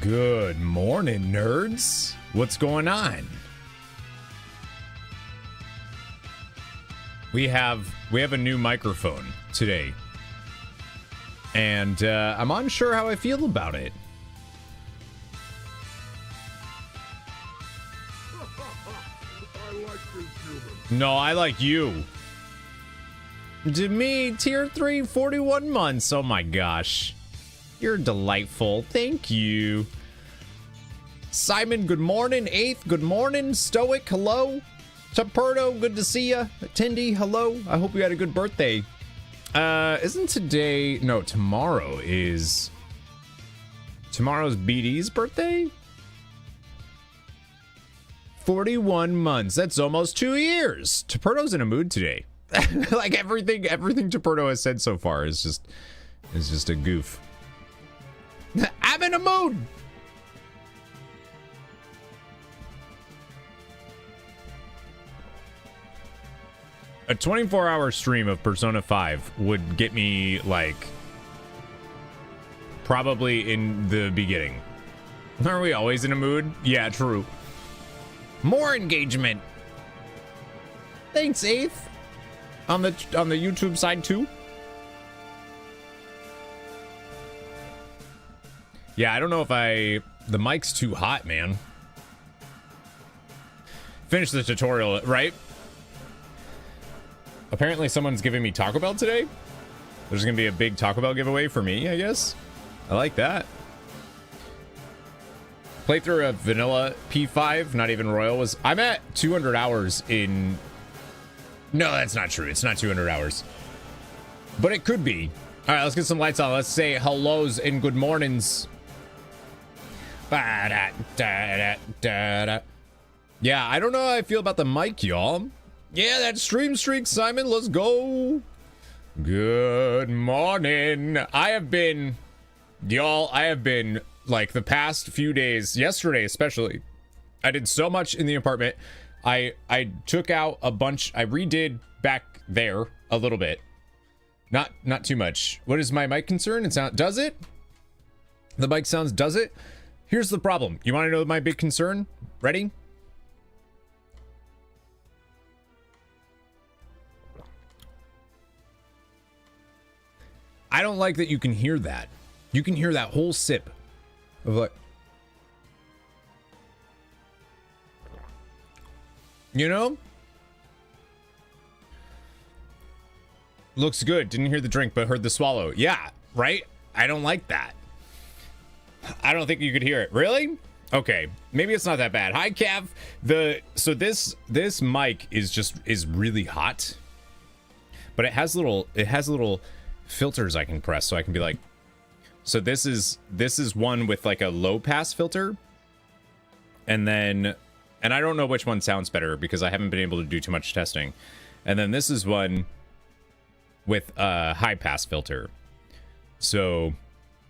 Good morning, nerds. What's going on? We have a new microphone today, and I'm unsure how I feel about it. I like this human. No, I like you. To me, tier 3, 41 months. Oh my gosh. You're delightful. Thank you. Simon, good morning. Eighth, good morning. Stoic, hello. Tuperto, good to see ya. Tindy, hello. I hope you had a good birthday. Isn't today... No, tomorrow's BD's birthday? 41 months. That's almost 2 years. Tuperto's in a mood today. Like everything Tuperto has said so far is just a goof. I'm in a mood. A 24-hour stream of Persona 5 would get me, like, probably in the beginning. Are we always in a mood? Yeah, true. More engagement. Thanks, Eighth. On the YouTube side too. Yeah, I don't know if the mic's too hot, man. Finish the tutorial, right? Apparently someone's giving me Taco Bell today. There's gonna be a big Taco Bell giveaway for me, I guess. I like that. Playthrough of Vanilla P5, not even Royal, I'm at 200 hours in... No, that's not true. It's not 200 hours. But it could be. All right, let's get some lights on. Let's say hellos and good mornings. Yeah, I don't know how I feel about the mic, y'all. Yeah, that stream streak, Simon. Let's go. Good morning. I have been, like, the past few days, yesterday especially, I did so much in the apartment. I took out a bunch. I redid back there a little bit. Not too much. What is my mic concern? Does it? The mic sounds, does it? Here's the problem. You want to know my big concern? Ready? I don't like that you can hear that. You can hear that whole sip of, like, you know? Looks good. Didn't hear the drink, but heard the swallow. Yeah, right? I don't like that. I don't think you could hear it. Really? Okay. Maybe it's not that bad. Hi, Cav. So this mic is really hot. But it has little filters I can press, so I can be like, so this is one with like a low pass filter. And I don't know which one sounds better because I haven't been able to do too much testing. And then this is one with a high pass filter. So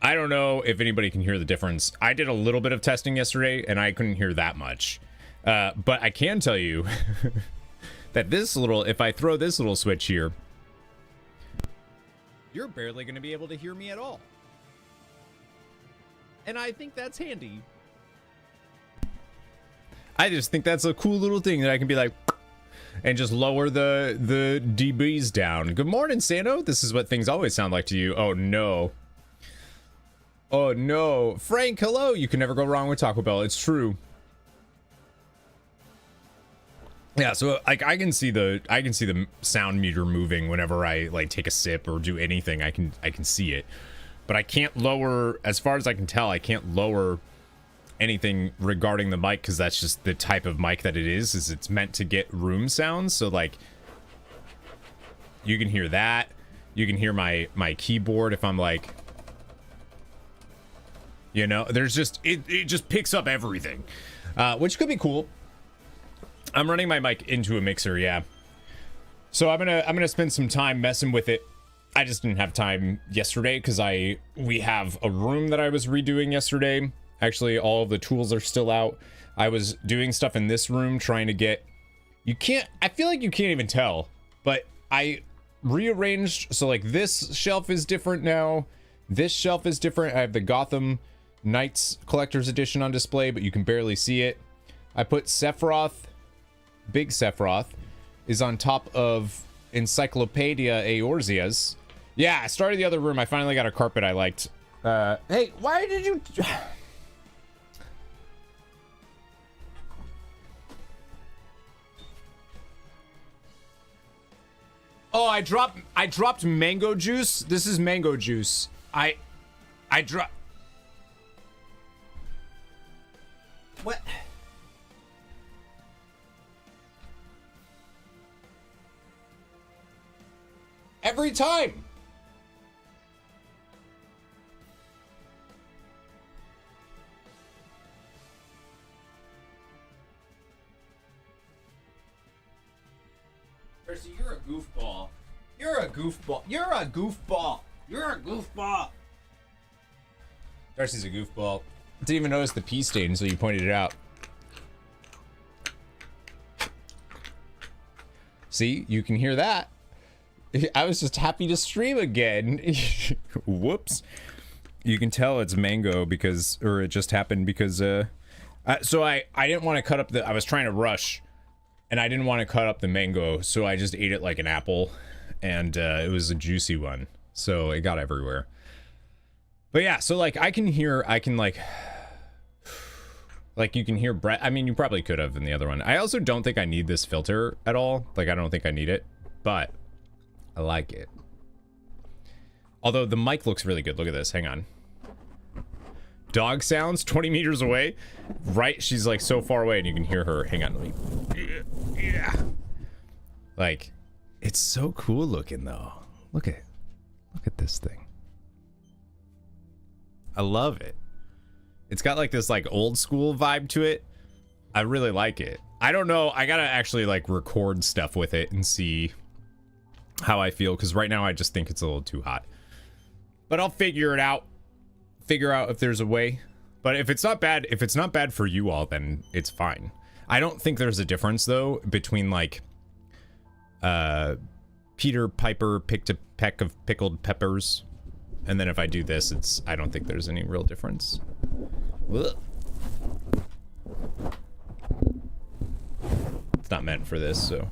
I don't know if anybody can hear the difference. I did a little bit of testing yesterday and I couldn't hear that much. But I can tell you that if I throw this little switch here, you're barely going to be able to hear me at all. And I think that's handy. I just think that's a cool little thing that I can be like, and just lower the dBs down. Good morning, Sano. This is what things always sound like to you. Oh, no. Oh, no. Frank, hello. You can never go wrong with Taco Bell. It's true. Yeah, so like I can see the sound meter moving whenever I like take a sip or do anything. I can see it. But I can't lower, as far as I can tell, I can't lower anything regarding the mic because that's just the type of mic that it is it's meant to get room sounds. So like you can hear that. You can hear my keyboard if I'm like, you know, there's just it just picks up everything. Which could be cool. I'm running my mic into a mixer, yeah. So I'm gonna spend some time messing with it. I just didn't have time yesterday because we have a room that I was redoing yesterday. Actually, all of the tools are still out. I was doing stuff in this room trying to get... I feel like you can't even tell, but I rearranged. So like this shelf is different now. This shelf is different. I have the Gotham Knights Collector's Edition on display, but you can barely see it. I put Sephiroth, Big Sephiroth, is on top of Encyclopedia Eorzea's. Yeah, I started the other room. I finally got a carpet I liked. Hey, why did you... Oh, I dropped mango juice. This is mango juice. I dropped... What? Every time. Percy, you're a goofball. You're a goofball. You're a goofball. You're a goofball. Darcy's a goofball. Didn't even notice the pee stain until you pointed it out. See, you can hear that. I was just happy to stream again. Whoops. You can tell it's mango because, or it just happened because, so I didn't want to cut up the, I was trying to rush and I didn't want to cut up the mango. So I just ate it like an apple and, it was a juicy one. So it got everywhere. But yeah, so like I can like you can hear breath. I mean, you probably could have in the other one. I also don't think I need this filter at all. Like, I don't think I need it, but I like it. Although the mic looks really good. Look at this. Hang on. Dog sounds 20 meters away. Right? She's like so far away and you can hear her. Hang on. Let me... Yeah. Like, it's so cool looking though. Look at this thing. I love it. It's got like this like old school vibe to it. I really like it. I don't know. I gotta actually like record stuff with it and see how I feel, because right now I just think it's a little too hot. But I'll figure it out. Figure out if there's a way. But if it's not bad for you all, then it's fine. I don't think there's a difference though between like Peter Piper picked a peck of pickled peppers, and then if I do this, I don't think there's any real difference. Ugh. It's not meant for this, so.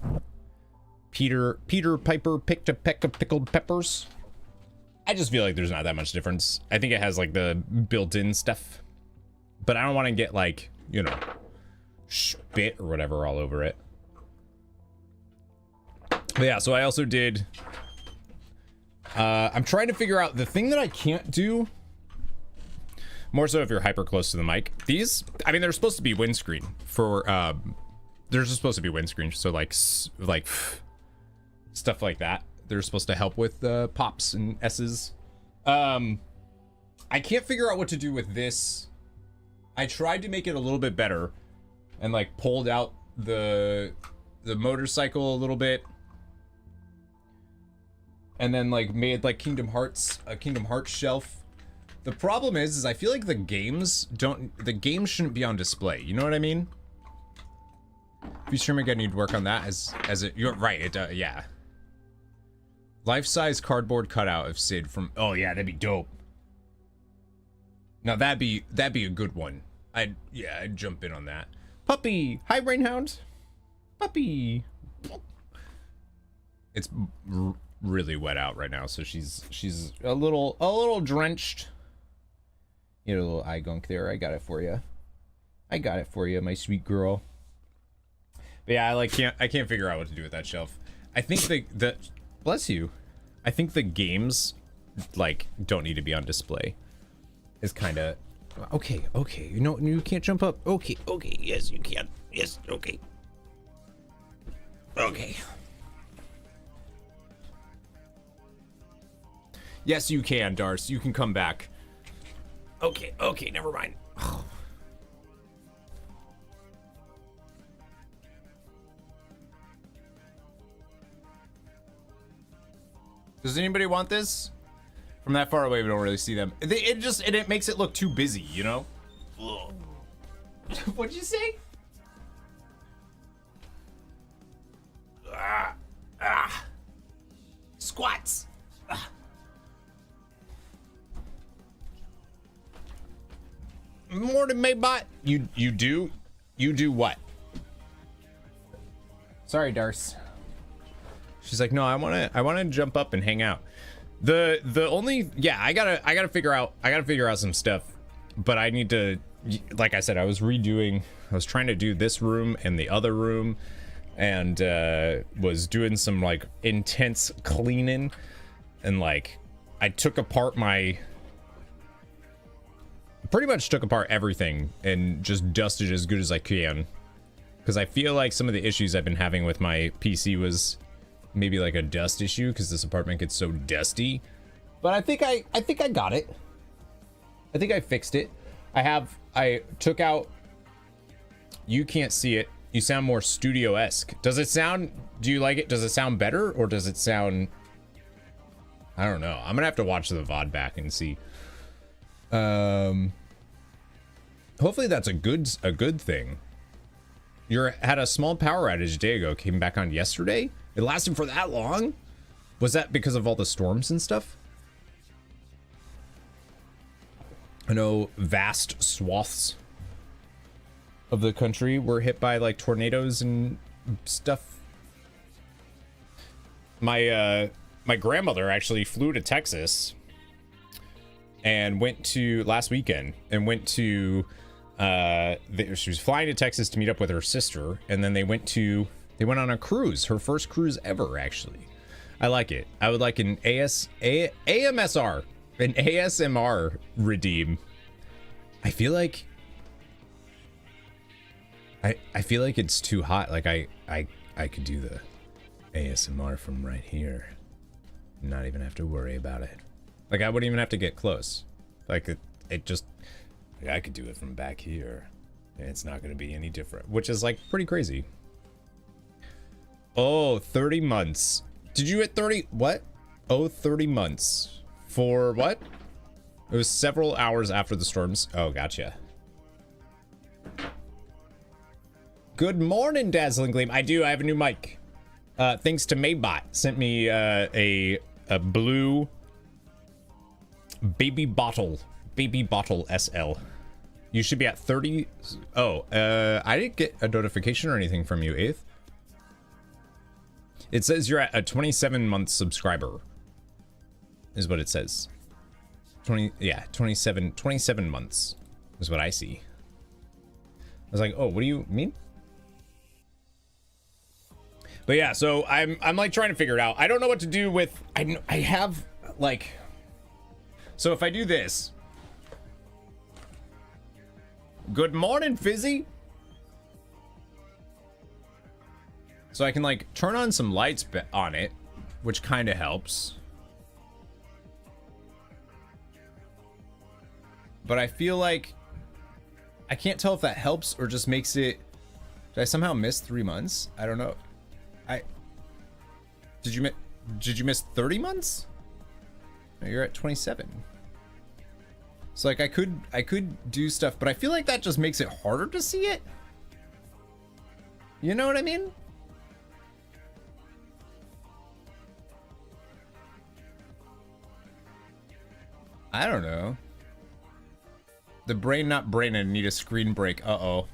Peter Piper picked a peck of pickled peppers. I just feel like there's not that much difference. I think it has like the built-in stuff, but I don't want to get like, you know, spit or whatever all over it. But yeah, so I also did, I'm trying to figure out the thing that I can't do, more so if you're hyper close to the mic. These, I mean, they're supposed to be windscreen for, they're just supposed to be windscreen, so like stuff like that. They're supposed to help with pops and S's. I can't figure out what to do with this. I tried to make it a little bit better and like pulled out the motorcycle a little bit. And then like made like a Kingdom Hearts shelf. The problem is I feel like the games shouldn't be on display. You know what I mean? If you stream again, you'd work on that as it, you're right. It, yeah. Life-size cardboard cutout of Sid from, oh yeah, that'd be dope. Now that'd be a good one. I'd jump in on that. Puppy, hi Brainhound. Puppy. It's really wet out right now, so she's a little drenched. You know, a little eye gunk there. I got it for you. My sweet girl. But yeah, I can't figure out what to do with that shelf. I think the bless you. I think the games like don't need to be on display. Is kind of okay. You know, you can't jump up. Okay. Yes, you can. Yes. Okay. Yes, you can, Darce. You can come back. Okay, never mind. Does anybody want this? From that far away, we don't really see them. It makes it look too busy, you know? What'd you say? Squats. Morning, Maybot. You do what? Sorry, Darce. She's like, no, I wanna jump up and hang out. The only, yeah, I gotta figure out some stuff, but I need to, like I said, I was trying to do this room and the other room, and was doing some like intense cleaning, and like I pretty much took apart everything and just dusted as good as I can, because I feel like some of the issues I've been having with my PC was maybe like a dust issue, because this apartment gets so dusty. But I think I got it. I think I fixed it. I took out, you can't see it, you sound more studio-esque. Does it sound, do you like it? Does it sound better, or does it sound, I don't know. I'm gonna have to watch the VOD back and see. Hopefully that's a good thing. You had a small power outage a day ago, came back on yesterday. It lasted for that long? Was that because of all the storms and stuff? I know vast swaths of the country were hit by like tornadoes and stuff. My grandmother actually flew to Texas and went to last weekend and went to she was flying to Texas to meet up with her sister, and then they went on a cruise, her first cruise ever, actually. I like it. I would like an AMSR, an ASMR redeem. I feel like it's too hot. Like I could do the ASMR from right here, not even have to worry about it. Like I wouldn't even have to get close. Like it just, like, I could do it from back here, and it's not going to be any different, which is like pretty crazy. Oh, 30 months. Did you hit 30? What? Oh, 30 months. For what? It was several hours after the storms. Oh, gotcha. Good morning, Dazzling Gleam. I have a new mic. Thanks to Maybot. Sent me a blue baby bottle SL. You should be at 30. Oh, I didn't get a notification or anything from you, 8th. It says you're at a 27-month subscriber, is what it says. 27 months is what I see. I was like, oh, what do you mean? But yeah, so I'm like trying to figure it out. I don't know what to do with, I have like, so if I do this, good morning, Fizzy. So I can like turn on some lights on it, which kind of helps. But I feel like I can't tell if that helps or just makes it. Did I somehow miss 3 months? I don't know. Did you miss 30 months? No, you're at 27. So like I could do stuff, but I feel like that just makes it harder to see it. You know what I mean? I don't know. The brain not braining, need a screen break. Uh-oh.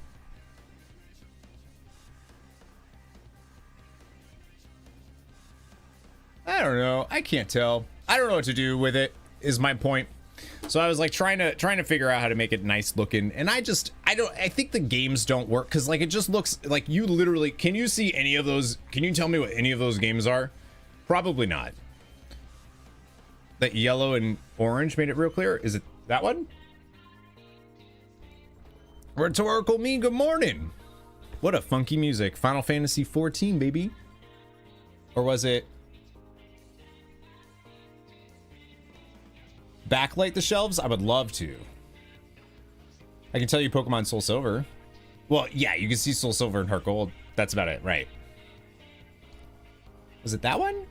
I don't know. I can't tell. I don't know what to do with it, is my point. So I was like trying to figure out how to make it nice looking, and I think the games don't work, because like it just looks like you literally, can you see any of those? Can you tell me what any of those games are? Probably not. That yellow and orange made it real clear. Is it that one? Rhetorical me, good morning. What a funky music. Final Fantasy 14, baby. Or was it backlight the shelves? I would love to. I can tell you Pokemon Soul Silver. Well, yeah, you can see Soul Silver and Heart Gold. That's about it, right? Was it that one?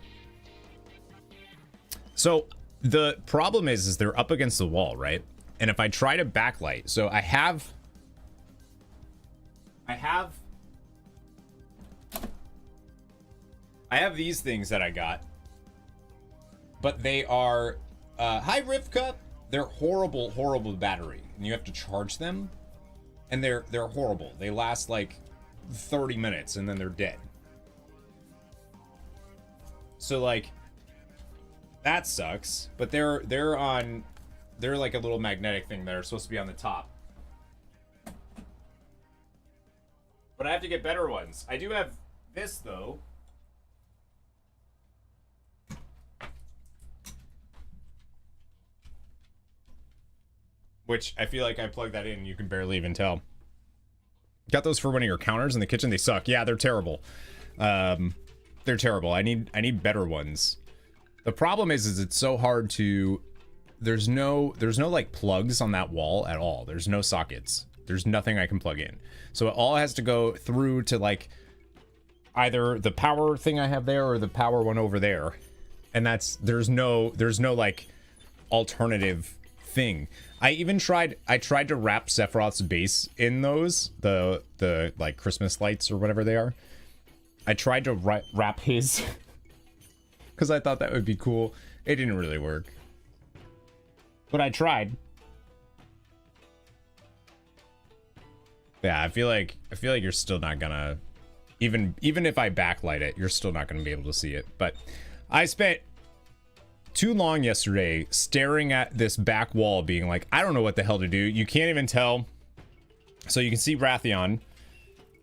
So the problem is they're up against the wall, right? And if I try to backlight, so I have these things that I got, but they are hi Rivka, they're horrible, horrible battery, and you have to charge them, and they're horrible. They last like 30 minutes, and then they're dead. So like, that sucks. But they're like a little magnetic thing that are supposed to be on the top. But I have to get better ones. I do have this though. Which I feel like I plugged that in and you can barely even tell. Got those for one of your counters in the kitchen. They suck. Yeah, they're terrible. They're terrible. I need better ones. The problem is it's so hard to... There's no like plugs on that wall at all. There's no sockets. There's nothing I can plug in. So it all has to go through to like either the power thing I have there or the power one over there. And there's no like alternative thing. I tried to wrap Sephiroth's base in those, the like Christmas lights or whatever they are. I tried to wrap his because I thought that would be cool. It didn't really work, but I tried. Yeah, I feel like you're still not gonna, even if I backlight it, you're still not gonna be able to see it. But I spent too long yesterday staring at this back wall being like, I don't know what the hell to do. You can't even tell. So you can see Wrathion,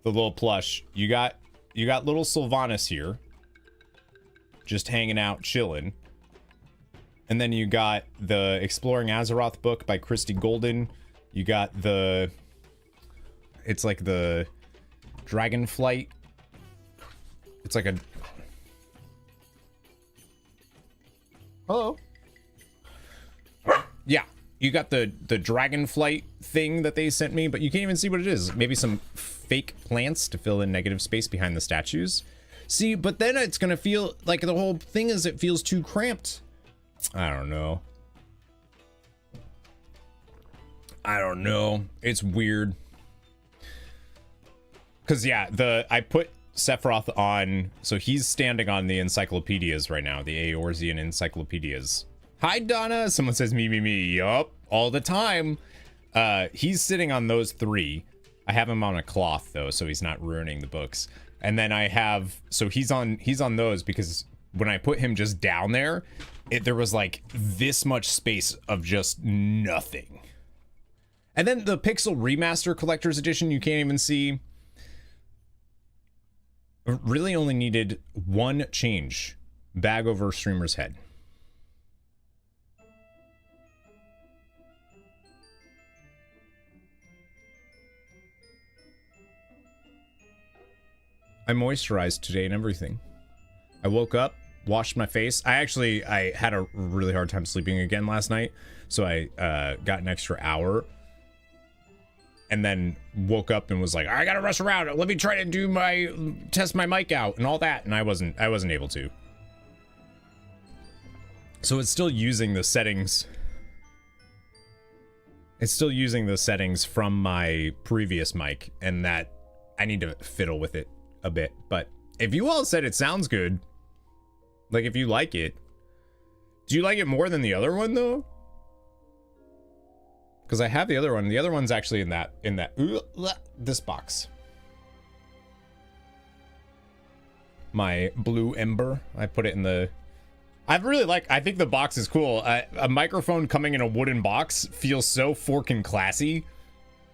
the little plush. You got little Sylvanas here just hanging out, chilling. And then you got the Exploring Azeroth book by Christy Golden. You got it's like the Dragonflight. It's like a... Hello. Yeah, you got the Dragonflight thing that they sent me, but you can't even see what it is. Maybe some fake plants to fill in negative space behind the statues. See, but then it's gonna feel like the whole thing is it feels too cramped. I don't know. It's weird. Cause yeah, I put Sephiroth on, so he's standing on the encyclopedias right now, the Eorzean encyclopedias. Hi Donna, someone says me, yup, all the time. He's sitting on those 3. I have him on a cloth though, so he's not ruining the books. And then I have, so he's on those because when I put him just down there, there was like this much space of just nothing. And then the Pixel Remaster Collector's Edition, you can't even see. Really only needed one change. Bag over streamer's head. I moisturized today and everything. I woke up, washed my face. I had a really hard time sleeping again last night, so I got an extra hour. And then woke up and was like, I gotta rush around. Let me try to test my mic out and all that. And I wasn't able to. So it's still using the settings. It's still using the settings from my previous mic, and that I need to fiddle with it a bit. But if you all said it sounds good, like if you like it, do you like it more than the other one though? Because I have the other one. The other one's actually in this box. My blue ember. I put it in the... I think the box is cool. A microphone coming in a wooden box feels so forking classy.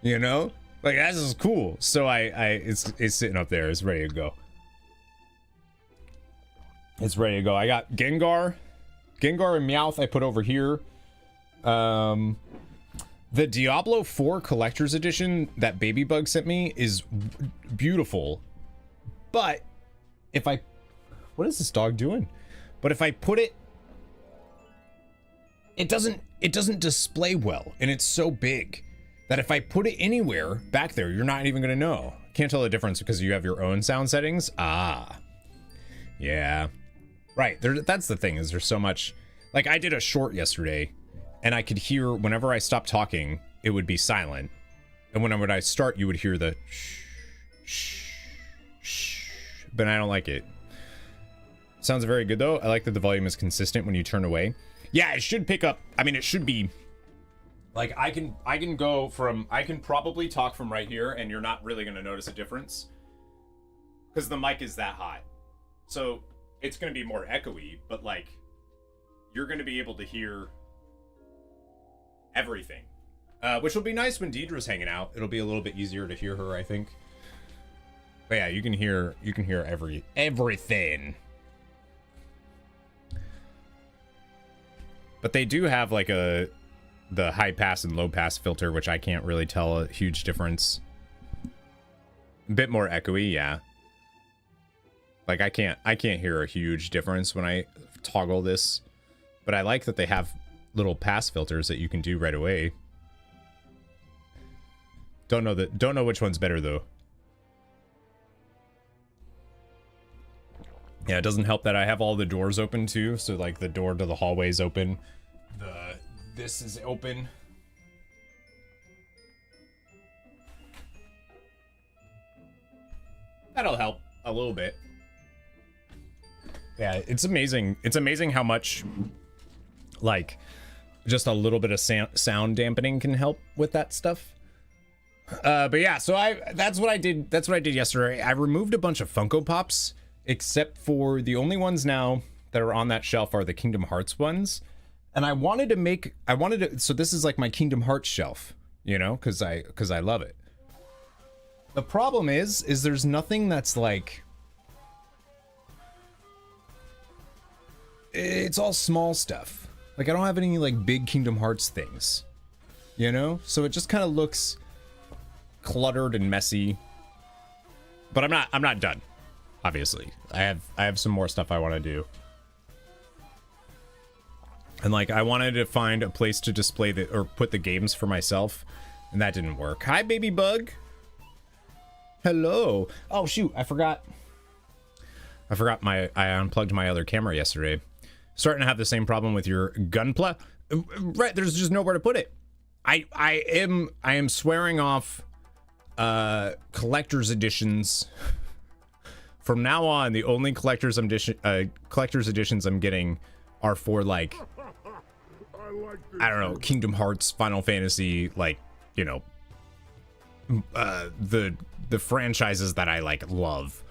You know? Like, this is cool. So it's sitting up there. It's ready to go. It's ready to go. I got Gengar. Gengar and Meowth I put over here. The Diablo 4 Collector's Edition that Baby Bug sent me is beautiful. But if I... What is this dog doing? But if I put it... It doesn't display well. And it's so big that if I put it anywhere back there, you're not even going to know. Can't tell the difference because you have your own sound settings. Ah. Yeah. Right. That's the thing, is there's so much... Like, I did a short yesterday... And I could hear, whenever I stopped talking, it would be silent. And whenever I start, you would hear the shh, shh, shh. But I don't like it. Sounds very good, though. I like that the volume is consistent when you turn away. Yeah, it should pick up. I mean, it should be Like I can go from, I can probably talk from right here and you're not really going to notice a difference because the mic is that hot. So it's going to be more echoey, but like you're going to be able to hear everything, which will be nice when Deidre's hanging out. It'll be a little bit easier to hear her, I think. But yeah, you can hear everything. But they do have like the high pass and low pass filter, which I can't really tell a huge difference. A bit more echoey, yeah. Like I can't hear a huge difference when I toggle this. But I like that they have little pass filters that you can do right away. Don't know which one's better though. Yeah, it doesn't help that I have all the doors open too. So like the door to the hallway is open. This is open. That'll help a little bit. Yeah, it's amazing. It's amazing how much like just a little bit of sound dampening can help with that stuff. But yeah, so that's what I did. That's what I did yesterday. I removed a bunch of Funko Pops, except for the only ones now that are on that shelf are the Kingdom Hearts ones. And I wanted to, so this is like my Kingdom Hearts shelf, you know, because I love it. The problem is there's nothing that's like, it's all small stuff. Like I don't have any like big Kingdom Hearts things, you know? So it just kind of looks cluttered and messy. But I'm not done. Obviously. I have some more stuff I want to do. And like I wanted to find a place to display the or put the games for myself, and that didn't work. Hi baby bug. Hello. Oh shoot, I forgot I unplugged my other camera yesterday. Starting to have the same problem with your Gunpla. Right, there's just nowhere to put it. I am swearing off collector's editions. From now on, the only collector's editions I'm getting are for like I don't know, Kingdom Hearts, Final Fantasy, like, you know, the franchises that I like love.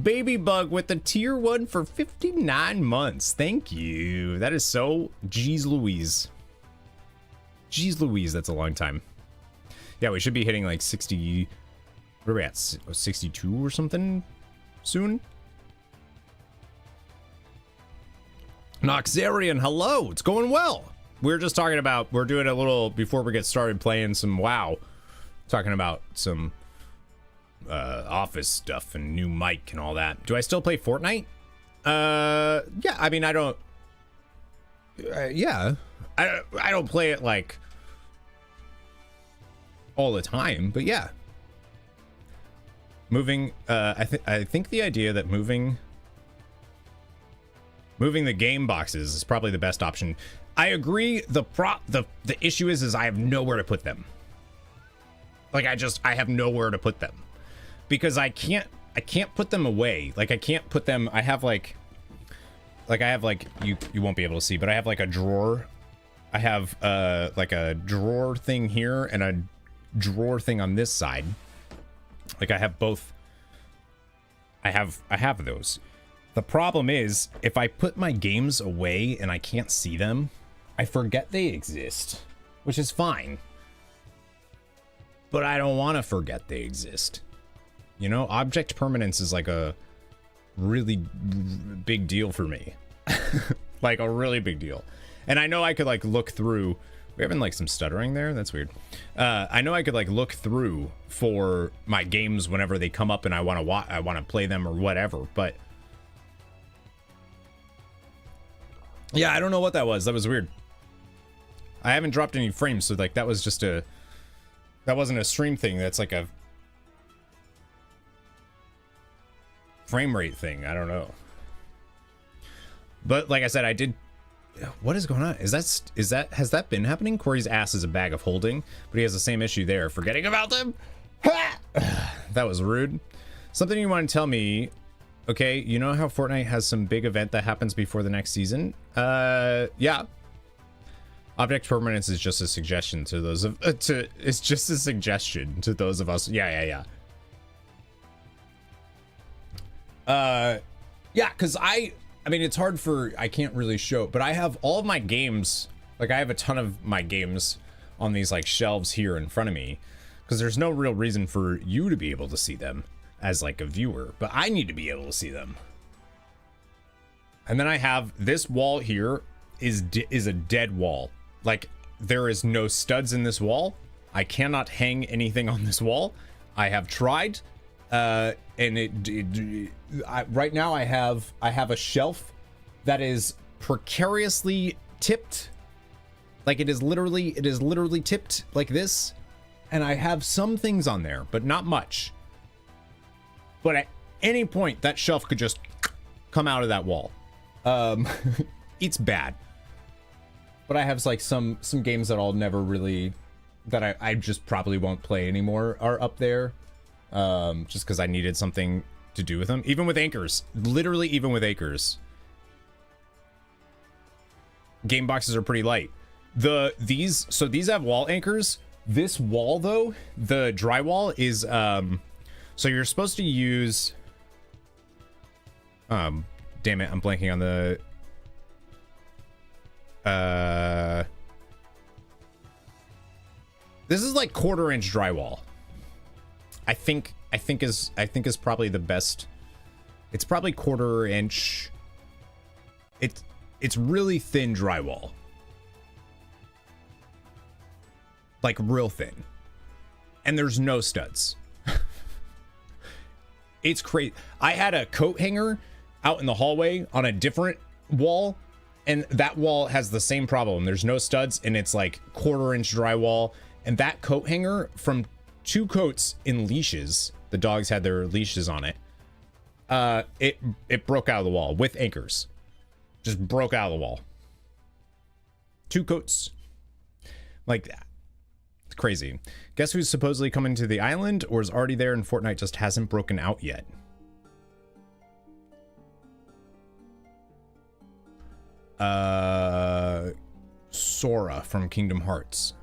Baby Bug with the tier 1 for 59 months. Thank you. That is so geez Louise. Jeez Louise, that's a long time. Yeah, we should be hitting like 60. What are we at? 62 or something soon? Noxarian, hello. It's going well. We're just talking about, we're doing a little, before we get started playing some WoW, talking about some office stuff and new mic and all that. Do I still play Fortnite? Yeah, I mean, I don't, yeah, I don't play it like all the time, but yeah. Moving, I think the idea that moving the game boxes is probably the best option. I agree. The issue is I have nowhere to put them. Like I have nowhere to put them because I can't put them away. Like I can't put them. I have like you won't be able to see, but I have like a drawer. I have like a drawer thing here and a drawer thing on this side. Like I have both. I have those. The problem is if I put my games away and I can't see them, I forget they exist, which is fine. But I don't want to forget they exist. You know, object permanence is like a really big deal for me. Like a really big deal. And I know I could like look through. We're having like some stuttering there. That's weird. I know I could like look through for my games whenever they come up and I want to play them or whatever. But yeah, I don't know what that was. That was weird. I haven't dropped any frames, so like that was just that wasn't a stream thing. That's like a frame rate thing. I don't know. But like I said, I did. What is going on? Has that been happening? Corey's ass is a bag of holding, but he has the same issue there. Forgetting about them? That was rude. Something you want to tell me. Okay, you know how Fortnite has some big event that happens before the next season? Yeah. Object permanence is just a suggestion to those of it's just a suggestion to those of us. Yeah. Yeah, because I mean, it's hard for, I can't really show, but I have all of my games, like I have a ton of my games on these like shelves here in front of me, because there's no real reason for you to be able to see them as like a viewer, but I need to be able to see them. And then I have this wall here is a dead wall. Like there is no studs in this wall. I cannot hang anything on this wall. I have tried. And right now I have a shelf that is precariously tipped. Like it is literally tipped like this. And I have some things on there, but not much. But at any point that shelf could just come out of that wall. It's bad. But I have like some games that I'll never really, that I just probably won't play anymore are up there. Just because I needed something to do with them. Even with anchors. Literally even with anchors. Game boxes are pretty light. These have wall anchors. This wall though, the drywall is so you're supposed to use damn it, I'm blanking on the this is like 1/4 inch drywall. I think is probably the best. It's probably 1/4 inch. It's really thin drywall. Like real thin. And there's no studs. It's crazy. I had a coat hanger out in the hallway on a different wall, and that wall has the same problem. There's no studs and it's like 1/4 inch drywall, and that coat hanger from 2 coats in leashes, the dogs had their leashes on it, it broke out of the wall with anchors. Just broke out of the wall. 2 coats like that. It's crazy. Guess who's supposedly coming to the island or is already there and Fortnite just hasn't broken out yet? Sora from Kingdom Hearts.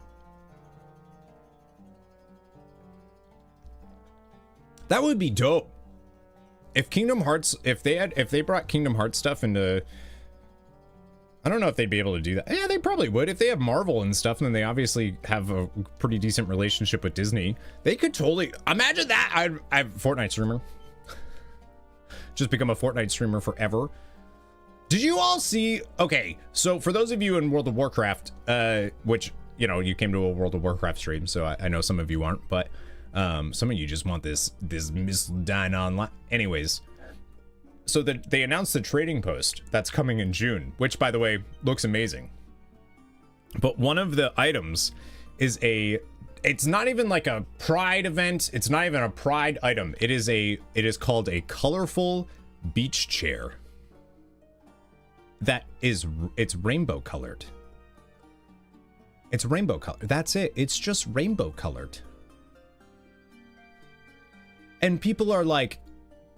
That would be dope. If Kingdom Hearts, if they brought Kingdom Hearts stuff into, I don't know if they'd be able to do that. Yeah, they probably would. If they have Marvel and stuff, then they obviously have a pretty decent relationship with Disney. They could totally, imagine that. I'm Fortnite streamer. Just become a Fortnite streamer forever. Did you all see, okay, so for those of you in World of Warcraft, which, you know, you came to a World of Warcraft stream, so I know some of you aren't, but some of you just want this missildine online. Anyways, so they announced the trading post that's coming in June, which by the way looks amazing. But one of the items is it's not even like a pride event. It's not even a pride item. It is called a colorful beach chair. It's rainbow colored. It's rainbow colored. That's it. It's just rainbow colored. And people are like,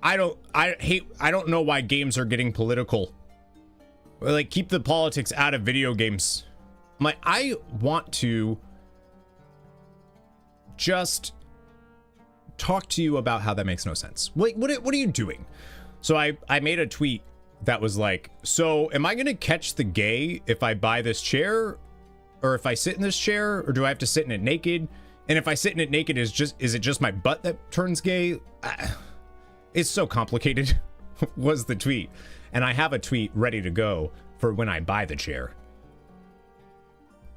I don't know why games are getting political. Like, keep the politics out of video games. I'm like, I want to just talk to you about how that makes no sense. Like, what are you doing? So I made a tweet that was like, so am I gonna catch the gay if I buy this chair, or if I sit in this chair, or do I have to sit in it naked? And if I sit in it naked, is it just my butt that turns gay? It's so complicated. Was the tweet. And I have a tweet ready to go for when I buy the chair,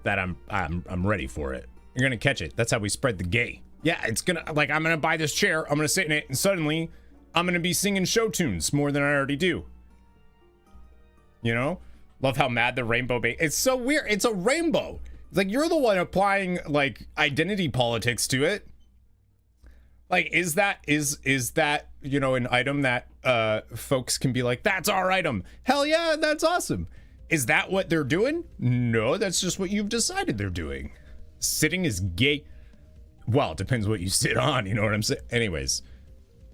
that I'm ready for it. You're gonna catch it. That's how we spread the gay. Yeah, it's gonna, like, I'm gonna buy this chair, I'm gonna sit in it, and suddenly I'm gonna be singing show tunes more than I already do. You know? Love how mad the rainbow it's so weird. It's a rainbow. It's like, you're the one applying like identity politics to it. Like, is that, you know, an item that folks can be like, that's our item. Hell yeah, that's awesome. Is that what they're doing? No, that's just what you've decided they're doing. Sitting is gay. Well, it depends what you sit on, you know what I'm saying? Anyways,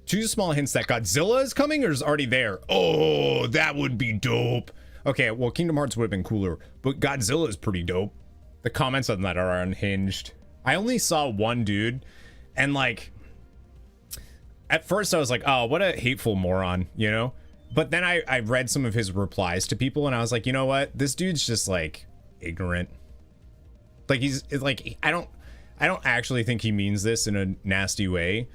2 small hints that Godzilla is coming or is already there. Oh, that would be dope. Okay, well, Kingdom Hearts would have been cooler, but Godzilla is pretty dope. The comments on that are unhinged. I only saw one dude, and like, at first I was like, oh, what a hateful moron, you know? But then I read some of his replies to people, and I was like, you know what? This dude's just like ignorant. Like it's like, I don't actually think he means this in a nasty way,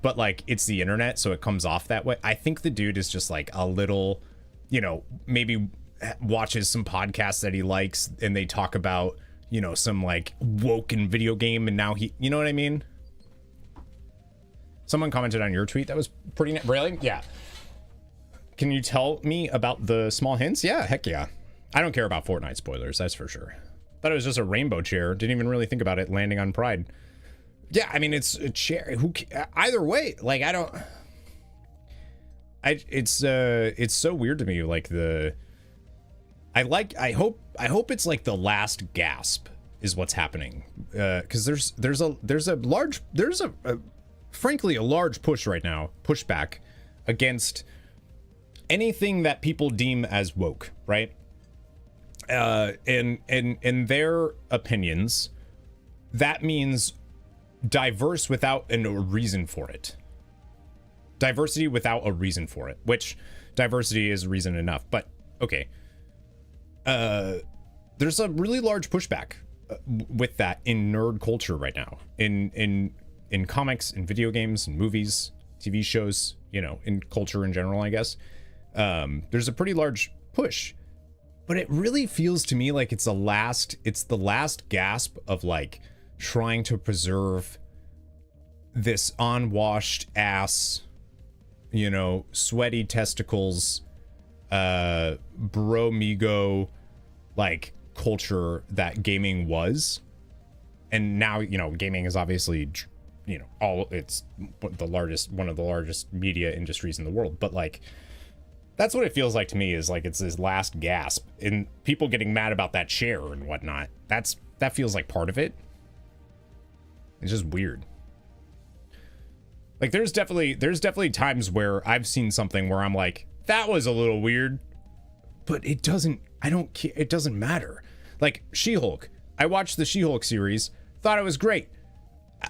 but like, it's the internet, so it comes off that way. I think the dude is just like a little, you know, maybe watches some podcasts that he likes, and they talk about, you know, some like woken video game, and now he, you know what I mean? Someone commented on your tweet that was pretty really? Yeah. Can you tell me about the small hints? Yeah, heck yeah. I don't care about Fortnite spoilers, that's for sure. Thought it was just a rainbow chair. Didn't even really think about it landing on Pride. Yeah, I mean, it's a chair. Either way, like, it's so weird to me. Like I hope it's like the last gasp is what's happening. Cause there's frankly a large push right now, pushback against anything that people deem as woke, right? In their opinions, that means diverse without a reason for it. Diversity without a reason for it, which diversity is reason enough, but okay. There's a really large pushback with that in nerd culture right now, in comics, in video games, in movies, TV shows, you know, in culture in general, I guess. There's a pretty large push, but it really feels to me like it's the last gasp of like trying to preserve this unwashed ass, you know, sweaty testicles, bromigo like culture that gaming was. And now, you know, gaming is obviously, you know, it's one of the largest media industries in the world, but like, that's what it feels like to me, is like it's this last gasp, and people getting mad about that chair and whatnot. That feels like part of it. It's just weird. Like there's definitely times where I've seen something where I'm like, that was a little weird, but it doesn't matter. Like She-Hulk. I watched the She-Hulk series, thought it was great.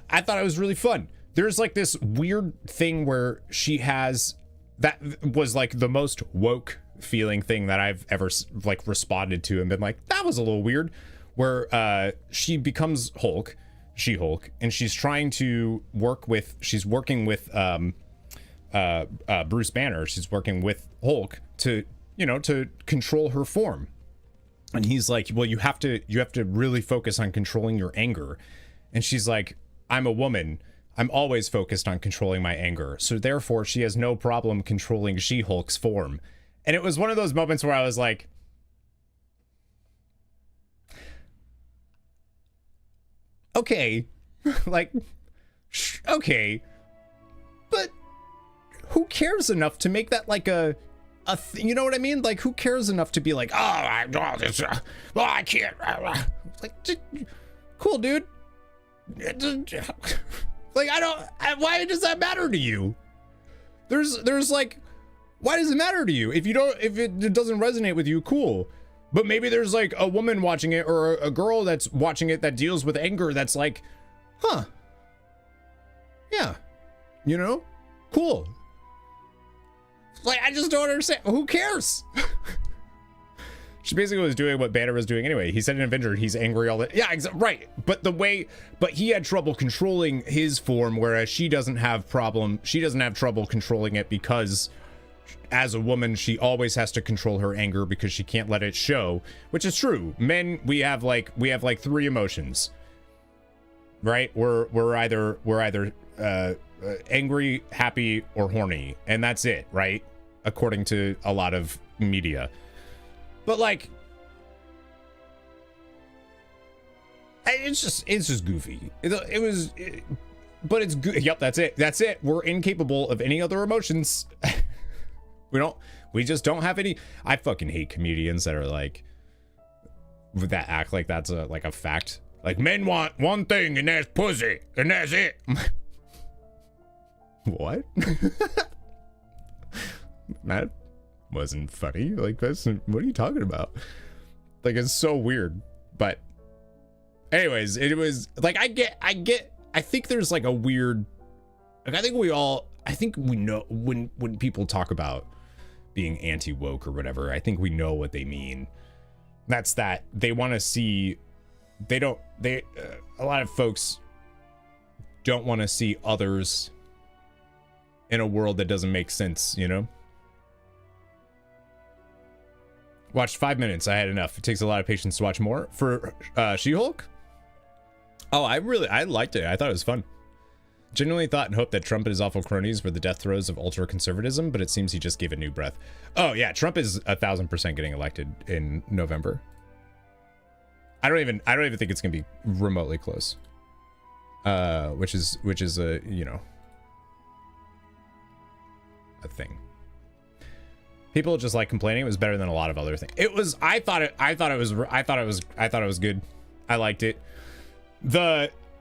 I thought it was really fun. There's like this weird thing where she has, that was like the most woke feeling thing that I've ever like responded to and been like, that was a little weird, where she becomes Hulk, She-Hulk, and she's working with Bruce Banner. She's working with Hulk to, you know, to control her form. And he's like, well, you have to really focus on controlling your anger. And she's like, I'm a woman. I'm always focused on controlling my anger. So therefore, she has no problem controlling She-Hulk's form. And it was one of those moments where I was like, okay, like, okay, but who cares enough to make that like you know what I mean? Like, who cares enough to be like, I can't. Like, cool, dude. Like, why does that matter to you? There's like, why does it matter to you? If it doesn't resonate with you, cool. But maybe there's like a woman watching it, or a girl that's watching it that deals with anger that's like, huh. Yeah. You know? Cool. Like, I just don't understand. Who cares? She basically was doing what Banner was doing anyway. He said in Avenger, he's angry all the... Yeah, right. But he had trouble controlling his form, whereas she doesn't have trouble controlling it, because as a woman, she always has to control her anger because she can't let it show, which is true. Men, we have like three emotions, right? We're either angry, happy, or horny, and that's it, right? According to a lot of media. But like, it's just goofy. But it's good. Yep, that's it. We're incapable of any other emotions. We just don't have any. I fucking hate comedians that are like, that act like that's a fact. Like, men want one thing, and that's pussy, and that's it. What? That wasn't funny. Like, what are you talking about? Like, it's so weird. But Anyways, it was like, I think there's like a weird, like, I think we know when people talk about being anti-woke or whatever, I think we know what they mean. That's that they want to see, a lot of folks don't want to see others in a world that doesn't make sense, you know? Watched 5 minutes. I had enough. It takes a lot of patience to watch more. For She-Hulk? Oh, I liked it. I thought it was fun. Genuinely thought and hoped that Trump and his awful cronies were the death throes of ultra-conservatism, but it seems he just gave a new breath. Oh yeah, Trump is 1,000% getting elected in November. I don't even think it's gonna be remotely close. Which is a, you know, a thing. People just like complaining. It was better than a lot of other things. It was. I thought it was good. I liked it.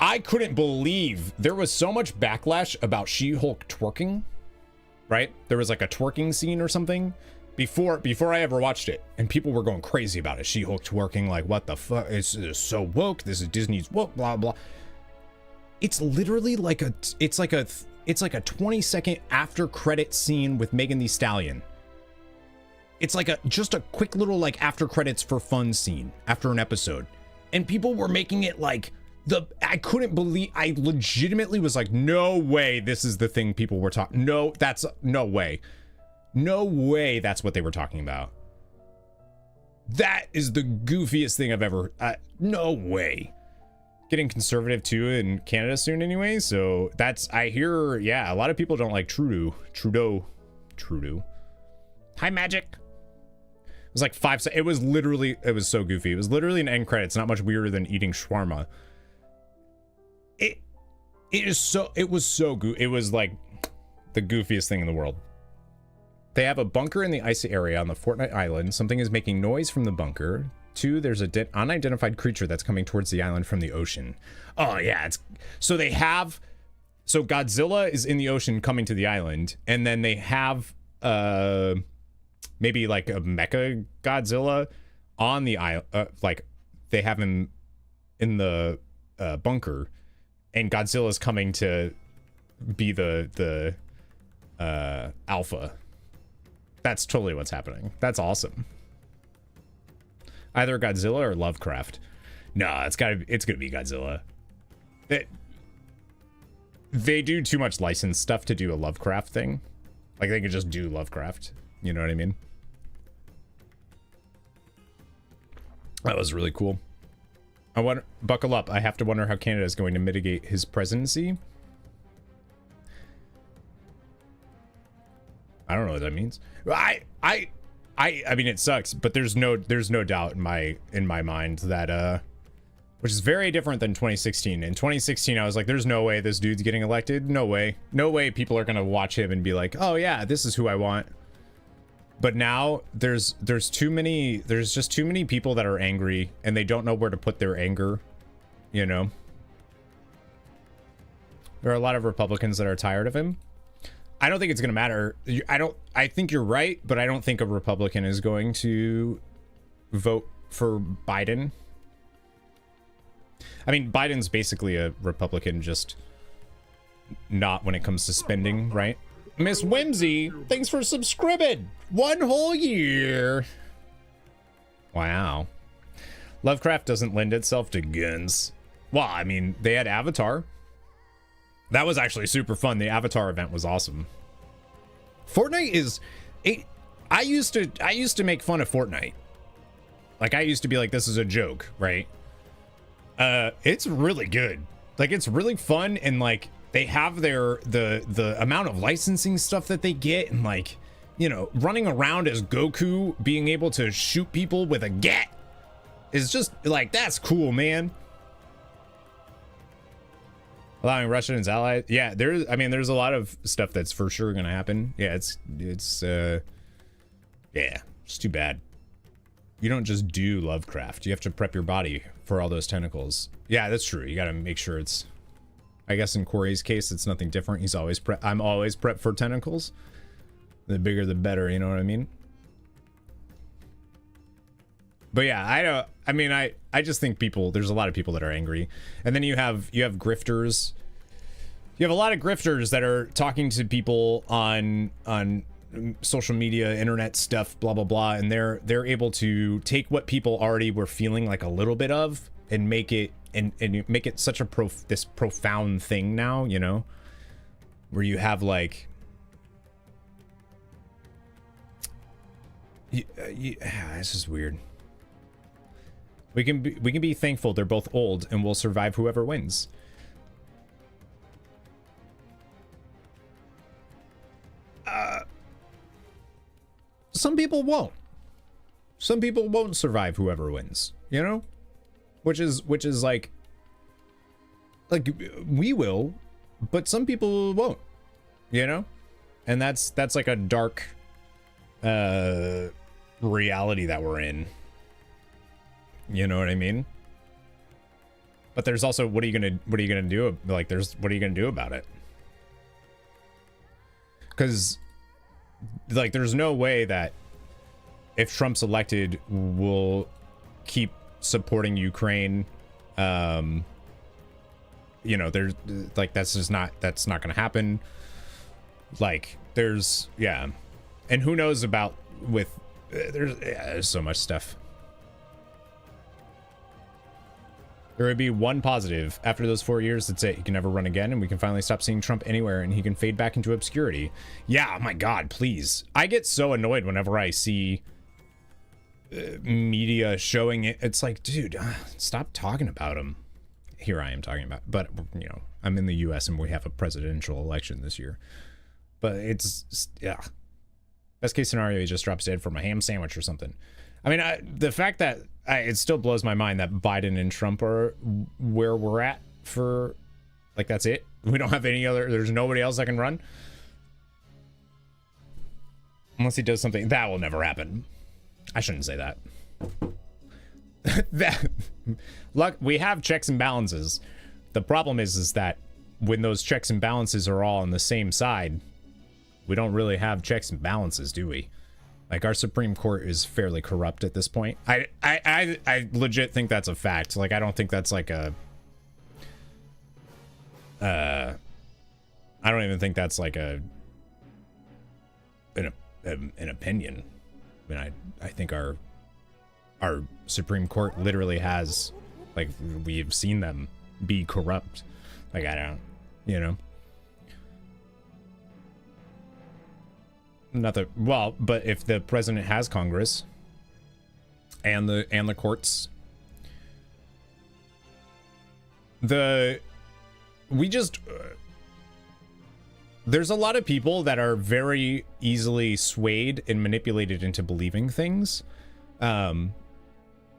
I couldn't believe there was so much backlash about She-Hulk twerking. Right? There was like a twerking scene or something before I ever watched it, and people were going crazy about it. She-Hulk twerking, like, what the fuck? It's so woke. This is Disney's woke. Blah blah. It's literally like a 20-second after credit scene with Megan Thee Stallion. It's like just a quick little like after credits for fun scene after an episode, and people were making it like I couldn't believe. I legitimately was like, no way this is the thing people were talking. No, that's no way. No way that's what they were talking about. That is the goofiest thing I've ever. No way. Getting conservative too in Canada soon anyway, so that's, I hear, yeah, a lot of people don't like Trudeau. Hi, Magic. It was like it was so goofy. It was literally an end credits, not much weirder than eating shawarma. It was so goofy. It was like the goofiest thing in the world. They have a bunker in the icy area on the Fortnite island. Something is making noise from the bunker. 2, there's a unidentified creature that's coming towards the island from the ocean. Oh yeah, so Godzilla is in the ocean coming to the island, and then they have maybe like a mecha Godzilla on the island, like they have him in the bunker, and Godzilla's coming to be the alpha. That's totally what's happening. That's awesome. Either Godzilla or Lovecraft. No, it's gonna be Godzilla. They do too much licensed stuff to do a Lovecraft thing. Like they could just do Lovecraft. You know what I mean? That was really cool. Buckle up. I have to wonder how Canada is going to mitigate his presidency. I don't know what that means. I mean, it sucks, but there's no doubt in my mind that which is very different than 2016. In 2016, I was like, there's no way this dude's getting elected. No way people are gonna watch him and be like, oh yeah, this is who I want. But now there's just too many people that are angry and they don't know where to put their anger, you know. There are a lot of Republicans that are tired of him. I don't think it's gonna matter. I think you're right, but I don't think a Republican is going to vote for Biden. I mean, Biden's basically a Republican, just not when it comes to spending, right? Miss Whimsy, thanks for subscribing. 1 whole year. Wow. Lovecraft doesn't lend itself to guns. Well, I mean, they had Avatar. That was actually super fun. The Avatar event was awesome. Fortnite is I used to make fun of Fortnite. Like I used to be like, this is a joke, right? It's really good. Like it's really fun, and like they have the amount of licensing stuff that they get, and like, you know, running around as Goku being able to shoot people with a gat is just like, that's cool, man. Allowing Russia and its allies. Yeah, there's a lot of stuff that's for sure gonna happen. Yeah, it's too bad. You don't just do Lovecraft. You have to prep your body for all those tentacles. Yeah, that's true. You gotta make sure it's, I guess in Corey's case, it's nothing different. He's always I'm always prepped for tentacles. The bigger the better, you know what I mean? But yeah, I mean, I just think there's a lot of people that are angry. And then you have grifters. You have a lot of grifters that are talking to people on social media, internet stuff, blah blah blah, and they're able to take what people already were feeling like a little bit of and make it and make it such a this profound thing now, you know, where you have like this is weird. We can be thankful they're both old and we'll survive whoever wins. Some people won't. Some people won't survive whoever wins, you know? Which is like we will, but some people won't, you know? And that's like a dark reality that we're in. You know what I mean? But there's also what are you gonna do? Like what are you gonna do about it? Because like there's no way that if Trump's elected we'll keep supporting Ukraine. You know, there's like that's not gonna happen. Like there's and who knows about with there's so much stuff. There would be one positive. After those 4 years, that's it. He can never run again, and we can finally stop seeing Trump anywhere, and he can fade back into obscurity. Yeah, oh my God, please. I get so annoyed whenever I see media showing it. It's like, dude, stop talking about him. Here I am talking about, but you know, I'm in the U.S. and we have a presidential election this year. But it's best case scenario, he just drops dead from a ham sandwich or something. I mean, the fact that it still blows my mind that Biden and Trump are where we're at for, like, that's it. We don't have any other, there's nobody else that can run. Unless he does something, that will never happen. I shouldn't say that. Look, we have checks and balances. The problem is that when those checks and balances are all on the same side, we don't really have checks and balances, do we? Like, our Supreme Court is fairly corrupt at this point. I legit think that's a fact. Like, I don't think that's like a I don't even think that's like an opinion. I mean, I think our Supreme Court literally has, like, we've seen them be corrupt. Like, I don't, you know. Not that, well, but if the president has Congress and the courts, there's a lot of people that are very easily swayed and manipulated into believing things.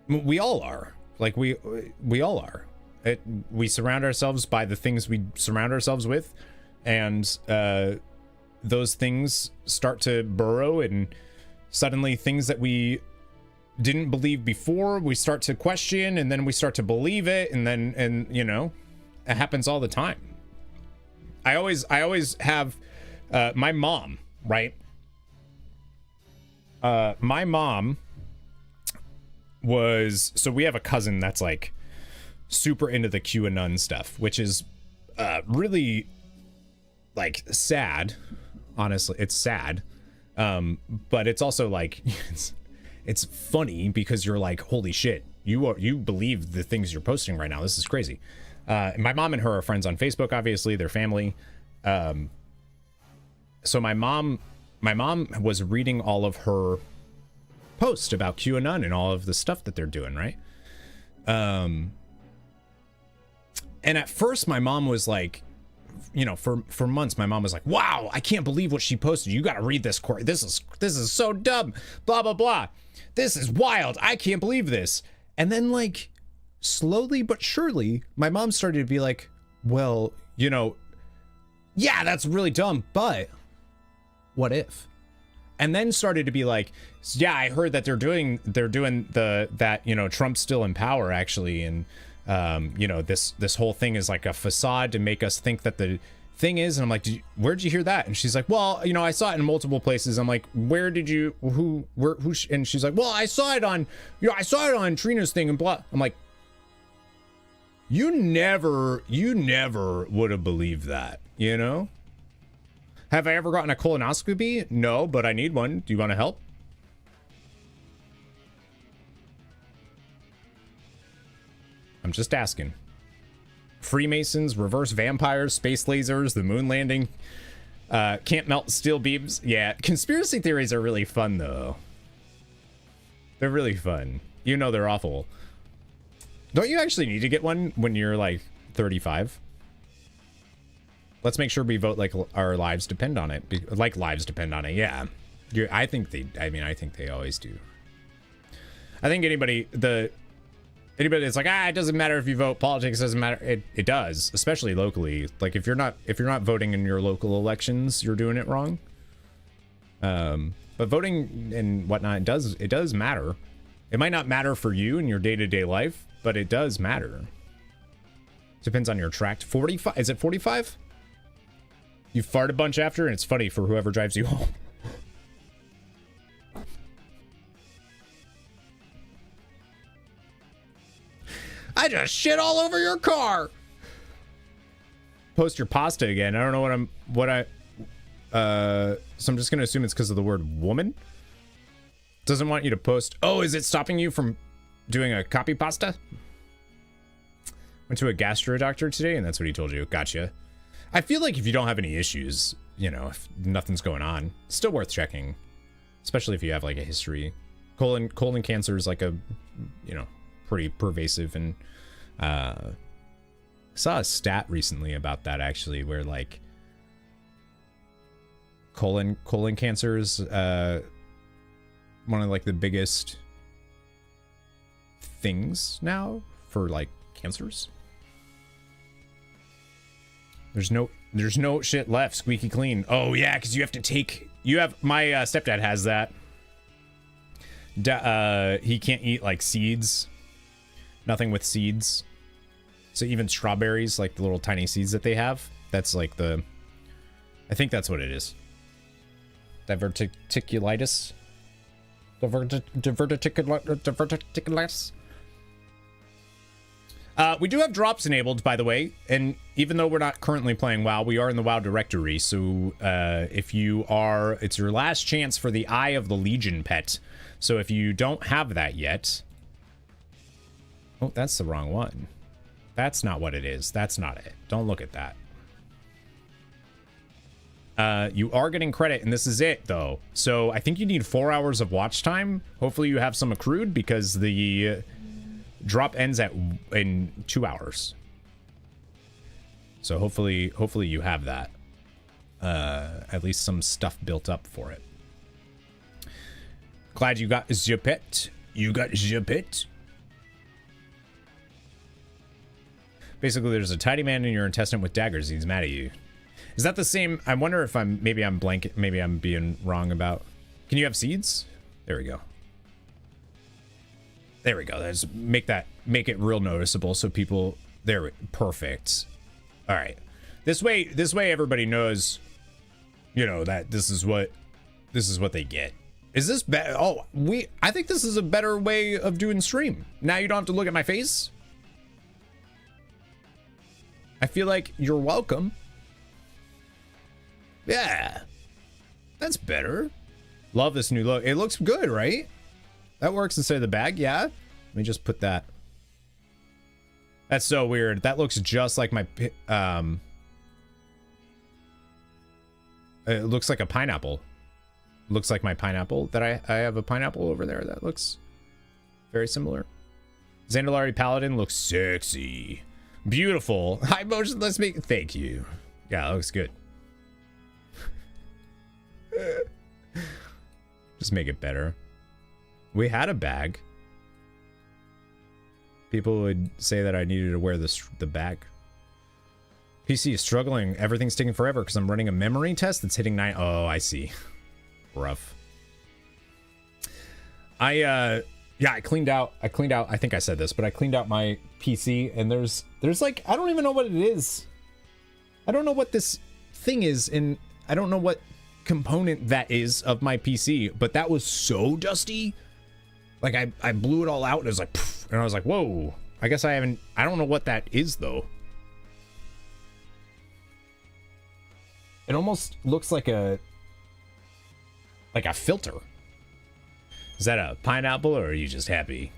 We all are. Like, we all are. We surround ourselves by the things we surround ourselves with, and those things start to burrow, and suddenly things that we didn't believe before, we start to question, and then we start to believe it, and you know, it happens all the time. I always have my mom, right? My mom was, so we have a cousin that's like super into the QAnon stuff, which is really like sad. Honestly, it's sad, but it's also like it's funny because you're like, holy shit, you believe the things you're posting right now. This is crazy. My mom and her are friends on Facebook. Obviously, they're family. So my mom was reading all of her posts about QAnon and all of the stuff that they're doing, right? And at first, my mom was like, you know, for months, my mom was like, wow, I can't believe what she posted. You got to read this, Corey. This is so dumb. Blah, blah, blah. This is wild. I can't believe this. And then, like, slowly but surely, my mom started to be like, well, you know, yeah, that's really dumb, but what if? And then started to be like, yeah, I heard that they're doing that, you know, Trump's still in power, actually, and you know, this whole thing is like a facade to make us think that the thing is, and I'm like, where'd you hear that? And she's like, well, you know, I saw it in multiple places. I'm like, where did you, who, and she's like, well, I saw it on, you know, I saw it on Trina's thing and blah. I'm like, you never would have believed that, you know? Have I ever gotten a colonoscopy? No, but I need one. Do you want to help? I'm just asking. Freemasons, reverse vampires, space lasers, the moon landing, can't melt steel beams. Yeah, conspiracy theories are really fun, though. They're really fun. You know they're awful. Don't you actually need to get one when you're, like, 35? Let's make sure we vote like our lives depend on it. Like lives depend on it, yeah. I think they always do. I think anybody that's like, it doesn't matter if you vote, politics doesn't matter. It does, especially locally. Like if you're not voting in your local elections, you're doing it wrong. But voting and whatnot, it does matter. It might not matter for you in your day-to-day life, but it does matter. Depends on your tract. 45? Is it 45? You fart a bunch after, and it's funny for whoever drives you home. I just shit all over your car. Post your pasta again. I don't know so I'm just gonna assume it's because of the word woman. Doesn't want you to post. Oh, is it stopping you from doing a copy pasta? Went to a gastro doctor today, and that's what he told you. Gotcha. I feel like if you don't have any issues, you know, if nothing's going on, it's still worth checking, especially if you have like a history. Colon cancer is like a, you know, pretty pervasive, and I saw a stat recently about that actually, where like colon cancer is one of like the biggest things now for like cancers. There's no shit left. Squeaky clean. Oh yeah, because you have to take. My stepdad has that. He can't eat like seeds. Nothing with seeds. So even strawberries, like the little tiny seeds that they have, that's like I think that's what it is. Diverticulitis. Diverticulitis. We do have drops enabled, by the way, and even though we're not currently playing WoW, we are in the WoW directory, so if you are, it's your last chance for the Eye of the Legion pet. So if you don't have that yet... Oh, that's the wrong one. That's not what it is. That's not it. Don't look at that. You are getting credit, and this is it, though. So I think you need 4 hours of watch time. Hopefully you have some accrued, because the... drop ends in 2 hours. So hopefully you have that. At least some stuff built up for it. Glad you got your pet. You got your pet. Basically, there's a tiny man in your intestine with daggers. He's mad at you. Is that the same? I wonder if maybe I'm being wrong about. Can you have seeds? There we go. There we go. Let's make it real noticeable so people perfect. All right. This way everybody knows, you know, that this is what they get. Is this better? Oh, I think this is a better way of doing stream. Now you don't have to look at my face. I feel like you're welcome. Yeah. That's better. Love this new look. It looks good, right? That works instead of the bag, yeah. Let me just put that. That's so weird. That looks just like my, it looks like a pineapple. Looks like my pineapple that I have a pineapple over there that looks very similar. Zandalari Paladin looks sexy. Beautiful. High motion, let's make, thank you. Yeah, that looks good. Just make it better. We had a bag. People would say that I needed to wear the bag. PC is struggling. Everything's taking forever because I'm running a memory test that's hitting 9. Oh, I see. Rough. I cleaned out. I think I said this, but I cleaned out my PC, and there's like, I don't even know what it is. I don't know what this thing is, and I don't know what component that is of my PC, but that was so dusty. Like I blew it all out and it was like, poof, and I was like, whoa. I guess I don't know what that is though. It almost looks like a filter. Is that a pineapple or are you just happy?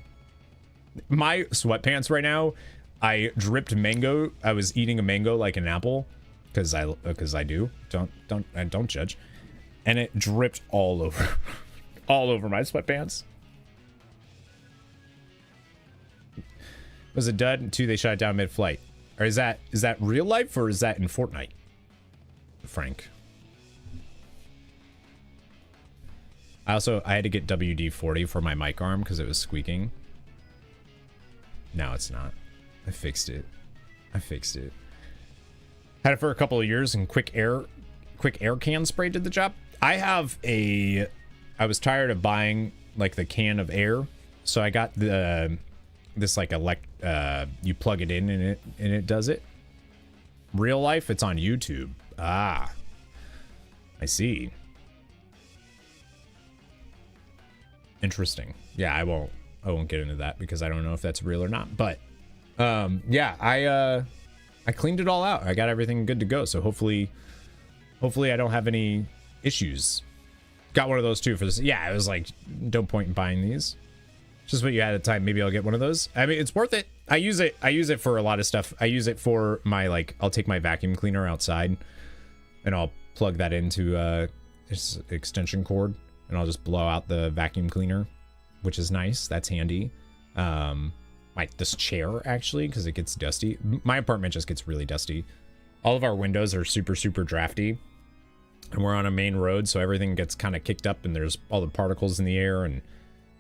My sweatpants right now, I dripped mango. I was eating a mango like an apple because I do. Don't judge. And it dripped all over all over my sweatpants. Was a dud, and 2, they shot it down mid-flight. Or is that real life or is that in Fortnite? Frank. I had to get WD-40 for my mic arm because it was squeaking. Now it's not. I fixed it. Had it for a couple of years and quick air can spray did the job. I was tired of buying like the can of air, so I got this like you plug it in and it does it. Real life, it's on YouTube. Ah, I see. Interesting. Yeah, I won't get into that because I don't know if that's real or not. But yeah, I cleaned it all out. I got everything good to go. So hopefully I don't have any issues. Got one of those too for this. Yeah, I was like, no point in buying these. Just what you had at the time. Maybe I'll get one of those. I mean, it's worth it. I use it for a lot of stuff. I use it for my, like, I'll take my vacuum cleaner outside and I'll plug that into this extension cord and I'll just blow out the vacuum cleaner, which is nice. That's handy. This chair actually, because it gets dusty. My apartment just gets really dusty. All of our windows are super, super drafty. And we're on a main road, so everything gets kind of kicked up and there's all the particles in the air and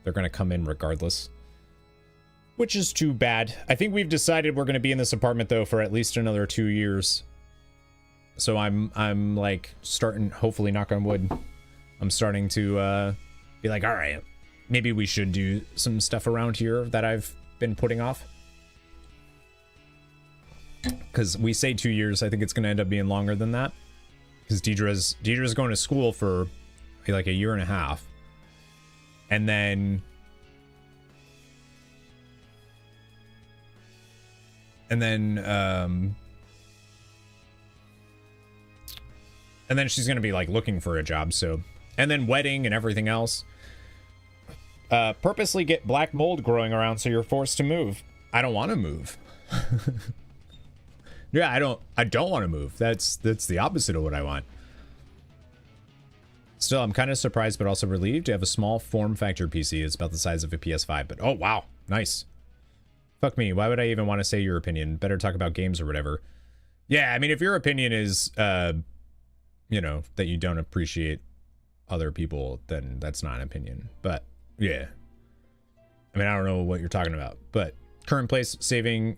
they're going to come in regardless. Which is too bad. I think we've decided we're going to be in this apartment though for at least another 2 years. So I'm like starting, hopefully knock on wood, I'm starting to be like, all right, maybe we should do some stuff around here that I've been putting off. Because we say 2 years, I think it's going to end up being longer than that. Because Deidre's going to school for like a year and a half. And then she's going to be like looking for a job. So, and then wedding and everything else. Purposely get black mold growing around so you're forced to move. I don't want to move. Yeah, I don't want to move. That's the opposite of what I want. Still, I'm kind of surprised but also relieved to have a small form factor PC. It's about the size of a PS5, but oh wow, nice. Fuck me, why would I even want to say your opinion? Better talk about games or whatever. Yeah, I mean, if your opinion is, you know, that you don't appreciate other people, then that's not an opinion. But yeah, I mean, I don't know what you're talking about, but current place saving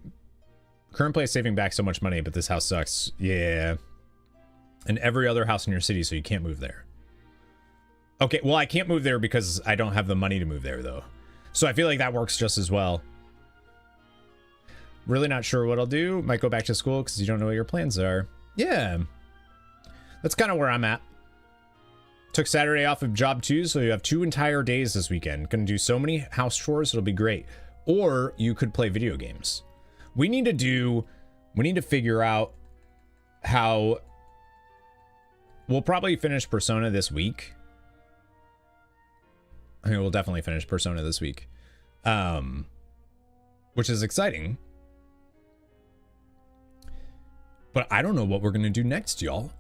back so much money, but this house sucks. Yeah. And every other house in your city, so you can't move there. Okay, well, I can't move there because I don't have the money to move there, though. So I feel like that works just as well. Really not sure what I'll do. Might go back to school because you don't know what your plans are. Yeah. That's kind of where I'm at. Took Saturday off of job 2, so you have 2 entire days this weekend. Gonna do so many house chores, it'll be great. Or you could play video games. We need to figure out how we'll probably finish Persona this week. I mean, we'll definitely finish Persona this week. Which is exciting. But I don't know what we're going to do next, y'all.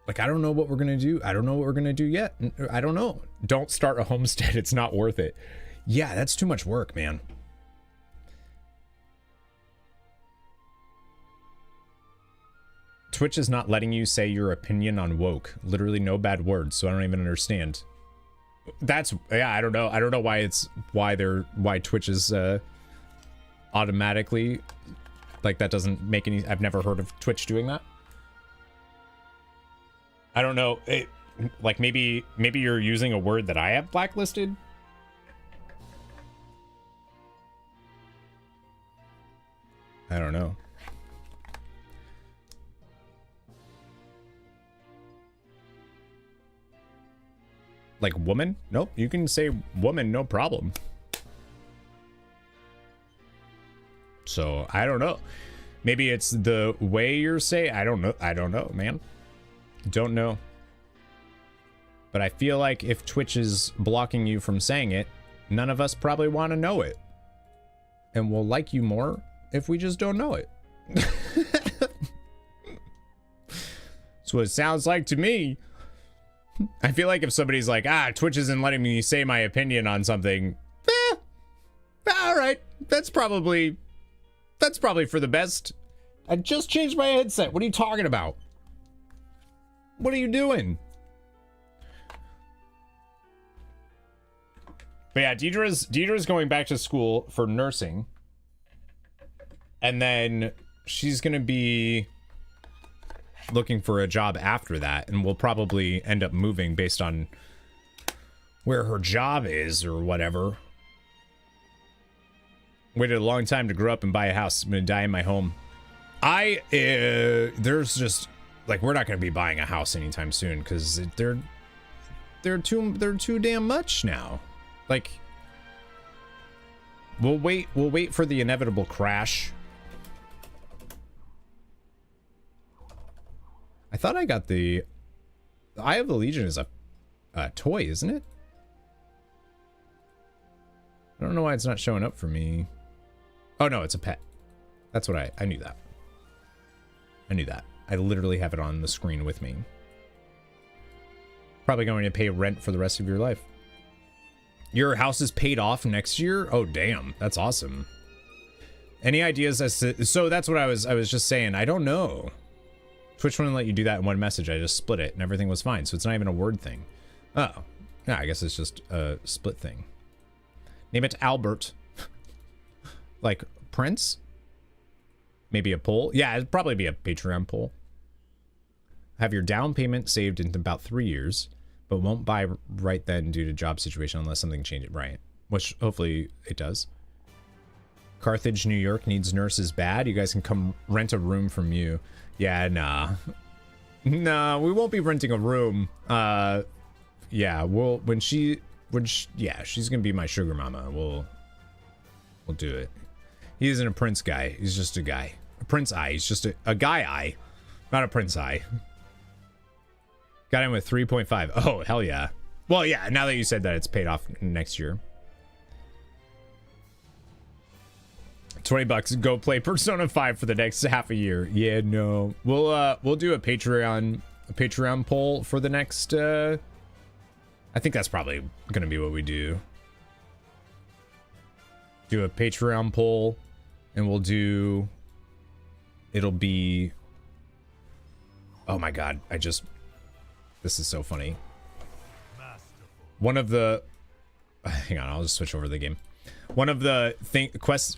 Like, I don't know what we're going to do. I don't know what we're going to do yet. I don't know. Don't start a homestead. It's not worth it. Yeah, that's too much work, man. Twitch is not letting you say your opinion on woke. Literally no bad words, so I don't even understand. That's, yeah, I don't know. I don't know why Twitch is automatically, like, that doesn't make any, I've never heard of Twitch doing that. I don't know. Like, maybe you're using a word that I have blacklisted. I don't know. Like woman? Nope, you can say woman, no problem. So, I don't know. Maybe it's the way you're saying. I don't know, man. Don't know. But I feel like if Twitch is blocking you from saying it, none of us probably want to know it. And we'll like you more if we just don't know it. That's what it sounds like to me. I feel like if somebody's like, Twitch isn't letting me say my opinion on something, all right, that's probably for the best. I just changed my headset. What are you talking about? What are you doing? But yeah, Deidre's going back to school for nursing. And then she's going to be looking for a job after that. And we'll probably end up moving based on where her job is or whatever. Waited a long time to grow up and buy a house. I'm going to die in my home. There's just, like, we're not going to be buying a house anytime soon because they're too damn much now. Like, we'll wait for the inevitable crash. I thought I got the Eye of the Legion is a toy, isn't it? I don't know why it's not showing up for me. Oh no, it's a pet. That's what I knew that. I knew that. I literally have it on the screen with me. Probably going to pay rent for the rest of your life. Your house is paid off next year? Oh damn, that's awesome. Any ideas as to, so that's what I was just saying. I don't know. Twitch wouldn't let you do that in one message. I just split it and everything was fine. So it's not even a word thing. Oh, yeah, I guess it's just a split thing. Name it Albert. Like Prince? Maybe a poll? Yeah, it'd probably be a Patreon poll. Have your down payment saved in about 3 years, but won't buy right then due to job situation unless something changes. Right. Which hopefully it does. Carthage, New York needs nurses bad. You guys can come rent a room from you. Yeah, nah. Nah, we won't be renting a room. Yeah, we'll yeah, she's gonna be my sugar mama. We'll do it. He isn't a prince guy. He's just a guy. A prince eye. He's just a guy eye. Not a prince eye. Got him with 3.5. Oh, hell yeah. Well, yeah, now that you said that, it's paid off next year. $20. Go play Persona 5 for the next half a year. Yeah, no. We'll do a Patreon poll for the next I think that's probably gonna be what we do. Do a Patreon poll and it'll be, oh my god, this is so funny. One of the, hang on, I'll just switch over the game. One of the quests,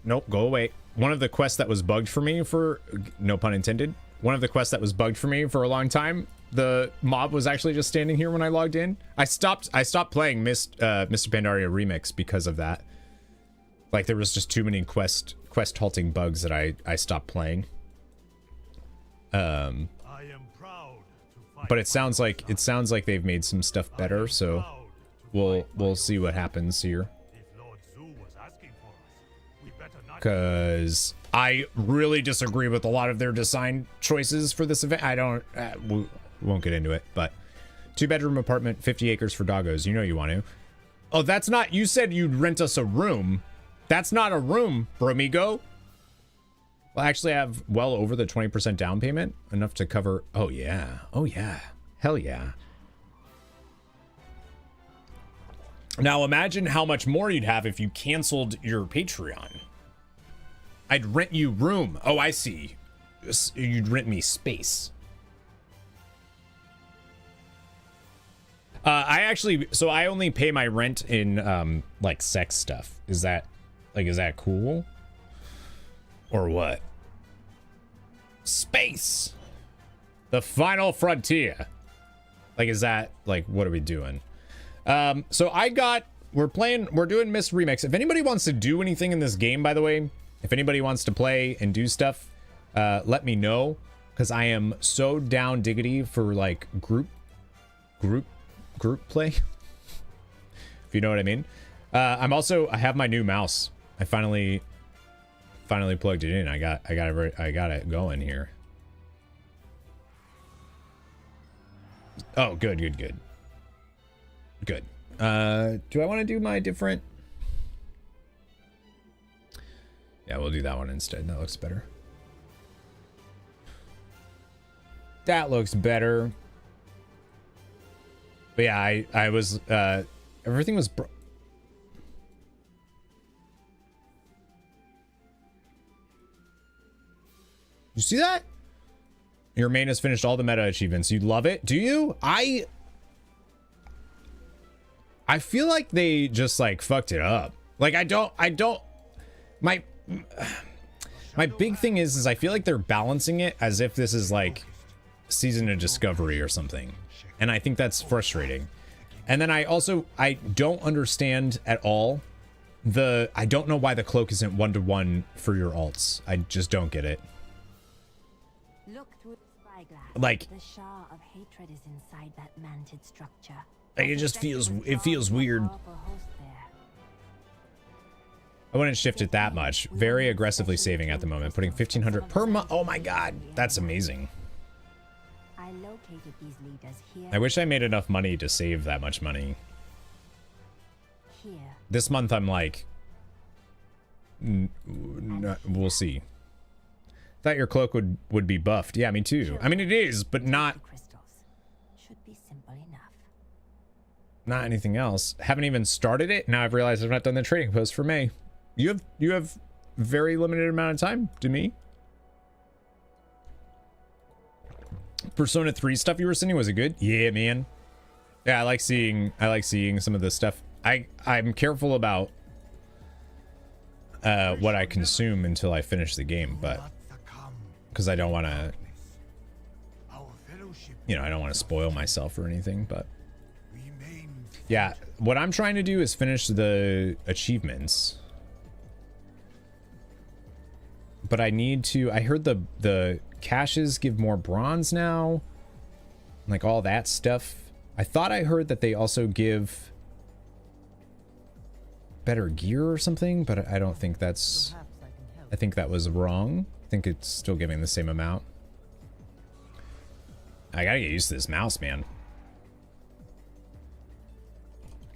nope, go away. One of the quests that was bugged for me for, no pun intended, one of the quests that was bugged for me for a long time, the mob was actually just standing here when I logged in. I stopped playing Mists of Pandaria Remix because of that. Like, there was just too many quest halting bugs that I stopped playing. But it sounds like they've made some stuff better, so we'll see what happens here. Because I really disagree with a lot of their design choices for this event. I don't, we won't get into it, but 2-bedroom apartment, 50 acres for doggos. You know you want to. Oh, that's not, you said you'd rent us a room. That's not a room, bromigo. Well, actually, I have well over the 20% down payment, enough to cover. Oh yeah, oh yeah, hell yeah. Now imagine how much more you'd have if you canceled your Patreon. I'd rent you room. Oh, I see. You'd rent me space. So I only pay my rent in like sex stuff. Is that cool? Or what? Space. The final frontier. Like, is that like, what are we doing? So we're doing Mist Remix. If anybody wants to do anything in this game, by the way, if anybody wants to play and do stuff, let me know, because I am so down diggity for like group group play. If you know what I mean. I have my new mouse. I finally plugged it in. I got it going here. Oh, good. Do I want to do my different? Yeah, we'll do that one instead. That looks better. That looks better. But yeah, I was everything was you see that? Your main has finished all the meta achievements. You love it? Do you? I feel like they just like fucked it up. Like I don't my big thing is I feel like they're balancing it as if this is like Season of Discovery or something. And I think that's frustrating. And then I don't understand at all I don't know why the cloak isn't 1-to-1 for your alts. I just don't get it. Look through the spyglass. Like the Shah of hatred is inside that manted structure. Like it just feels weird. I wouldn't shift it that much. Very aggressively saving at the moment, putting 1,500 per month. Oh my god, that's amazing. I located these leaders here. I wish I made enough money to save that much money. Here. This month I'm like, we'll see. Thought your cloak would be buffed. Yeah, me too. I mean it is, but not. Should be simple enough. Not anything else. Haven't even started it. Now I've realized I've not done the trading post for May. You have very limited amount of time to me. Persona 3 stuff you were sending, was it good? Yeah, man. Yeah, I like seeing some of this stuff. I'm careful about what I consume until I finish the game, but because I don't want to, you know, I don't want to spoil myself or anything, but yeah, what I'm trying to do is finish the achievements. But I need to, I heard the caches give more bronze now, like all that stuff. I thought I heard that they also give better gear or something, but I don't think that's, I think that was wrong. I think it's still giving the same amount. I gotta get used to this mouse, man.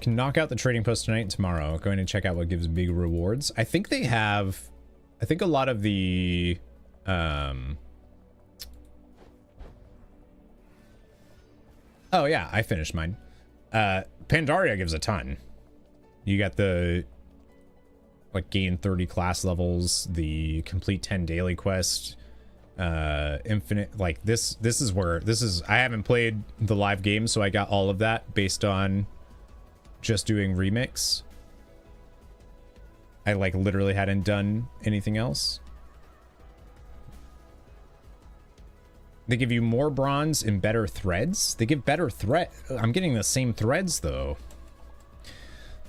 Can knock out the trading post tonight and tomorrow. Going to check out what gives big rewards. I think they have, I think a lot of the oh yeah, I finished mine. Pandaria gives a ton. You got the like gain 30 class levels, the complete 10 daily quest, infinite, like this is where I haven't played the live game, so I got all of that based on just doing remix. I like literally hadn't done anything else. They give you more bronze and better threads. They give better thread. I'm getting the same threads though.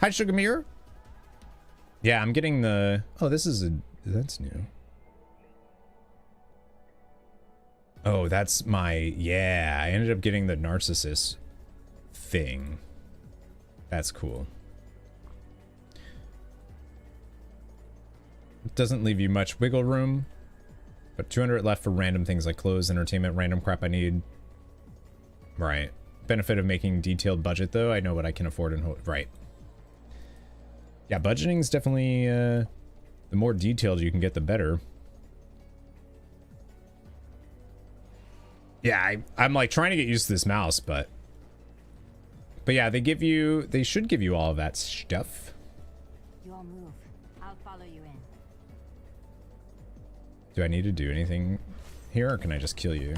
Hi, Sugamir. Yeah, I'm getting the, oh, that's new. Oh, that's my, yeah, I ended up getting the Narcissus thing. That's cool. It doesn't leave you much wiggle room, but 200 left for random things like clothes, entertainment, random crap I need. Right. Benefit of making detailed budget though. I know what I can afford and right. Yeah, budgeting is definitely, the more detailed you can get, the better. Yeah, I'm like trying to get used to this mouse, but yeah, they should give you all of that stuff. Your move. I'll follow you in. Do I need to do anything here, or can I just kill you?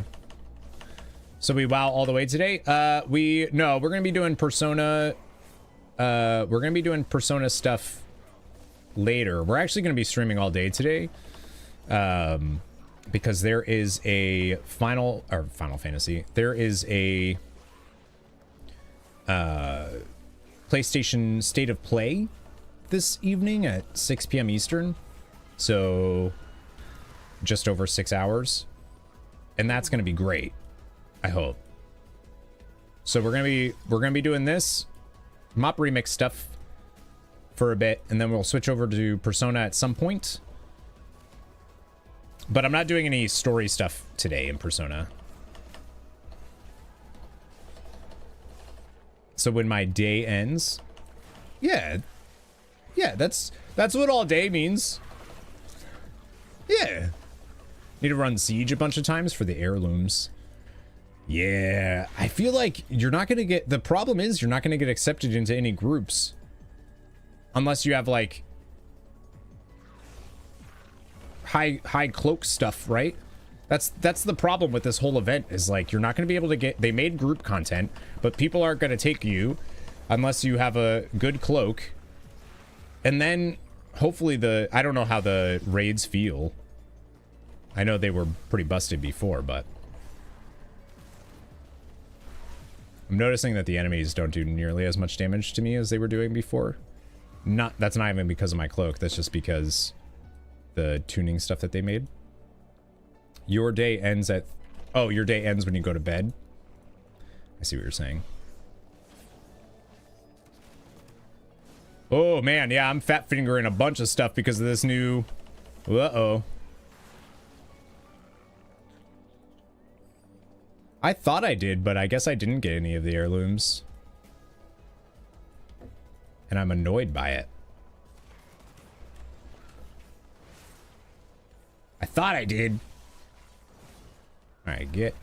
So we WoW all the way today? We're gonna be doing Persona. We're gonna be doing Persona stuff later. We're actually gonna be streaming all day today, because there is a Final Fantasy. There is a PlayStation State of Play this evening at 6 p.m. Eastern, so just over 6 hours, and that's gonna be great. I hope. So we're gonna be doing this mop remix stuff for a bit, and then we'll switch over to Persona at some point. But I'm not doing any story stuff today in Persona. So when my day ends, yeah, that's what all day means. Yeah. Need to run Siege a bunch of times for the heirlooms. Yeah, I feel like you're not gonna get, the problem is you're not gonna get accepted into any groups unless you have like high cloak stuff, right? That's the problem with this whole event, is like you're not gonna be able to get, they made group content, but people aren't gonna take you unless you have a good cloak. And then hopefully I don't know how the raids feel. I know they were pretty busted before, but I'm noticing that the enemies don't do nearly as much damage to me as they were doing before. That's not even because of my cloak. That's just because the tuning stuff that they made. Your day ends at... Oh, your day ends when you go to bed? I see what you're saying. Oh, man. Yeah, I'm fat fingering a bunch of stuff because of this new... Uh-oh. I thought I did, but I guess I didn't get any of the heirlooms. And I'm annoyed by it. I thought I did. Alright, get.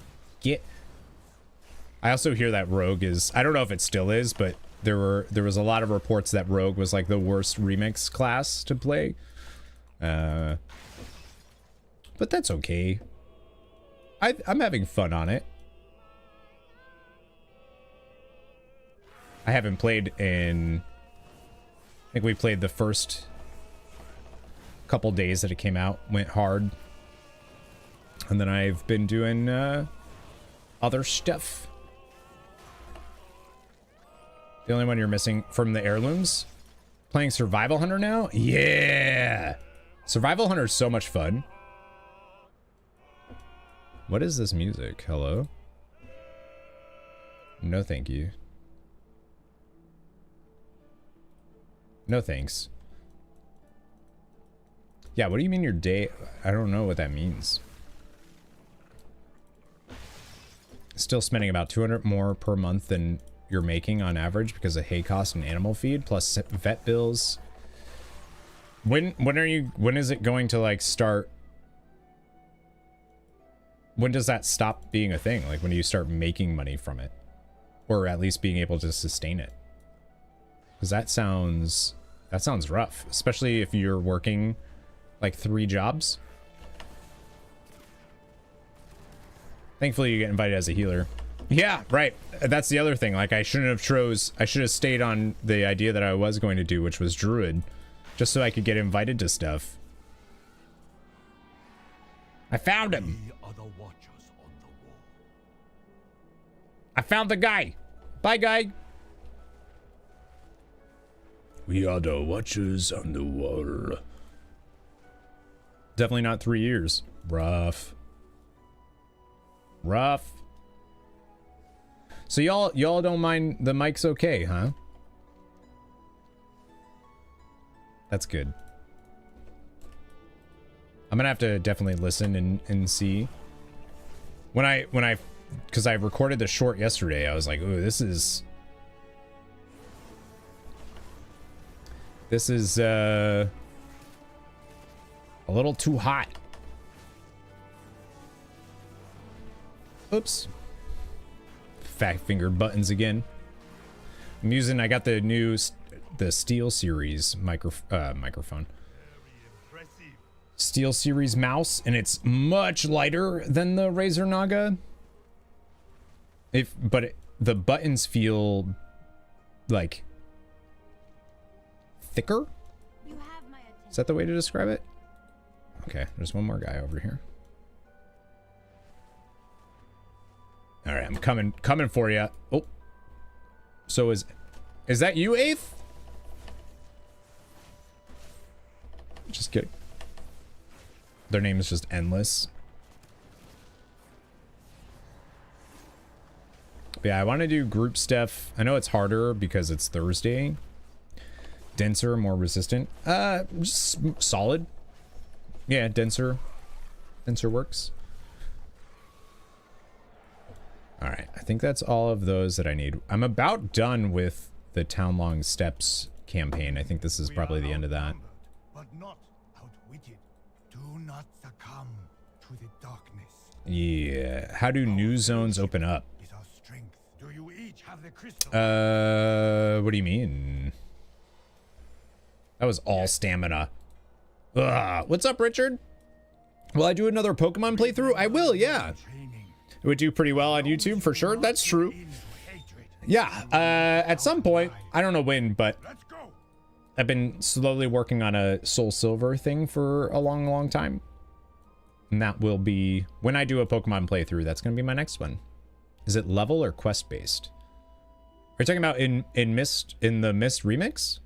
I also hear that Rogue is, I don't know if it still is, but there was a lot of reports that Rogue was like the worst remix class to play. But that's okay. I'm having fun on it. I haven't played in... I think we played the first couple days that it came out, went hard. And then I've been doing other stuff. The only one you're missing from the heirlooms? Playing Survival Hunter now? Yeah! Survival Hunter is so much fun. What is this music? Hello? No, thank you. No thanks. Yeah, what do you mean your day? I don't know what that means. Still spending about 200 more per month than you're making on average because of hay cost and animal feed plus vet bills. When is it going to like start? When does that stop being a thing? Like when do you start making money from it? Or at least being able to sustain it? Because that sounds rough, especially if you're working like 3 jobs. Thankfully you get invited as a healer. Yeah, right. That's the other thing. Like I should have stayed on the idea that I was going to do, which was Druid, just so I could get invited to stuff. I found him. I found the guy. Bye, guy. We are the watchers on the wall. Definitely not 3 years. Rough. Rough. So y'all don't mind the mic's okay, huh? That's good. I'm gonna have to definitely listen and see. Because I recorded the short yesterday, I was like, ooh, this is a little too hot. Oops. Fat fingered buttons again. I got the Steel Series microphone. Steel Series mouse, and it's much lighter than the Razer Naga. The buttons feel like thicker. Is that the way to describe it? Okay, there's one more guy over here. All right, I'm coming for you. Oh, so is that you, Eighth? Just kidding. Their name is just Endless. But yeah, I want to do group stuff. I know it's harder because it's Thursday. Denser, more resistant. Just solid. Yeah, denser. Denser works. All right, I think that's all of those that I need. I'm about done with the Town Long Steps campaign. I think this is probably the end of that. But not outwitted. Do not succumb to the darkness. Yeah. How do new zones open up? Is our strength. Do you each have the crystal? What do you mean? That was all stamina. Ugh. What's up, Richard? Will I do another Pokemon playthrough? I will, yeah. It would do pretty well on YouTube for sure. That's true. Yeah, at some point, I don't know when, but I've been slowly working on a Soul Silver thing for a long, long time. And that will be, when I do a Pokemon playthrough, that's going to be my next one. Is it level or quest based? Are you talking about in the Mist remix?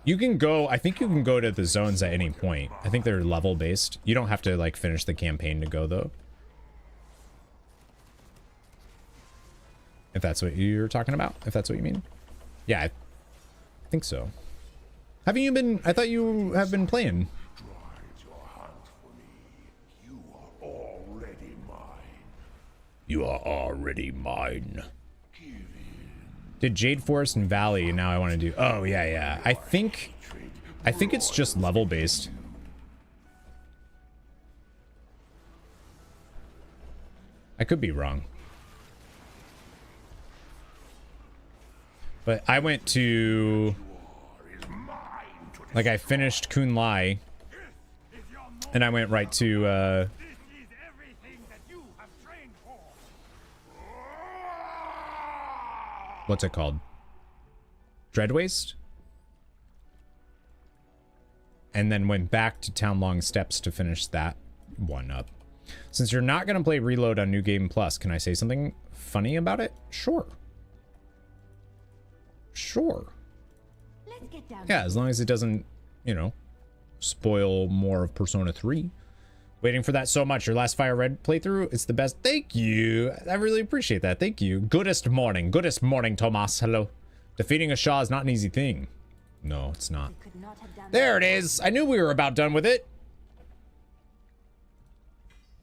You can go, I think you can go to the zones at any point. I think they're level based. You don't have to like finish the campaign to go though. If that's what you're talking about, if that's what you mean. Yeah, I think so. Haven't you been, I thought you have been playing. You are already mine. Did Jade Forest and Valley, and now I want to do... Oh, yeah, yeah. I think it's just level based. I could be wrong. But I went to... Like, I finished Kun Lai, and I went right to, what's it called? Dreadwaste? And then went back to Town Long Steps to finish that one up. Since you're not going to play Reload on New Game Plus, can I say something funny about it? Sure. Sure. Let's get down. Yeah, as long as it doesn't, you know, spoil more of Persona 3. Waiting for that so much. Your last Fire Red playthrough, it's the best. Thank you. I really appreciate that. Thank you. Goodest morning, Tomas. Hello. Defeating a Shaw is not an easy thing. No, it's not. There it is. I knew we were about done with it.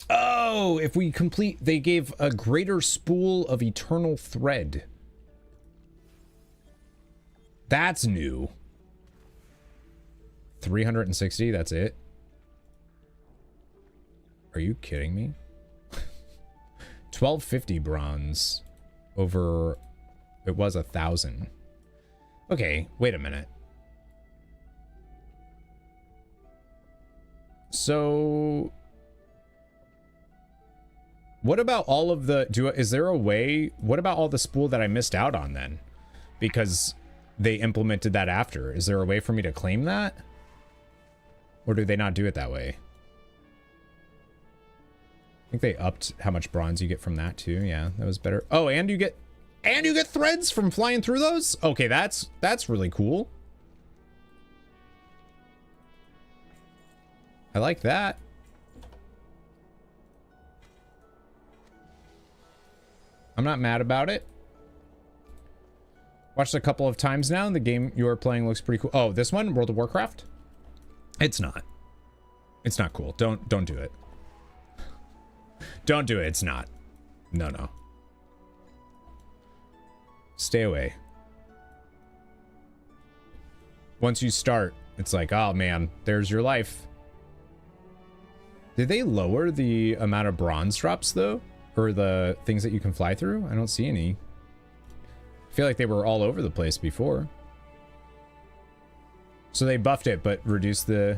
Oh, if we complete, they gave a greater spool of eternal thread. That's new. 360, that's it. Are you kidding me? 1250 bronze over, it was 1,000. Okay, wait a minute. So what about all of the, is there a way, what about all the spool that I missed out on then? Because they implemented that after. Is there a way for me to claim that? Or do they not do it that way? I think they upped how much bronze you get from that too. Yeah, that was better. Oh, and you get threads from flying through those? Okay, that's really cool. I like that. I'm not mad about it. Watched a couple of times now, and the game you're playing looks pretty cool. Oh, this one, World of Warcraft? It's not. It's not cool. Don't do it. Don't do it. It's not. No, no. Stay away. Once you start, it's like, oh man, there's your life. Did they lower the amount of bronze drops though? Or the things that you can fly through? I don't see any. I feel like they were all over the place before. So they buffed it, but reduced the...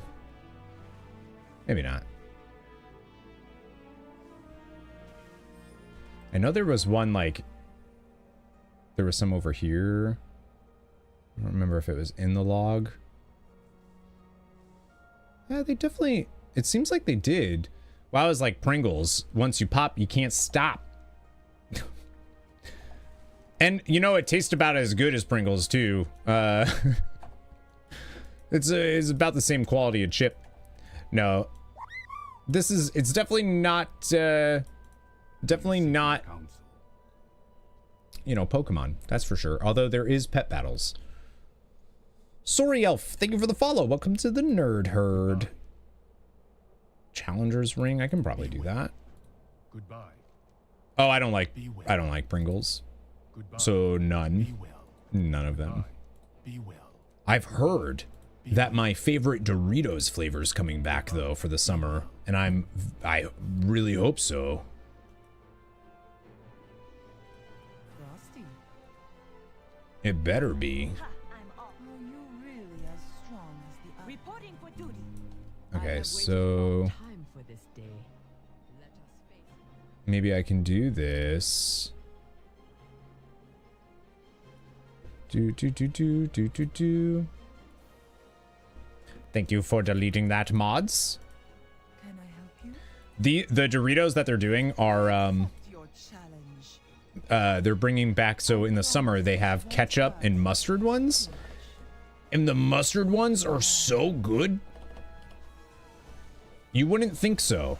Maybe not. I know there was one, like... There was some over here. I don't remember if it was in the log. Yeah, they definitely... It seems like they did. Well, I was like Pringles. Once you pop, you can't stop. And, you know, it tastes about as good as Pringles, too. It's about the same quality of chip. No. It's definitely not, Definitely not, Council. you know, Pokemon. That's for sure. Although there is pet battles. Sorry Elf, thank you for the follow. Welcome to the Nerd Herd. Challenger's Ring. I can probably do that. Goodbye. Oh, I don't like Pringles. Goodbye. So none. Be well. None of them. Be well. I've heard that my favorite Doritos flavor is coming back though for the summer, and I really hope so. Frosty. It better be. Are you really as strong as the other? Reporting for duty. Okay, so Time for this day. Let us face it. maybe I can do this. Do. Thank you for deleting that, mods. Can I help you? The Doritos that they're doing are Your challenge. they're bringing back, so in the summer they have ketchup and mustard ones, and the mustard ones are so good. You wouldn't think so.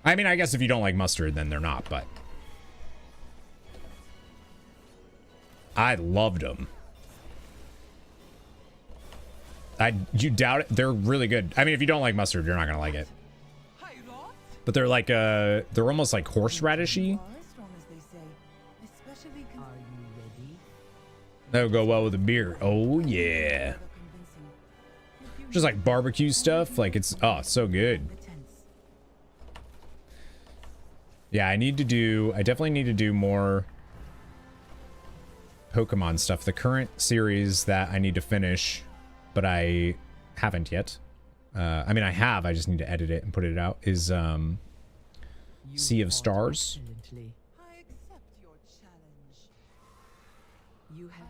I mean, I guess if you don't like mustard, then they're not, but I loved them. You doubt it? They're really good. I mean, if you don't like mustard, you're not gonna like it. But they're like they're almost like horseradishy. That would go well with a beer. Oh yeah. Just like barbecue stuff. Like it's so good. Yeah, I definitely need to do more Pokemon stuff. The current series that I need to finish, but I haven't yet. I mean, I have. I just need to edit it and put it out. Is Sea of Stars. I accept your challenge. You have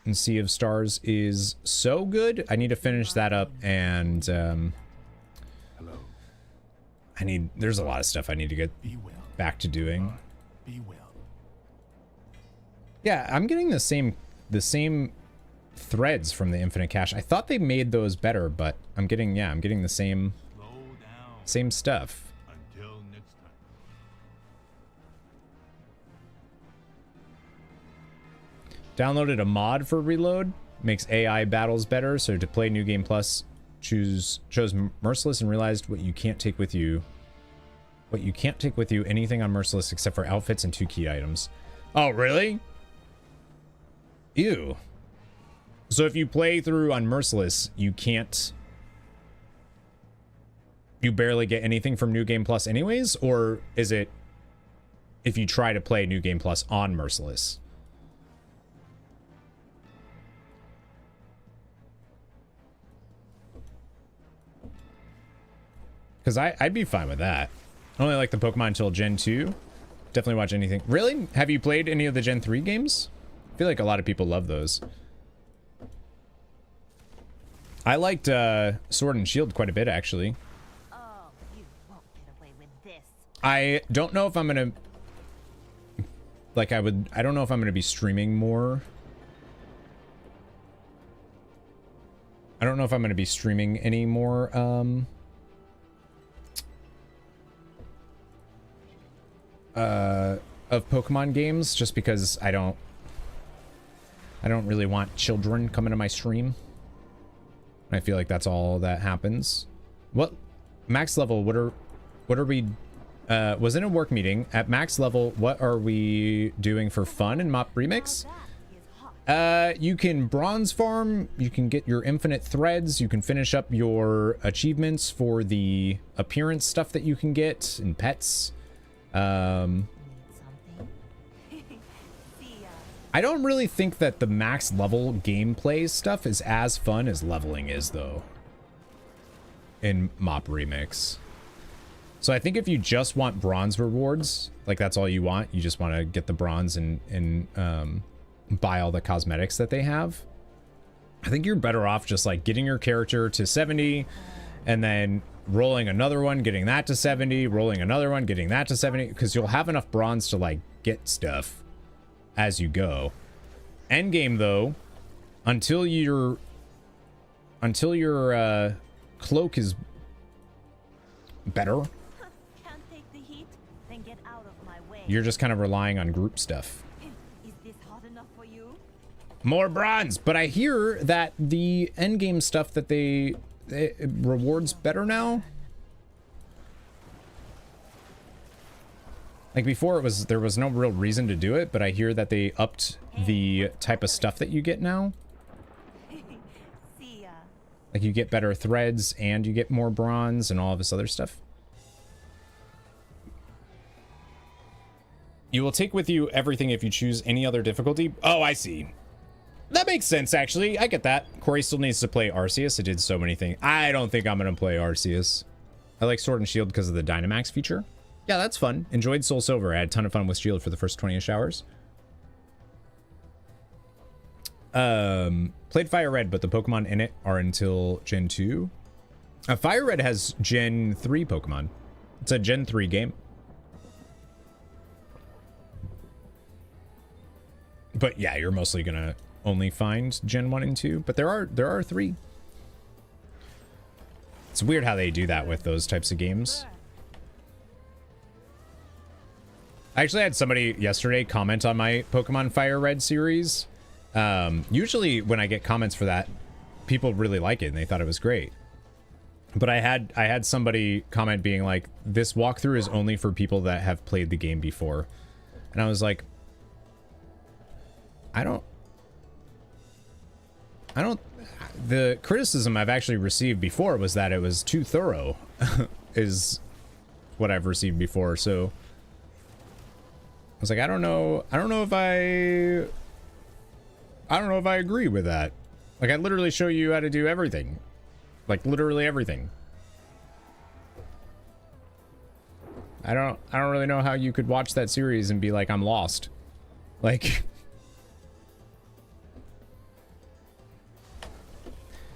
And Sea of Stars is so good. I need to finish that up, and Hello. there's a lot of stuff I need to get Be well. back to doing. Be well. Yeah, I'm getting the same threads from the Infinite Cache. I thought they made those better, but I'm getting the same Slow down. same stuff. Until next time. Downloaded a mod for Reload. Makes AI battles better. So to play New Game Plus, chose Merciless and realized what you can't take with you. Anything on Merciless except for outfits and 2 key items. Oh, really? Ew. So if you play through on Merciless, you barely get anything from New Game Plus anyways? Or is it if you try to play New Game Plus on Merciless? Because I'd be fine with that. I only like the Pokemon until Gen 2. Definitely watch anything. Really? Have you played any of the Gen 3 games? I feel like a lot of people love those. I liked Sword and Shield quite a bit, actually. Oh, you won't get away with this. I don't know if I'm gonna... Like, I don't know if I'm gonna be streaming more. I don't know if I'm gonna be streaming any more, of Pokemon games, just because I don't really want children coming to my stream. I feel like that's all that happens. What max level? What are we? Was in a work meeting at max level. What are we doing for fun in Mop Remix? You can bronze farm. You can get your infinite threads. You can finish up your achievements for the appearance stuff that you can get and pets. Something? I don't really think that the max level gameplay stuff is as fun as leveling is, though, in Mop Remix. So I think if you just want bronze rewards, like that's all you want, you just want to get the bronze and buy all the cosmetics that they have, I think you're better off just like getting your character to 70 and then rolling another one, getting that to 70, rolling another one, getting that to 70, because you'll have enough bronze to like get stuff as you go. Endgame though, until your cloak is better, Can't take the heat? Then get out of my way. You're just kind of relying on group stuff. Is this hot enough for you? More bronze, but I hear that the endgame stuff that it rewards better now. Like before, there was no real reason to do it, but I hear that they upped the type of stuff that you get now. See ya. Like you get better threads and you get more bronze and all of this other stuff. You will take with you everything if you choose any other difficulty. Oh, I see. That makes sense, actually. I get that. Corey still needs to play Arceus. It did so many things. I don't think I'm going to play Arceus. I like Sword and Shield because of the Dynamax feature. Yeah, that's fun. Enjoyed Soul Silver. I had a ton of fun with Shield for the first 20-ish hours. Played Fire Red, but the Pokemon in it are until Gen 2. Fire Red has Gen 3 Pokemon. It's a Gen 3 game. But yeah, you're mostly gonna only find Gen 1 and 2. But there are 3. It's weird how they do that with those types of games. I actually had somebody yesterday comment on my Pokemon Fire Red series. Usually when I get comments for that, people really like it and they thought it was great. But I had somebody comment being like, this walkthrough is only for people that have played the game before. And I was like, the criticism I've actually received before was that it was too thorough is what I've received before. So I was like, I don't know if I agree with that. Like, I literally show you how to do everything. Like, literally everything. I don't really know how you could watch that series and be like, I'm lost. Like,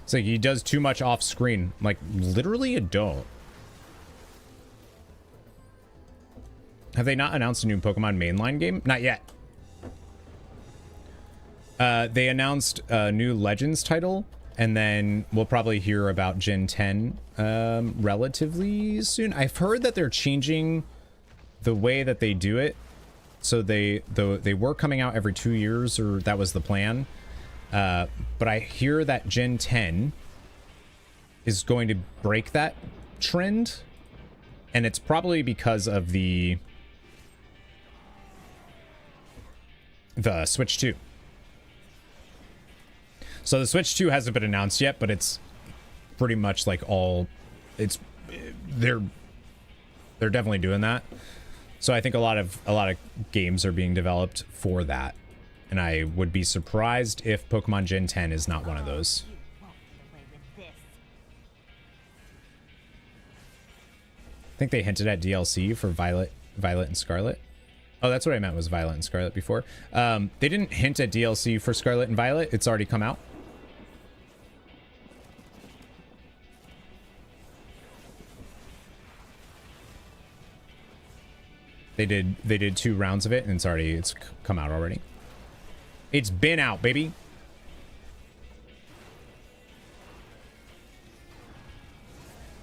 it's like he does too much off screen. Like, literally you don't. Have they not announced a new Pokemon mainline game? Not yet. They announced a new Legends title, and then we'll probably hear about Gen 10 relatively soon. I've heard that they're changing the way that they do it. So they were coming out every 2 years, or that was the plan. But I hear that Gen 10 is going to break that trend, and it's probably because of the Switch 2. So the Switch 2 hasn't been announced yet, but it's pretty much like they're definitely doing that. So I think a lot of games are being developed for that. And I would be surprised if Pokemon Gen 10 is not one of those. I think they hinted at DLC for Violet and Scarlet. Oh, that's what I meant was Violet and Scarlet before. They didn't hint at DLC for Scarlet and Violet. It's already come out. They did 2 rounds of it, and it's come out already. It's been out, baby.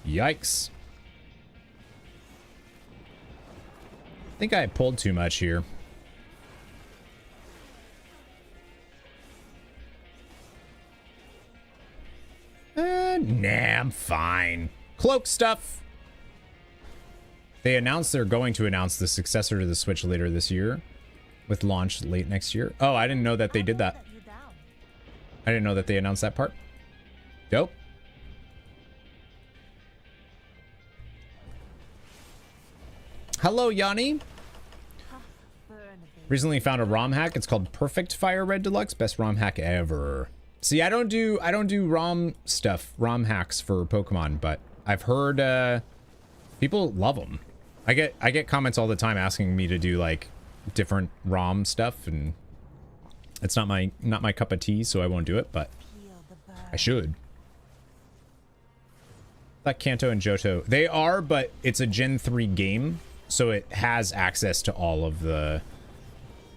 Yikes. I think I pulled too much here. Nah, I'm fine. Cloak stuff. They announced they're going to announce the successor to the Switch later this year, with launch late next year. Oh, I didn't know that they did that. I didn't know that they announced that part. Dope. Hello, Yanni. Recently found a ROM hack. It's called Perfect Fire Red Deluxe. Best ROM hack ever. See, I don't do ROM stuff, ROM hacks for Pokemon, but I've heard people love them. I get comments all the time asking me to do like different ROM stuff, and it's not my cup of tea, so I won't do it, but I should. Like Kanto and Johto, they are, but it's a Gen 3 game, so it has access to all of the.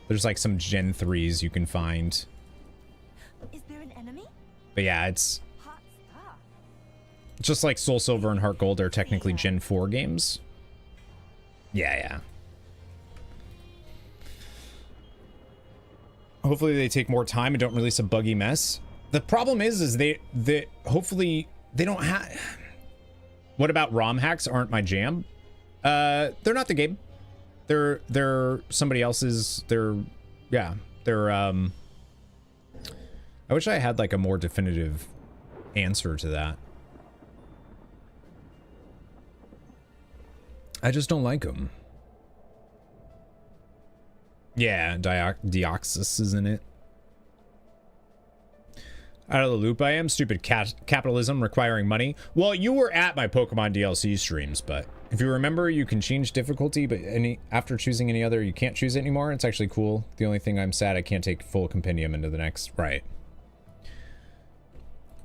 There's like some Gen 3s you can find. Is there an enemy? But yeah, it's Hot stuff. just like Soul Silver and Heart Gold are technically Gen 4 games. Yeah. Hopefully they take more time and don't release a buggy mess. The problem is they hopefully they don't have. What about ROM hacks aren't my jam? They're not the game. They're somebody else's. They're I wish I had like a more definitive answer to that. I just don't like them. Yeah, Deoxys is in it. Out of the loop I am. Stupid capitalism requiring money. Well, you were at my Pokemon DLC streams, but if you remember, you can change difficulty, but after choosing any other, you can't choose it anymore. It's actually cool. The only thing I'm sad I can't take full compendium into the next. Right.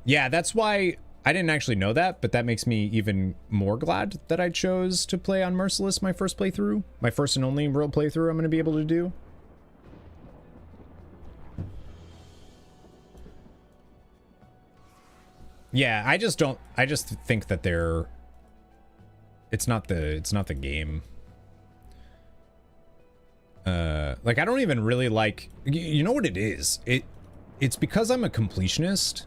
Yeah, that's why I didn't actually know that, but that makes me even more glad that I chose to play on Merciless my first playthrough. My first and only real playthrough I'm going to be able to do. Yeah, I just think that it's not the game. Like I don't even really like, you know what it is? It's because I'm a completionist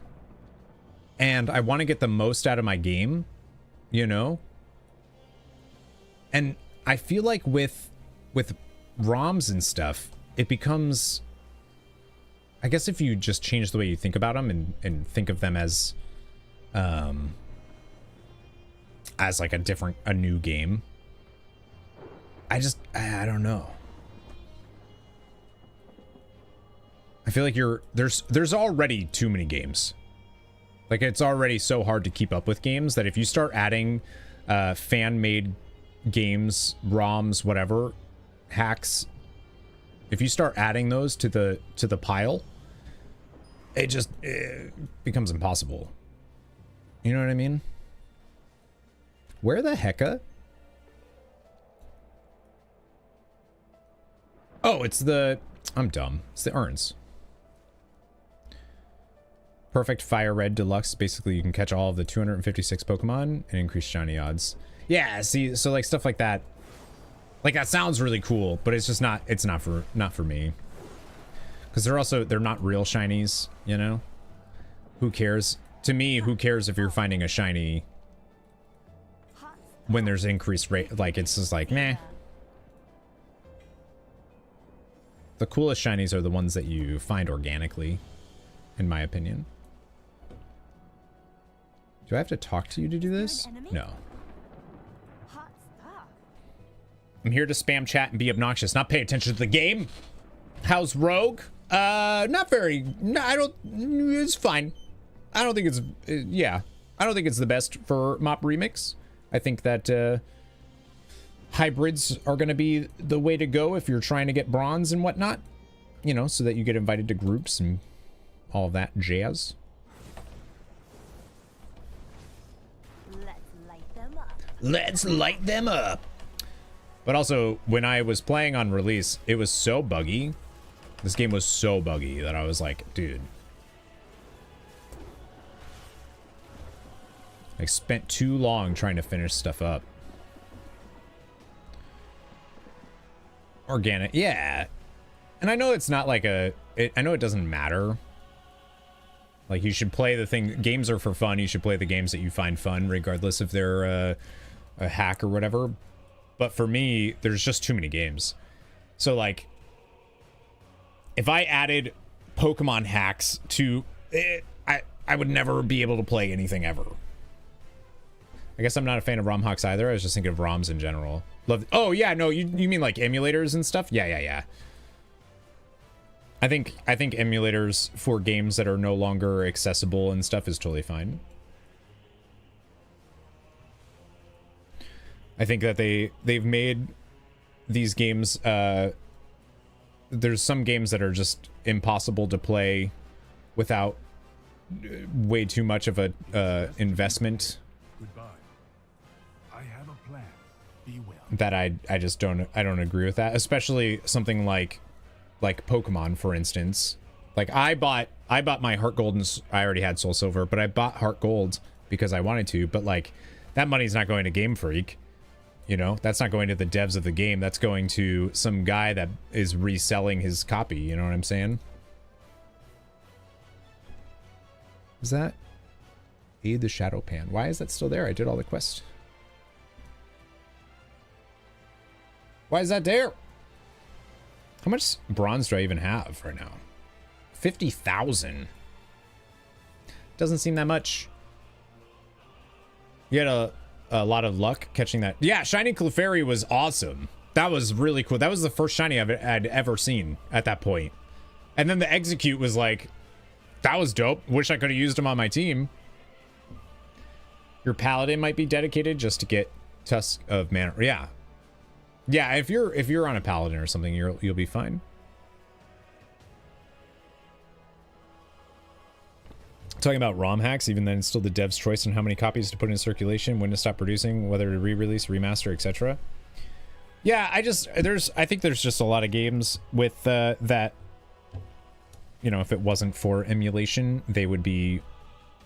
and I want to get the most out of my game, you know? And I feel like with ROMs and stuff, it becomes, I guess if you just change the way you think about them and think of them as like a new game. I don't know. I feel like there's already too many games. Like it's already so hard to keep up with games that if you start adding fan-made games, ROMs, whatever, hacks, if you start adding those to the pile, it becomes impossible. You know what I mean? Where the hecka? Oh, I'm dumb. It's the urns. Perfect Fire Red Deluxe. Basically, you can catch all of the 256 Pokemon and increase shiny odds. Yeah, see, so like stuff like that. Like that sounds really cool, but it's just not. It's not for me. Because they're not real shinies. You know, who cares? To me, who cares if you're finding a shiny when there's increased rate? Like it's just like meh. The coolest shinies are the ones that you find organically, in my opinion. Do I have to talk to you to do this? No. I'm here to spam chat and be obnoxious, not pay attention to the game. How's Rogue? Not very. No, I don't. It's fine. I don't think it's. Yeah, I don't think it's the best for Mop Remix. I think that hybrids are going to be the way to go if you're trying to get bronze and whatnot. You know, so that you get invited to groups and all of that jazz. Let's light them up. But also, when I was playing on release, it was so buggy. This game was so buggy that I was like, dude. I spent too long trying to finish stuff up. Organic, yeah. And I know it's not like I know it doesn't matter. Like you should play the thing, games are for fun. You should play the games that you find fun, regardless if they're a hack or whatever. But for me, there's just too many games. So like, if I added Pokemon hacks to it, I would never be able to play anything ever. I guess I'm not a fan of ROM hacks either. I was just thinking of ROMs in general. Oh yeah, no, you mean like emulators and stuff? Yeah. I think emulators for games that are no longer accessible and stuff is totally fine. I think that they've made these games, there's some games that are just impossible to play without way too much of a investment. Goodbye. I have a plan. Be well. That I just don't agree with that, especially something like Pokemon, for instance. Like I bought my Heart Gold and I already had Soul Silver, but I bought Heart Gold because I wanted to, but like that money's not going to Game Freak. You know, that's not going to the devs of the game. That's going to some guy that is reselling his copy. You know what I'm saying? Is that aid the shadow pan? Why is that still there? I did all the quests. Why is that there? How much bronze do I even have right now? 50,000. Doesn't seem that much. You had a lot of luck catching that. Yeah, Shiny Clefairy was awesome. That was really cool. That was the first shiny I'd ever seen at that point. And then the Execute was like, that was dope. Wish I could have used him on my team. Your Paladin might be dedicated just to get Tusk of Mana. Yeah. Yeah, if you're on a Paladin or something, you'll be fine. Talking about ROM hacks, even then it's still the dev's choice on how many copies to put in circulation, when to stop producing, whether to re-release, remaster, etc. Yeah, I think there's just a lot of games with that, you know, if it wasn't for emulation, they would be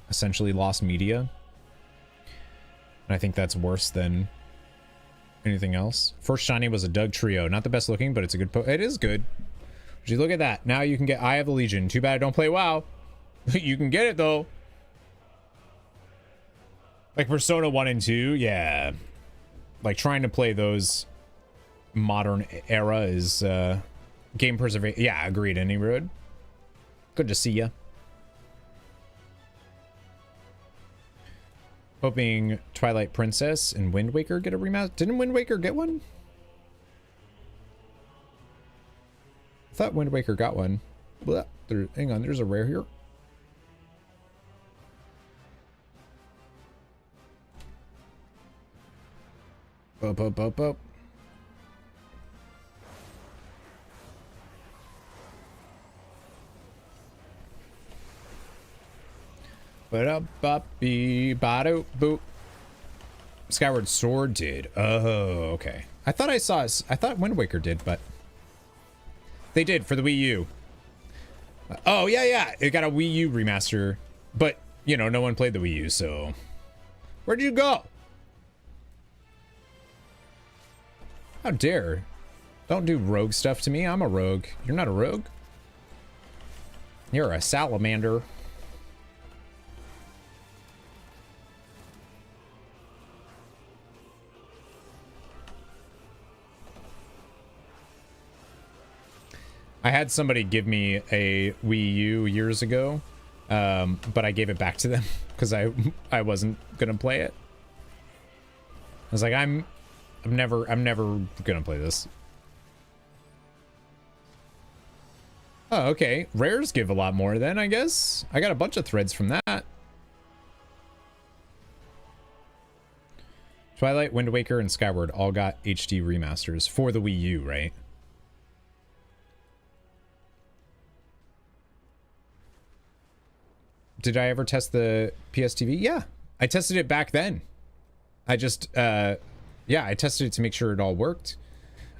essentially lost media. And I think that's worse than anything else. First shiny was a Doug Trio. Not the best looking, but it's a good it is good. But you look at that. Now you can get Eye of the Legion. Too bad I don't play WoW. You can get it though. Like Persona 1 and 2, yeah. Like trying to play those modern era is game preservation. Yeah, agreed, Any Road. Good to see ya. Hoping Twilight Princess and Wind Waker get a remaster. Didn't Wind Waker get one? I thought Wind Waker got one. Blah. Hang on, there's a rare here. Up. Boop. Skyward Sword did. Oh, okay. I thought Wind Waker did, but they did for the Wii U. Oh, yeah. It got a Wii U remaster, but, you know, no one played the Wii U, so... Where'd you go? How dare. Don't do rogue stuff to me. I'm a rogue. You're not a rogue. You're a salamander. I had somebody give me a Wii U years ago, but I gave it back to them because I wasn't gonna play it. I was like, I'm never gonna play this. Oh, okay. Rares give a lot more then, I guess. I got a bunch of threads from that. Twilight, Wind Waker, and Skyward all got HD remasters for the Wii U, right? Did I ever test the PSTV? Yeah, I tested it back then. I just, yeah, I tested it to make sure it all worked.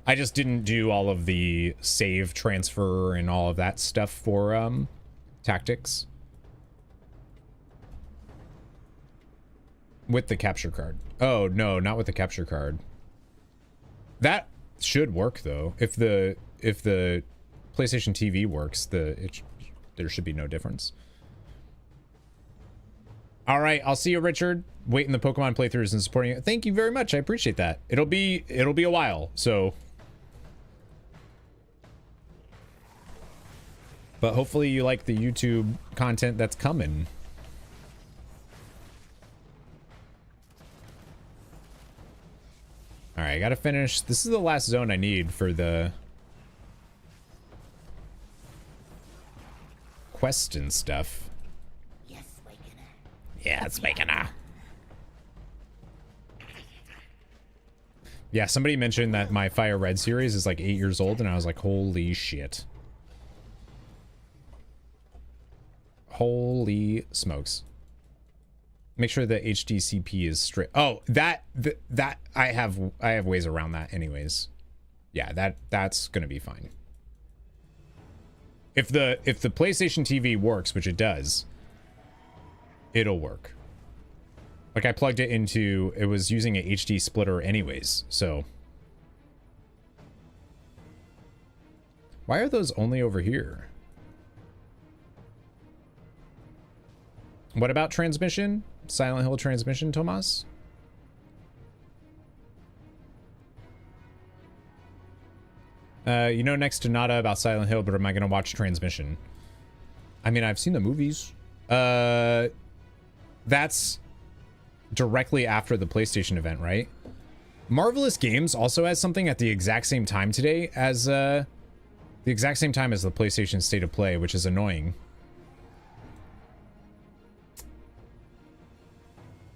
I just didn't do all of the save transfer and all of that stuff for tactics. With the capture card. Oh, no, not with the capture card. That should work, though. If the PlayStation TV works, there should be no difference. All right, I'll see you, Richard. Waiting the Pokemon playthroughs and supporting it. Thank you very much. I appreciate that. It'll be a while, so. But hopefully you like the YouTube content that's coming. All right, I gotta finish. This is the last zone I need for the quest and stuff. Yeah, it's making a... Yeah, somebody mentioned that my Fire Red series is like 8 years old, and I was like, holy shit. Holy smokes. Make sure the HDCP is straight. Oh, that I have ways around that anyways. Yeah, that's gonna be fine. If the PlayStation TV works, which it does, it'll work. Like I plugged it into, it was using an HD splitter anyways, so. Why are those only over here? What about transmission? Silent Hill transmission, Tomas? You know next to nada about Silent Hill, but am I going to watch transmission? I mean, I've seen the movies. That's directly after the PlayStation event, right? Marvelous Games also has something at the exact same time today as the exact same time as the PlayStation State of Play, which is annoying.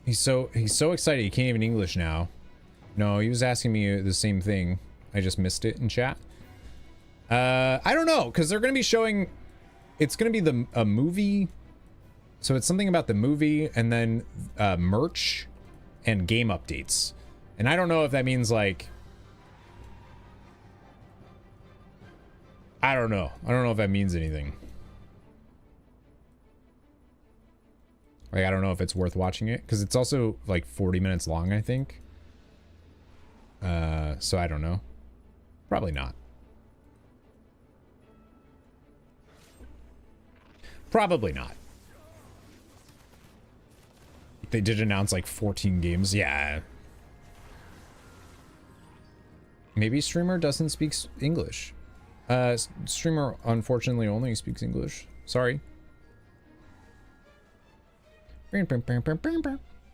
He's so excited he can't even English now. No, he was asking me the same thing. I just missed it in chat. I don't know, because they're going to be showing, it's going to be a movie. So it's something about the movie and then merch and game updates. And I don't know if that means like, I don't know. I don't know if that means anything. Like, I don't know if it's worth watching it because it's also like 40 minutes long, I think. So I don't know. Probably not. Probably not. They did announce like 14 games. Yeah. Maybe streamer doesn't speak English. Streamer unfortunately only speaks English. Sorry.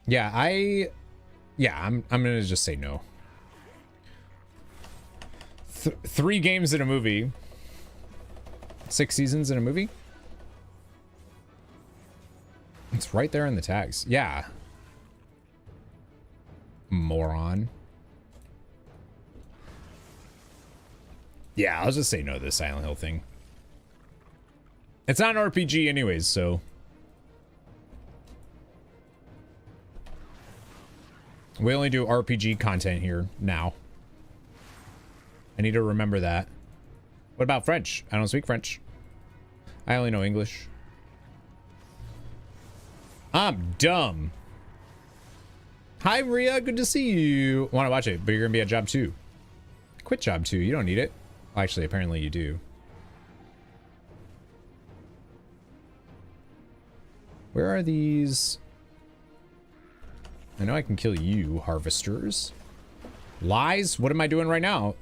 Yeah, I'm gonna just say no. 3 games in a movie. 6 seasons in a movie. It's right there in the tags. Yeah. Moron. Yeah, I'll just say no to the Silent Hill thing. It's not an RPG anyways, so. We only do RPG content here now. I need to remember that. What about French? I don't speak French. I only know English. I'm dumb. Hi, Ria. Good to see you. Want to watch it, but you're going to be at job 2. Quit job 2. You don't need it. Well, actually, apparently you do. Where are these? I know I can kill you, harvesters. Lies? What am I doing right now?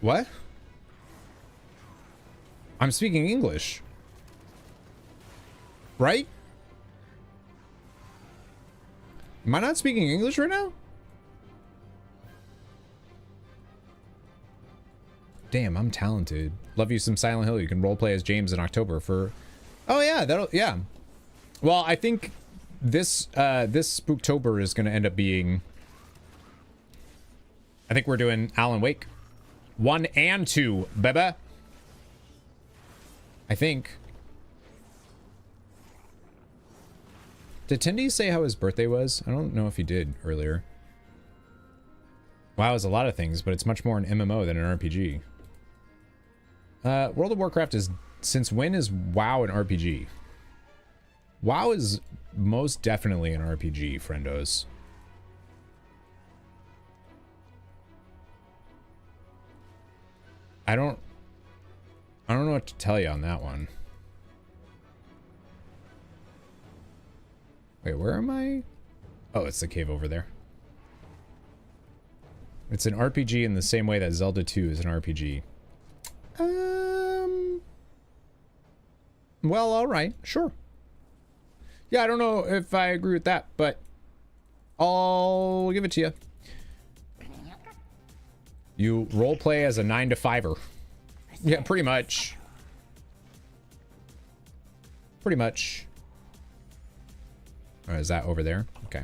What? I'm speaking English. Right? Am I not speaking English right now? Damn, I'm talented. Love you some Silent Hill. You can roleplay as James in October for... Oh yeah, yeah. Well, I think this Spooktober is going to end up being... I think we're doing Alan Wake 1 and 2, baby. I think. Did Tindy say how his birthday was? I don't know if he did earlier. WoW is a lot of things, but it's much more an MMO than an RPG. World of Warcraft is... Since when is WoW an RPG? WoW is most definitely an RPG, friendos. I don't know what to tell you on that one. Wait, where am I? Oh, it's the cave over there. It's an RPG in the same way that Zelda 2 is an RPG. Well, all right, sure. Yeah, I don't know if I agree with that, but I'll give it to you. You roleplay as a 9 to 5-er. Yeah, pretty much. Pretty much. Oh, is that over there? Okay.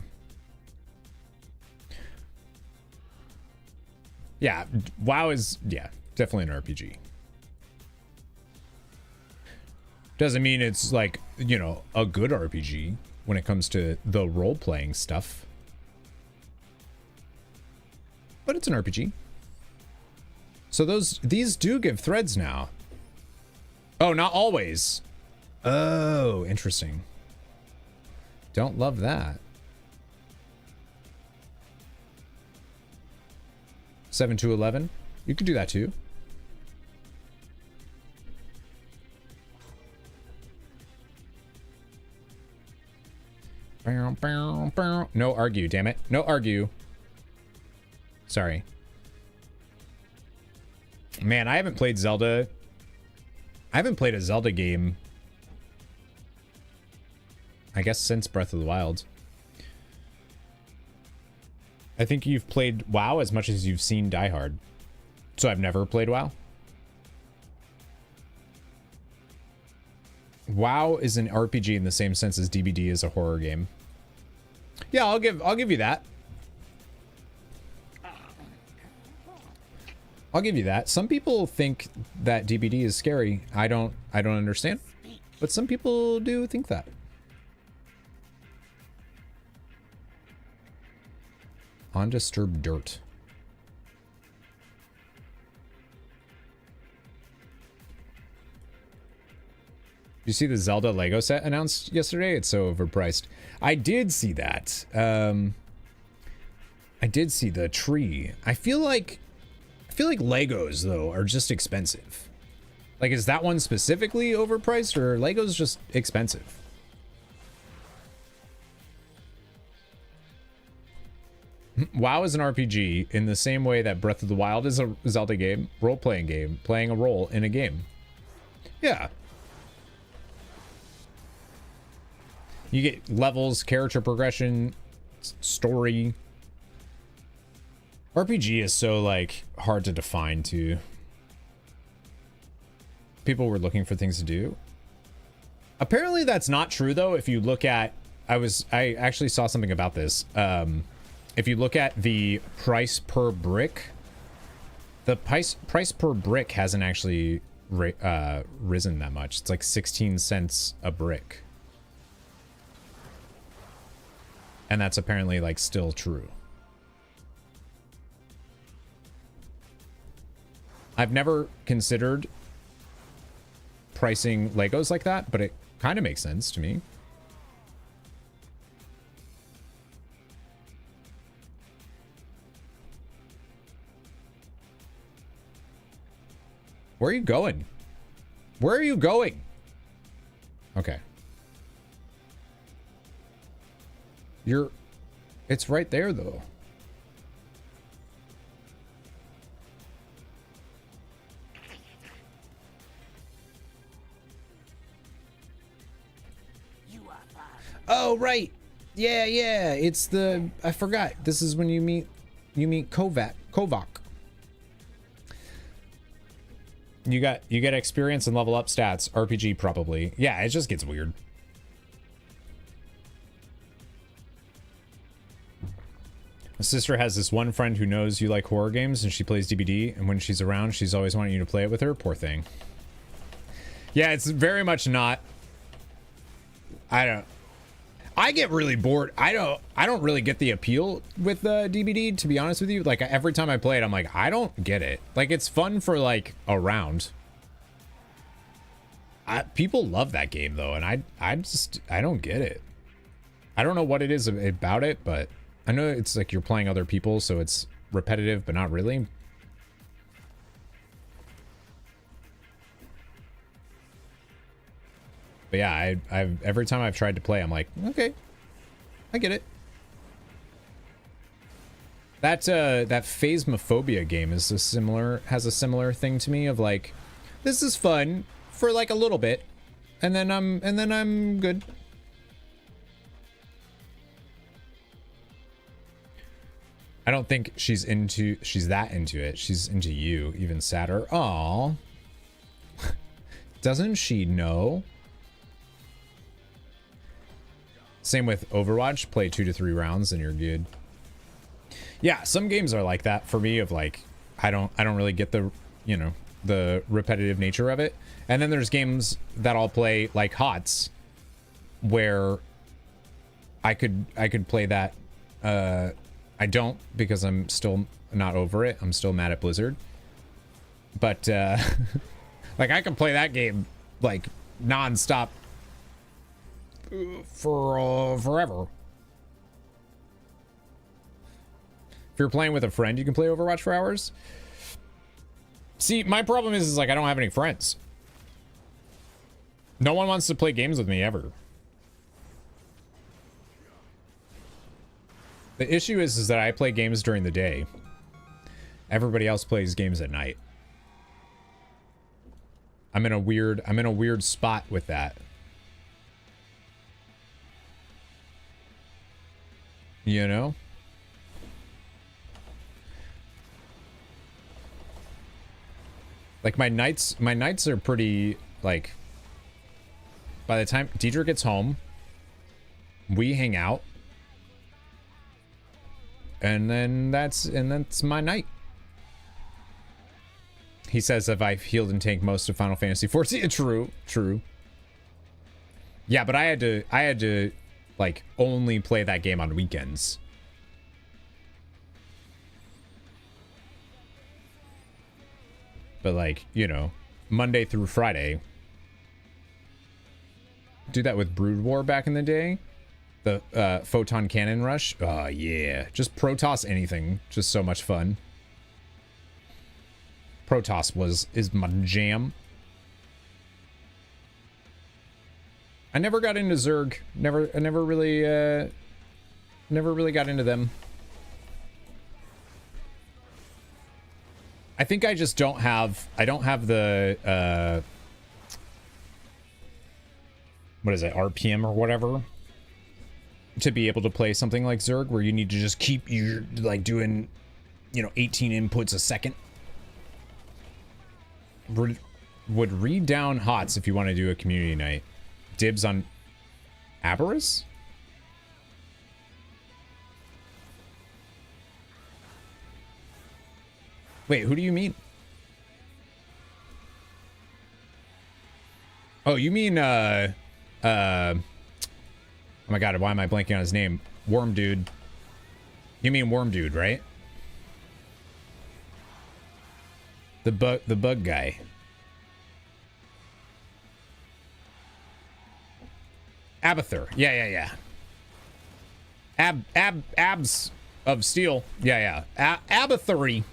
Yeah, WoW is, yeah, definitely an RPG. Doesn't mean it's like, you know, a good RPG when it comes to the role-playing stuff. But it's an RPG. So these do give threads now. Oh, not always. Oh, interesting. Don't love that. 7 to 11. You could do that too. No argue, damn it. No argue. Sorry. Man, I haven't played Zelda. I haven't played a Zelda game, I guess, since Breath of the Wild. I think you've played WoW as much as you've seen Die Hard. So I've never played WoW. WoW is an RPG in the same sense as DBD is a horror game. Yeah, I'll give you that. I'll give you that. Some people think that DBD is scary. I don't understand. But some people do think that. Undisturbed dirt. You see the Zelda Lego set announced yesterday? It's so overpriced. I did see that. I did see the tree. I feel like Legos though are just expensive. Like, is that one specifically overpriced, or Legos just expensive? WoW is an RPG in the same way that Breath of the Wild is a Zelda game, role-playing game, playing a role in a game. Yeah. You get levels, character progression, story. RPG is so, like, hard to define, too. People were looking for things to do. Apparently that's not true, though. If you look at... I actually saw something about this. If you look at the price per brick, the price per brick hasn't actually risen that much. It's like 16 cents a brick. And that's apparently, like, still true. I've never considered pricing Legos like that, but it kind of makes sense to me. Where are you going? Where are you going? Okay. It's right there, though. Oh, right. Yeah. It's the... I forgot. This is when you meet Kovak. You get experience and level up stats. RPG, probably. Yeah, it just gets weird. My sister has this one friend who knows you like horror games, and she plays DBD, and when she's around, she's always wanting you to play it with her. Poor thing. Yeah, it's very much not... I get really bored. I don't really get the appeal with DBD, to be honest with you. Like, every time I play it, I'm like, I don't get it. Like, it's fun for, like, a round. People love that game, though, and I don't get it. I don't know what it is about it, but I know it's like you're playing other people, so it's repetitive, but not really. But yeah, every time I've tried to play, I'm like, okay, I get it. That Phasmophobia game has a similar thing to me of like, this is fun for like a little bit, and then I'm good. I don't think she's that into it. She's into you, even sadder. Aw. Doesn't she know? Same with Overwatch. Play 2 to 3 rounds and you're good. Yeah, some games are like that for me of like, I don't really get the, you know, the repetitive nature of it. And then there's games that I'll play like HOTS where I could play that. I don't, because I'm still not over it. I'm still mad at Blizzard. But like I can play that game like non-stop for forever. If you're playing with a friend, you can play Overwatch for hours. See, my problem is like I don't have any friends. No one wants to play games with me ever. The issue is that I play games during the day. Everybody else plays games at night. I'm in a weird spot with that. You know? Like my nights are pretty, like, by the time Deidre gets home, we hang out. And then that's my night. He says if I've healed and tanked most of Final Fantasy XIV. True. Yeah, but I had to like only play that game on weekends. But like, you know, Monday through Friday. Do that with Brood War back in the day. The Photon Cannon Rush. Oh yeah. Just Protoss anything. Just so much fun. Protoss is my jam. I never got into Zerg. I never really got into them. I think I just don't have the what is it, RPM or whatever, to be able to play something like Zerg where you need to just keep your like doing, you know, 18 inputs a second. Would read down HOTS if you want to do a community night. Dibs on Aberus? Wait, who do you mean? Oh, you mean oh my god, why am I blanking on his name? Worm Dude. You mean Worm Dude, right? The bug guy. Abathur. Yeah. Abs of steel. Yeah. Abathury.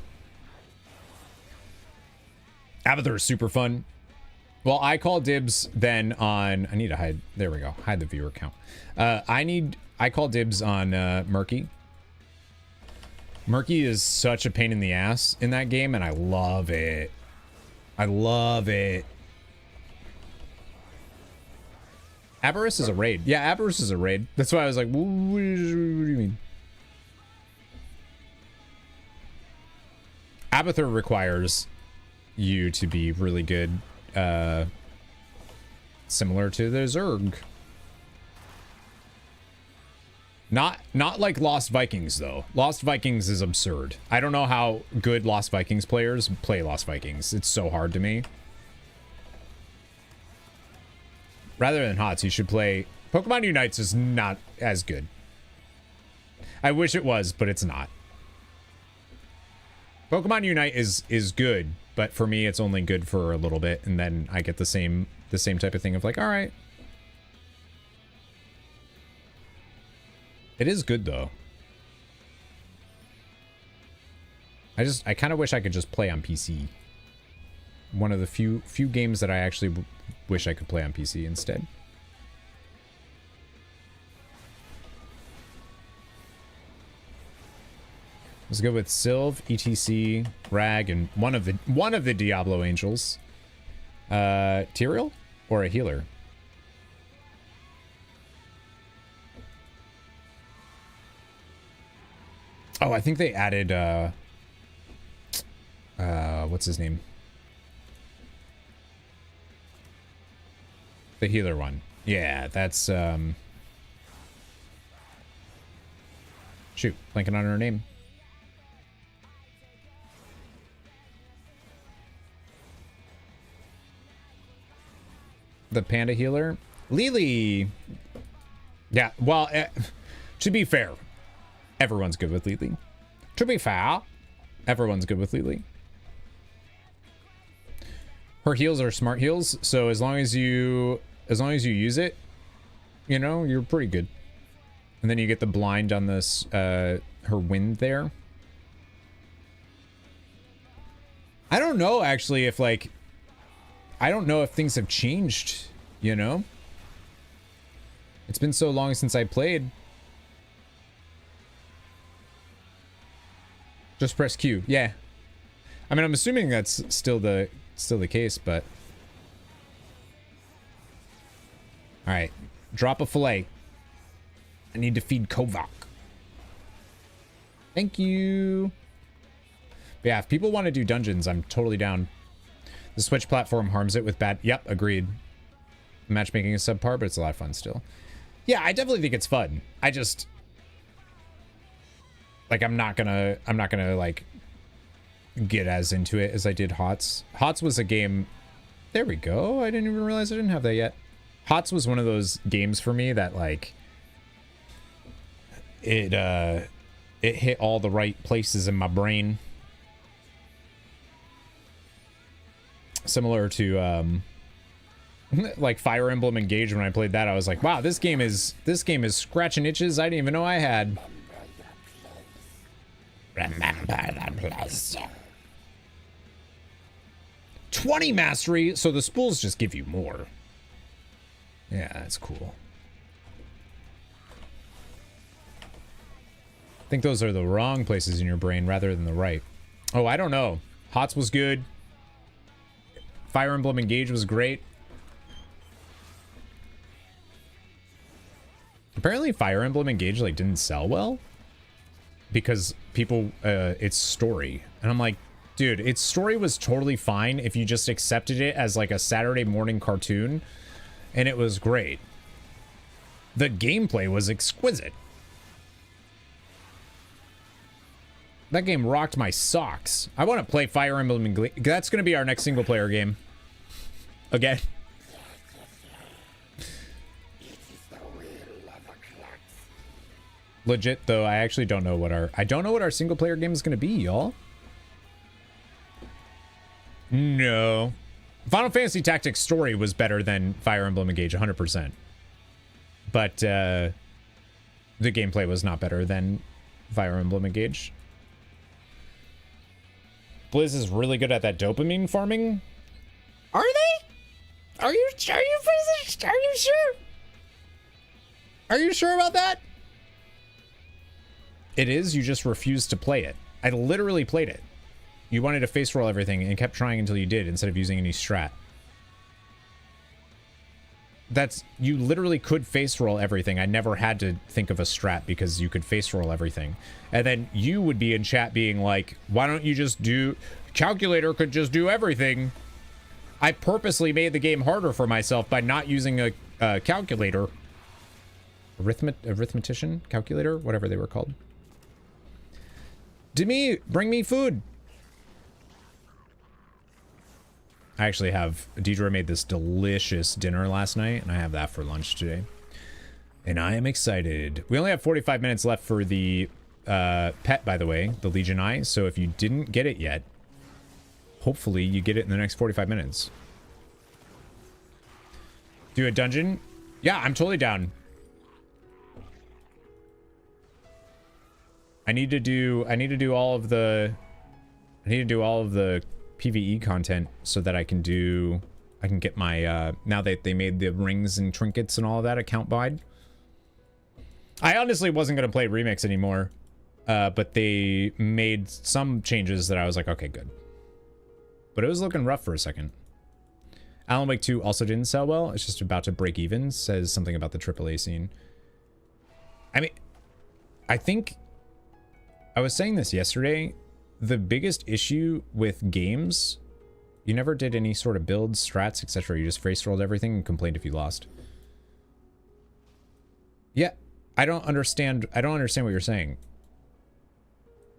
Abathur is super fun. Well, I call dibs then on... I need to hide... There we go. Hide the viewer count. I call dibs on Murky. Murky is such a pain in the ass in that game, and I love it. I love it. Aberus is a raid. Yeah, Aberus is a raid. That's why I was like, what do you mean? Abathur requires you to be really good, similar to the Zerg. Not like Lost Vikings, though. Lost Vikings is absurd. I don't know how good Lost Vikings players play Lost Vikings. It's so hard to me. Rather than HOTS, you should play... Pokemon Unites is not as good. I wish it was, but it's not. Pokemon Unite is good, but for me, it's only good for a little bit, and then I get the same type of thing of like, all right. It is good, though. I kind of wish I could just play on PC. One of the few games that I actually wish I could play on PC instead. Let's go with Sylv, ETC, Rag, and one of the Diablo Angels. Tyrael or a healer? Oh, I think they added what's his name? The healer one. Yeah, that's shoot, blanking on her name. The panda healer? Lily. Yeah, well, to be fair, everyone's good with Lily. To be fair, everyone's good with Lily. Her heals are smart heals, so as long as you use it, you know, you're pretty good. And then you get the blind on this her wind there. I don't know actually if like I don't know if things have changed, you know? It's been so long since I played. Just press Q. Yeah. I mean, I'm assuming that's still the case, but all right. Drop a fillet. I need to feed Kovac. Thank you. But yeah, if people want to do dungeons, I'm totally down. The Switch platform harms it with bad... Yep, agreed. Matchmaking is subpar, but it's a lot of fun still. Yeah, I definitely think it's fun. I just... Like, I'm not gonna, like, get as into it as I did HOTS. HOTS was a game... There we go. I didn't even realize I didn't have that yet. HOTS was one of those games for me that, like... It hit all the right places in my brain. Similar to like Fire Emblem Engage. When I played that, I was like, wow, this game is scratching itches I didn't even know I had. Remember the place. 20 mastery, so the spools just give you more. Yeah, that's cool. I think those are the wrong places in your brain rather than the right. Oh, I don't know. HOTS was good. Fire Emblem Engage was great. Apparently Fire Emblem Engage like didn't sell well because people its story. And I'm like, dude, its story was totally fine if you just accepted it as like a Saturday morning cartoon, and it was great. The gameplay was exquisite. That game rocked my socks. I want to play Fire Emblem Engage. That's going to be our next single player game. Again. Legit though, I actually don't know what our single player game is going to be, y'all. No. Final Fantasy Tactics story was better than Fire Emblem Engage 100%. But the gameplay was not better than Fire Emblem Engage. Blizz is really good at that dopamine farming. Are they? Are you sure? Are you sure about that? It is, you just refused to play it. I literally played it. You wanted to face roll everything and kept trying until you did instead of using any strat. You literally could face roll everything. I never had to think of a strat because you could face roll everything. And then you would be in chat being like, why don't you just do... Calculator could just do everything. I purposely made the game harder for myself by not using a calculator. Arithmetician? Calculator? Whatever they were called. Demi, bring me food. I actually have... Deidre made this delicious dinner last night, and I have that for lunch today. And I am excited. We only have 45 minutes left for the pet, by the way, the Legion Eye. So if you didn't get it yet, hopefully you get it in the next 45 minutes. Do a dungeon? Yeah, I'm totally down. I need to do all of the PvE content so that I can get my now that they made the rings and trinkets and all of that account wide. I honestly wasn't going to play Remix anymore, but they made some changes that I was like, okay, good. But it was looking rough for a second. Alan Wake 2 also didn't sell well. It's just about to break even. Says something about the AAA scene. I mean, I think I was saying this yesterday. The biggest issue with games, you never did any sort of builds, strats, etc. You just face rolled everything and complained if you lost. Yeah, I don't understand what you're saying.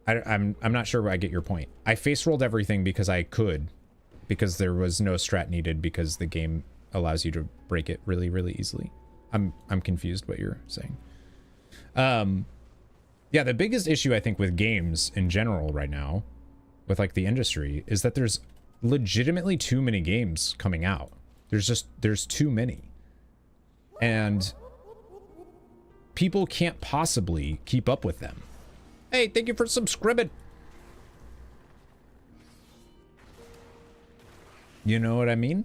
I'm not sure I get your point. I face rolled everything because I could, because there was no strat needed, because the game allows you to break it really, really easily. I'm confused what you're saying. Yeah, the biggest issue I think with games in general right now, with like the industry, is that there's legitimately too many games coming out. There's too many. And people can't possibly keep up with them. Hey, thank you for subscribing. You know what I mean?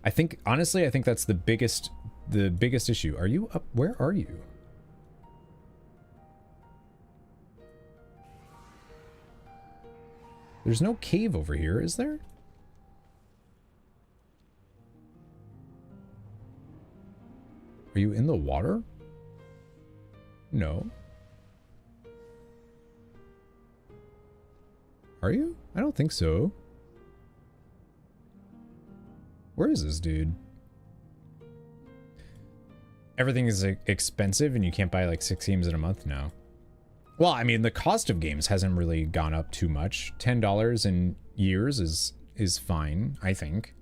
I think, honestly, I think that's the biggest issue. Are you up? Where are you? There's no cave over here, is there? Are you in the water? No. Are you? I don't think so. Where is this dude? Everything is expensive and you can't buy like 6 games in a month now. Well, I mean, the cost of games hasn't really gone up too much. $10 in years is fine, I think.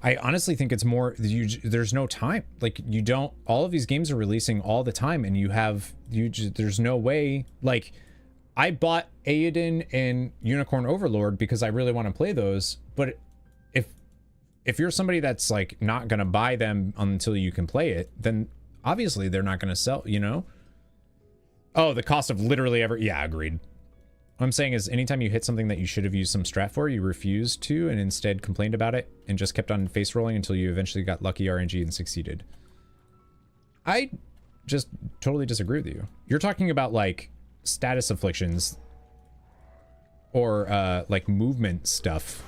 I honestly think it's more, there's no time. Like, you don't, all of these games are releasing all the time, and there's no way, like, I bought Aedan and Unicorn Overlord because I really want to play those, but if you're somebody that's, like, not going to buy them until you can play it, then obviously they're not going to sell, you know? Oh, the cost of literally yeah, agreed. What I'm saying is anytime you hit something that you should have used some strat for, you refused to and instead complained about it and just kept on face rolling until you eventually got lucky RNG and succeeded. I just totally disagree with you. You're talking about like status afflictions or like movement stuff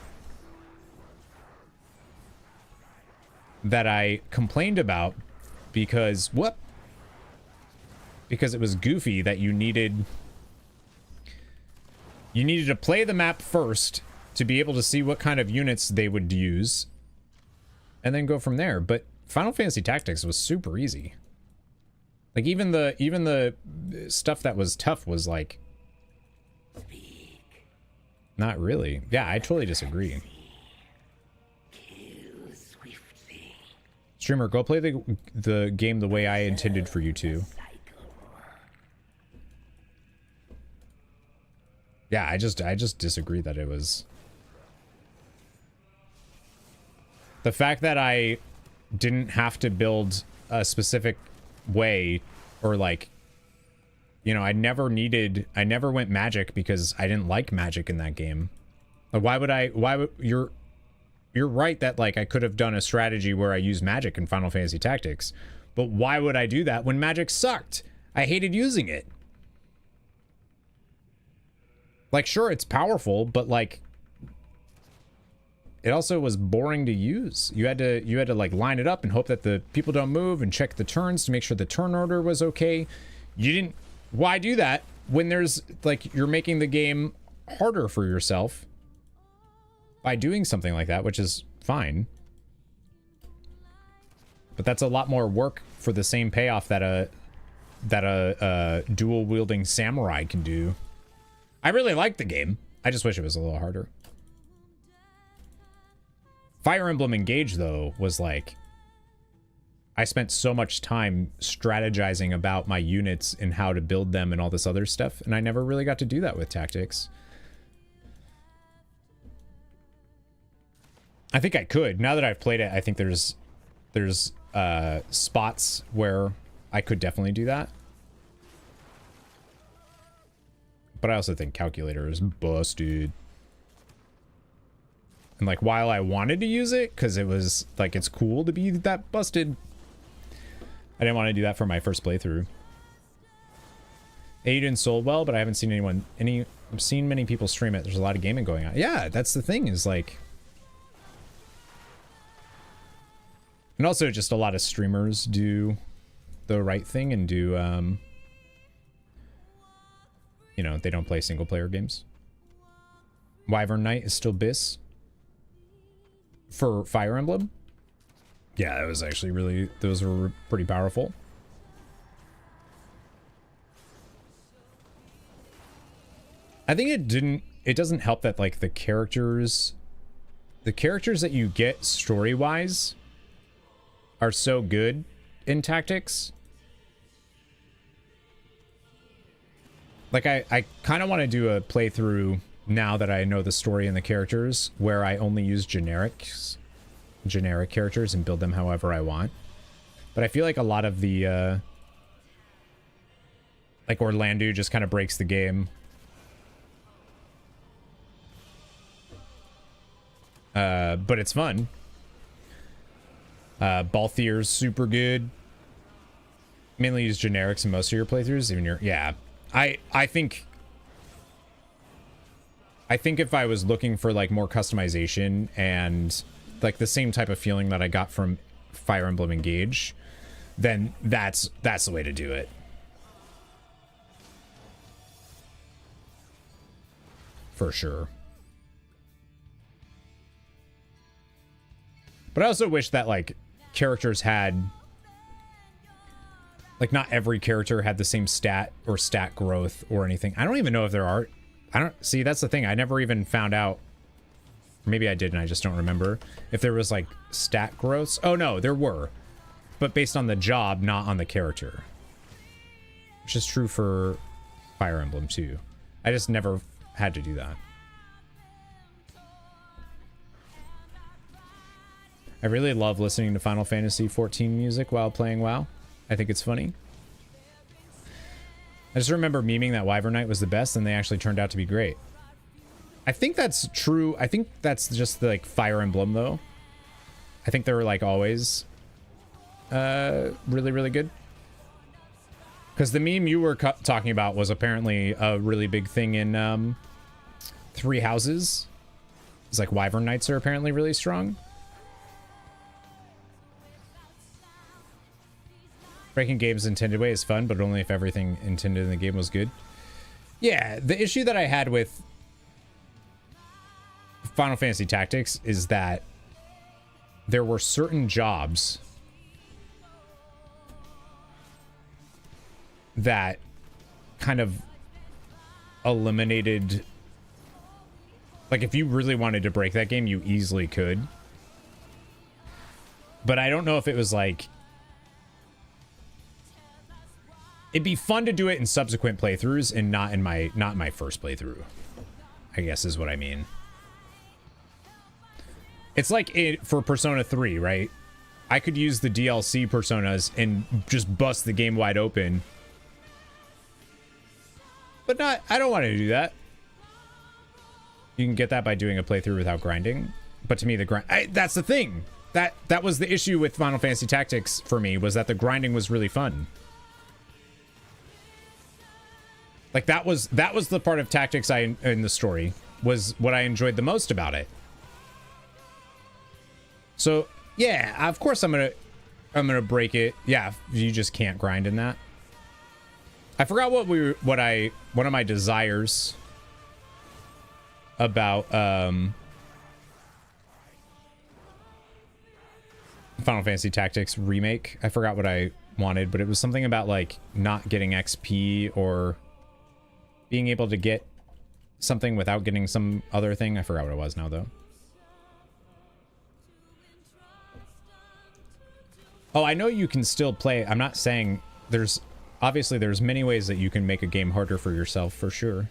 that I complained about because because it was goofy that you needed to play the map first to be able to see what kind of units they would use and then go from there. But Final Fantasy Tactics was super easy. Like even the stuff that was tough was like not really. Yeah, I totally disagree. Streamer, go play the game the way I intended for you to. Yeah, I just disagree that it was... The fact that I didn't have to build a specific way or like, you know, I never went magic because I didn't like magic in that game. Like, you're right that like I could have done a strategy where I use magic in Final Fantasy Tactics, but why would I do that when magic sucked? I hated using it. Like, sure, it's powerful, but like, it also was boring to use. You had to like line it up and hope that the people don't move and check the turns to make sure the turn order was okay. Why do that when there's like, you're making the game harder for yourself by doing something like that, which is fine. But that's a lot more work for the same payoff that a dual wielding samurai can do. I really like the game. I just wish it was a little harder. Fire Emblem Engage, though, was like... I spent so much time strategizing about my units and how to build them and all this other stuff, and I never really got to do that with Tactics. I think I could. Now that I've played it, I think there's spots where I could definitely do that. But I also think Calculator is busted. And like, while I wanted to use it, because it was like, it's cool to be that busted, I didn't want to do that for my first playthrough. Aiden sold well, but I haven't seen I've seen many people stream it. There's a lot of gaming going on. Yeah, that's the thing, is like... And also just a lot of streamers do the right thing and do, you know, they don't play single player games. Wyvern Knight is still BIS for Fire Emblem. Yeah, that was actually really, those were pretty powerful. I think it doesn't help that like the characters that you get story-wise are so good in Tactics. Like, I kind of want to do a playthrough now that I know the story and the characters where I only use generic characters and build them however I want. But I feel like a lot of the, like Orlandu just kind of breaks the game. But it's fun. Balthier's super good. Mainly use generics in most of your playthroughs, even your... Yeah. I think I think if I was looking for like more customization and like the same type of feeling that I got from Fire Emblem Engage, then that's the way to do it. For sure. But I also wish that like characters had, like, not every character had the same stat or stat growth or anything. I don't even know if there are. I don't see, that's the thing. I never even found out. Maybe I did and I just don't remember if there was like stat growths. Oh no, there were, but based on the job, not on the character, which is true for Fire Emblem too. I just never had to do that. I really love listening to Final Fantasy XIV music while playing WoW. I think it's funny. I just remember memeing that Wyvern Knight was the best, and they actually turned out to be great. I think that's true. I think that's just the, like, Fire Emblem, though. I think they were, like, always really, really good. Because the meme you were talking about was apparently a really big thing in Three Houses. It's like Wyvern Knights are apparently really strong. Breaking games intended way is fun, but only if everything intended in the game was good. Yeah, the issue that I had with Final Fantasy Tactics is that there were certain jobs that kind of eliminated, like, if you really wanted to break that game, you easily could. But I don't know if it was like, it'd be fun to do it in subsequent playthroughs and not in my first playthrough, I guess is what I mean. It's like for Persona 3, right? I could use the DLC personas and just bust the game wide open. But I don't want to do that. You can get that by doing a playthrough without grinding. But to me, that's the thing. That was the issue with Final Fantasy Tactics for me, was that the grinding was really fun. Like, that was the part of Tactics in the story, was what I enjoyed the most about it. So, yeah, of course I'm gonna break it. Yeah, you just can't grind in that. I forgot one of my desires about Final Fantasy Tactics Remake. I forgot what I wanted, but it was something about, like, not getting XP or being able to get something without getting some other thing. I forgot what it was now, though. Oh, I know you can still play. I'm not saying obviously there's many ways that you can make a game harder for yourself, for sure.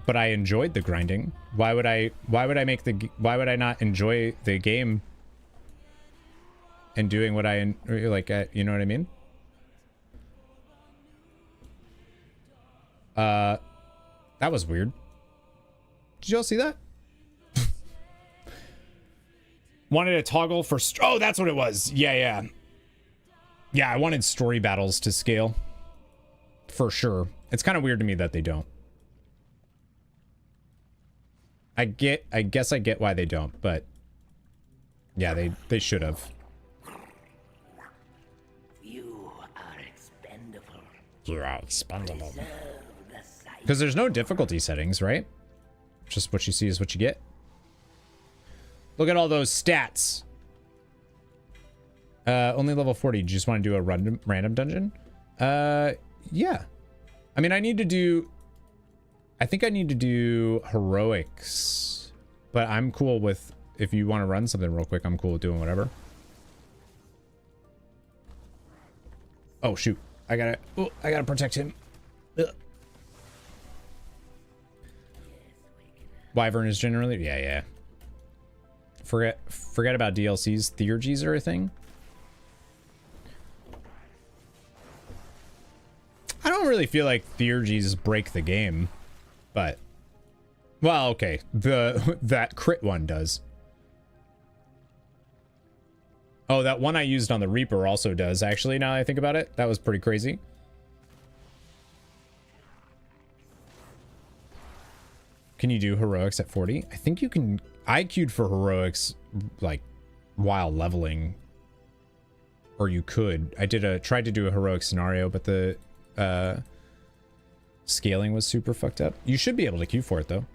But I enjoyed the grinding. Why would I not enjoy the game and doing what I like, you know what I mean? That was weird. Did y'all see that? Wanted a toggle for... Oh, that's what it was. Yeah. Yeah, I wanted story battles to scale. For sure. It's kind of weird to me that they don't. I guess I get why they don't, but... Yeah, they should have. You are expendable. You are expendable. Because there's no difficulty settings, right? Just what you see is what you get. Look at all those stats. Only level 40. Do you just want to do a random dungeon? Yeah. I mean, I think I need to do heroics. But I'm cool with, if you want to run something real quick, I'm cool with doing whatever. Oh, shoot. I gotta protect him. Ugh. Wyvern is generally... Yeah. Forget about DLCs. Theurgies are a thing. I don't really feel like Theurgies break the game, but... Well, okay. That crit one does. Oh, that one I used on the Reaper also does, actually, now that I think about it. That was pretty crazy. Can you do heroics at 40? I think you can. I queued for heroics like while leveling, or you could. I tried to do a heroic scenario, but the scaling was super fucked up. You should be able to queue for it though.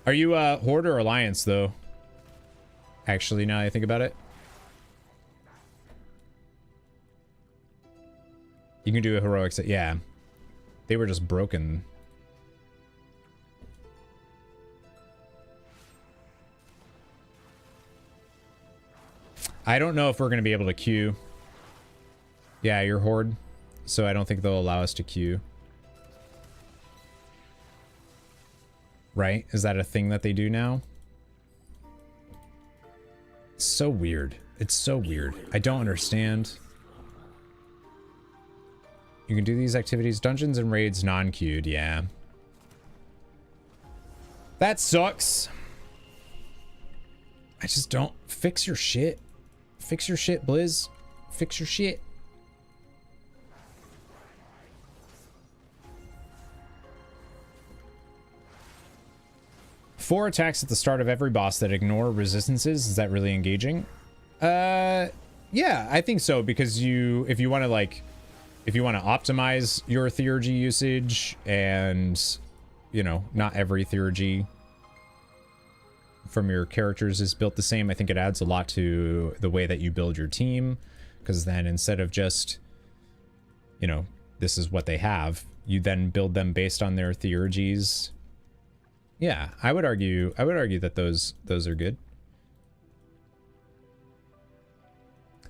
Are you Horde or Alliance though? Actually, now that I think about it, you can do a heroics. Yeah, they were just broken. I don't know if we're going to be able to queue. Yeah, you're Horde, so I don't think they'll allow us to queue. Right? Is that a thing that they do now? It's so weird. It's so weird. I don't understand. You can do these activities, dungeons and raids non-queued. Yeah. That sucks. I just don't. Fix your shit. Fix your shit, Blizz. Fix your shit. Four attacks at the start of every boss that ignore resistances. Is that really engaging? Yeah, I think so, because if you want to optimize your theurgy usage, and you know, not every theurgy from your characters is built the same. I think it adds a lot to the way that you build your team, because then instead of just, you know, this is what they have, you then build them based on their theurgies. Yeah, I would argue that those are good.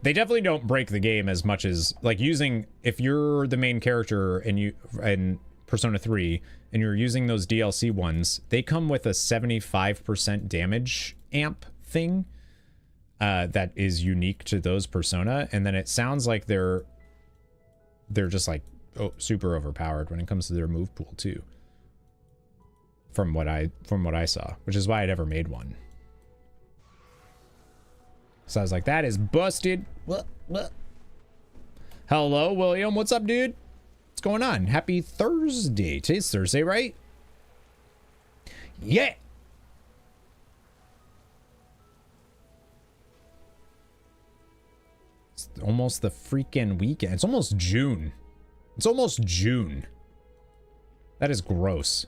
They definitely don't break the game as much as like using, if you're the main character and you in Persona 3 and you're using those DLC ones, they come with a 75% damage amp thing that is unique to those Persona, and then it sounds like they're just like super overpowered when it comes to their move pool too. From what I saw, which is why I never made one. So I was like, that is busted. What? Hello, William. What's up, dude? What's going on? Happy Thursday. Today's Thursday, right? Yeah. It's almost the freaking weekend. It's almost June. It's almost June. That is gross.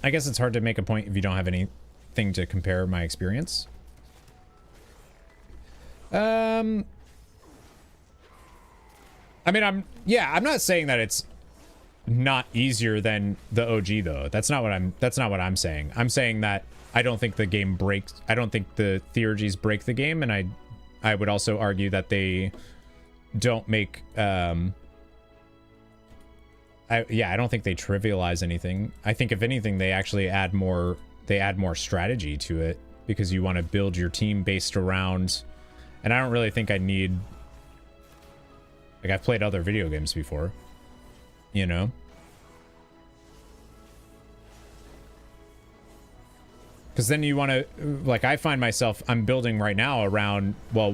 I guess it's hard to make a point if you don't have anything to compare my experience. I mean, I'm not saying that it's not easier than the OG though. That's not what I'm saying. I'm saying that I don't think the game breaks. I don't think the theurgies break the game, and I would also argue that they don't make I don't think they trivialize anything. I think if anything, they actually add more strategy to it, because you want to build your team based around, and I don't really think I need, like, I've played other video games before, you know? Because then you want to, like, I find myself, I'm building right now around, well,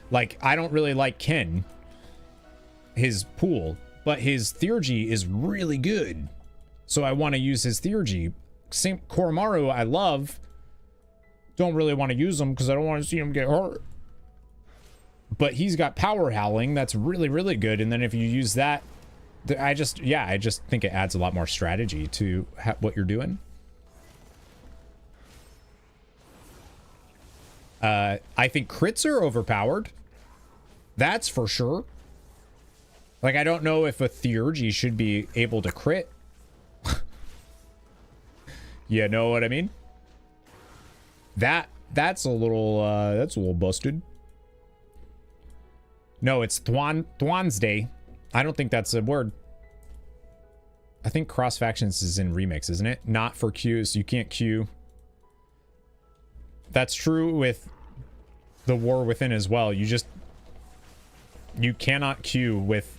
like, I don't really like Ken, his pool, but his theurgy is really good, so I want to use his theurgy. Same Koromaru, I love. Don't really want to use him because I don't want to see him get hurt. But he's got power howling that's really, really good. And then if you use that, I just think it adds a lot more strategy to what you're doing. I think crits are overpowered. That's for sure. Like, I don't know if a theurgy should be able to crit. You know what I mean? That's a little busted. No, it's Thwan's Day. I don't think that's a word. I think cross factions is in remix, isn't it? Not for queues. You can't queue. That's true with the War Within as well. You cannot queue with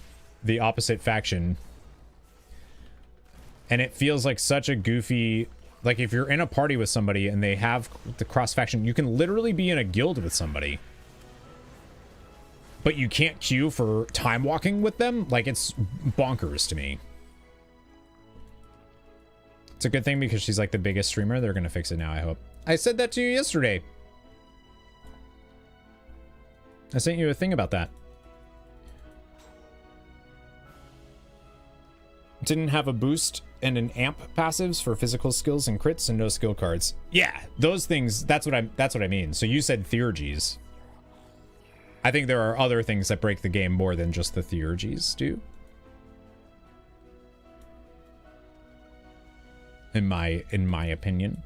the opposite faction, and it feels like such a goofy Like, if you're in a party with somebody and they have the cross-faction, you can literally be in a guild with somebody. But you can't queue for time walking with them? Like, it's bonkers to me. It's a good thing because she's like the biggest streamer. They're going to fix it now, I hope. I said that to you yesterday. I sent you a thing about that. Didn't have a boost and an amp passives for physical skills and crits and no skill cards. Yeah, those things, that's what I mean. So you said theurgies. I think there are other things that break the game more than just the theurgies do. In my opinion.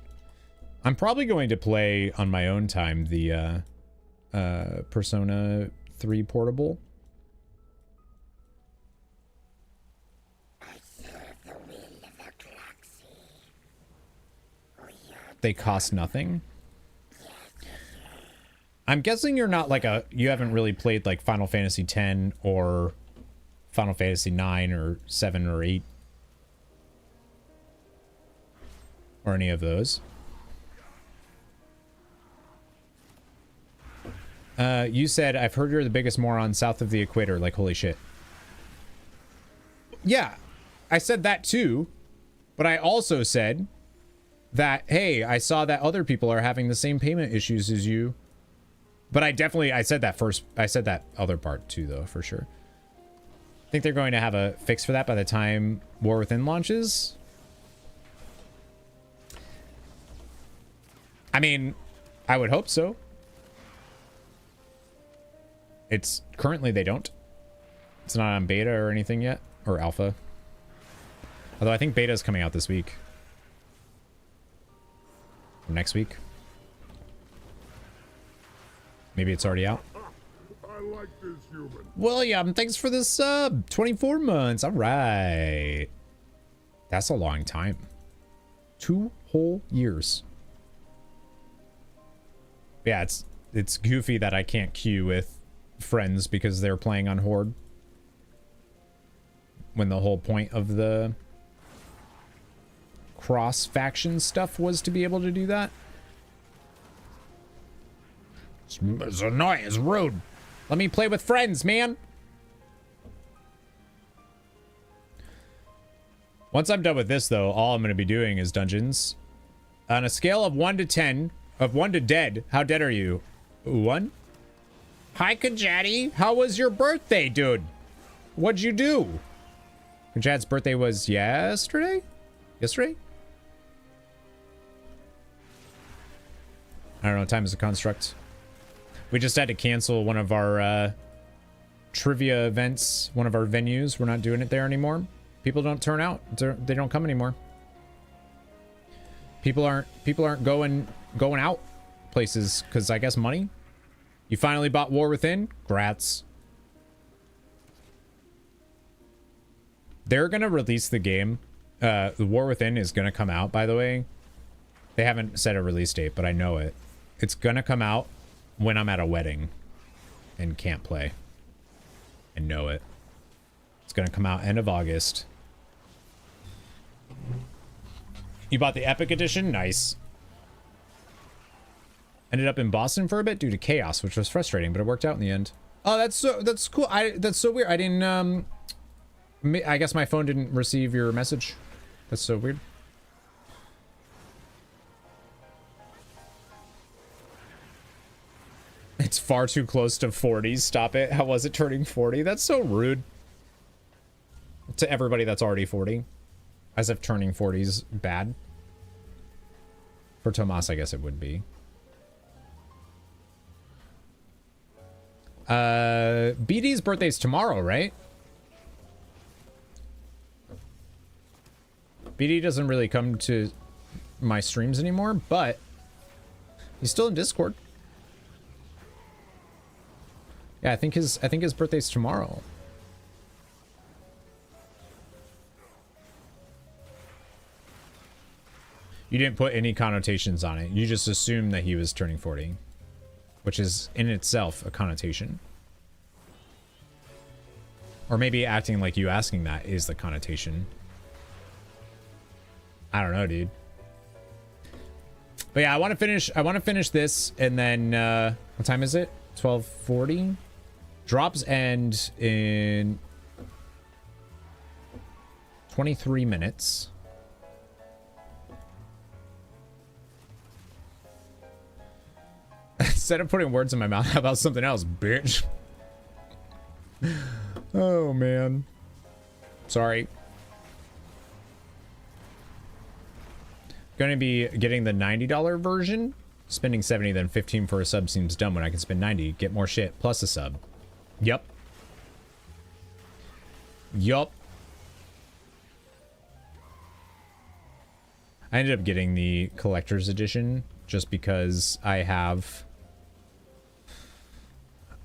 I'm probably going to play on my own time the Persona 3 Portable. They cost nothing. I'm guessing you're not like you haven't really played like Final Fantasy X or Final Fantasy 9 or 7 or 8 or any of those. You said, I've heard you're the biggest moron south of the equator. Like, holy shit. Yeah, I said that too. But I also said that, hey, I saw that other people are having the same payment issues as you. But I said that first. I said that other part too, though, for sure. I think they're going to have a fix for that by the time War Within launches. I mean, I would hope so. It's currently they don't. It's not on beta or anything yet, or alpha. Although I think beta is coming out this week. Or next week. Maybe it's already out. I like this human. William, thanks for the sub. 24 months. All right. That's a long time. 2 whole years. Yeah, it's goofy that I can't queue with friends because they're playing on Horde. When the whole point of the cross-faction stuff was to be able to do that. It's annoying, it's rude. Let me play with friends, man. Once I'm done with this, though, all I'm going to be doing is dungeons. On a scale of 1 to 10, of 1 to dead, how dead are you? 1? Hi, Kajadi. How was your birthday, dude? What'd you do? Kajad's birthday was yesterday? Yesterday? I don't know. Time is a construct. We just had to cancel one of our trivia events, one of our venues. We're not doing it there anymore. People don't turn out. They don't come anymore. People aren't going out places because I guess money. You finally bought War Within? Grats. They're gonna release the game. The War Within is gonna come out, by the way. They haven't set a release date, but I know it. It's gonna come out when I'm at a wedding and can't play. I know it. It's gonna come out end of August. You bought the Epic Edition? Nice. Ended up in Boston for a bit due to chaos, which was frustrating, but it worked out in the end. Oh, that's cool. That's so weird. I didn't I guess my phone didn't receive your message. That's so weird. It's far too close to 40. Stop it. How was it turning 40? That's so rude. To everybody that's already 40. As if turning 40 is bad. For Tomas, I guess it would be. BD's birthday's tomorrow, right? BD doesn't really come to my streams anymore, but he's still in Discord. Yeah, I think his birthday's tomorrow. You didn't put any connotations on it. You just assumed that he was turning 40, which is in itself a connotation. Or maybe acting like you asking that is the connotation. I don't know, dude. But yeah, I want to finish this, and then what time is it? 12:40. Drops end in 23 minutes. Instead of putting words in my mouth, how about something else, bitch? Oh man. Sorry. Going to be getting the $90 version. Spending 70 then 15 for a sub seems dumb when I can spend 90, get more shit plus a sub. Yup. Yup. I ended up getting the collector's edition just because I have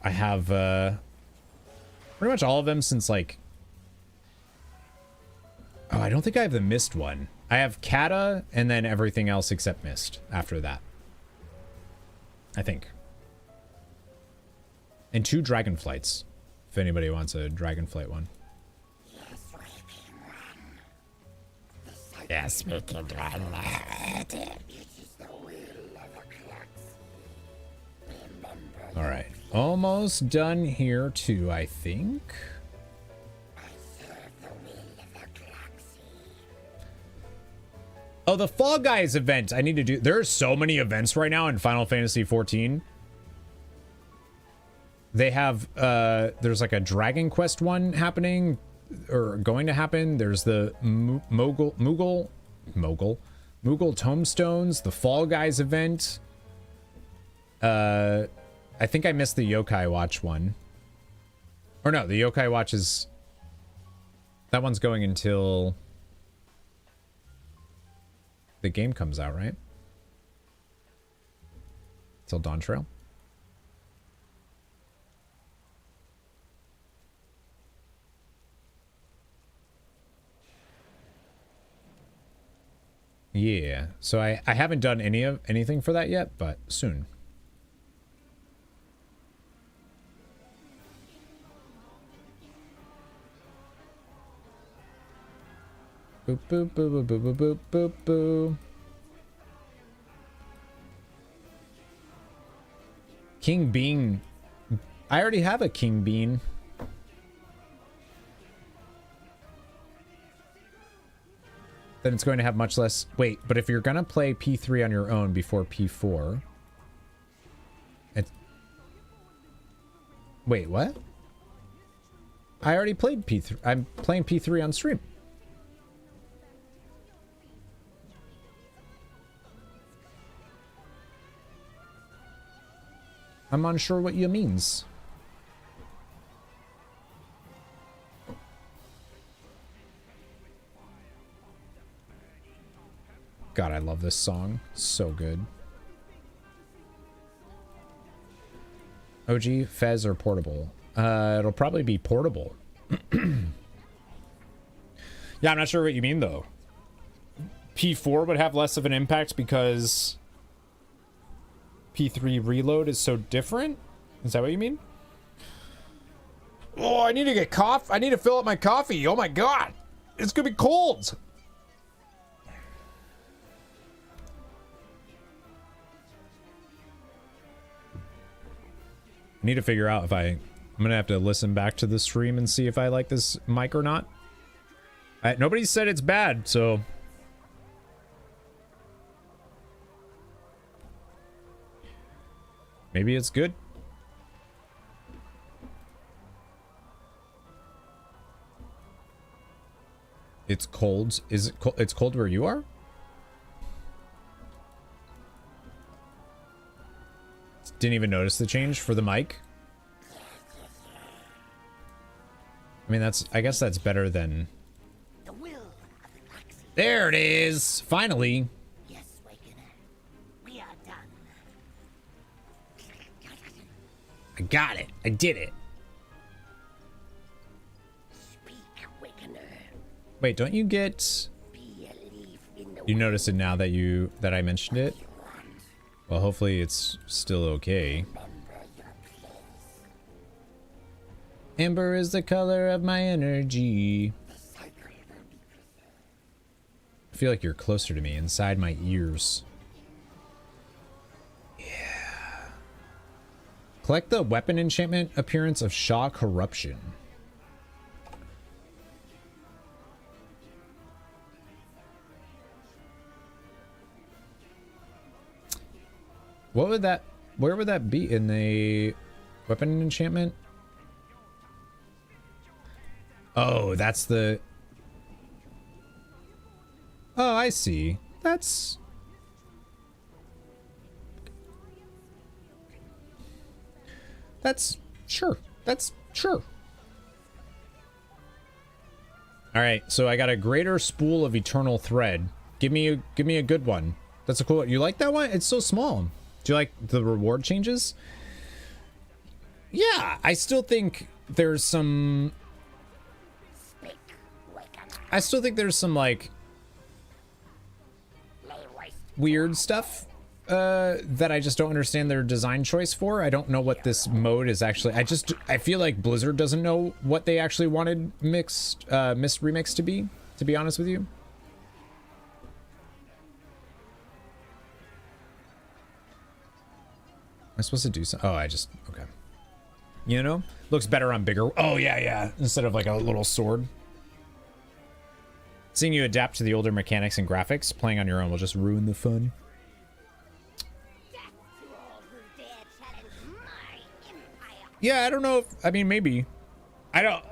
pretty much all of them since like, oh, I don't think I have the Mist one. I have Kata and then everything else except Mist after that. I think. And 2 Dragonflights, if anybody wants a Dragonflight one. Yes, we can run. All right, almost done here too, I think. Oh, the Fall Guys event. I need to do. There are so many events right now in Final Fantasy XIV. They have, there's like a Dragon Quest one happening, or going to happen. There's the Moogle Tomestones, the Fall Guys event. I think I missed the Yokai Watch one. Or no, the Yokai Watch is, that one's going until the game comes out, right? Till Dawn Trail. Yeah, so I haven't done anything for that yet, but soon. Boop boop boop boop boop boop boop boop. King Bean. I already have a King Bean. Then it's going to have much less. Wait, but if you're gonna play P3 on your own before P4, wait, what? I already played P3. I'm playing P3 on stream. I'm unsure what you means. God, I love this song. So good. OG, Fez, or portable? It'll probably be portable. Yeah, I'm not sure what you mean, though. P4 would have less of an impact because P3 reload is so different? Is that what you mean? Oh, I need to get coffee. I need to fill up my coffee. Oh my god. It's gonna be cold. I need to figure out if I'm gonna have to listen back to the stream and see if I like this mic or not. Nobody said it's bad, so maybe it's good. It's cold. Is it cold? It's cold where you are? Didn't even notice the change for the mic. I mean, I guess that's better than... There it is! Finally! Yes, Wakener. We are done. I got it. I did it. Speak, Wakener. Wait, don't you get... Be a leaf in the You notice it now that I mentioned it? Well, hopefully it's still okay. Amber is the color of my energy. I feel like you're closer to me, inside my ears. Collect the weapon enchantment appearance of Shaw Corruption. What would that, where would that be in the weapon enchantment? Oh, that's the... Oh, I see. That's... Sure. That's sure. All right, so I got a greater spool of eternal thread. Give me a good one. That's a cool one. You like that one? It's so small. Do you like the reward changes? Yeah, I still think there's some... I still think there's some, like, weird stuff that I just don't understand their design choice for. I don't know what this mode is actually. I feel like Blizzard doesn't know what they actually wanted Mist Remix to be honest with you. Am I supposed to do something? Oh, okay. You know? Looks better on bigger. Oh, yeah. Instead of like a little sword. Seeing you adapt to the older mechanics and graphics, playing on your own will just ruin the fun. Yeah, I don't know if, I mean, maybe. I'm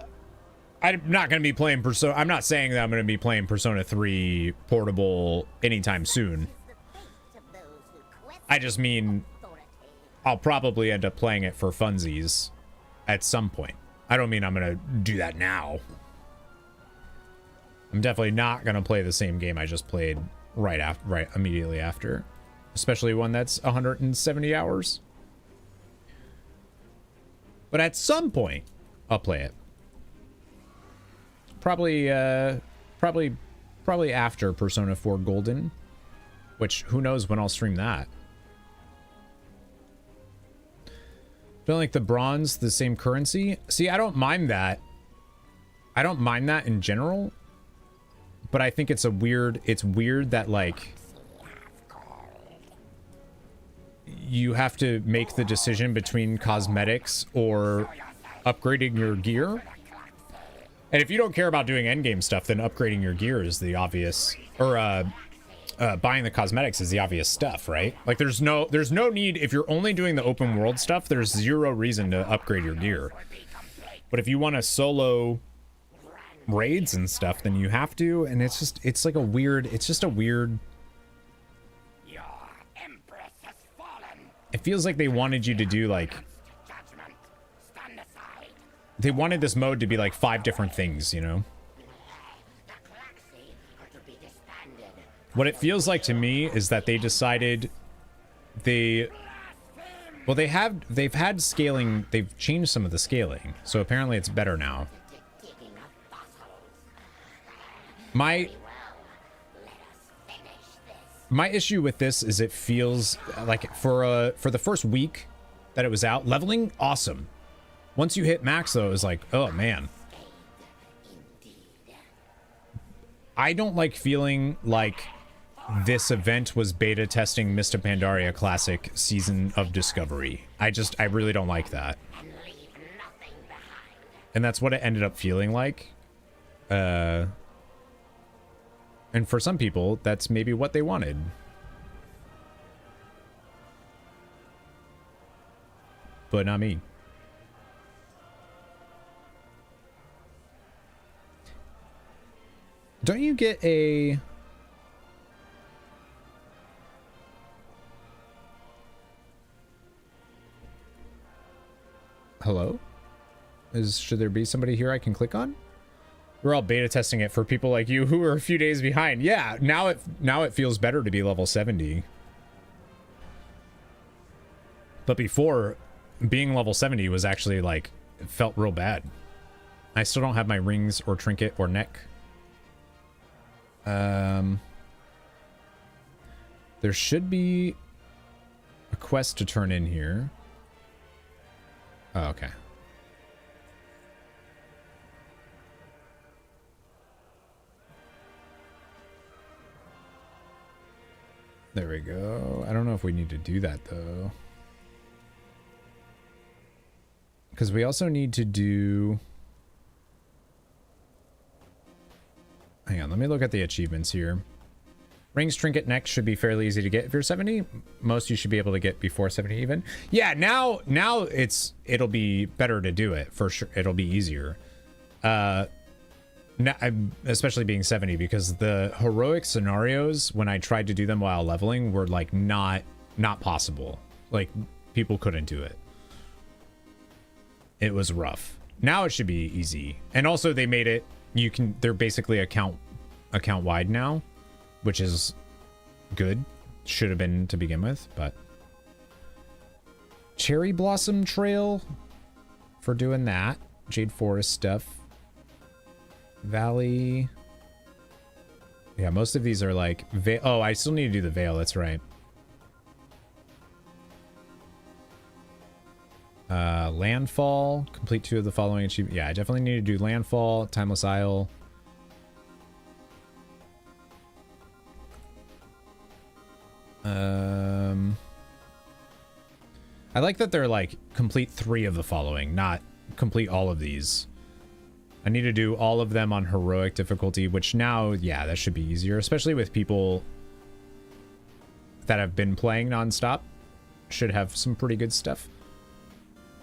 not going to be playing Persona. I'm not saying that I'm going to be playing Persona 3 Portable anytime soon. I just mean I'll probably end up playing it for funsies at some point. I don't mean I'm going to do that now. I'm definitely not going to play the same game I just played right immediately after. Especially one that's 170 hours. But at some point, I'll play it. Probably after Persona 4 Golden. Which, who knows when I'll stream that. Don't like the bronze, the same currency. See, I don't mind that. I don't mind that in general. But I think it's weird that, like, you have to make the decision between cosmetics or upgrading your gear. And if you don't care about doing endgame stuff, then upgrading your gear is the obvious, or buying the cosmetics is the obvious stuff, right? Like there's no need, if you're only doing the open world stuff, there's zero reason to upgrade your gear. But if you want to solo raids and stuff, then you have to, and it's just a weird. It feels like they wanted you to do like, they wanted this mode to be like 5 different things, you know? What it feels like to me is that they decided they've had scaling, they've changed some of the scaling, so apparently it's better now. My issue with this is it feels like for the first week that it was out, leveling, awesome. Once you hit max, though, it was like, oh, man. I don't like feeling like this event was beta testing Mists of Pandaria Classic Season of Discovery. I really don't like that. And that's what it ended up feeling like. And for some people, that's maybe what they wanted. But not me. Don't you get a... Hello? Should there be somebody here I can click on? We're all beta testing it for people like you who are a few days behind. Yeah, now it feels better to be level 70. But before, being level 70 was actually like, it felt real bad. I still don't have my rings or trinket or neck. There should be a quest to turn in here. Oh, okay. There we go. I don't know if we need to do that, though. Because we also need to do... Hang on, let me look at the achievements here. Rings, Trinket, Neck should be fairly easy to get if you're 70. Most you should be able to get before 70 even. Yeah, now it'll be better to do it, for sure. It'll be easier. Now, especially being 70, because the heroic scenarios, when I tried to do them while leveling, were like not possible. Like, people couldn't do it. It was rough. Now it should be easy. And also they made it, they're basically account wide now, which is good. Should have been to begin with, but Cherry Blossom Trail for doing that. Jade Forest stuff. Valley. Yeah, most of these are like oh, I still need to do the Veil, that's right. Landfall, complete 2 of the following achievements. Yeah, I definitely need to do Landfall, Timeless Isle. I like that they're like complete 3 of the following, not complete all of these. I need to do all of them on heroic difficulty, which now, yeah, that should be easier, especially with people that have been playing nonstop. Should have some pretty good stuff.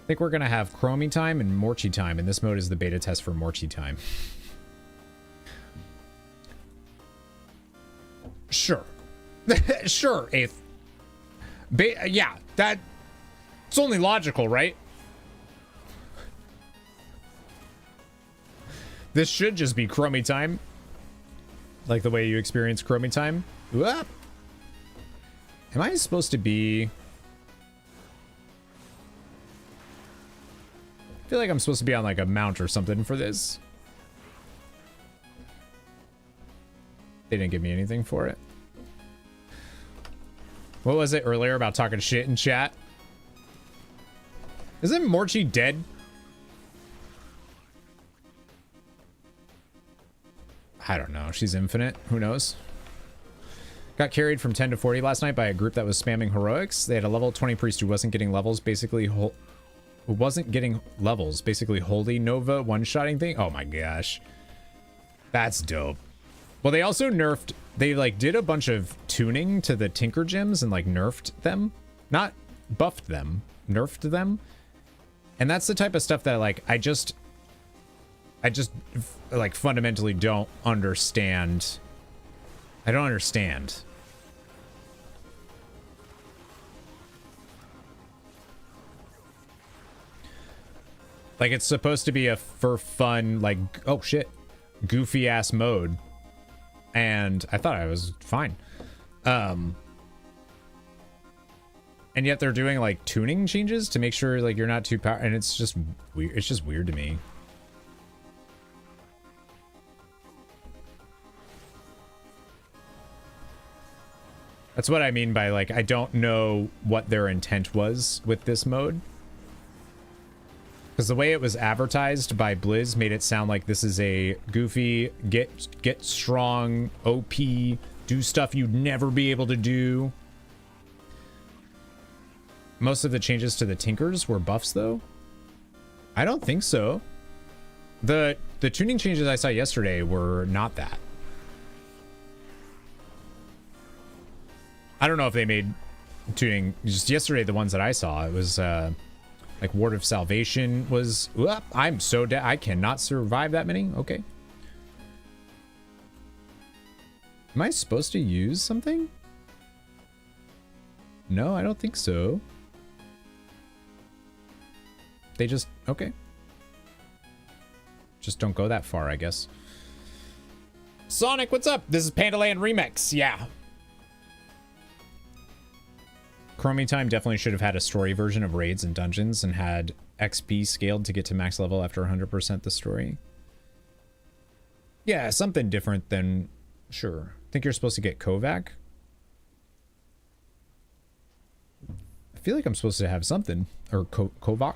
I think we're gonna have Chromie time and Morchi time, and this mode is the beta test for Morchi time. Sure. Sure, 8th. Yeah, it's only logical, right? This should just be Chromie time. Like the way you experience Chromie time. Whoop. Am I supposed to be... I feel like I'm supposed to be on like a mount or something for this. They didn't give me anything for it. What was it earlier about talking shit in chat? Isn't Morchi dead? I don't know. She's infinite. Who knows? Got carried from 10 to 40 last night by a group that was spamming heroics. They had a level 20 priest who wasn't getting levels, basically holy Nova one-shotting thing. Oh my gosh. That's dope. Well, they also nerfed, they like did a bunch of tuning to the Tinker Gems and like nerfed them. Not buffed them, nerfed them. And that's the type of stuff that like, I just like fundamentally don't understand. I don't understand. Like, it's supposed to be a for fun, like, oh shit, goofy ass mode. And I thought I was fine. And yet they're doing like tuning changes to make sure like you're not too powerful, and it's just weird. It's just weird to me. That's what I mean by like, I don't know what their intent was with this mode. Because the way it was advertised by Blizz made it sound like this is a goofy, get strong, OP, do stuff you'd never be able to do. Most of the changes to the Tinkers were buffs, though. I don't think so. The tuning changes I saw yesterday were not that. I don't know if they made tuning just yesterday. The ones that I saw, it was like Ward of Salvation was. Whoop, I'm so dead. I cannot survive that many. Okay. Am I supposed to use something? No, I don't think so. They just, okay. Just don't go that far, I guess. Sonic, what's up? This is Pandaland Remix. Yeah. Chromie Time definitely should have had a story version of raids and dungeons and had XP scaled to get to max level after 100% the story. Yeah, something different than, sure. I think you're supposed to get Kovac. I feel like I'm supposed to have something. Or Kovac.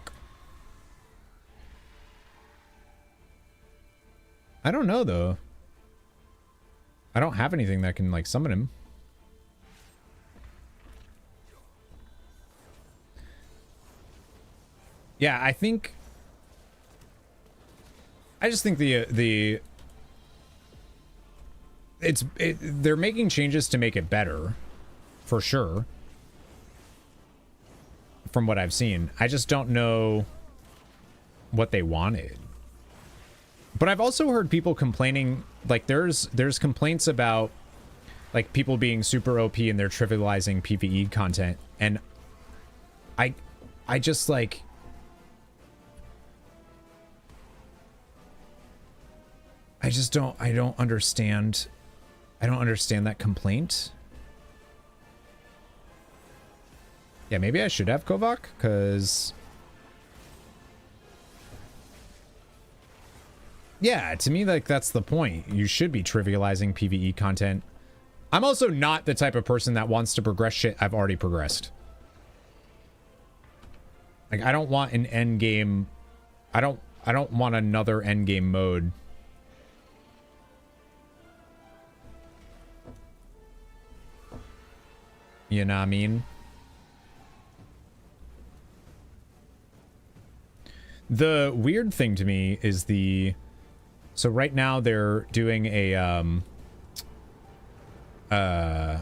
I don't know, though. I don't have anything that can, like, summon him. Yeah, I think I just think they're making changes to make it better, for sure. From what I've seen, I just don't know what they wanted. But I've also heard people complaining, like there's complaints about like people being super OP and they're trivializing PvE content, and I just like, I don't understand that complaint. Yeah, maybe I should have Kovak, because yeah, to me, like, that's the point. You should be trivializing PvE content. I'm also not the type of person that wants to progress shit I've already progressed. Like, I don't want an end game. I don't want another end game mode. You know what I mean? The weird thing to me is so right now they're doing a am I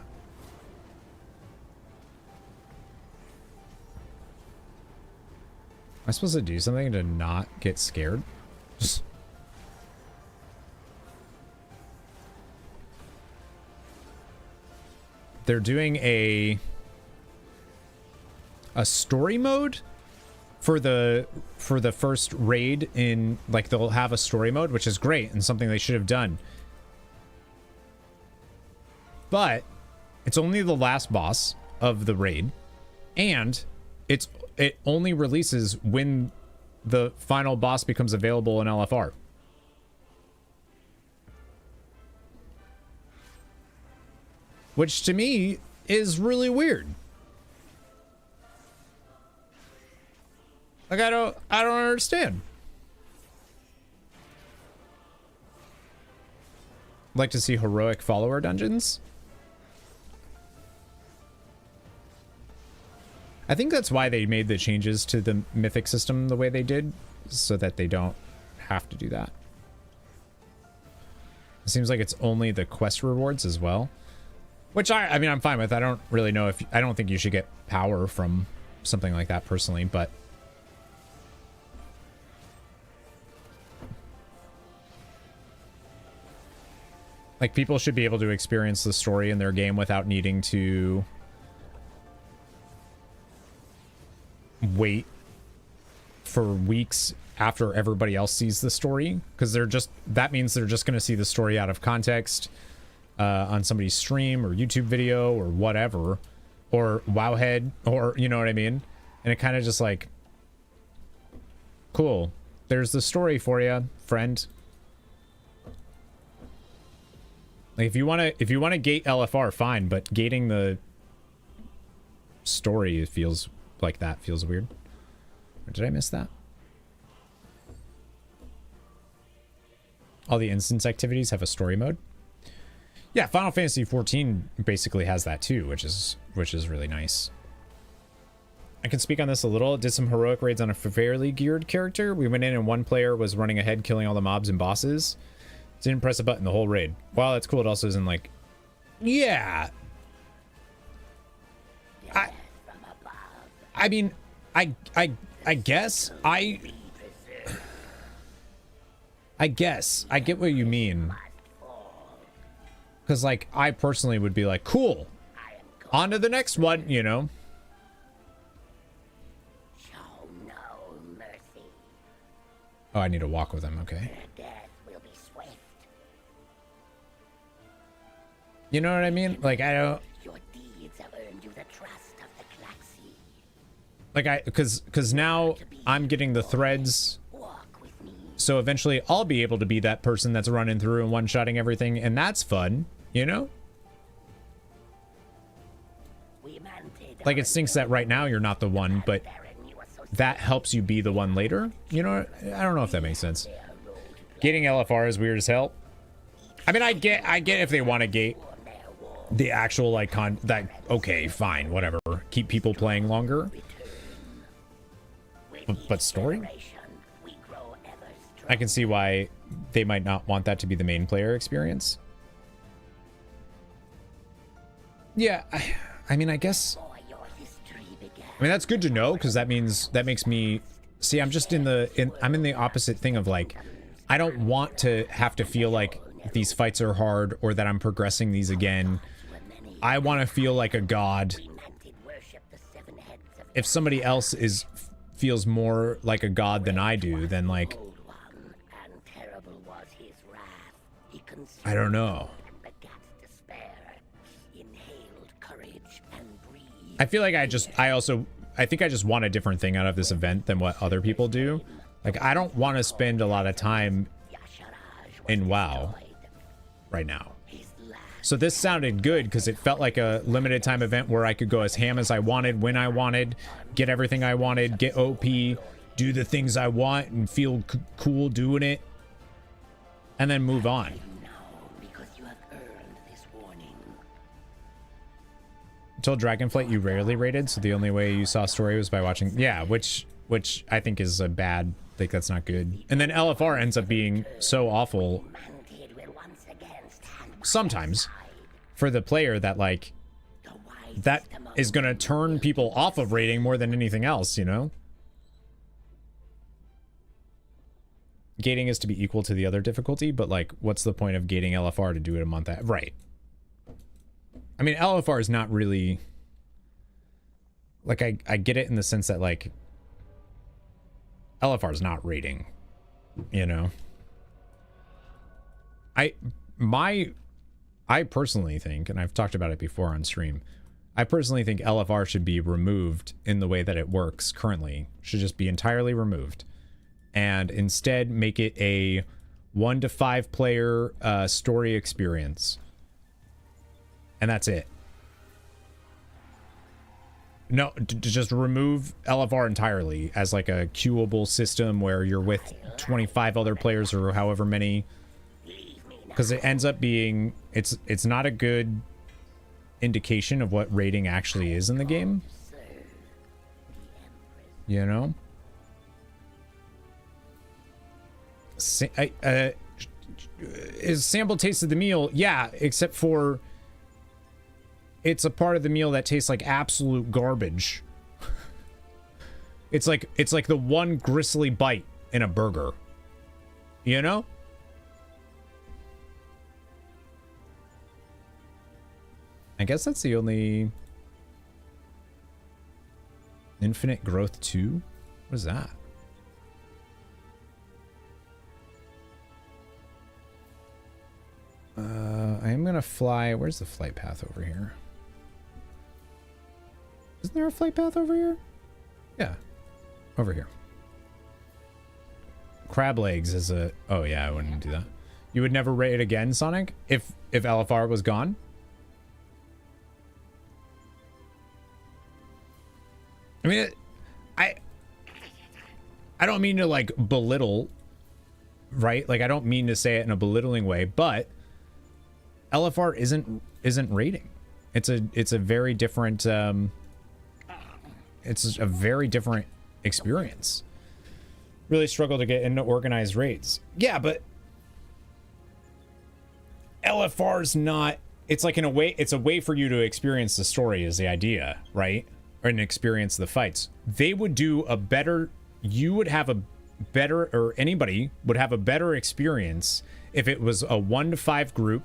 supposed to do something to not get scared? They're doing a story mode for the first raid in, like, they'll have a story mode, which is great and something they should have done. But it's only the last boss of the raid, and it only releases when the final boss becomes available in LFR. Which to me is really weird. Like, I don't understand. Like to see heroic follower dungeons. I think that's why they made the changes to the mythic system the way they did, so that they don't have to do that. It seems like it's only the quest rewards as well, which I mean, I'm fine with. I don't really know if, I don't think you should get power from something like that personally, but like, people should be able to experience the story in their game without needing to wait for weeks after everybody else sees the story, because that means they're just going to see the story out of context on somebody's stream or YouTube video or whatever, or Wowhead, or, you know what I mean? And it kind of just like, cool, there's the story for you, friend. Like, if you want to gate LFR, fine, but gating the story feels like that feels weird. Or did I miss that? All the instance activities have a story mode. Yeah, Final Fantasy XIV basically has that too, which is really nice. I can speak on this a little. Did some heroic raids on a fairly geared character. We went in and one player was running ahead, killing all the mobs and bosses. Didn't press a button the whole raid. Wow, that's cool. It also isn't like, yeah. I mean, I guess I guess I get what you mean. Because, like, I personally would be like, cool, on to the next one, you know. Show no mercy. Oh, I need to walk with him. Okay. Their death will be swift. You know what I mean? Like, I don't. Your deeds have earned you the trust of the Galaxy. Like, because now I'm getting the threads. Walk with me. So eventually I'll be able to be that person that's running through and one-shotting everything, and that's fun, you know? Like, it stinks that right now you're not the one, but that helps you be the one later. You know, I don't know if that makes sense. Gating LFR is weird as hell. I mean, I get if they want to gate the actual, like, okay, fine, whatever. Keep people playing longer. But story? I can see why they might not want that to be the main player experience. Yeah, I mean, I guess... I mean, that's good to know, because that means, that makes me... See, I'm just I'm in the opposite thing of, like, I don't want to have to feel like these fights are hard, or that I'm progressing these again. I want to feel like a god. If somebody else feels more like a god than I do, then, like... I don't know. I feel like I think I just want a different thing out of this event than what other people do. Like, I don't want to spend a lot of time in WoW right now. So this sounded good because it felt like a limited time event where I could go as ham as I wanted, when I wanted, get everything I wanted, get OP, do the things I want, and feel cool doing it, and then move on. Until Dragonflight, you rarely raided, so the only way you saw story was by watching. Yeah, which I think is a bad. I think that's not good. And then LFR ends up being so awful sometimes for the player that, like, that is gonna turn people off of raiding more than anything else, you know? Gating is to be equal to the other difficulty, but, like, what's the point of gating LFR to do it a month at? Right. I mean, LFR is not really... Like, I get it in the sense that, like... LFR is not raiding, you know? I personally think, and I've talked about it before on stream, I personally think LFR should be removed in the way that it works currently. Should just be entirely removed. And instead make it a 1 to 5 player story experience. And that's it. No, just remove LFR entirely as like a queuable system where you're with 25 other players or however many. Because it ends up being, it's not a good indication of what raiding actually is in the game. You know? Is sample tasted the meal? Yeah, except for it's a part of the meal that tastes like absolute garbage. It's like the one gristly bite in a burger. You know? I guess that's the only... Infinite Growth 2? What is that? I am gonna fly... Where's the flight path over here? Isn't there a flight path over here? Yeah. Over here. Crab legs is a... Oh yeah, I wouldn't do that. You would never raid again, Sonic? If LFR was gone? I mean, I don't mean to, like, belittle, right? Like, I don't mean to say it in a belittling way, but LFR isn't raiding. It's a very different it's a very different experience. Really struggle to get into organized raids. Yeah, but LFR's not... It's like, in a way, it's a way for you to experience the story is the idea, right? And experience the fights. They would do a better... You would have a better... Or anybody would have a better experience if it was a 1 to 5 group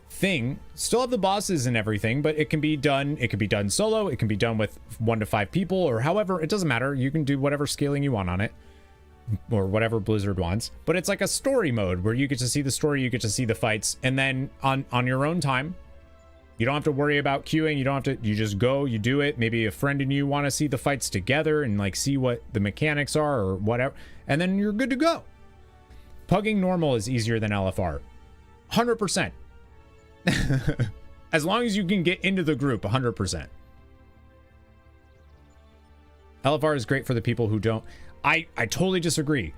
thing. Still have the bosses and everything, but it can be done. It can be done solo. It can be done with 1 to 5 people, or however. It doesn't matter. You can do whatever scaling you want on it, or whatever Blizzard wants. But it's like a story mode where you get to see the story, you get to see the fights, and then on your own time. You don't have to worry about queuing. You don't have to. You just go. You do it. Maybe a friend and you want to see the fights together and like see what the mechanics are or whatever, and then you're good to go. Pugging normal is easier than LFR, 100%. As long as you can get into the group, 100%. LFR is great for the people who don't. I totally disagree.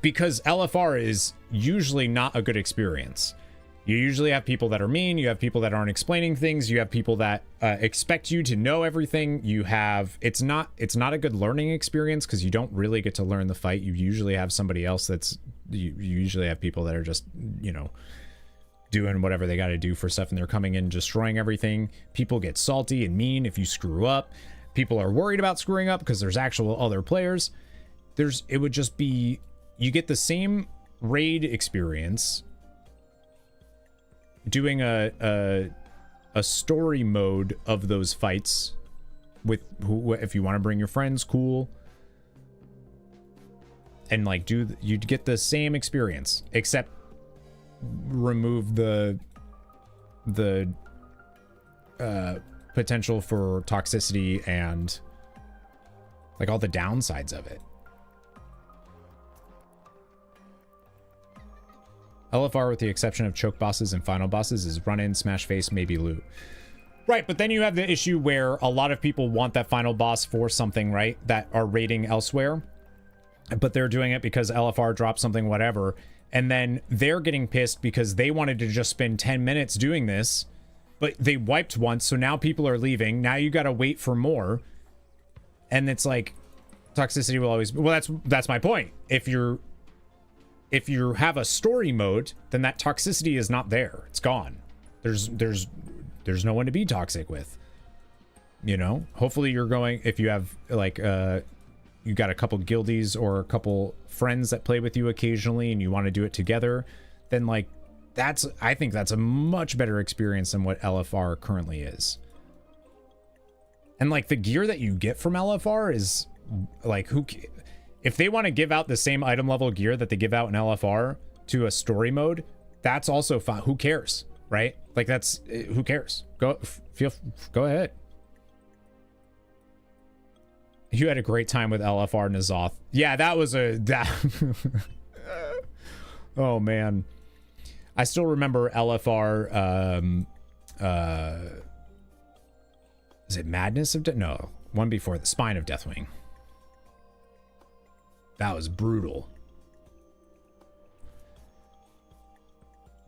Because LFR is usually not a good experience. You usually have people that are mean, you have people that aren't explaining things, you have people that expect you to know everything. You have it's not a good learning experience because you don't really get to learn the fight. You usually have somebody else that's you usually have people that are just, you know, doing whatever they got to do for stuff, and they're coming in destroying everything. People get salty and mean if you screw up. People are worried about screwing up because there's actual other players. It would just be, you get the same raid experience doing a story mode of those fights with who, if you want to bring your friends, cool, and like you'd get the same experience, except remove the potential for toxicity and like all the downsides of it. LFR, with the exception of choke bosses and final bosses, is run in, smash face, maybe loot. Right, but then you have the issue where a lot of people want that final boss for something, right, that are raiding elsewhere, but they're doing it because LFR dropped something, whatever, and then they're getting pissed because they wanted to just spend 10 minutes doing this, but they wiped once, so now people are leaving. Now you gotta wait for more, and it's like, toxicity will always... Well, that's my point. If you have a story mode, then that toxicity is not there. It's gone. There's no one to be toxic with. You know? Hopefully you're going, if you have like you got a couple guildies or a couple friends that play with you occasionally and you want to do it together, then like I think that's a much better experience than what LFR currently is. And like the gear that you get from LFR is like, if they want to give out the same item level gear that they give out in LFR to a story mode, that's also fine. Who cares, right? Like that's, who cares? Go ahead. You had a great time with LFR and Azeroth. Yeah, that was oh man. I still remember LFR, is it Madness of no, one before the Spine of Deathwing. That was brutal.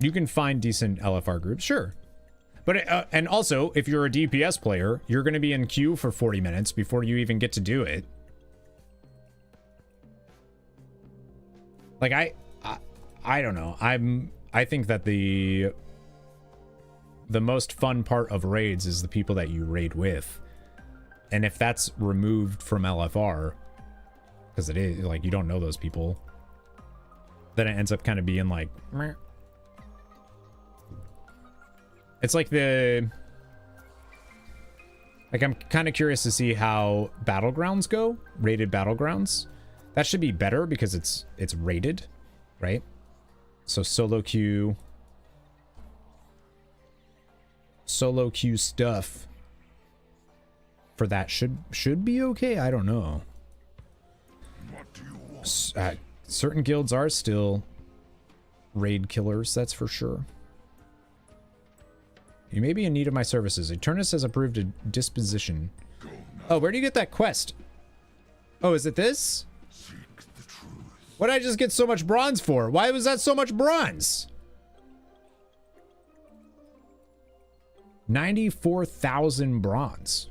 You can find decent LFR groups, sure. But, and also, if you're a DPS player, you're going to be in queue for 40 minutes before you even get to do it. Like, I don't know. I think that the most fun part of raids is the people that you raid with. And if that's removed from LFR, because it is like you don't know those people, then it ends up kind of being like meh. It's like I'm kind of curious to see how battlegrounds go, rated battlegrounds. That should be better because it's rated, right? So solo queue stuff for that should be okay. I don't know. Certain guilds are still raid killers, that's for sure. You may be in need of my services. Eternus has approved a disposition. Oh, where do you get that quest? Oh, is it this? What did I just get so much bronze for? Why was that so much bronze? 94,000 bronze.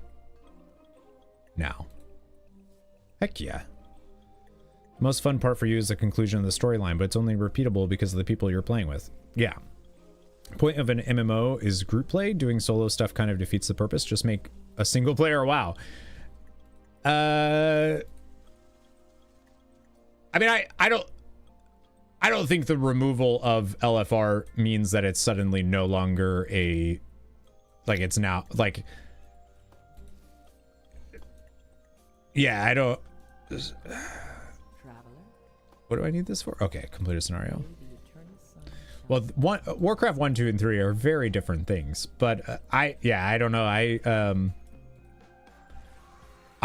Now. Heck yeah. Most fun part for you is the conclusion of the storyline, but it's only repeatable because of the people you're playing with. Yeah. Point of an MMO is group play. Doing solo stuff kind of defeats the purpose. Just make a single player WoW. I mean, I don't think the removal of LFR means that it's suddenly no longer a, like it's now like, yeah, I don't. What do I need this for? Okay, complete a scenario. Well, Warcraft 1, 2, and 3 are very different things, but I don't know. I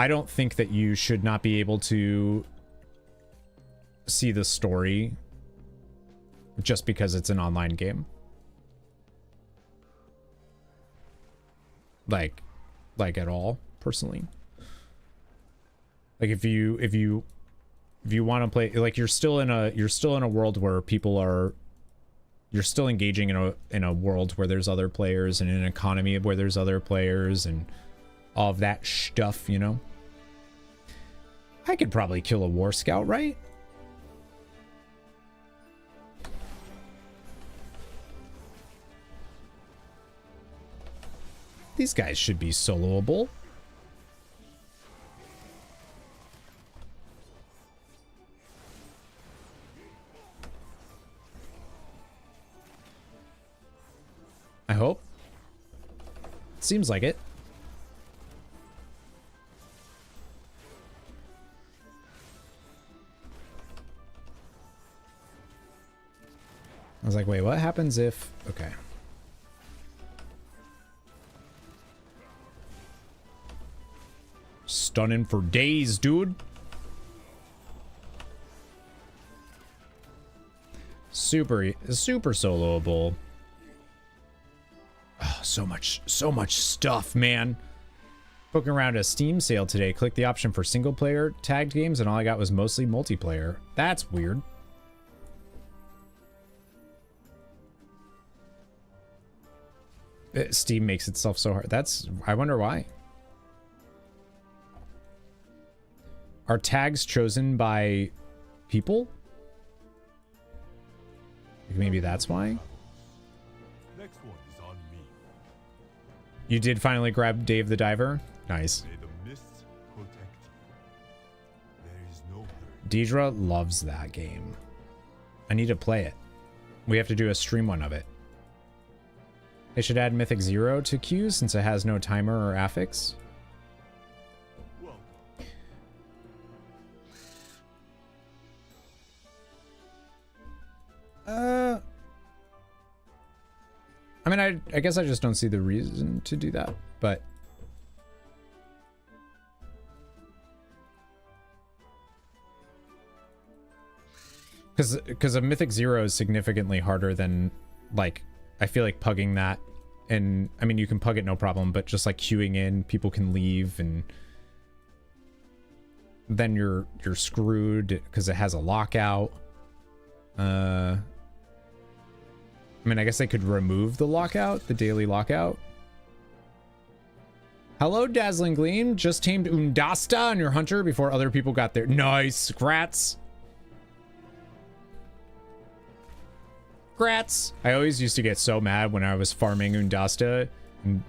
don't think that you should not be able to see the story just because it's an online game. Like at all, personally. Like if you want to play, like you're still in a world where people are, you're still engaging in a world where there's other players and in an economy where there's other players and all of that stuff, you know. I could probably kill a war scout, right? These guys should be soloable. I hope. Seems like it. I was like, wait, what happens if... Okay. Stunning for days, dude. Super soloable. Oh, so much stuff, man. Poking around a Steam sale today. Click the option for single player tagged games, and all I got was mostly multiplayer. That's weird. Steam makes itself so hard. I wonder why. Are tags chosen by people? Maybe that's why. Next one is on me. You did finally grab Dave the Diver? Nice. May the mists protect you. There is no hurry. Deidre loves that game. I need to play it. We have to do a stream one of it. They should add Mythic Zero to queue since it has no timer or affix. I mean, I guess I just don't see the reason to do that, but... Because a Mythic Zero is significantly harder than, like, I feel like pugging that, and, I mean, you can pug it no problem, but just, like, queuing in, people can leave, and... then you're screwed, because it has a lockout. I mean, I guess they could remove the lockout, the daily lockout. Hello, Dazzling Gleam. Just tamed Undasta on your hunter before other people got there. Nice. Grats. Grats. I always used to get so mad when I was farming Undasta and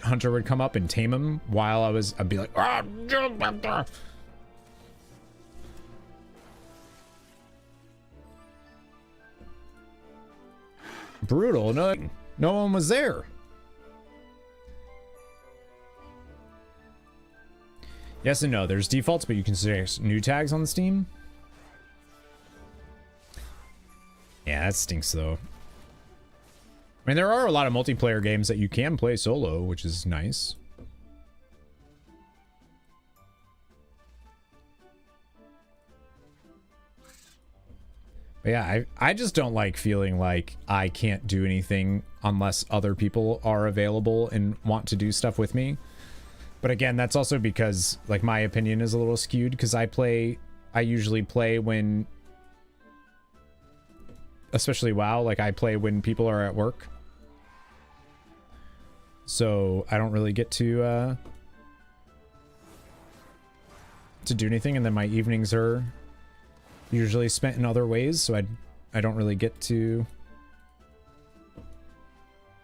hunter would come up and tame him while I'd be like, ah, brutal. No one was there. Yes and no. There's defaults, but you can suggest new tags on Steam. Yeah, that stinks though. I mean, there are a lot of multiplayer games that you can play solo, which is nice. But yeah, I just don't like feeling like I can't do anything unless other people are available and want to do stuff with me. But again, that's also because, like, my opinion is a little skewed because I usually play when, especially WoW, like I play when people are at work. So I don't really get to do anything, and then my evenings are usually spent in other ways, so I don't really get to,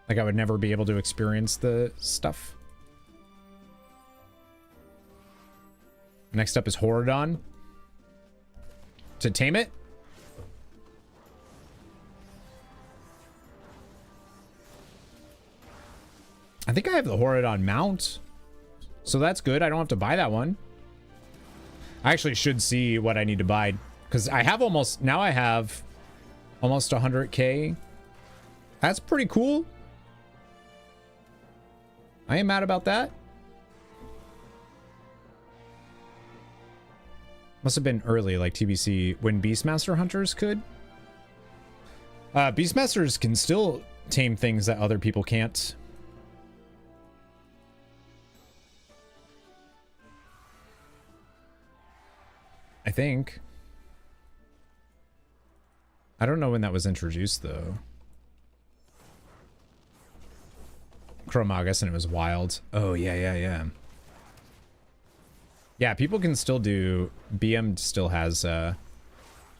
like, I would never be able to experience the stuff. Next up is Horadon. To tame it. I think I have the Horadon mount, so that's good. I don't have to buy that one. I actually should see what I need to buy, because I have almost 100k. That's pretty cool. I ain't mad about that. Must have been early, like TBC, when Beastmaster hunters could. Beastmasters can still tame things that other people can't. I think. I don't know when that was introduced, though. Chromagus and it was wild. Oh, yeah, yeah, yeah. Yeah, people can still do... BM still has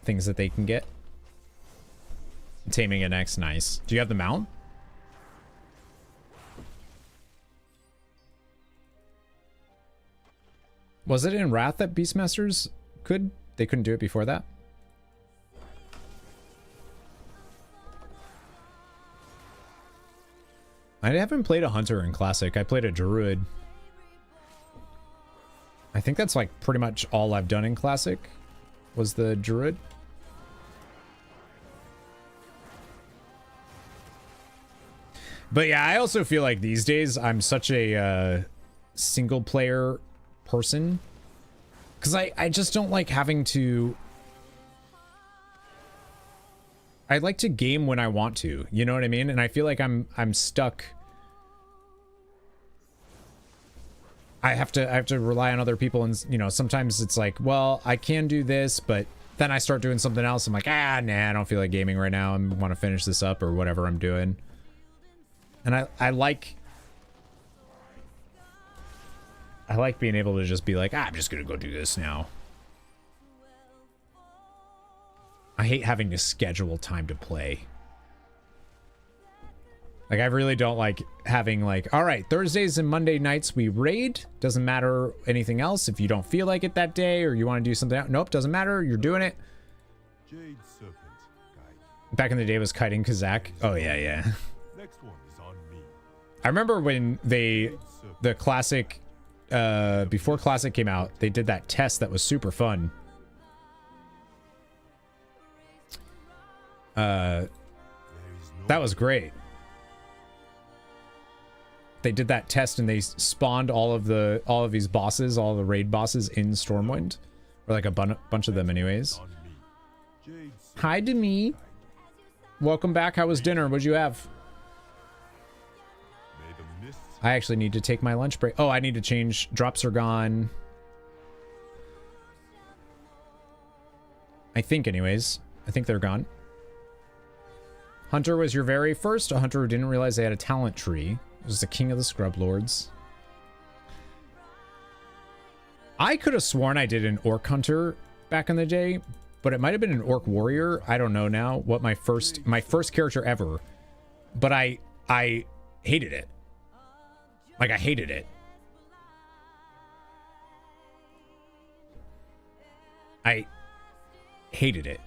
things that they can get. Taming an X, nice. Do you have the mount? Was it in Wrath that Beastmasters could? They couldn't do it before that? I haven't played a Hunter in Classic. I played a Druid. I think that's like pretty much all I've done in Classic was the Druid. But yeah, I also feel like these days I'm such a single player person. Because I just don't like having to... I like to game when I want to, you know what I mean? And I feel like I'm stuck. I have to rely on other people, and you know, sometimes it's like, well, I can do this, but then I start doing something else. I'm like, nah, I don't feel like gaming right now. I want to finish this up or whatever I'm doing. And I like being able to just be like, I'm just gonna go do this now. I hate having to schedule time to play. Like, I really don't like having like, all right, Thursdays and Monday nights we raid. Doesn't matter anything else. If you don't feel like it that day or you want to do something else, nope, doesn't matter. You're doing it. Jade Serpent, guide. Back in the day, it was kiting Kazak. Oh yeah, yeah. Next one is on me. I remember when the Classic, before Classic came out, they did that test that was super fun. That was great. They did that test and they spawned all of these bosses, all the raid bosses in Stormwind, or like a bunch of them, anyways. Hi, Demi. Welcome back. How was dinner? What'd you have? I actually need to take my lunch break. Oh, I need to change. Drops are gone. I think, anyways. I think they're gone. Hunter was your very first. A hunter who didn't realize they had a talent tree. It was the king of the scrub lords. I could have sworn I did an orc hunter back in the day, but it might have been an orc warrior. I don't know now what my first character ever. But I hated it. Like, I hated it. I hated it.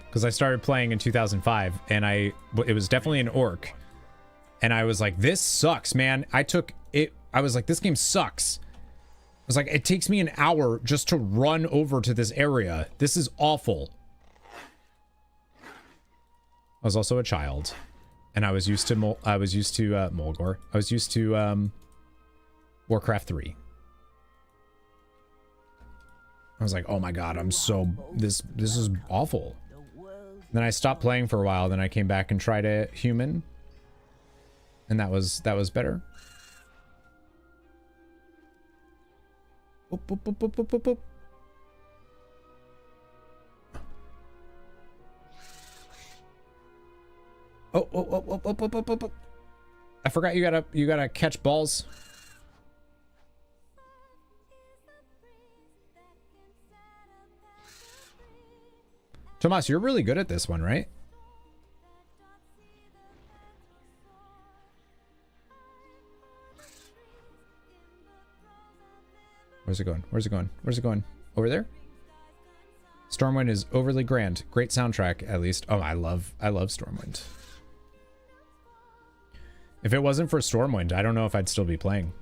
Because I started playing in 2005, and it was definitely an orc. And I was like, this sucks, man. I was like, this game sucks. I was like, it takes me an hour just to run over to this area. This is awful. I was also a child. And I was used to Mulgore. I was used to Warcraft 3. I was like, oh my god, this is awful. Then I stopped playing for a while, then I came back and tried a human. And that was better. Boop, boop, boop, boop, boop, boop, boop. Oh. I forgot you gotta catch balls. Tomas, you're really good at this one, right? Where's it going? Where's it going? Where's it going? Over there? Stormwind is overly grand. Great soundtrack, at least. Oh, I love Stormwind. If it wasn't for Stormwind, I don't know if I'd still be playing.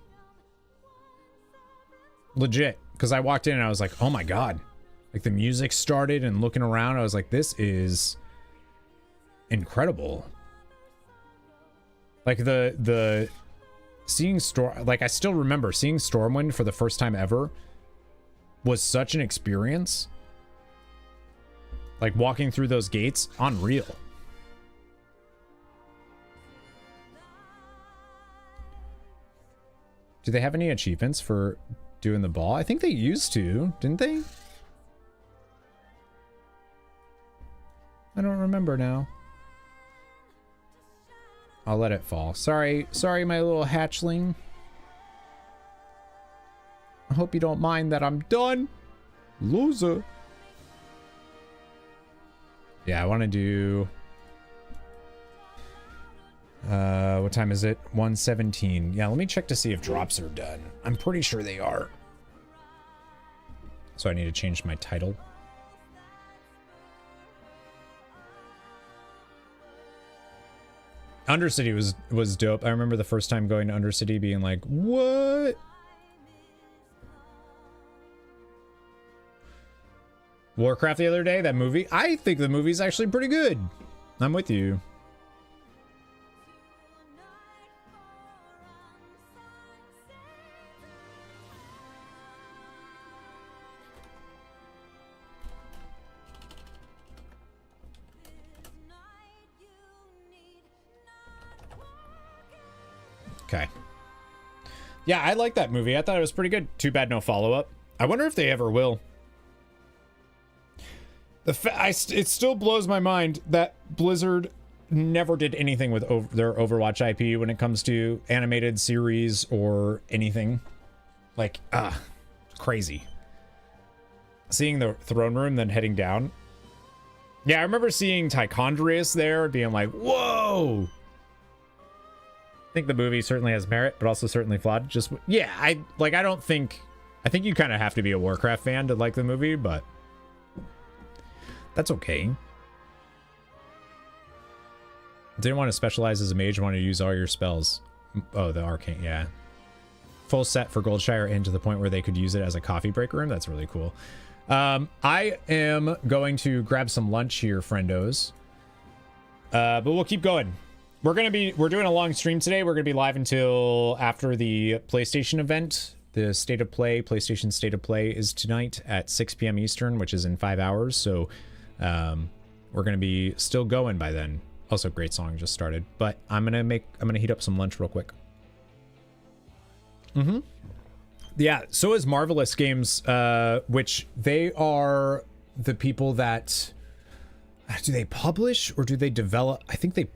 Legit. Because I walked in and I was like, oh my god. Like, the music started and looking around, I was like, this is incredible. Like, the seeing like, I still remember seeing Stormwind for the first time ever was such an experience. Like, walking through those gates, unreal. Do they have any achievements for doing the ball? I think they used to, didn't they? I don't remember now. I'll let it fall. Sorry, my little hatchling. I hope you don't mind that I'm done. Loser. Yeah, I want to do... what time is it? 1:17. Yeah, let me check to see if drops are done. I'm pretty sure they are. So I need to change my title. Undercity was dope. I remember the first time going to Undercity being like, what? Warcraft the other day, that movie. I think the movie's actually pretty good. I'm with you. Okay. Yeah, I like that movie. I thought it was pretty good. Too bad no follow-up. I wonder if they ever will. It still blows my mind that Blizzard never did anything with their Overwatch IP when it comes to animated series or anything. Like, crazy. Seeing the throne room, then heading down. Yeah, I remember seeing Tichondrius there, being like, whoa! I think the movie certainly has merit, but also certainly flawed. Just, yeah, I think you kind of have to be a Warcraft fan to like the movie, but that's okay. Didn't want to specialize as a mage, wanted to use all your spells. Oh, the arcane, yeah. Full set for Goldshire and to the point where they could use it as a coffee break room. That's really cool. I am going to grab some lunch here, friendos. But we'll keep going. We're doing a long stream today. We're gonna be live until after the PlayStation event. The State of Play, PlayStation State of Play is tonight at 6 p.m. Eastern, which is in 5 hours. So we're gonna be still going by then. Also, great song just started. But I'm gonna heat up some lunch real quick. Yeah, so is Marvelous Games, which they are the people that do they publish or do they develop? I think they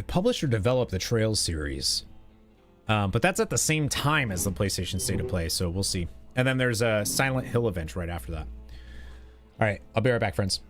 publish or develop the Trails series. But that's at the same time as the PlayStation State of Play, so we'll see. And then there's a Silent Hill event right after that. All right, I'll be right back, friends.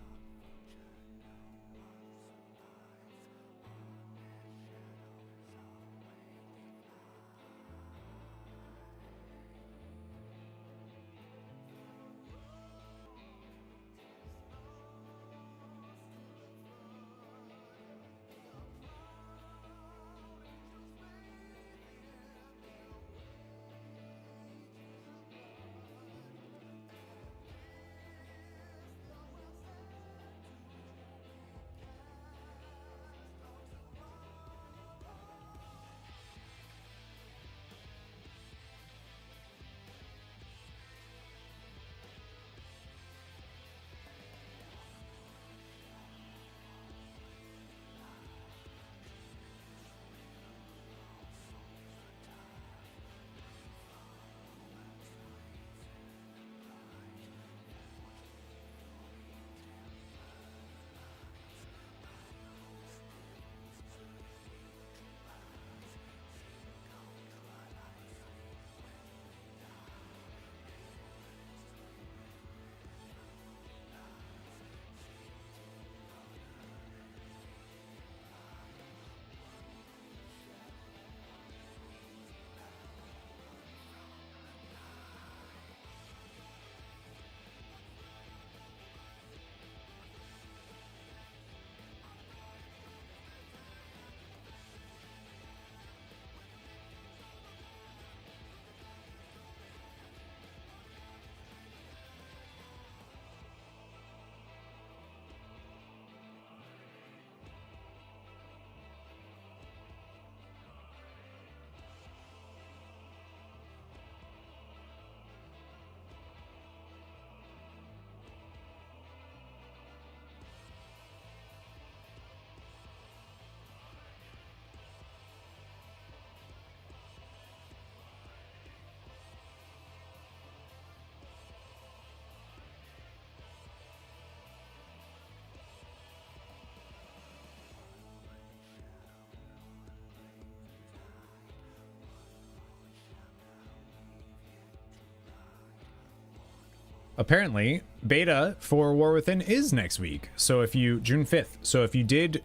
apparently beta for War Within is next week. So if you June 5th. So if you did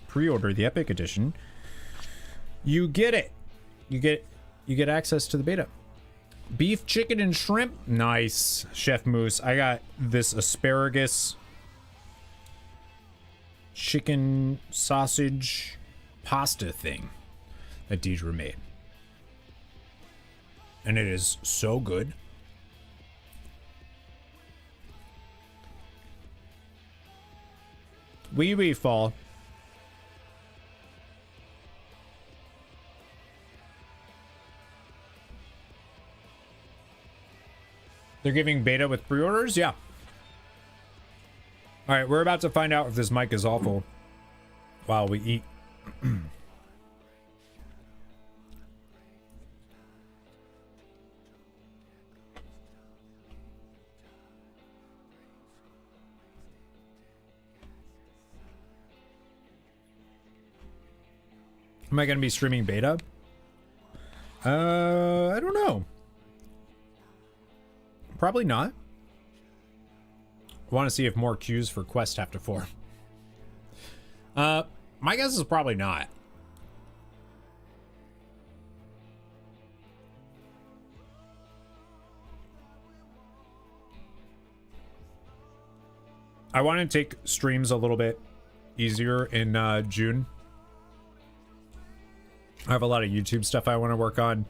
pre-order the Epic Edition, you get it. You get access to the beta. Beef, chicken, and shrimp. Nice, Chef Moose. I got this asparagus chicken sausage pasta thing that Deidre made. And it is so good. Wee fall. They're giving beta with pre-orders? Yeah. All right, we're about to find out if this mic is awful while we eat. Am I going to be streaming beta? I don't know. Probably not. I want to see if more queues for Quest have to form. My guess is probably not. I want to take streams a little bit easier in June. I have a lot of YouTube stuff I want to work on.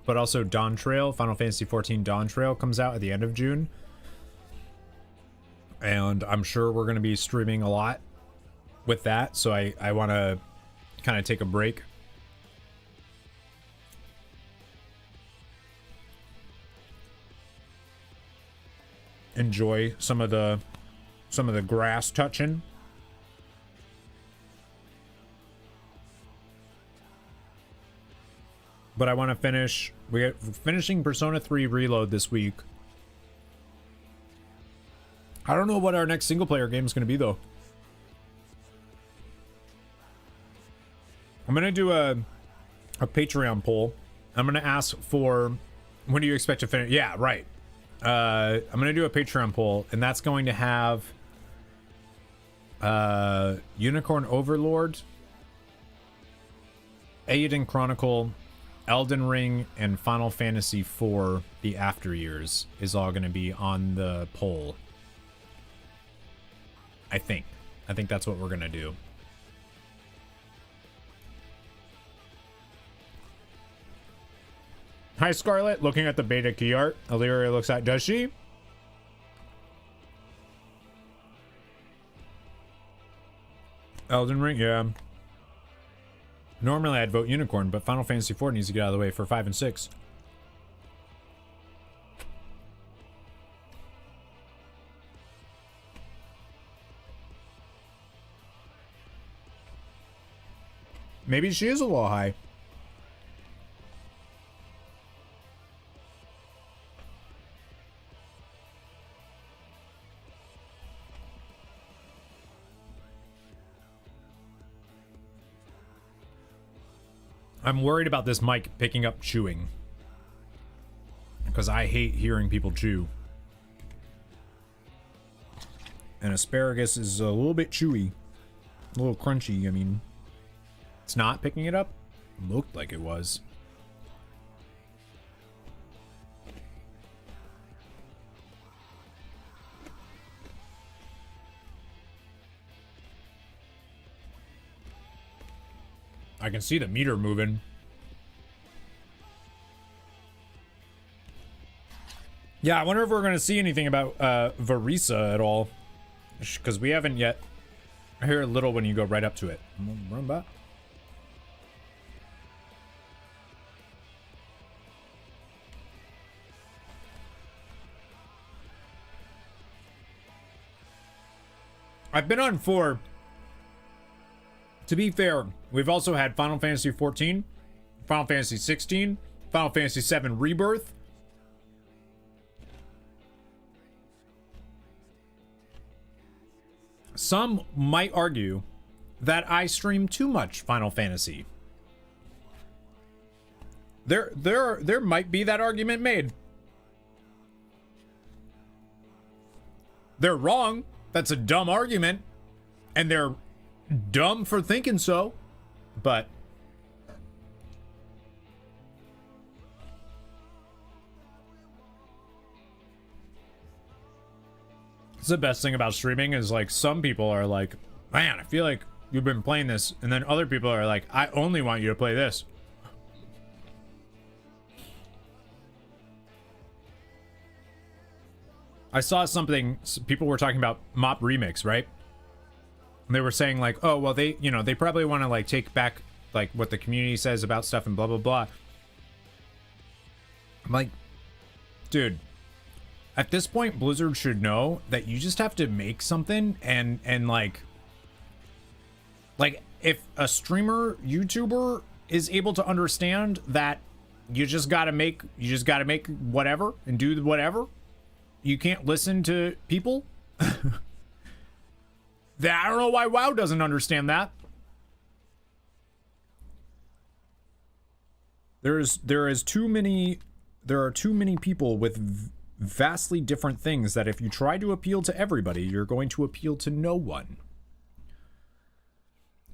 But also Dawn Trail, Final Fantasy XIV Dawn Trail comes out at the end of June. And I'm sure we're going to be streaming a lot with that. So I want to kind of take a break. Enjoy some of the grass touching. But I want to finish. We're finishing Persona 3 Reload this week. I don't know what our next single player game is going to be though. I'm going to do a Patreon poll. I'm going to ask for when do you expect to finish? Yeah, right. I'm going to do a Patreon poll, and that's going to have Unicorn Overlord, Aiden Chronicle, Elden Ring, and Final Fantasy IV, the After Years, is all going to be on the poll. I think that's what we're going to do. Hi, Scarlet. Looking at the beta key art. Illyria looks at, does she? Elden Ring, yeah. Normally I'd vote Unicorn, but Final Fantasy IV needs to get out of the way for 5 and 6. Maybe she is a little high. I'm worried about this mic picking up chewing, because I hate hearing people chew. And asparagus is a little bit chewy, a little crunchy. I mean, it's not picking it up. Looked like it was. I can see the meter moving. Yeah, I wonder if we're going to see anything about Varisa at all. Because we haven't yet. I hear a little when you go right up to it. Run back. I've been on 4. To be fair, we've also had Final Fantasy XIV, Final Fantasy 16, Final Fantasy 7 Rebirth. Some might argue that I stream too much Final Fantasy. There might be that argument made. They're wrong. That's a dumb argument. And they're dumb for thinking so. But it's the best thing about streaming is like some people are like, man, I feel like you've been playing this. And then other people are like, I only want you to play this. I saw something, people were talking about Mop Remix, right? They were saying like, oh, well, they, you know, they probably want to like take back like what the community says about stuff and blah, blah, blah. I'm like, dude, at this point, Blizzard should know that you just have to make something and like if a streamer, YouTuber is able to understand that you just gotta make whatever and do whatever. You can't listen to people. I don't know why WoW doesn't understand that. There are too many people with vastly different things that if you try to appeal to everybody, you're going to appeal to no one.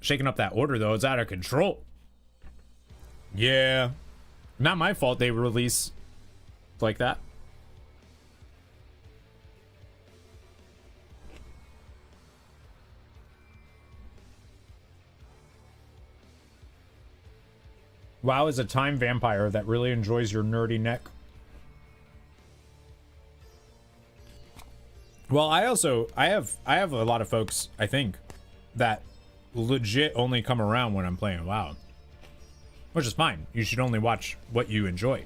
Shaking up that order though, it's out of control. Yeah. Not my fault they release like that. WoW is a time vampire that really enjoys your nerdy neck. Well, I have a lot of folks, I think, that legit only come around when I'm playing WoW. Which is fine. You should only watch what you enjoy.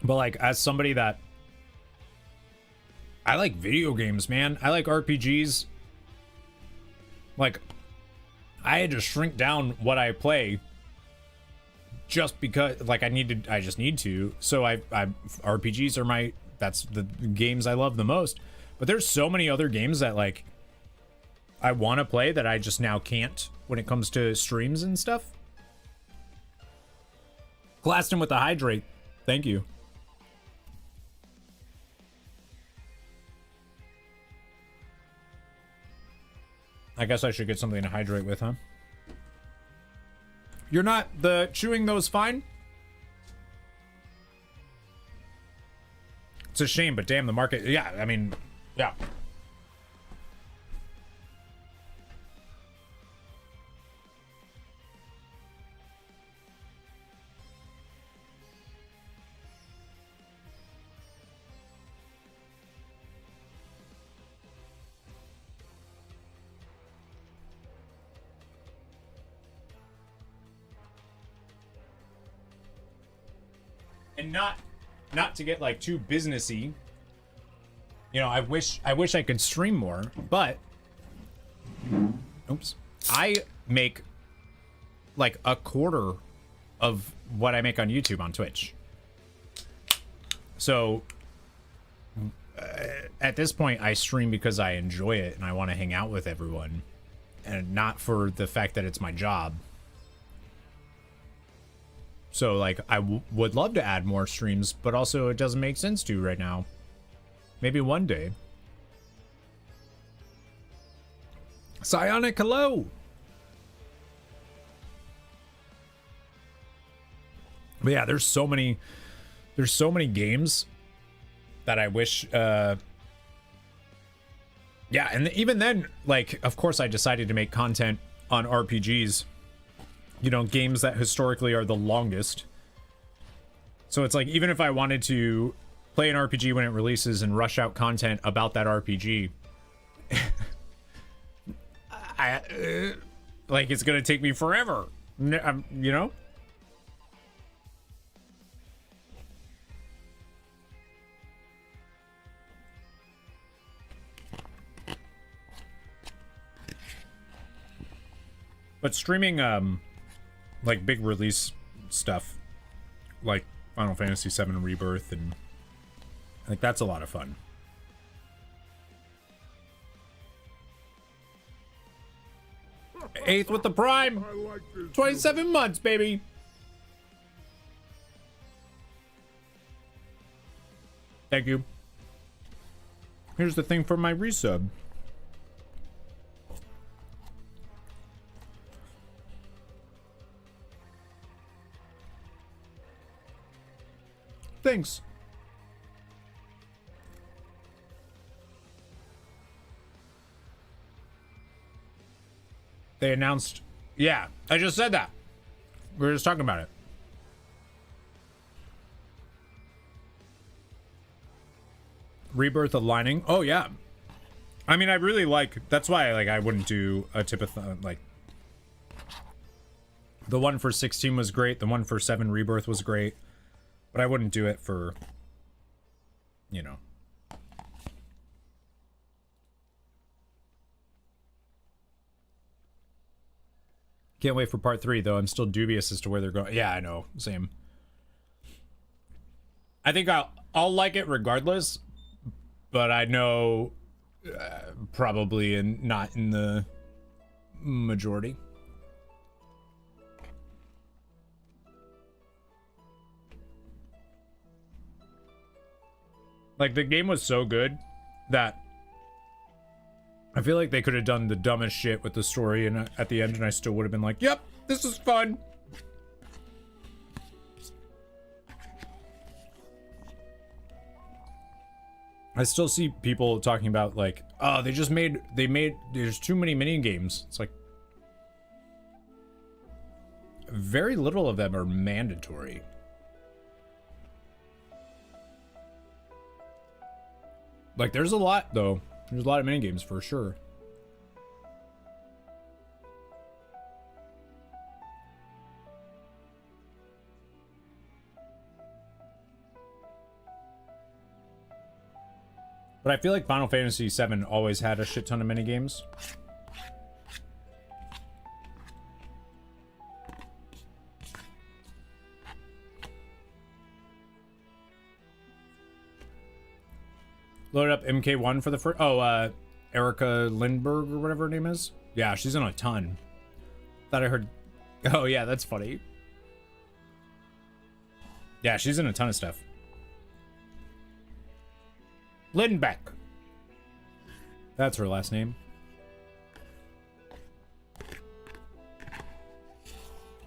But like, as somebody that... I like video games, man. I like RPGs. Like... I had to shrink down what I play just because like I just need to. So I RPGs are that's the games I love the most. But there's so many other games that like I want to play that I just now can't when it comes to streams and stuff. Glaston with the hydrate. Thank you. I guess I should get something to hydrate with, huh? You're not the chewing those fine? It's a shame, but damn the market. Yeah, I mean, yeah. And not to get like too businessy. You know, I wish I could stream more, but oops. I make like a quarter of what I make on YouTube on Twitch. So at this point I stream because I enjoy it and I want to hang out with everyone and not for the fact that it's my job. So, like, I would love to add more streams, but also it doesn't make sense to right now. Maybe one day. Psionic, hello! But yeah, there's so many games that I wish, yeah, and even then, like, of course I decided to make content on RPGs. You know, games that historically are the longest. So it's like, even if I wanted to play an RPG when it releases and rush out content about that RPG, like, it's gonna take me forever. You know? But streaming, like big release stuff like Final Fantasy VII Rebirth, and like that's a lot of fun. Eighth with the Prime. 27 months, baby. Thank you. Here's the thing for my resub. Thanks. They announced, yeah, I just said that. We were just talking about it. Rebirth aligning. Oh yeah. I mean, I really like, that's why I wouldn't do a tipathon. Like, the one for 16 was great. The one for 7 Rebirth was great. But I wouldn't do it for, you know. Can't wait for part 3, though. I'm still dubious as to where they're going. Yeah, I know. Same. I think I'll like it regardless, but I know probably not in the majority. Like, the game was so good that I feel like they could have done the dumbest shit with the story and at the end, and I still would have been like, yep, this is fun. I still see people talking about like, oh, they made there's too many mini games. It's like very little of them are mandatory. Like, there's a lot, though. There's a lot of minigames, for sure. But I feel like Final Fantasy VII always had a shit ton of minigames. Load up MK1 for the first... Oh, Erica Lindbergh or whatever her name is. Yeah, she's in a ton. Thought I heard... Oh, yeah, that's funny. Yeah, she's in a ton of stuff. Lindbeck. That's her last name.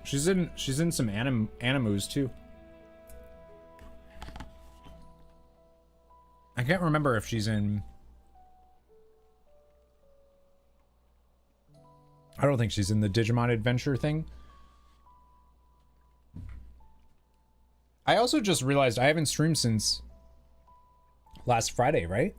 She's in some animus too. I can't remember if she's in... I don't think she's in the Digimon Adventure thing. I also just realized I haven't streamed since last Friday, right?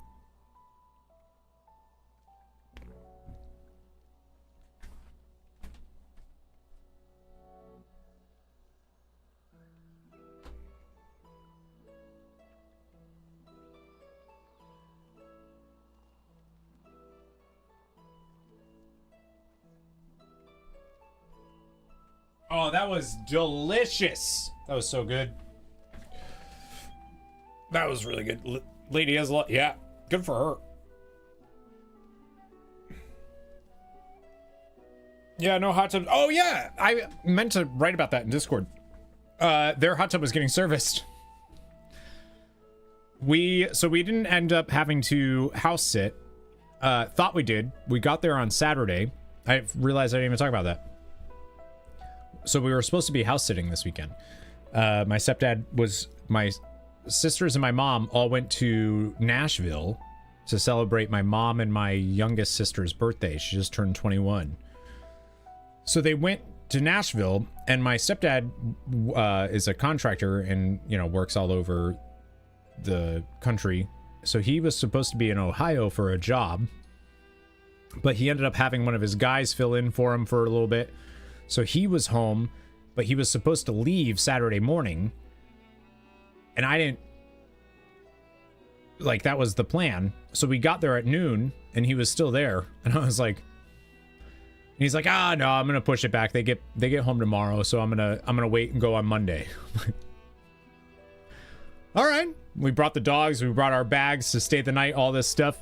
Oh, that was delicious. That was so good. That was really good. Lady has a lot. Yeah, good for her. Yeah, no hot tub. Oh, yeah. I meant to write about that in Discord. Their hot tub was getting serviced. So we didn't end up having to house sit. Thought we did. We got there on Saturday. I realized I didn't even talk about that. So we were supposed to be house sitting this weekend. My stepdad was... My sisters and my mom all went to Nashville to celebrate my mom and my youngest sister's birthday. She just turned 21. So they went to Nashville, and my stepdad is a contractor and, you know, works all over the country. So he was supposed to be in Ohio for a job, but he ended up having one of his guys fill in for him for a little bit. So he was home, but he was supposed to leave Saturday morning. And I didn't... Like, that was the plan. So we got there at noon, and he was still there. And I was like... He's like, no, I'm gonna push it back. They get home tomorrow, so I'm gonna wait and go on Monday. All right. We brought the dogs, we brought our bags to stay the night, all this stuff.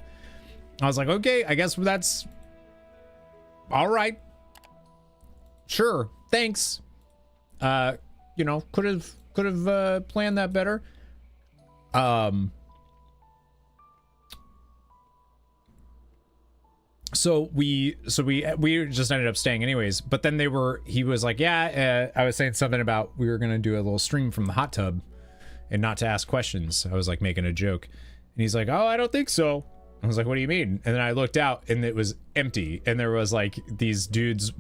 I was like, okay, I guess that's... All right. Sure, thanks. You know, could have planned that better. So we just ended up staying anyways. But then he was like, yeah, I was saying something about we were gonna do a little stream from the hot tub and not to ask questions. I was like making a joke, and he's like, oh, I don't think so. I was like, what do you mean? And then I looked out and it was empty, and there was like these dudes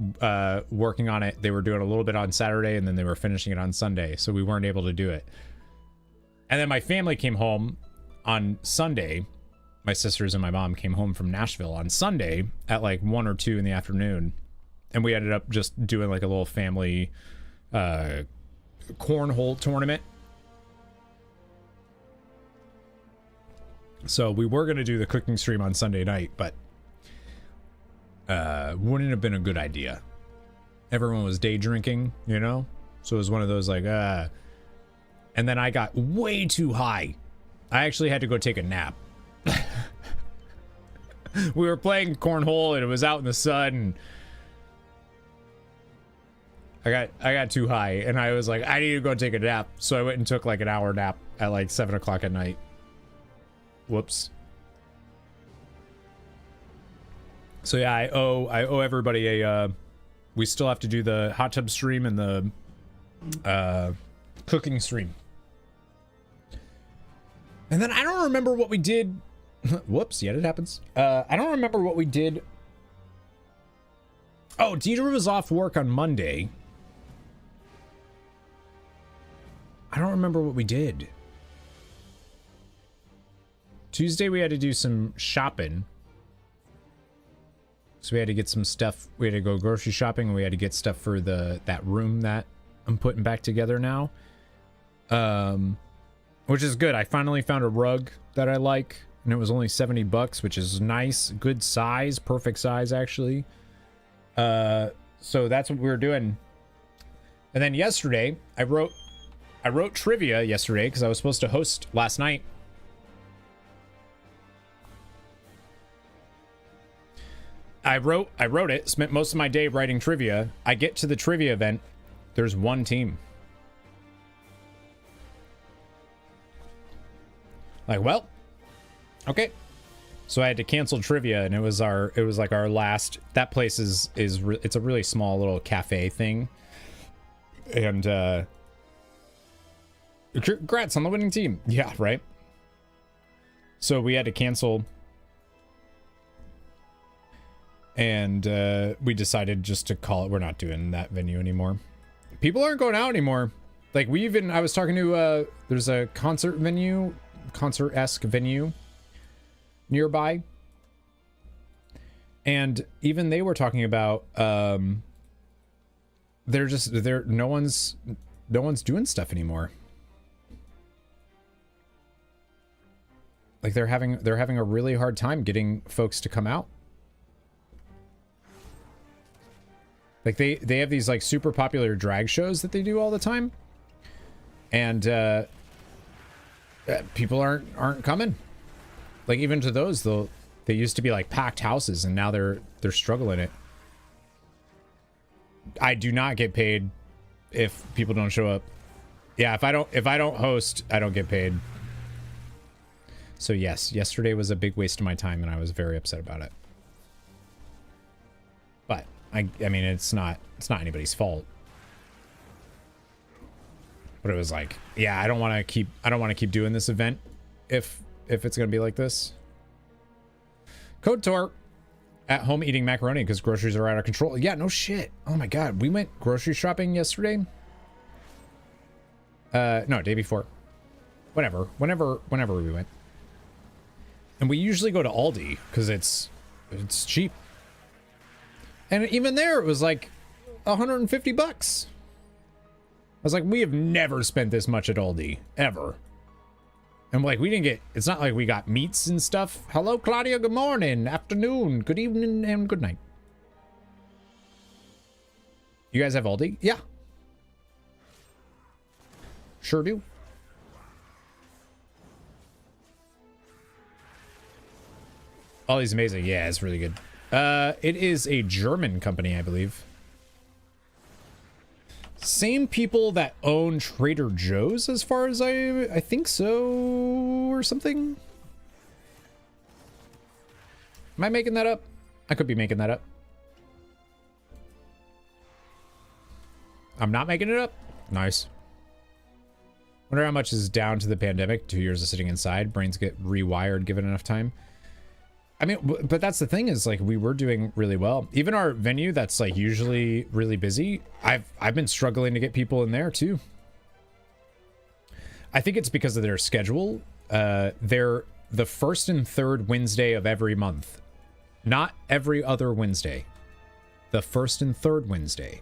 working on it. They were doing a little bit on Saturday and then they were finishing it on Sunday, so we weren't able to do it. And then my family came home on Sunday. My sisters and my mom came home from Nashville on Sunday at like 1 or 2 in the afternoon, and we ended up just doing like a little family cornhole tournament. So we were going to do the cooking stream on Sunday night, but wouldn't have been a good idea. Everyone was day drinking, you know? So it was one of those like, and then I got way too high. I actually had to go take a nap. We were playing cornhole and it was out in the sun, and I got too high, and I was like, I need to go take a nap. So I went and took like an hour nap at like 7 o'clock at night. Whoops. So yeah, I owe everybody a we still have to do the hot tub stream and the cooking stream. And then I don't remember what we did. Whoops, yet it happens. I don't remember what we did. Oh, Deidre was off work on Monday. I don't remember what we did. Tuesday we had to do some shopping. So we had to get some stuff. We had to go grocery shopping, and we had to get stuff for that room that I'm putting back together now. Which is good. I finally found a rug that I like, and it was only $70, which is nice. Good size, perfect size actually. So that's what we were doing. And then yesterday, I wrote trivia yesterday because I was supposed to host last night. I wrote it, spent most of my day writing trivia. I get to the trivia event, there's one team. Like, well, okay. So I had to cancel trivia, and it was like our last. That place it's a really small little cafe thing. And congrats on the winning team. Yeah, right. So we had to cancel. And we decided just to call it. We're not doing that venue anymore. People aren't going out anymore. Like I was talking to there's a concert-esque venue nearby, and even they were talking about no one's doing stuff anymore. Like they're having a really hard time getting folks to come out. Like they have these like super popular drag shows that they do all the time, and people aren't coming. Like even to those, they used to be like packed houses, and now they're struggling it. I do not get paid if people don't show up. Yeah, if I don't host, I don't get paid. So yes, yesterday was a big waste of my time, and I was very upset about it. But I mean, it's not anybody's fault. But it was like, yeah, I don't want to keep doing this event if it's gonna be like this. Code Tor at home eating macaroni because groceries are out of control. Yeah, no shit. Oh my god, we went grocery shopping yesterday. No, day before. Whenever we went. And we usually go to Aldi because it's cheap. And even there, it was like $150. I was like, we have never spent this much at Aldi, ever. And like, it's not like we got meats and stuff. Hello, Claudia, good morning, afternoon, good evening, and good night. You guys have Aldi? Yeah. Sure do. Aldi's amazing. Yeah, it's really good. It is a German company, I believe. Same people that own Trader Joe's, as far as I think so, or something. Am I making that up? I could be making that up. I'm not making it up. Nice. Wonder how much is down to the pandemic. 2 years of sitting inside. Brains get rewired given enough time. I mean, but that's the thing is like we were doing really well. Even our venue that's like usually really busy. I've been struggling to get people in there too. I think it's because of their schedule. They're the first and third Wednesday of every month. Not every other Wednesday. The first and third Wednesday.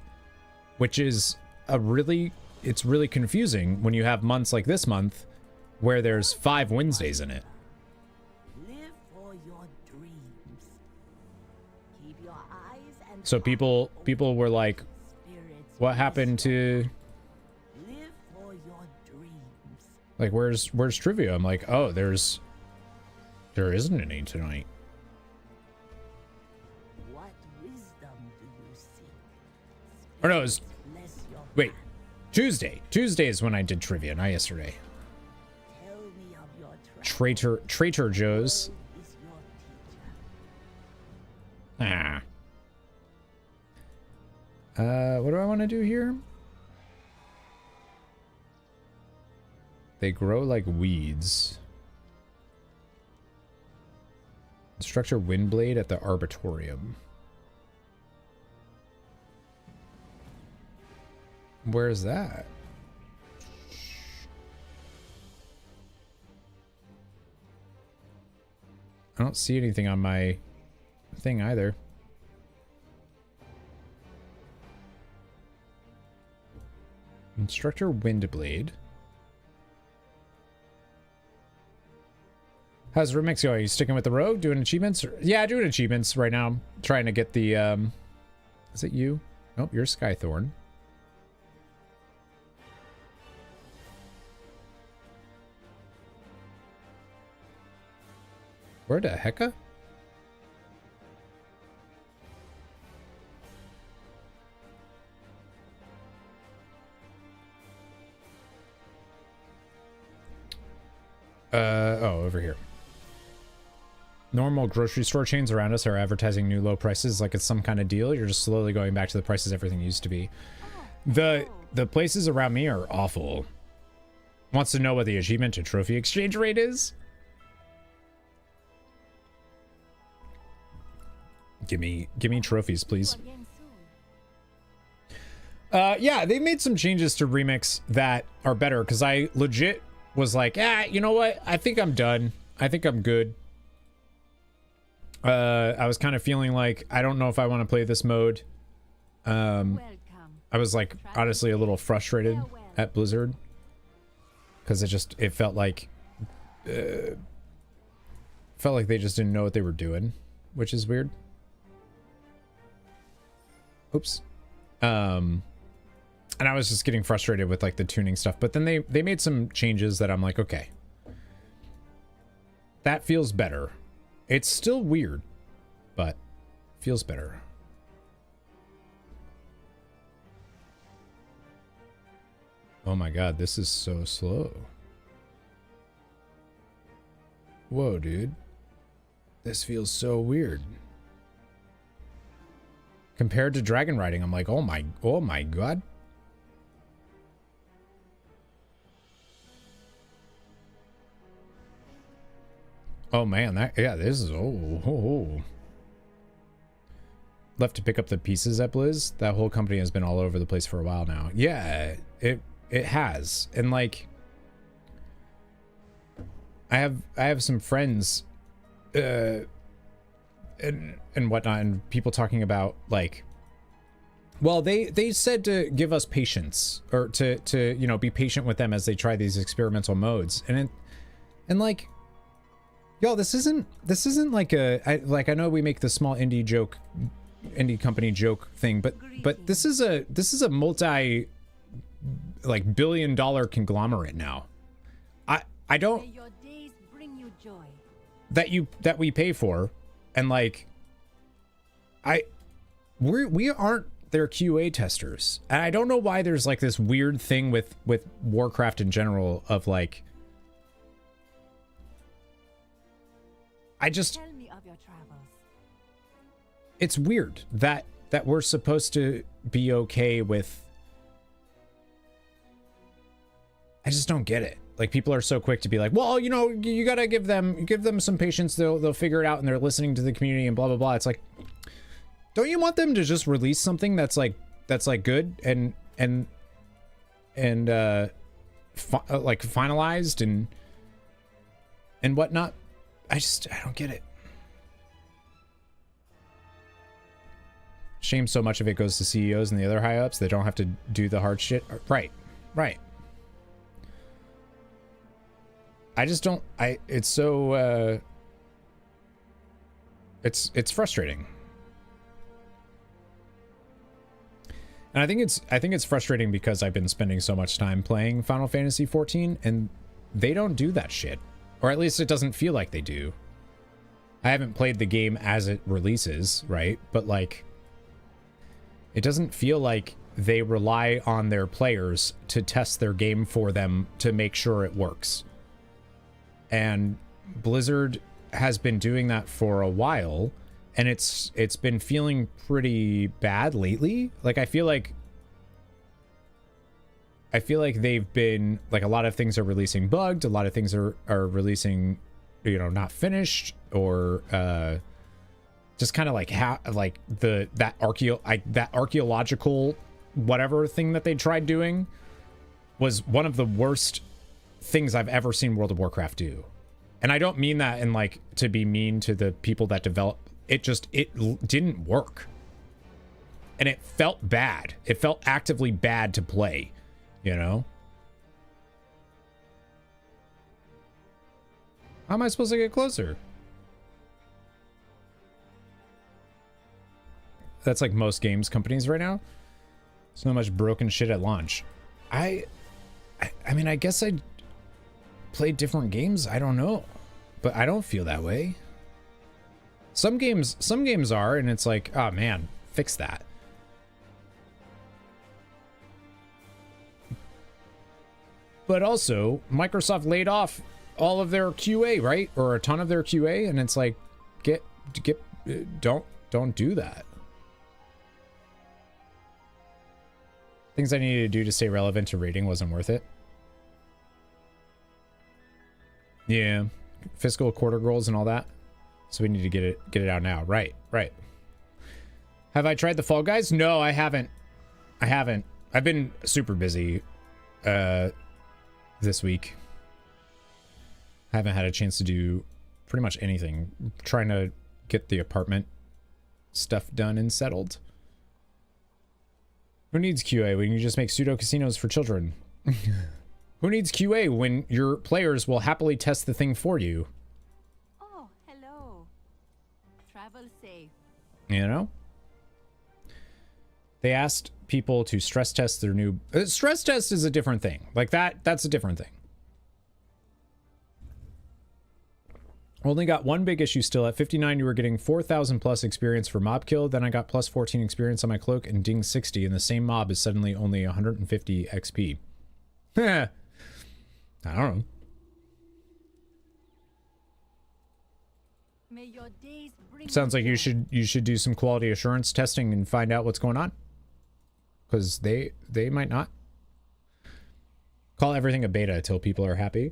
Which is it's really confusing when you have months like this month where there's 5 Wednesdays in it. Live for your dreams. Keep your eyes and So people were like, spirits. what happened to Live for your dreams. like where's trivia? I'm like, oh, there isn't any tonight. What wisdom do you seek? Or no, it was Bless your wait, Tuesday. Tuesday is when I did trivia, not yesterday. tell me of your Traitor Joe's. is your teacher. What do I want to do here? They grow like weeds. Structure Windblade at the Arbitorium. Where's that? I don't see anything on my thing either. Instructor Windblade. How's Remix going? Are you sticking with the rogue? Doing achievements? Yeah, doing achievements right now. Trying to get the, is it you? Nope, you're Skythorn. Where the hecka? Oh, over here. Normal grocery store chains around us are advertising new low prices like it's some kind of deal. You're just slowly going back to the prices everything used to be. The places around me are awful. Wants to know what the achievement to trophy exchange rate is? Give me trophies, please. Yeah, they made some changes to Remix that are better because I legit was like, you know what? I think I'm done. I think I'm good. I was kind of feeling like I don't know if I want to play this mode. I was like honestly a little frustrated at Blizzard because it felt like they just didn't know what they were doing, which is weird. Oops. And I was just getting frustrated with like the tuning stuff, but then they made some changes that I'm like, okay, that feels better. It's still weird, but feels better. Oh my god, this is so slow. Whoa, dude. This feels so weird. Compared to dragon riding, I'm like, oh my god. Oh man, this is left to pick up the pieces at Blizz. That whole company has been all over the place for a while now. Yeah, it has. And like I have some friends and whatnot, and people talking about like, well, they said to give us patience, or to you know, be patient with them as they try these experimental modes, and like, yo, this isn't like I know we make the small indie company joke thing, but this is a multi like billion-dollar conglomerate now. I don't May your days bring you joy. that we pay for. And like, we aren't their QA testers, and I don't know why there's like this weird thing with Warcraft in general of like, Tell me of your travels. it's weird that we're supposed to be okay with. I just don't get it. Like, people are so quick to be like, well, you know, you gotta give them some patience. They'll figure it out, and they're listening to the community and blah blah blah. It's like, don't you want them to just release something that's like good and like finalized and whatnot? I don't get it. Shame so much of it goes to CEOs and the other high ups that don't have to do the hard shit. Right. I just don't. It's so. It's frustrating, and I think it's frustrating because I've been spending so much time playing Final Fantasy 14, and they don't do that shit, or at least it doesn't feel like they do. I haven't played the game as it releases, right? But like, it doesn't feel like they rely on their players to test their game for them to make sure it works. And Blizzard has been doing that for a while, and it's been feeling pretty bad lately. Like, I feel like they've been like, a lot of things are releasing bugged, a lot of things are releasing, you know, not finished, or just kind of like that archaeological whatever thing that they tried doing was one of the worst things I've ever seen World of Warcraft do. And I don't mean that in like to be mean to the people that develop it, it didn't work, and it felt bad. It felt actively bad to play, you know. How am I supposed to get closer? That's like most games companies right now. So much broken shit at launch. I mean, I guess I played different games. I don't know, but I don't feel that way. Some games are, and it's like, oh man, fix that. But also, Microsoft laid off all of their QA, right? Or a ton of their QA, and it's like, don't do that. Things I needed to do to stay relevant to rating wasn't worth it. Yeah, fiscal quarter goals and all that. So we need to get it out now. Right. Have I tried the Fall Guys? No, I haven't. I've been super busy this week. I haven't had a chance to do pretty much anything. I'm trying to get the apartment stuff done and settled. Who needs QA when you just make pseudo casinos for children? Who needs QA when your players will happily test the thing for you? Oh, hello. Travel safe. You know? They asked people to stress test their new... stress test is a different thing. Like that's a different thing. Only got one big issue still. At 59, you were getting 4,000 plus experience for mob kill. Then I got plus 14 experience on my cloak and ding 60, and the same mob is suddenly only 150 XP. I don't know. May your days bring Sounds like you should do some quality assurance testing and find out what's going on. Because they might not. Call everything a beta till people are happy.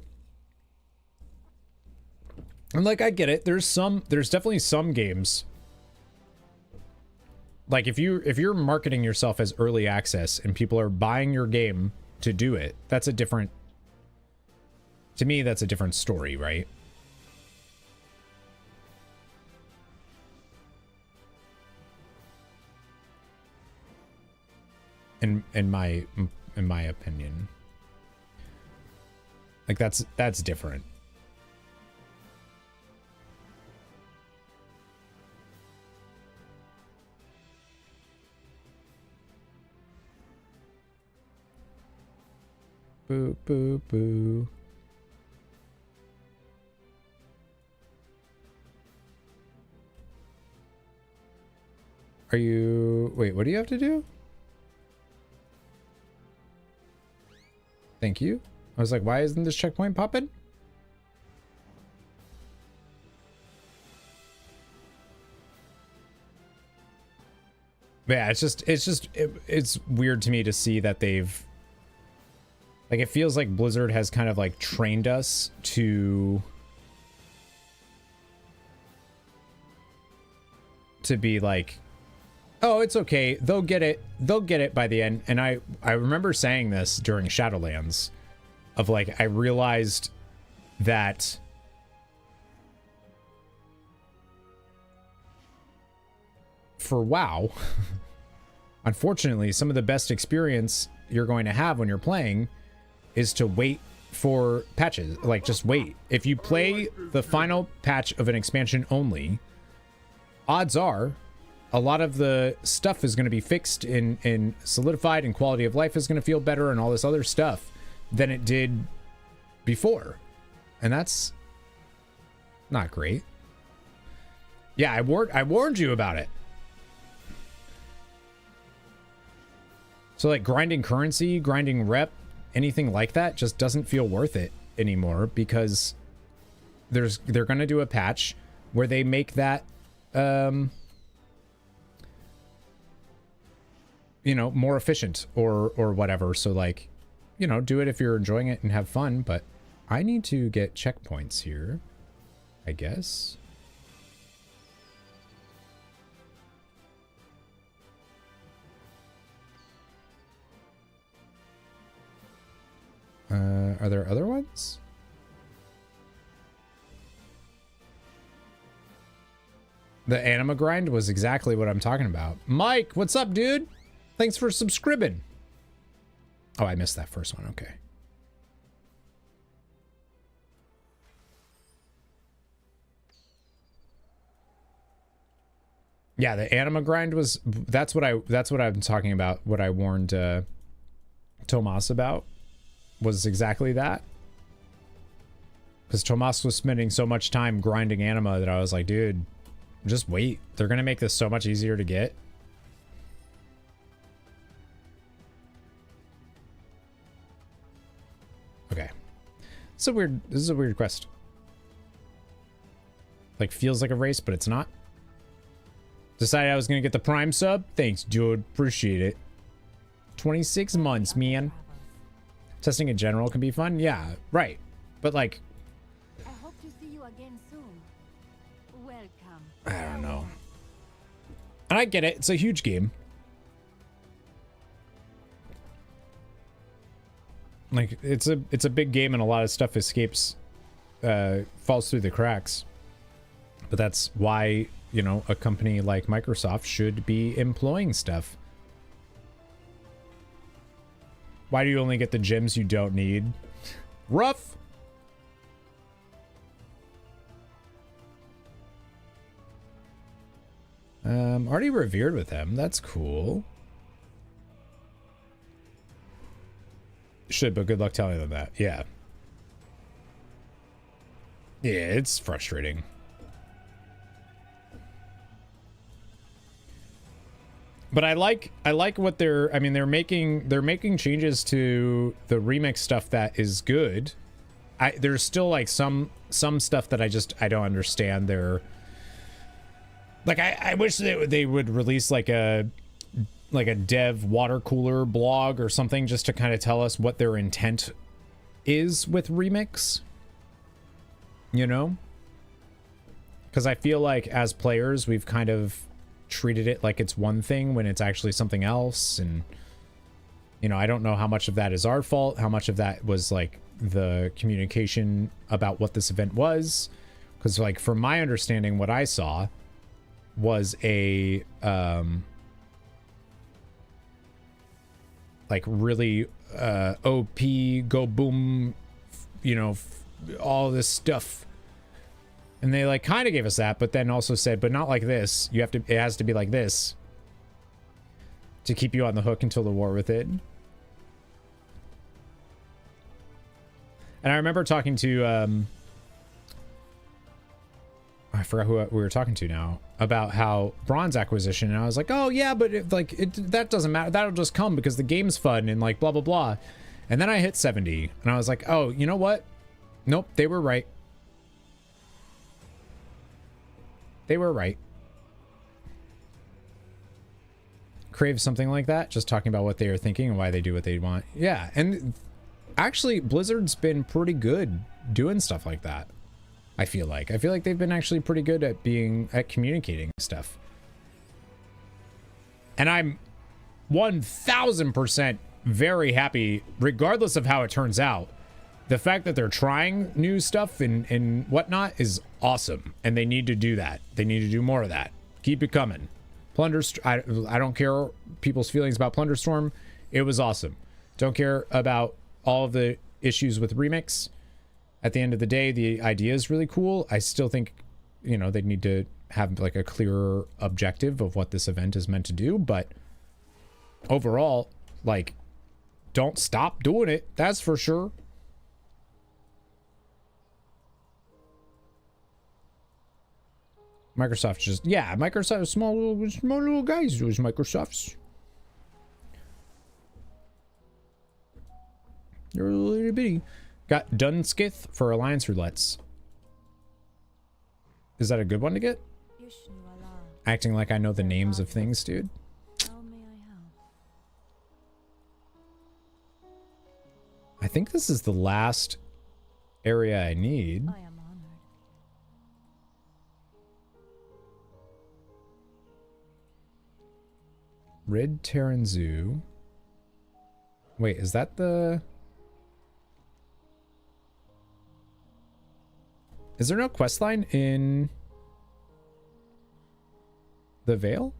And like, I get it. There's definitely some games. Like if you're marketing yourself as early access and people are buying your game to do it, that's a different, to me, that's a different story, right? In my opinion. Like that's different. Boo, boo, boo. Are you... Wait, what do you have to do? Thank you. I was like, why isn't this checkpoint popping? Yeah, it's weird to me to see that they've, like, it feels like Blizzard has kind of like trained us to be like, oh, it's okay, they'll get it by the end. And I remember saying this during Shadowlands, of like, I realized that for WoW, unfortunately, some of the best experience you're going to have when you're playing is to wait for patches. Like, just wait. If you play the final patch of an expansion only, odds are a lot of the stuff is going to be fixed and solidified, and quality of life is going to feel better and all this other stuff than it did before. And that's not great. Yeah, I warned you about it. So like grinding currency, grinding rep, anything like that just doesn't feel worth it anymore, because they're going to do a patch where they make that you know, more efficient or whatever. So like, you know, do it if you're enjoying it and have fun, but I need to get checkpoints here, I guess. Are there other ones? The anima grind was exactly what I'm talking about. Mike, what's up, dude? Thanks for subscribing. Oh, I missed that first one. Okay. Yeah, the anima grind was, that's what I'm talking about. What I warned Tomas about was exactly that. Because Tomas was spending so much time grinding anima that I was like, dude, just wait. They're going to make this so much easier to get. Okay. This is a weird quest. Like, feels like a race, but it's not. Decided I was going to get the Prime sub. Thanks, dude. Appreciate it. 26 months, man. Testing in general can be fun. Yeah, right. But like, I hope to see you again soon. Welcome. I don't know. And I get it. It's a huge game. Like, it's a big game, and a lot of stuff escapes, falls through the cracks. But that's why, you know, a company like Microsoft should be employing stuff. Why do you only get the gems you don't need? Rough. Already revered with them. That's cool. Should, but good luck telling them that. Yeah. Yeah, it's frustrating. But I like what they're, I mean, they're making changes to the remix stuff that is good. There's still like some stuff that I don't understand. They're like, I wish they would release like a dev water cooler blog or something, just to kind of tell us what their intent is with remix, you know? Because I feel like as players, we've kind of treated it like it's one thing when it's actually something else. And, you know, I don't know how much of that is our fault, how much of that was like the communication about what this event was. Because like, from my understanding, what I saw was a like really OP, go boom, you know, all this stuff. And they like kind of gave us that, but then also said, but not like this. You have to, it has to be like this to keep you on the hook until the war within. And I remember talking to, I forgot who we were talking to now, about how bronze acquisition. And I was like, oh yeah, but that doesn't matter. That'll just come because the game's fun and like blah, blah, blah. And then I hit 70 and I was like, oh, you know what? Nope, they were right. They were right. crave something like that, just talking about what they are thinking and why they do what they want. Yeah, and actually Blizzard's been pretty good doing stuff like that. I feel like they've been actually pretty good at communicating stuff. And I'm 1000% very happy, regardless of how it turns out. The fact that they're trying new stuff and whatnot is awesome, and they need to do that. They need to do more of that. Keep it coming. I don't care people's feelings about Plunderstorm. It was awesome. Don't care about all of the issues with Remix. At the end of the day, the idea is really cool. I still think, you know, they need to have like a clearer objective of what this event is meant to do, but overall, like, don't stop doing it. That's for sure. Microsoft just, yeah, Microsoft, small little guys, those Microsofts. They're a little bitty. Got Dunskith for Alliance Roulettes. Is that a good one to get? Acting like I know the names of things, dude. How may I help? I think this is the last area I need. I am honored. Rid Terran Zoo. Wait, is that the... Is there no questline in the Vale?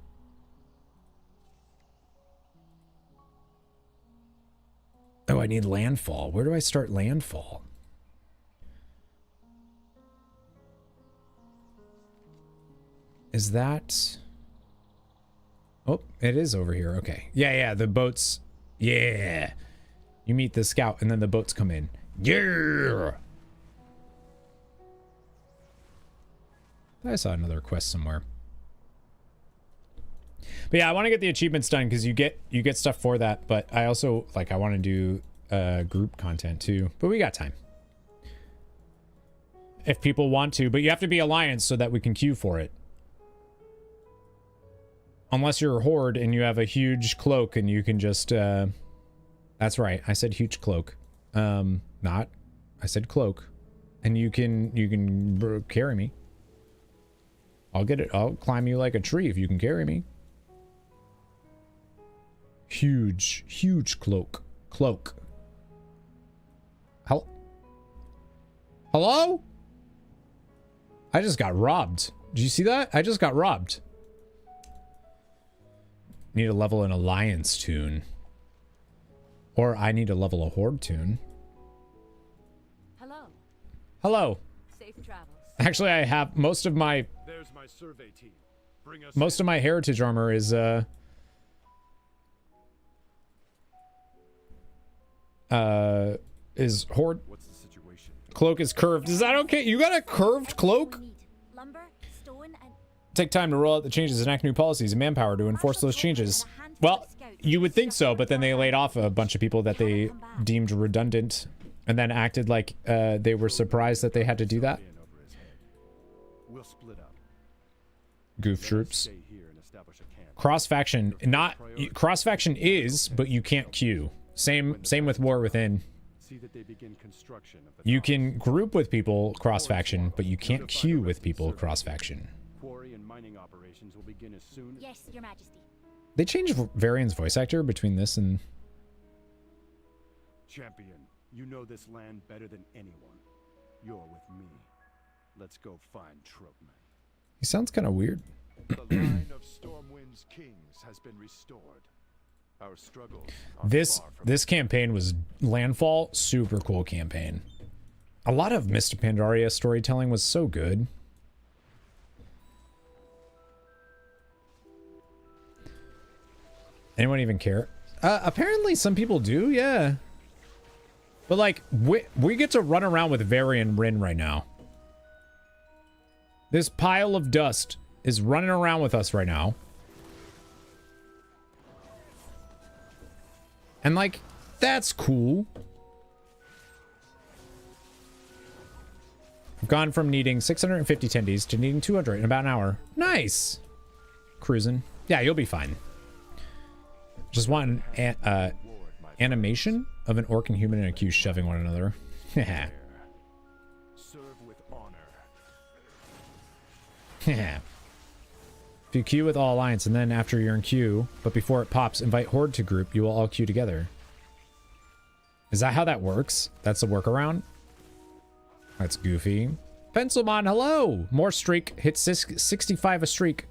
Oh, I need Landfall. Where do I start Landfall? Is that... Oh, it is over here. Okay. Yeah, the boats. Yeah. You meet the scout and then the boats come in. Yeah. I saw another quest somewhere. But yeah, I want to get the achievements done because you get stuff for that, but I also like I want to do group content too. But we got time. If people want to, but you have to be Alliance so that we can queue for it. Unless you're a Horde and you have a huge cloak and you can just that's right. I said huge cloak. I said cloak. And you can carry me. I'll get it. I'll climb you like a tree if you can carry me. Huge cloak. Hello? I just got robbed. Did you see that? I just got robbed. Need to level an Alliance tune. Or I need to level a Horde tune. Hello. Safe travels. Actually, I have most of my survey team. Bring us most of my heritage armor is Horde. What's the situation? Cloak is curved. Is that okay? You got a curved cloak? Lumber, stone, and Take time to roll out the changes, enact new policies and manpower to enforce those changes. Well, you would think so, but then they laid off a bunch of people that they deemed redundant and then acted like they were surprised that they had to do that. We'll split up. Goof troops. Stay here and establish a camp. Cross-faction, not... Cross-faction is, but you can't queue. Same with War Within. See that they begin construction of the You can group with people cross-faction, but you can't queue with people cross-faction. quarry and mining operations will begin as soon. yes, Your Majesty. They changed Varian's voice actor between this and... Champion, you know this land better than anyone. You're with me. Let's go find Tropeman. He sounds kind of weird. The line of Stormwind's kings has been restored. Our struggles are This far from this campaign was Landfall, super cool campaign. A lot of Mists of Pandaria storytelling was so good. Anyone even care? Apparently some people do, yeah. But like, we get to run around with Varian Rin right now. This pile of dust is running around with us right now. And like, that's cool. I've gone from needing 650 tendies to needing 200 in about an hour. Nice. Cruising. Yeah, you'll be fine. Just want an animation of an orc and human in a queue shoving one another. Serve with honor. If you queue with all alliance and then after you're in queue, but before it pops, invite horde to group, you will all queue together. Is that how that works? That's a workaround? That's goofy. Pencilmon, hello! More streak. Hit 65 a streak.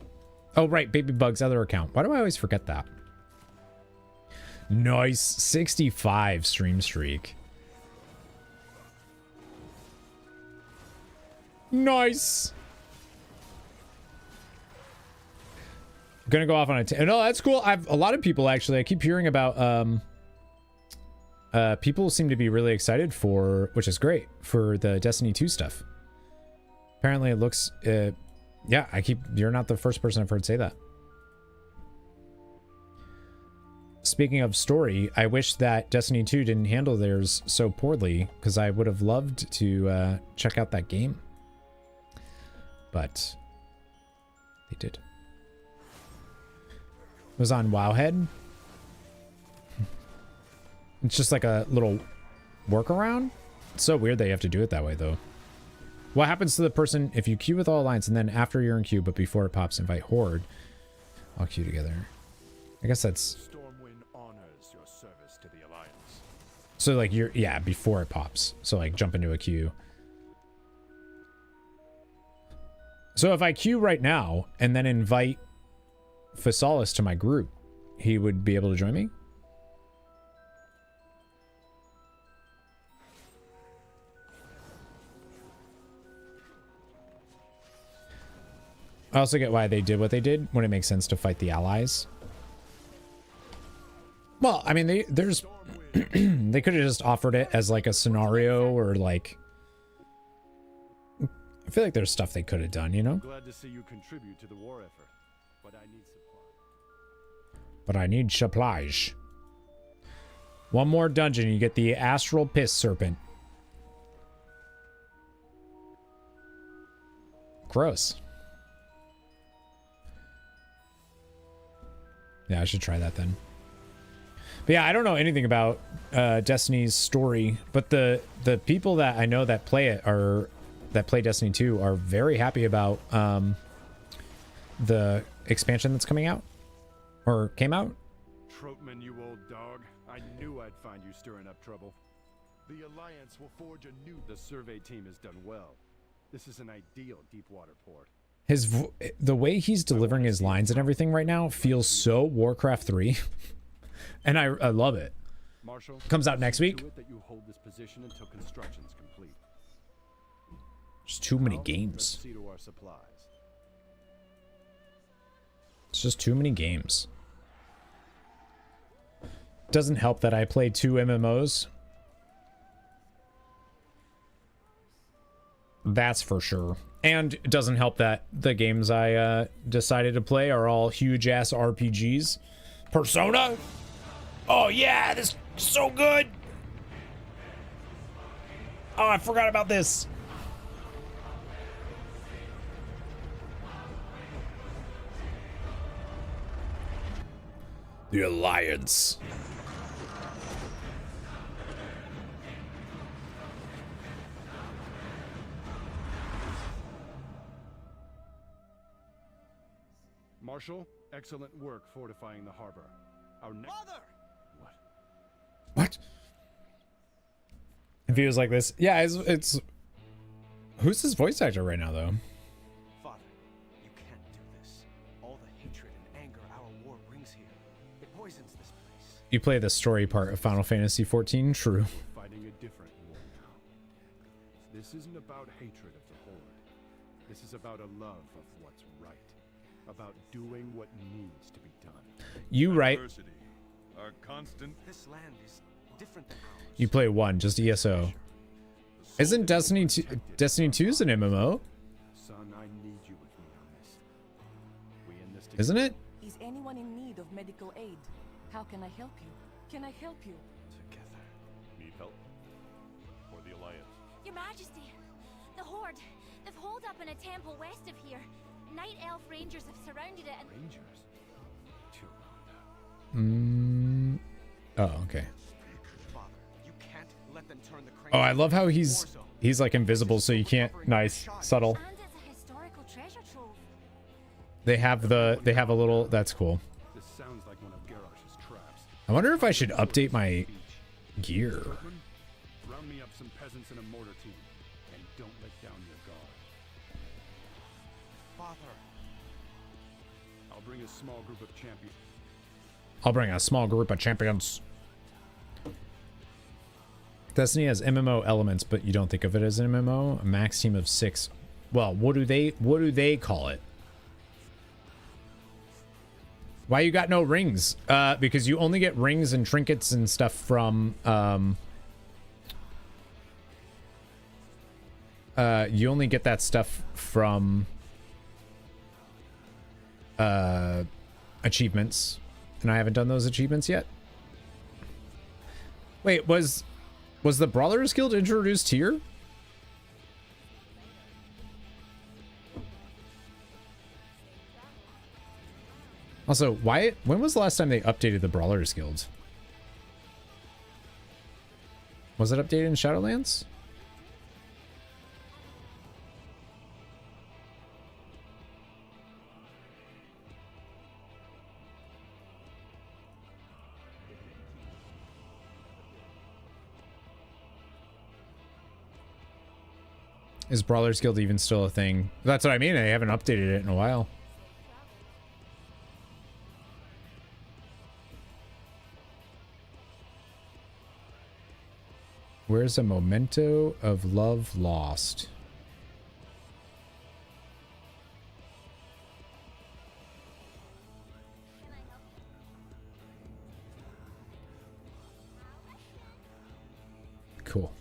Oh, right. Baby Bug's other account. Why do I always forget that? Nice. 65 stream streak. Nice. I'm gonna go off on a no, that's cool. A lot of people actually, I keep hearing about people seem to be really excited for, which is great, for the Destiny 2 stuff. Apparently it looks yeah, you're not the first person I've heard say that. Speaking of story, I wish that Destiny 2 didn't handle theirs so poorly, because I would have loved to check out that game. But they did. It was on Wowhead. It's just like a little workaround. It's so weird they have to do it that way, though. What happens to the person if you queue with all alliance and then after you're in queue, but before it pops, invite horde? I'll queue together. I guess that's... Stormwind honors your service to the alliance. So like you're, yeah, before it pops. So like jump into a queue. So if I queue right now and then invite Physalis to my group, he would be able to join me? I also get why they did what they did when it makes sense to fight the allies. Well, I mean, there's they could have just offered it as like a scenario or like, I feel like there's stuff they could have done, you know? Glad to see you contribute to the war effort, but I need supply. But I need supplies. One more dungeon, you get the Astral Piss Serpent. Gross. Yeah, I should try that then. But yeah, I don't know anything about Destiny's story, but the people that I know that play it that play Destiny 2 are very happy about the expansion that's coming out or came out. Troutman, you old dog. I knew I'd find you stirring up trouble. The Alliance will forge a new... The survey team has done well. This is an ideal deep water port. The way he's delivering his lines and everything right now feels so Warcraft 3. And I love it. Marshal, comes out next week. that you hold this position until construction's complete. There's too many Now, games. let's see to our supplies. It's just too many games. Doesn't help that I play 2 MMOs. That's for sure. And it doesn't help that the games I decided to play are all huge ass RPGs. Persona? Oh yeah, this is so good. Oh, I forgot about this. The Alliance. Marshal, excellent work fortifying the harbor. Our next... Mother! What? If he was like this, yeah, it's who's his voice actor right now though? Father, you can't do this. All the hatred and anger our war brings here, it poisons this place. You play the story part of Final Fantasy XIV, true. Fighting a different war now. This isn't about hatred of the Horde. This is about a love of what's right. About doing what needs to be done. You right. Our constant... This land is different than ours. You play 1, just ESO. Isn't Destiny 2 Destiny 2's an MMO? Son, I need you with me on this. We in this together. Isn't it? Is anyone in need of medical aid? How can I help you? Can I help you? Together. Need help? For the Alliance. Your Majesty, the Horde. They've holed up in a temple west of here. Night Elf Rangers have surrounded it and... Rangers? Too. Oh, okay. Father, you can't let them turn the crane. Oh, I love how war he's zone. like invisible, so you can't. Nice, subtle. And it's a historical treasure trove. They have a little. That's cool. This sounds like one of Garrosh's traps. I wonder if I should update my gear. Workman, round me up some peasants and a mortar team, and don't let down your guard. Father, I'll bring a small group of champions. I'll bring a small group of champions. Destiny has MMO elements, but you don't think of it as an MMO. A max team of 6. Well, what do they call it? Why you got no rings? Because you only get rings and trinkets and stuff from you only get that stuff from achievements, and I haven't done those achievements yet. Wait, was the Brawlers Guild introduced here? Also, when was the last time they updated the Brawlers Guild? Was it updated in Shadowlands? Is Brawlers Guild even still a thing? That's what I mean. They haven't updated it in a while. Where's a memento of love lost? Cool.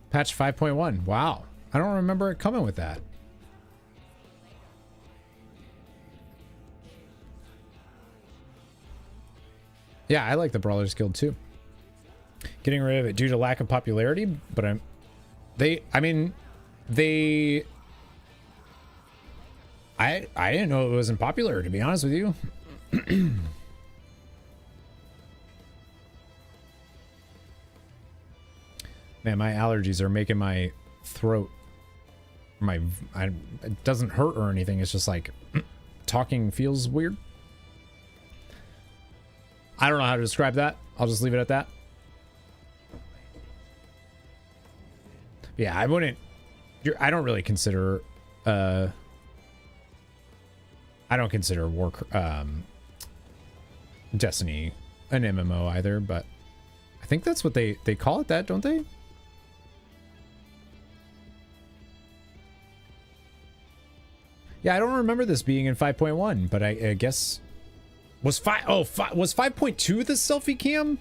Patch 5.1. Wow. I don't remember it coming with that. Yeah, I like the Brawlers Guild too. Getting rid of it due to lack of popularity, but I didn't know it wasn't popular, to be honest with you. Man, my allergies are making my throat, it doesn't hurt or anything. It's just like talking feels weird. I don't know how to describe that. I'll just leave it at that. Yeah, I don't really consider, I don't consider Destiny an MMO either, but I think that's what they call it, that, don't they? Yeah, I don't remember this being in 5.1, but I guess was 5.2 the selfie cam?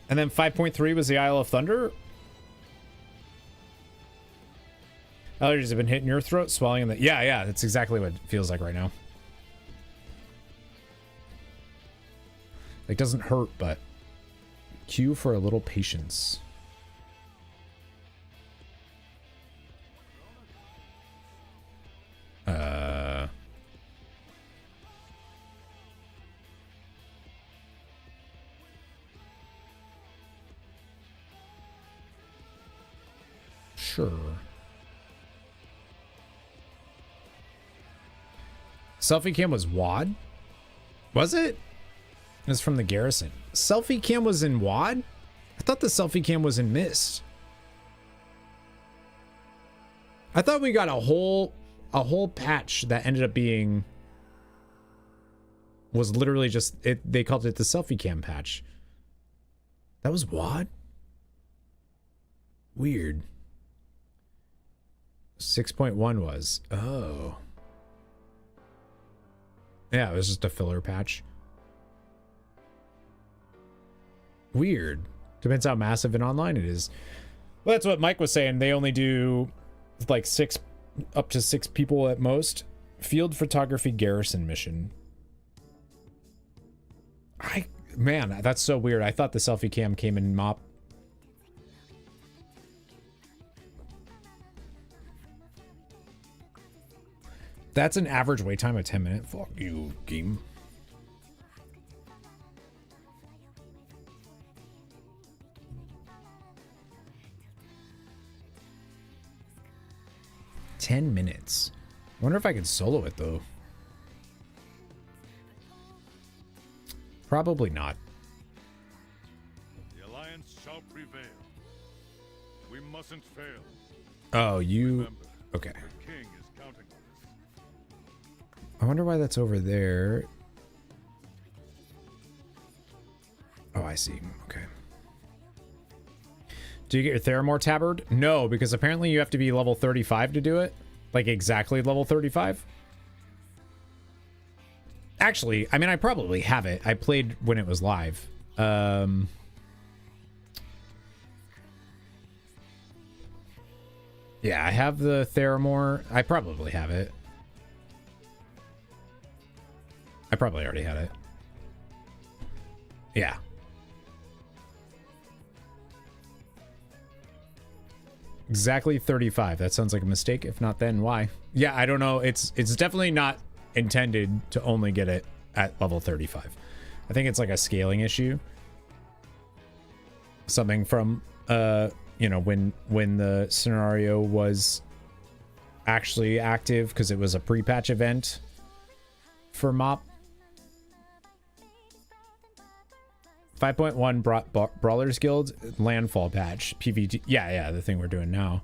And then 5.3 was the Isle of Thunder? Allergies have been hitting your throat, swelling in the... Yeah, that's exactly what it feels like right now. It doesn't hurt, but cue for a little patience. Sure. Selfie cam was WAD? Was it? It was from the Garrison. Selfie cam was in WAD? I thought the selfie cam was in Mist. I thought we got a whole patch that ended up being, was literally just they called it the selfie cam patch. That was WAD? Weird. 6.1 was. Oh. Yeah, it was just a filler patch. Weird. Depends how massive and online it is. Well, that's what Mike was saying. They only do like up to 6 people at most. Field photography garrison mission. Man, that's so weird. I thought the selfie cam came in MOP. That's an average wait time of 10 minutes. Fuck you, game. 10 minutes. I wonder if I can solo it, though. Probably not. The Alliance shall prevail. We mustn't fail. Oh, you... Remember, Okay. the king is counting on us. I wonder why that's over there. Oh, I see. Okay. Do you get your Theramore tabard? No, because apparently you have to be level 35 to do it. Like exactly level 35. Actually, I mean, I probably have it. I played when it was live. Yeah, I have the Theramore. I probably have it. I probably already had it. Yeah. Exactly 35. That sounds like a mistake. If not, then why? Yeah, I don't know. It's definitely not intended to only get it at level 35. I think it's like a scaling issue. Something from you know, when the scenario was actually active, because it was a pre-patch event for MOP. 5.1 Brawlers Guild Landfall patch PvT. Yeah, the thing we're doing now.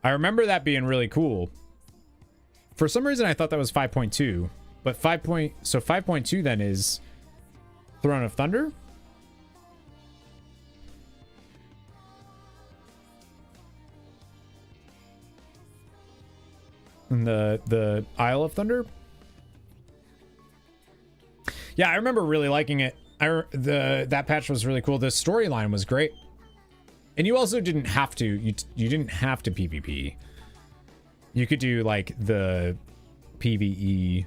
I remember that being really cool. For some reason, I thought that was 5.2, but 5.2 then is Throne of Thunder. And the Isle of Thunder. Yeah, I remember really liking it. That patch was really cool. The storyline was great, and you also didn't have to. You didn't have to PvP. You could do like the PvE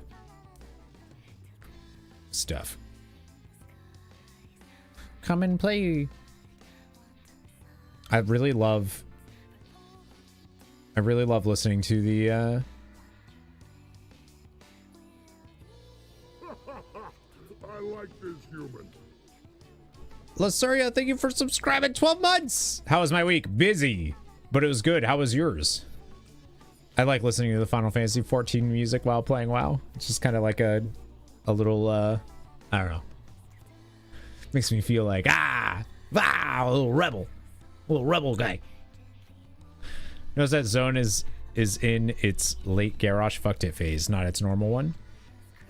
stuff. Come and play. I really love listening to the. I like this human. Lasaria, thank you for subscribing 12 months. How was my week? Busy, but it was good. How was yours? I like listening to the Final Fantasy 14 music while playing WoW. It's just kind of like a little, I don't know. Makes me feel like, a little rebel guy. Notice that Zone is in its late Garrosh fucked it phase, not its normal one.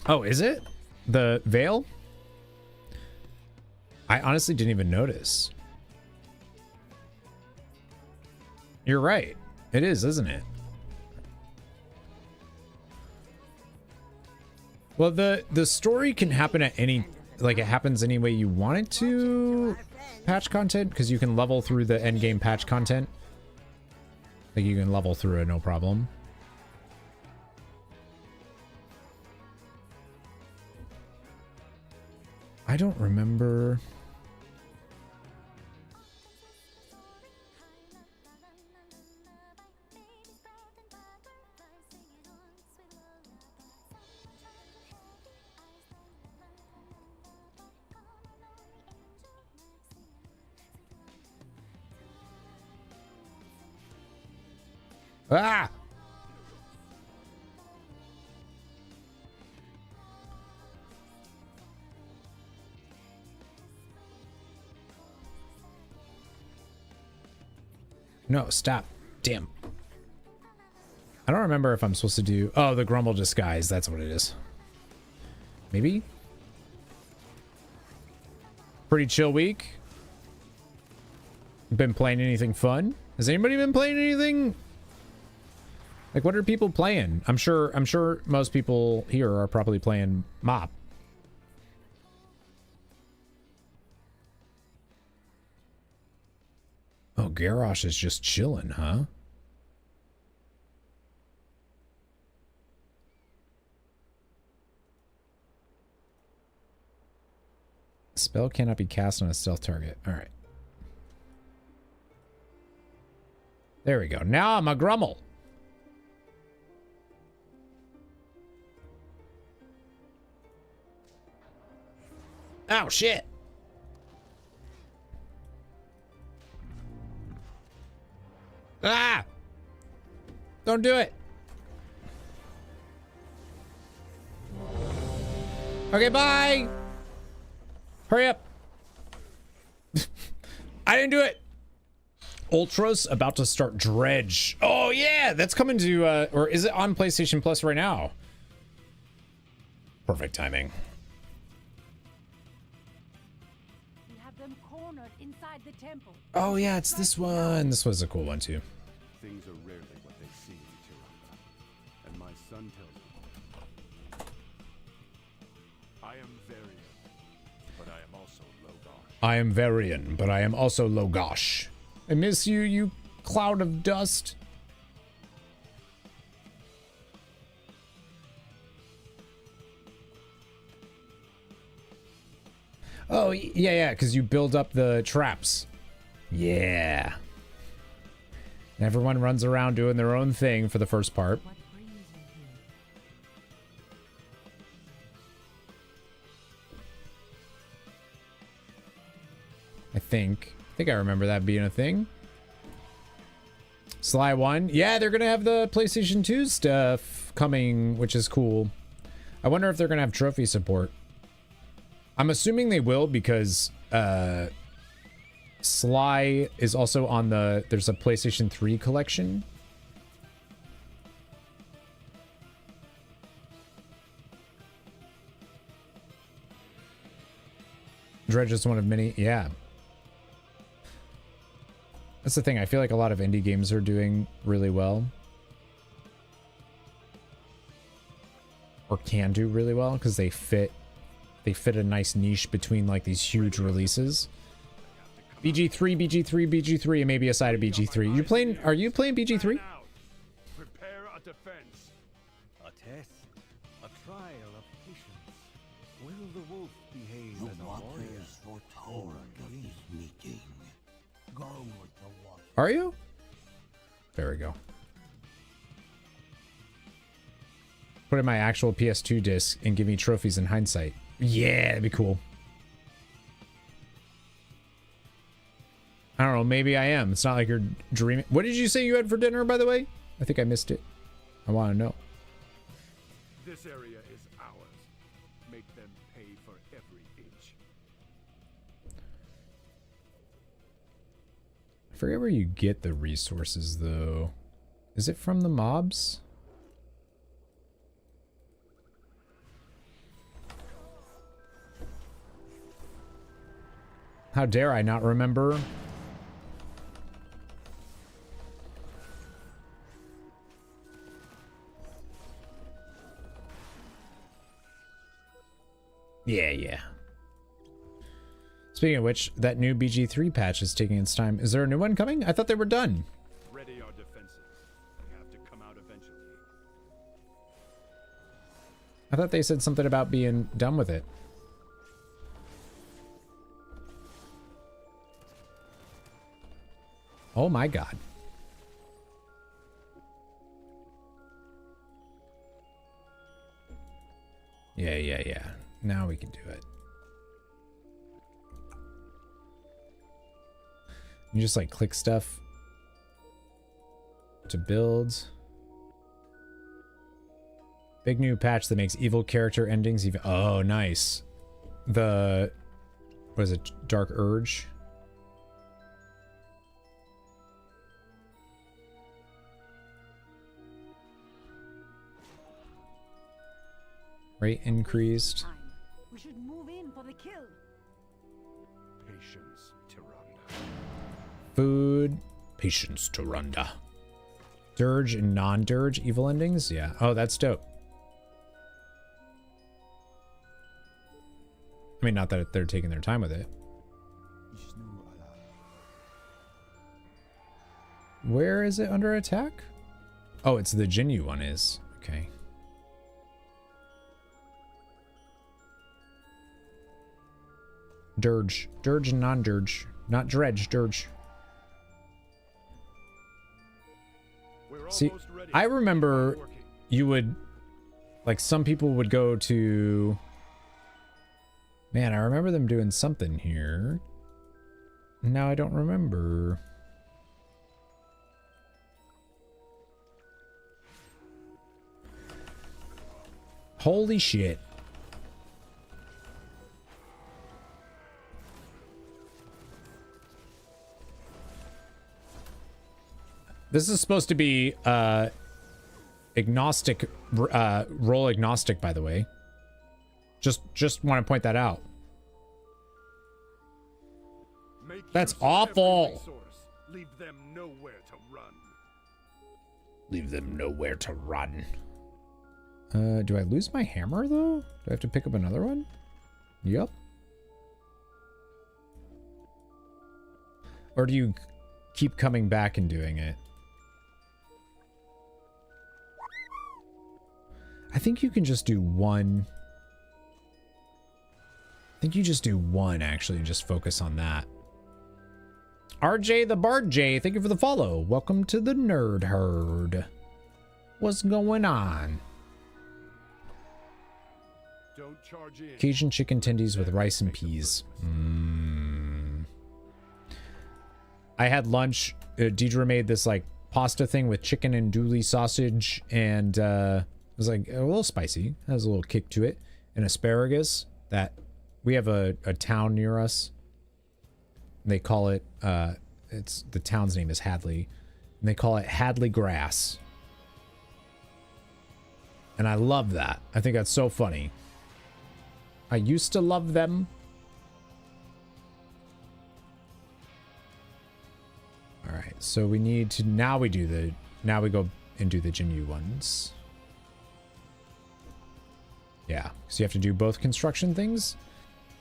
Oh, is it? The Veil? I honestly didn't even notice. You're right. It is, isn't it? Well, the story can happen at any, like it happens any way you want it to. Patch content, because you can level through the end game patch content. Like you can level through it, no problem. I don't remember. Ah! No, stop. Damn. I don't remember if I'm supposed to do... Oh, the Grumble Disguise. That's what it is. Maybe? Pretty chill week. Been playing anything fun? Has anybody been playing anything? Like, what are people playing? I'm sure most people here are probably playing MOP. Oh, Garrosh is just chilling, huh? Spell cannot be cast on a stealth target. All right. There we go. Now I'm a Grummel. Oh, shit. Ah! Don't do it. Okay, bye. Hurry up. I didn't do it. Ultras about to start Dredge. Oh yeah, that's coming to or is it on PlayStation Plus right now? Perfect timing. We have them cornered inside the temple. Oh yeah, it's this one. This was a cool one too. Things are rarely what they seem in Timerunner, and my son tells me. I am Varian, but I am also Logosh. I am Varian, but I am also Logosh. I miss you, you cloud of dust. Oh, yeah, because you build up the traps. Yeah. Everyone runs around doing their own thing for the first part. What brings you here? I think I remember that being a thing. Sly 1. Yeah, they're going to have the PlayStation 2 stuff coming, which is cool. I wonder if they're going to have trophy support. I'm assuming they will because Sly is also on there's a PlayStation 3 collection. Dredge is one of many. Yeah. That's the thing. I feel like a lot of indie games are doing really well. Or can do really well because they fit a nice niche between like these huge releases. BG3, BG3, BG3, and maybe a side of BG3. Are you playing BG3? Prepare a defense. A test, a trial of patience. Will the wolf behave as a warrior? foretold of this meeting. Go with the wolf. Are you? There we go. Put in my actual PS2 disc and give me trophies in hindsight. Yeah, that'd be cool. I don't know, maybe I am. It's not like you're dreaming. What did you say you had for dinner, by the way? I think I missed it. I want to know. This area is ours. Make them pay for every inch. I forget where you get the resources, though. Is it from the mobs? How dare I not remember? Yeah. Speaking of which, that new BG3 patch is taking its time. Is there a new one coming? I thought they were done. Ready our defenses. They have to come out eventually. I thought they said something about being done with it. Oh my god. Yeah. Now we can do it. You just like click stuff to build. Big new patch that makes evil character endings even. Oh, nice. What is it? Dark Urge? Rate increased. We should move in for the kill. Patience, Timerunner. Food. Patience, Turunda. Dirge and non-dirge evil endings? Yeah. Oh, that's dope. I mean, not that they're taking their time with it. Where is it under attack? Oh, it's the Jinyu one is. Okay. Dirge. Dirge and non-dirge. Not dredge, dirge. See, I remember you would, like, some people would go to, man, I remember them doing something here. Now I don't remember. Holy shit. This is supposed to be agnostic, role agnostic, by the way. Just want to point that out. That's awful. Leave them nowhere to run. Leave them nowhere to run. Do I lose my hammer though? Do I have to pick up another one? Yep. Or do you keep coming back and doing it? I think you can just do one. I think you just do one actually and just focus on that. RJ the Bard J, thank you for the follow. Welcome to the Nerd Herd. What's going on? Don't charge in. Cajun chicken tendies with rice and peas. I had lunch. Deidre made this like pasta thing with chicken and andouille sausage, and it was like a little spicy. Has a little kick to it, and asparagus. That we have a town near us. They call it. It's the town's name is Hadley, and they call it Hadley grass. And I love that. I think that's so funny. I used to love them. All right, so we need to now we go and do the Jinyu ones. Yeah, so you have to do both construction things.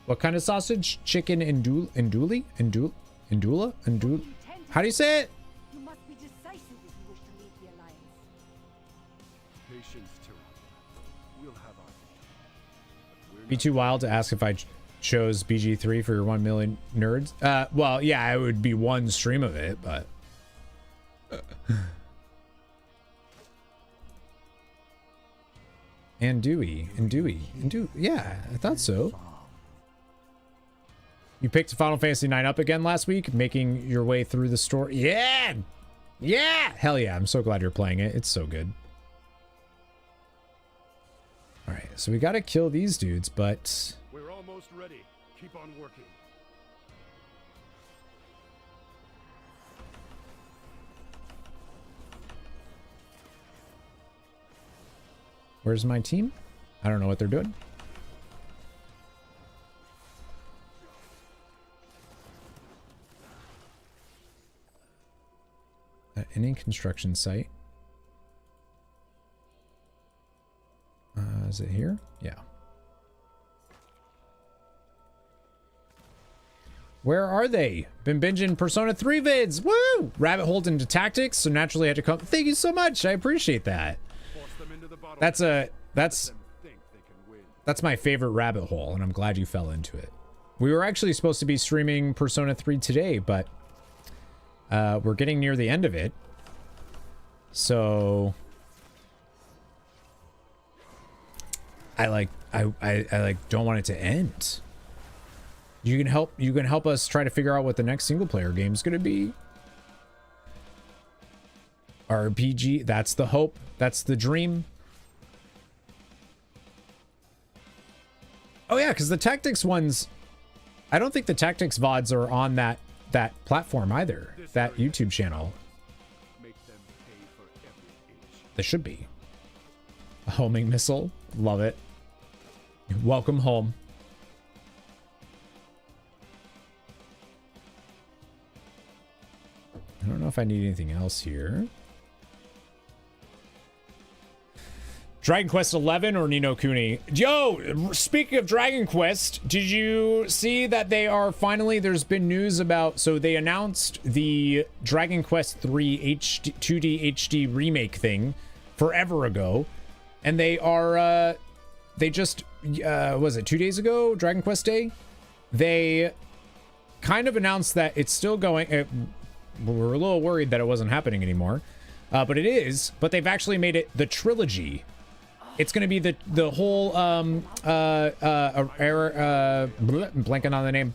What kind of sausage? Chicken andouille? How do you say it? You must be decisive if you wish to lead the alliance. Patience, Timerunner. We'll have our victory. Be too wild to ask if I chose BG3 for your 1 million nerds. Well, yeah, it would be one stream of it, but andouille. Yeah, I thought so. You picked Final Fantasy 9 up again last week, making your way through the story. Yeah! Yeah! Hell yeah, I'm so glad you're playing it. It's so good. Alright, so we gotta kill these dudes, but... We're almost ready. Keep on working. Where's my team? I don't know what they're doing. Any construction site. Is it here? Yeah. Where are they? Been binging Persona 3 vids. Woo! Rabbit holed into tactics, so naturally I had to come. Thank you so much. I appreciate that. That's my favorite rabbit hole, and I'm glad you fell into it. We were actually supposed to be streaming Persona 3 today, but we're getting near the end of it. So I like don't want it to end. You can help us try to figure out what the next single player game is going to be. RPG, that's the hope. That's the dream. Oh yeah, because the tactics ones, I don't think the tactics VODs are on that platform either. That YouTube channel. They should be. A homing missile. Love it. Welcome home. I don't know if I need anything else here. Dragon Quest 11 or Ni no Kuni? Yo, speaking of Dragon Quest, did you see that they are finally, there's been news about, so they announced the Dragon Quest 3 2D HD remake thing forever ago. And they are, they just, was it 2 days ago, Dragon Quest Day? They kind of announced that it's still going, we're a little worried that it wasn't happening anymore. But it is, but they've actually made it the trilogy. It's going to be the whole I'm blanking on the name.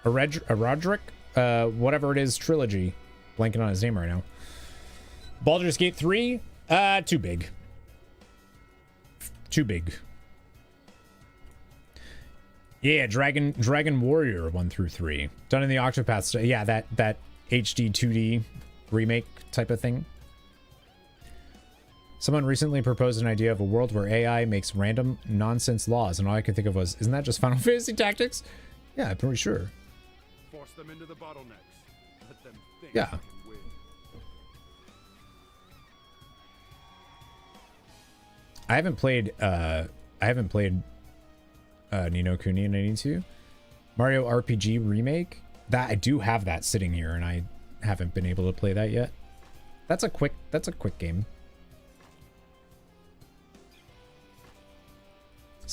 Roderick, whatever it is, trilogy. Blanking on his name right now. Baldur's Gate 3, Too big. Too big. Yeah, Dragon Warrior 1 through 3. Done in the Octopath. Yeah, that HD 2D remake type of thing. Someone recently proposed an idea of a world where AI makes random nonsense laws, and all I could think of was, isn't that just Final Fantasy Tactics? Yeah, I'm pretty sure. Force them into the bottlenecks. Let them think Yeah. they can win. I haven't played Ni no Kuni, and I need to. Mario RPG remake. That I do have that sitting here, and I haven't been able to play that yet. That's a quick game.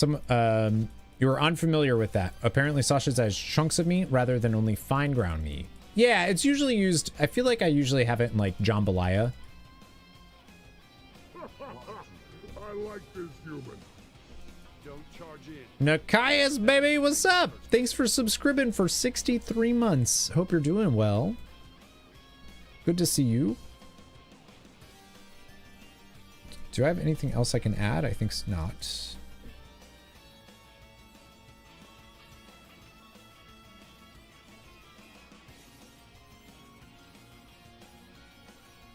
You were unfamiliar with that. Apparently sausage has chunks of meat rather than only fine ground meat. Yeah, it's usually used. I feel like I usually have it in like jambalaya. I like this human. Don't charge in. Nakias, baby, what's up? Thanks for subscribing for 63 months. Hope you're doing well. Good to see you. Do I have anything else I can add? I think not.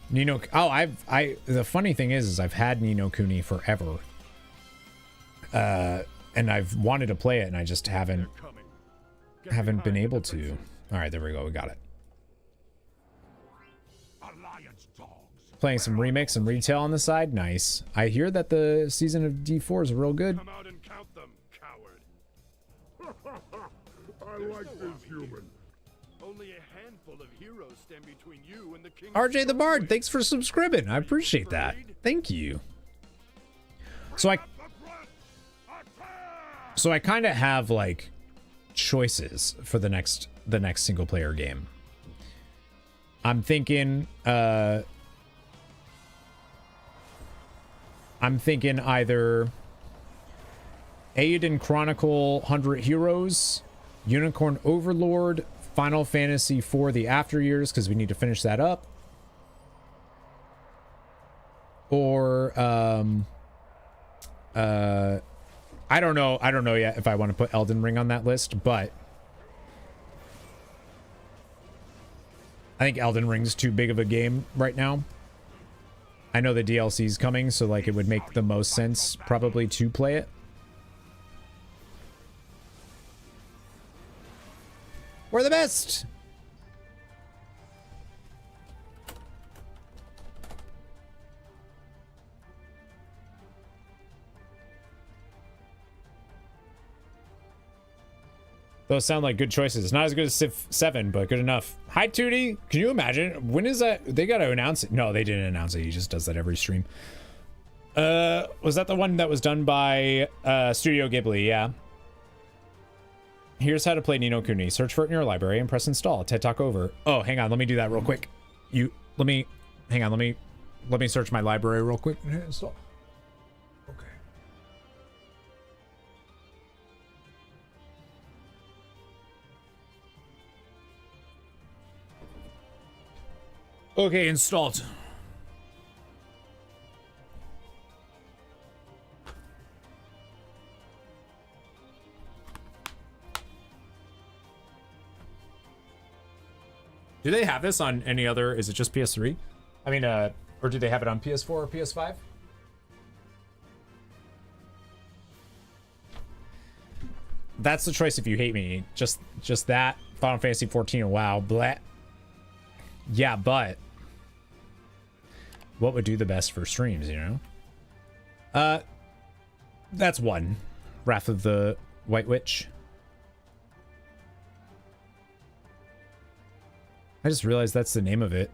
Ni no, oh, the funny thing is I've had Ni no Kuni forever. And I've wanted to play it and I just haven't been able to. All right, there we go. We got it. Alliance dogs. Playing some remix and retail on the side. Nice. I hear that the season of D4 is real good. Come out and count them, coward. I like this human. Only a handful of heroes stand between you and the king. RJ the Bard, thanks for subscribing. I appreciate that. Thank you. So I kind of have like choices for the next single player game. I'm thinking either Aiden Chronicle 100 Heroes, Unicorn Overlord, Final Fantasy IV The After Years, because we need to finish that up. Or I don't know yet if I want to put Elden Ring on that list, but I think Elden Ring's too big of a game right now. I know the DLC's coming, so like it would make the most sense probably to play it. We're the best! Those sound like good choices. Not as good as Civ 7, but good enough. Hi, Tootie. Can you imagine? When is that? They got to announce it. No, they didn't announce it. He just does that every stream. Was that the one that was done by Studio Ghibli? Yeah. Here's how to play Ni no Kuni. Search for it in your library and press install. TED Talk over. Oh, hang on. Let me do that real quick. Hang on. Let me search my library real quick. Install. Okay. Okay, installed. Do they have this on any other? Is it just PS3? I mean, or do they have it on PS4 or PS5? That's the choice if you hate me. Just that. Final Fantasy 14 and WoW. Blah. Yeah, but what would do the best for streams, you know? That's one. Wrath of the White Witch. I just realized that's the name of it.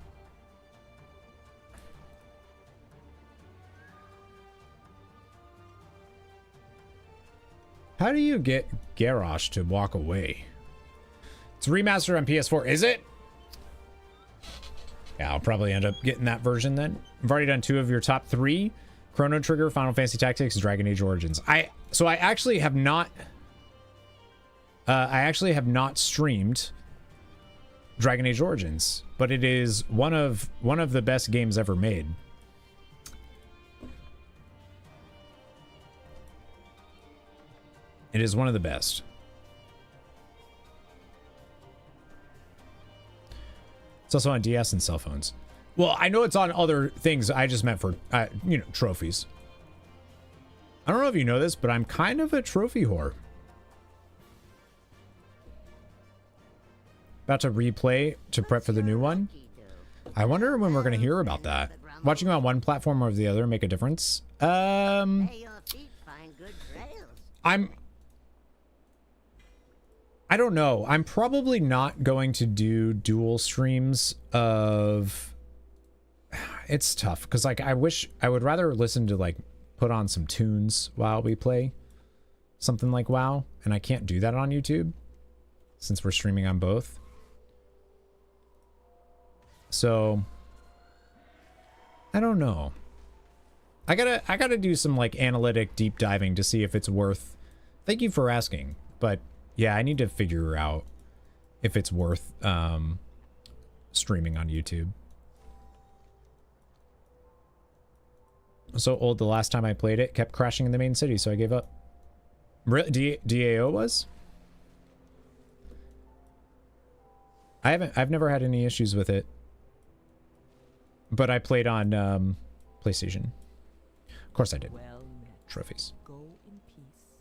How do you get Garrosh to walk away? It's remastered on PS4, is it? Yeah, I'll probably end up getting that version then. I've already done 2 of your top 3. Chrono Trigger, Final Fantasy Tactics, Dragon Age Origins. I actually have not streamed Dragon Age Origins, but it is one of the best games ever made. It is one of the best. It's also on DS and cell phones. Well, I know it's on other things. I just meant for, you know, trophies. I don't know if you know this, but I'm kind of a trophy whore. About to replay to prep for the new one. I wonder when we're going to hear about that. Watching on one platform or the other make a difference. I don't know. I'm probably not going to do dual streams of... It's tough because like I would rather listen to like put on some tunes while we play something like WoW, and I can't do that on YouTube since we're streaming on both. So I don't know. I gotta do some like analytic deep diving to see if it's worth. Thank you for asking, but yeah, I need to figure out if it's worth streaming on YouTube. So old, the last time I played it kept crashing in the main city, so I gave up. DAO was? I've never had any issues with it. But I played on PlayStation. Of course I did. Well met. Trophies. Go in peace.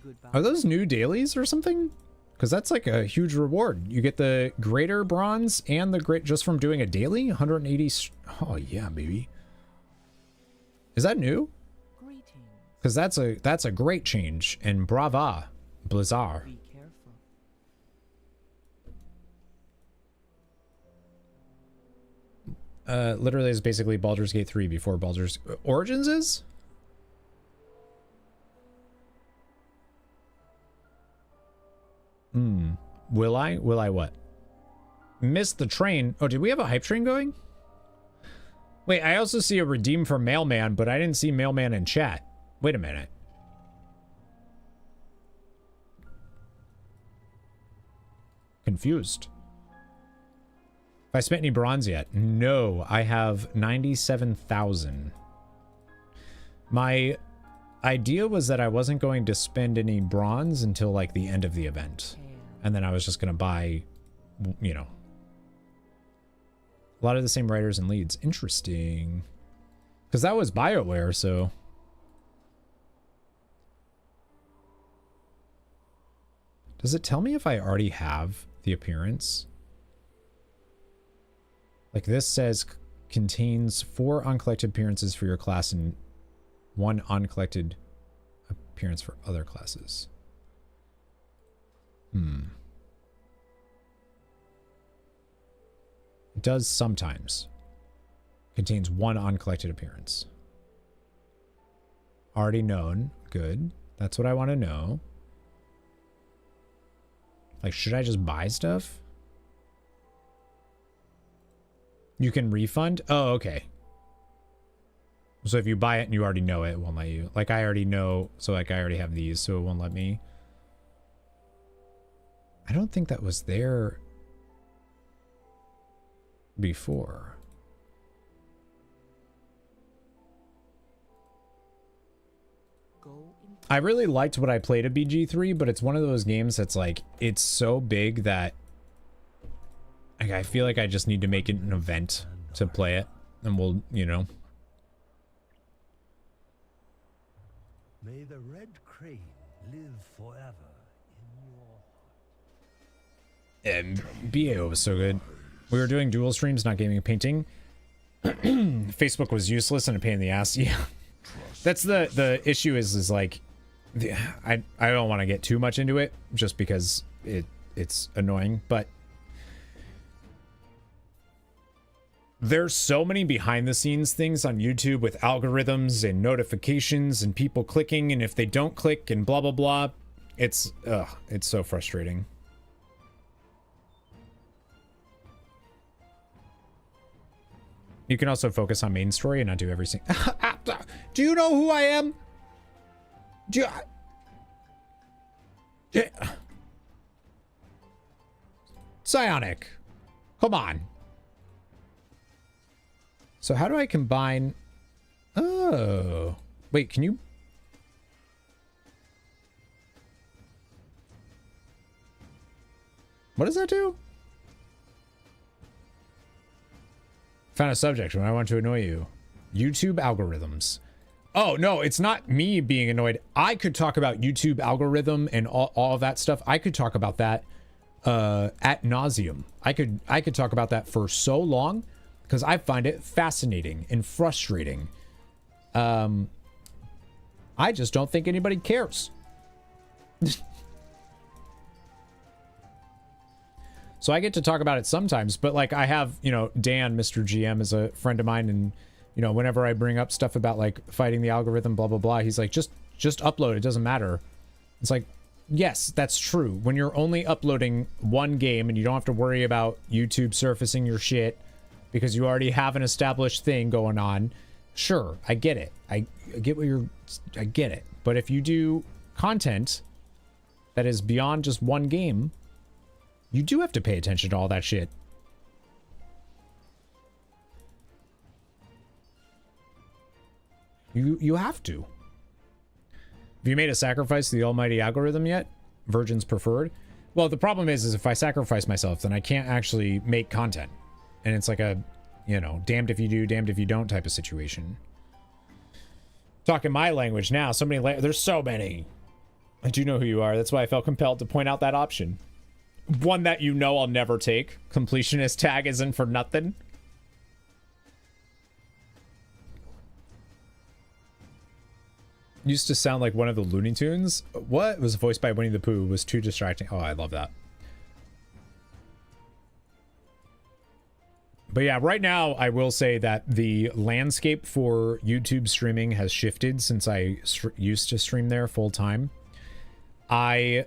Goodbye. Are those new dailies or something? Because that's like a huge reward. You get the greater bronze and the great just from doing a daily. 180. Oh yeah, baby. Is that new? Greetings. Because that's a great change. And brava, Blizzard. Be careful. Literally is basically Baldur's Gate 3 before Baldur's Origins is? Will I? Will I what? Missed the train. Oh, did we have a hype train going? Wait, I also see a redeem for Mailman, but I didn't see Mailman in chat. Wait a minute. Confused. Have I spent any bronze yet? No, I have 97,000. My idea was that I wasn't going to spend any bronze until like the end of the event. And then I was just going to buy, you know, a lot of the same writers and leads. Interesting. Because that was BioWare, so. Does it tell me if I already have the appearance? Like this says contains 4 uncollected appearances for your class and 1 uncollected appearance for other classes. It does sometimes. Contains 1 uncollected appearance. Already known. Good. That's what I want to know. Like, should I just buy stuff? You can refund? Oh, okay. So if you buy it and you already know it, it won't let you. Like, I already know, so like I already have these, so it won't let me. I don't think that was there before. I really liked what I played at BG3, but it's one of those games that's like, it's so big that like, I feel like I just need to make it an event to play it, and we'll, you know. May the red crane live forever in your heart. And BAO was so good. We were doing dual streams, not gaming and painting. Facebook was useless and a pain in the ass. Yeah, that's the issue is like, I don't want to get too much into it just because it's annoying, but there's so many behind the scenes things on YouTube with algorithms and notifications and people clicking, and if they don't click and blah blah blah, it's so frustrating. You can also focus on main story and not do everything. Do you know who I am? Do you... Psionic. Come on. So how do I combine... Oh. Wait, can you... What does that do? Found a subject when I want to annoy you. YouTube algorithms. Oh, no, it's not me being annoyed. I could talk about YouTube algorithm and all of that stuff. I could talk about that ad nauseum. I could talk about that for so long because I find it fascinating and frustrating. I just don't think anybody cares. So I get to talk about it sometimes, but like I have, you know, Dan, Mr. GM, is a friend of mine, and you know, whenever I bring up stuff about like fighting the algorithm, blah blah blah, he's like, just upload, it doesn't matter. It's like, yes, that's true. When you're only uploading one game and you don't have to worry about YouTube surfacing your shit because you already have an established thing going on, sure, I get it. I get I get it. But if you do content that is beyond just one game, you do have to pay attention to all that shit. You have to. Have you made a sacrifice to the almighty algorithm yet? Virgins preferred? Well, the problem is if I sacrifice myself, then I can't actually make content. And it's like a, you know, damned if you do, damned if you don't type of situation. Talking my language now. So many, there's so many. I do know who you are. That's why I felt compelled to point out that option. One that you know I'll never take. Completionist tag isn't for nothing. Used to sound like one of the Looney Tunes. What? Was voiced by Winnie the Pooh. Was too distracting. Oh, I love that. But yeah, right now I will say that the landscape for YouTube streaming has shifted since I used to stream there full time. It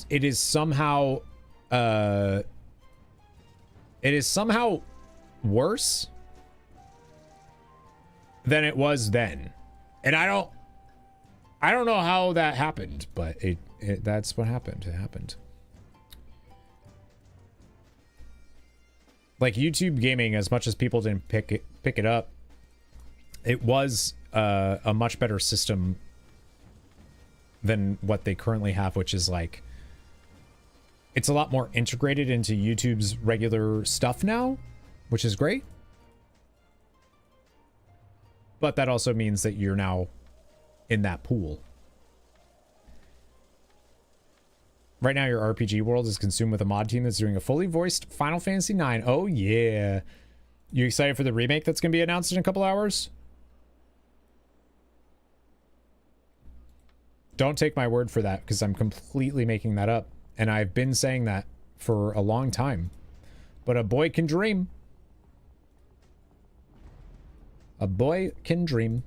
is somehow worse than it was then. And I don't know how that happened, but that's what happened. It happened. Like YouTube gaming, as much as people didn't pick it up, it was a much better system than what they currently have, which is like, it's a lot more integrated into YouTube's regular stuff now, which is great. But that also means that you're now in that pool. Right now, your RPG world is consumed with a mod team that's doing a fully voiced Final Fantasy IX. Oh, yeah. You excited for the remake that's going to be announced in a couple hours? Don't take my word for that, because I'm completely making that up. And I've been saying that for a long time. But a boy can dream. A boy can dream.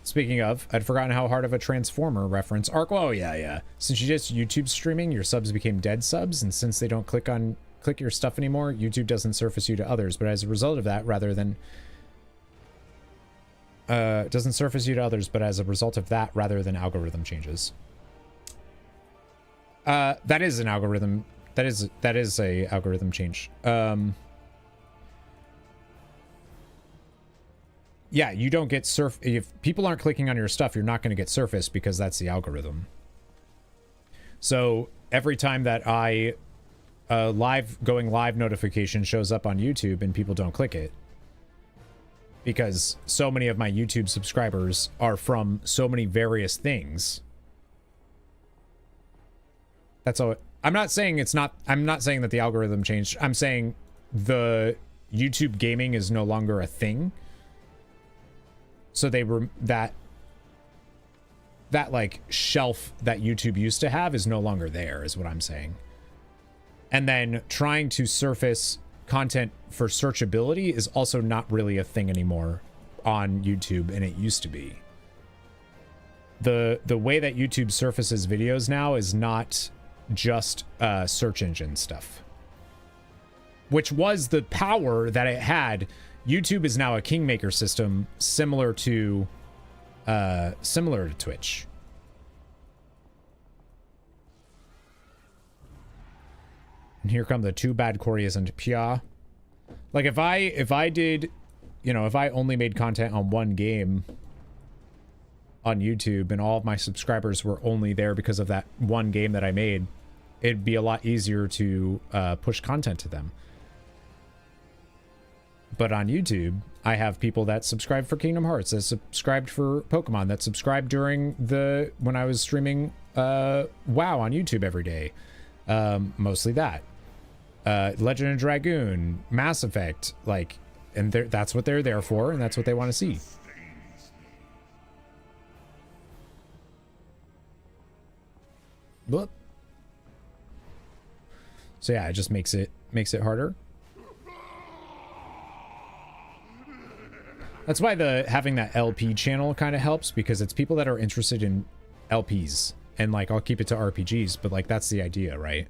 Speaking of, I'd forgotten how hard of a Transformer reference. Arc, oh yeah. Since you just YouTube streaming, your subs became dead subs, and since they don't click your stuff anymore, YouTube doesn't surface you to others. But as a result of that, rather than doesn't surface you to others, but as a result of that, rather than algorithm changes. That is an algorithm. That is a algorithm change. Yeah, you don't get if people aren't clicking on your stuff, you're not going to get surfaced because that's the algorithm. So every time that going live notification shows up on YouTube and people don't click it, because so many of my YouTube subscribers are from so many various things. That's all. I'm not saying that the algorithm changed. I'm saying the YouTube gaming is no longer a thing. So they were that like shelf that YouTube used to have is no longer there, is what I'm saying. And then trying to surface content for searchability is also not really a thing anymore on YouTube, and it used to be. The way that YouTube surfaces videos now is not just search engine stuff, which was the power that it had. YouTube is now a kingmaker system similar to Twitch. And here come the two bad Koreas and Pia. Like if I did, you know, if I only made content on one game on YouTube and all of my subscribers were only there because of that one game that I made, it'd be a lot easier to push content to them. But on YouTube, I have people that subscribe for Kingdom Hearts, that subscribed for Pokemon, that subscribed during when I was streaming WoW on YouTube every day. Mostly that. Legend of Dragoon, Mass Effect, like, and that's what they're there for, and that's what they want to see. Whoop. So yeah, it just makes it harder. That's why having that LP channel kind of helps, because it's people that are interested in LPs, and like I'll keep it to RPGs, but like that's the idea, right?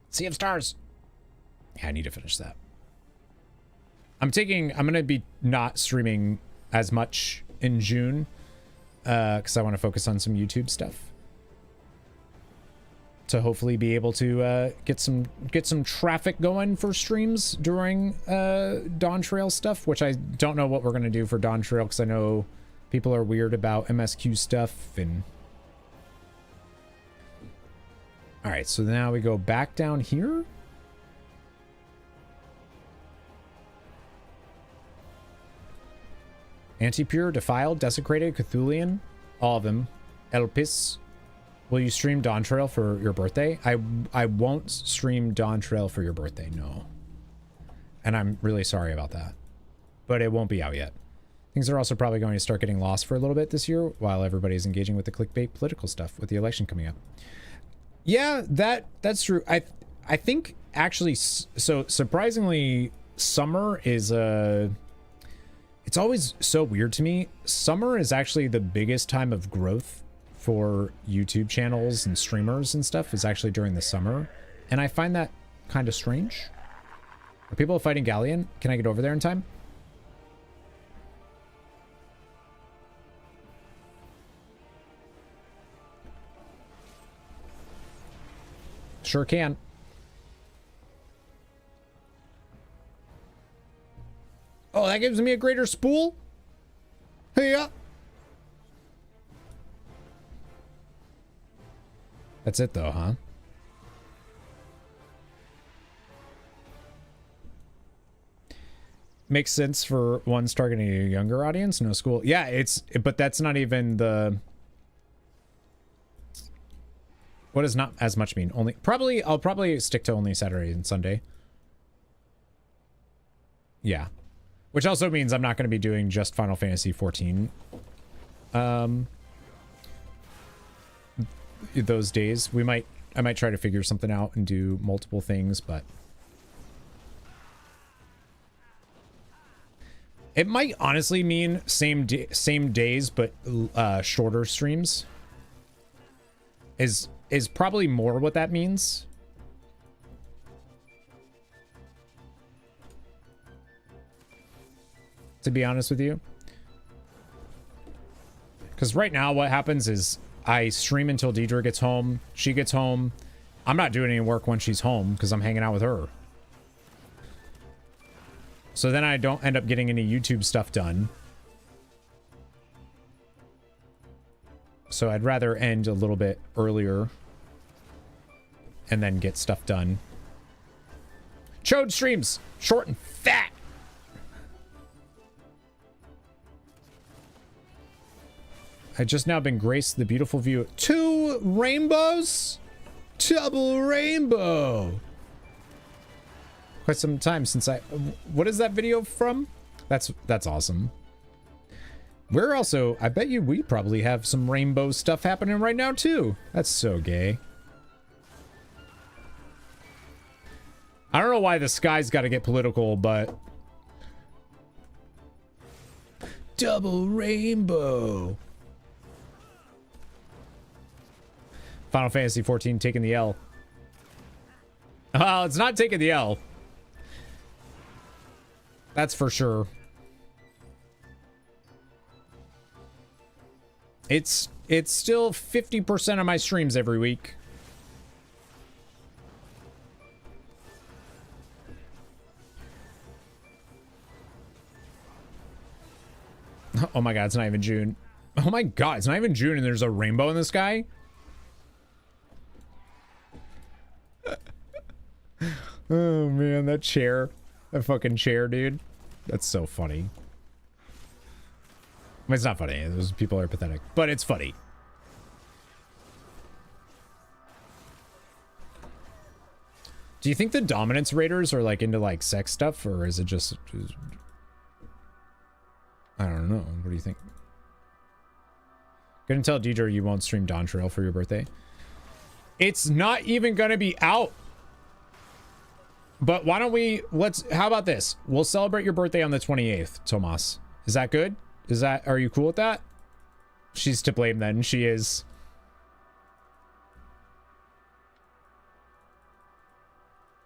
Sea of Stars. Yeah, I need to finish that. I'm gonna be not streaming as much in June because I want to focus on some YouTube stuff, to hopefully be able to get some traffic going for streams during Dawn Trail stuff, which I don't know what we're gonna do for Dawn Trail, because I know people are weird about MSQ stuff. And all right, so now we go back down here. Anti-Pure, Defiled, Desecrated, Cthulhian, all of them. Elpis. Will you stream Dawn Trail for your birthday? I won't stream Dawn Trail for your birthday, no. And I'm really sorry about that. But it won't be out yet. Things are also probably going to start getting lost for a little bit this year while everybody's engaging with the clickbait political stuff with the election coming up. Yeah, that's true. I think actually, so surprisingly, summer is it's always so weird to me. Summer is actually the biggest time of growth for YouTube channels and streamers and stuff, is actually during the summer. And I find that kind of strange. Are people fighting Galleon? Can I get over there in time? Sure can. Oh, that gives me a greater spool? Hey, yeah. That's it though, huh? Makes sense for ones targeting a younger audience, no school. Yeah, but that's not even the... What does not as much mean? I'll probably stick to only Saturday and Sunday. Yeah. Which also means I'm not going to be doing just Final Fantasy 14. Those days. I might try to figure something out and do multiple things, but it might honestly mean same days, but shorter streams. Is probably more what that means. To be honest with you. Because right now what happens is I stream until Deidre gets home. She gets home. I'm not doing any work when she's home because I'm hanging out with her. So then I don't end up getting any YouTube stuff done. So I'd rather end a little bit earlier and then get stuff done. Chode streams, short and fat. I just now been graced the beautiful view of 2 rainbows, double rainbow. Quite some time since what is that video from? That's awesome. We're also, I bet you we probably have some rainbow stuff happening right now too. That's so gay. I don't know why the sky's got to get political, but double rainbow. Final Fantasy 14 taking the L. Well, it's not taking the L. That's for sure. It's still 50% of my streams every week. Oh my god, it's not even June. Oh my god, it's not even June and there's a rainbow in the sky? Oh man, that chair. That fucking chair, dude. That's so funny. I mean, it's not funny. Those people are pathetic. But it's funny. Do you think the dominance raiders are like into like sex stuff, or is it just I don't know. What do you think? Gonna tell Deidre you won't stream Dawn Trail for your birthday. It's not even gonna be out. But why don't we, how about this? We'll celebrate your birthday on the 28th, Tomas. Is that good? Are you cool with that? She's to blame then. She is.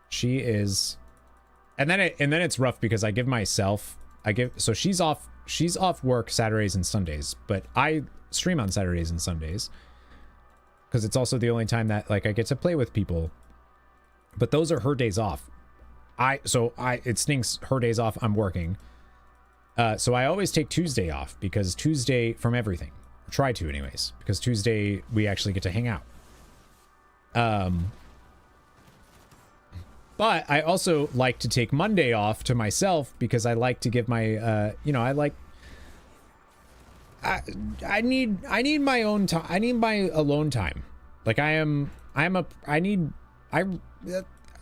She is. And then it's rough because so she's off work Saturdays and Sundays, but I stream on Saturdays and Sundays because it's also the only time that like I get to play with people. But those are her days off. It stinks her days off. I'm working. So I always take Tuesday off because Tuesday from everything. Try to anyways, because Tuesday we actually get to hang out. But I also like to take Monday off to myself because I like to give my, I need my own time. I need my alone time. Like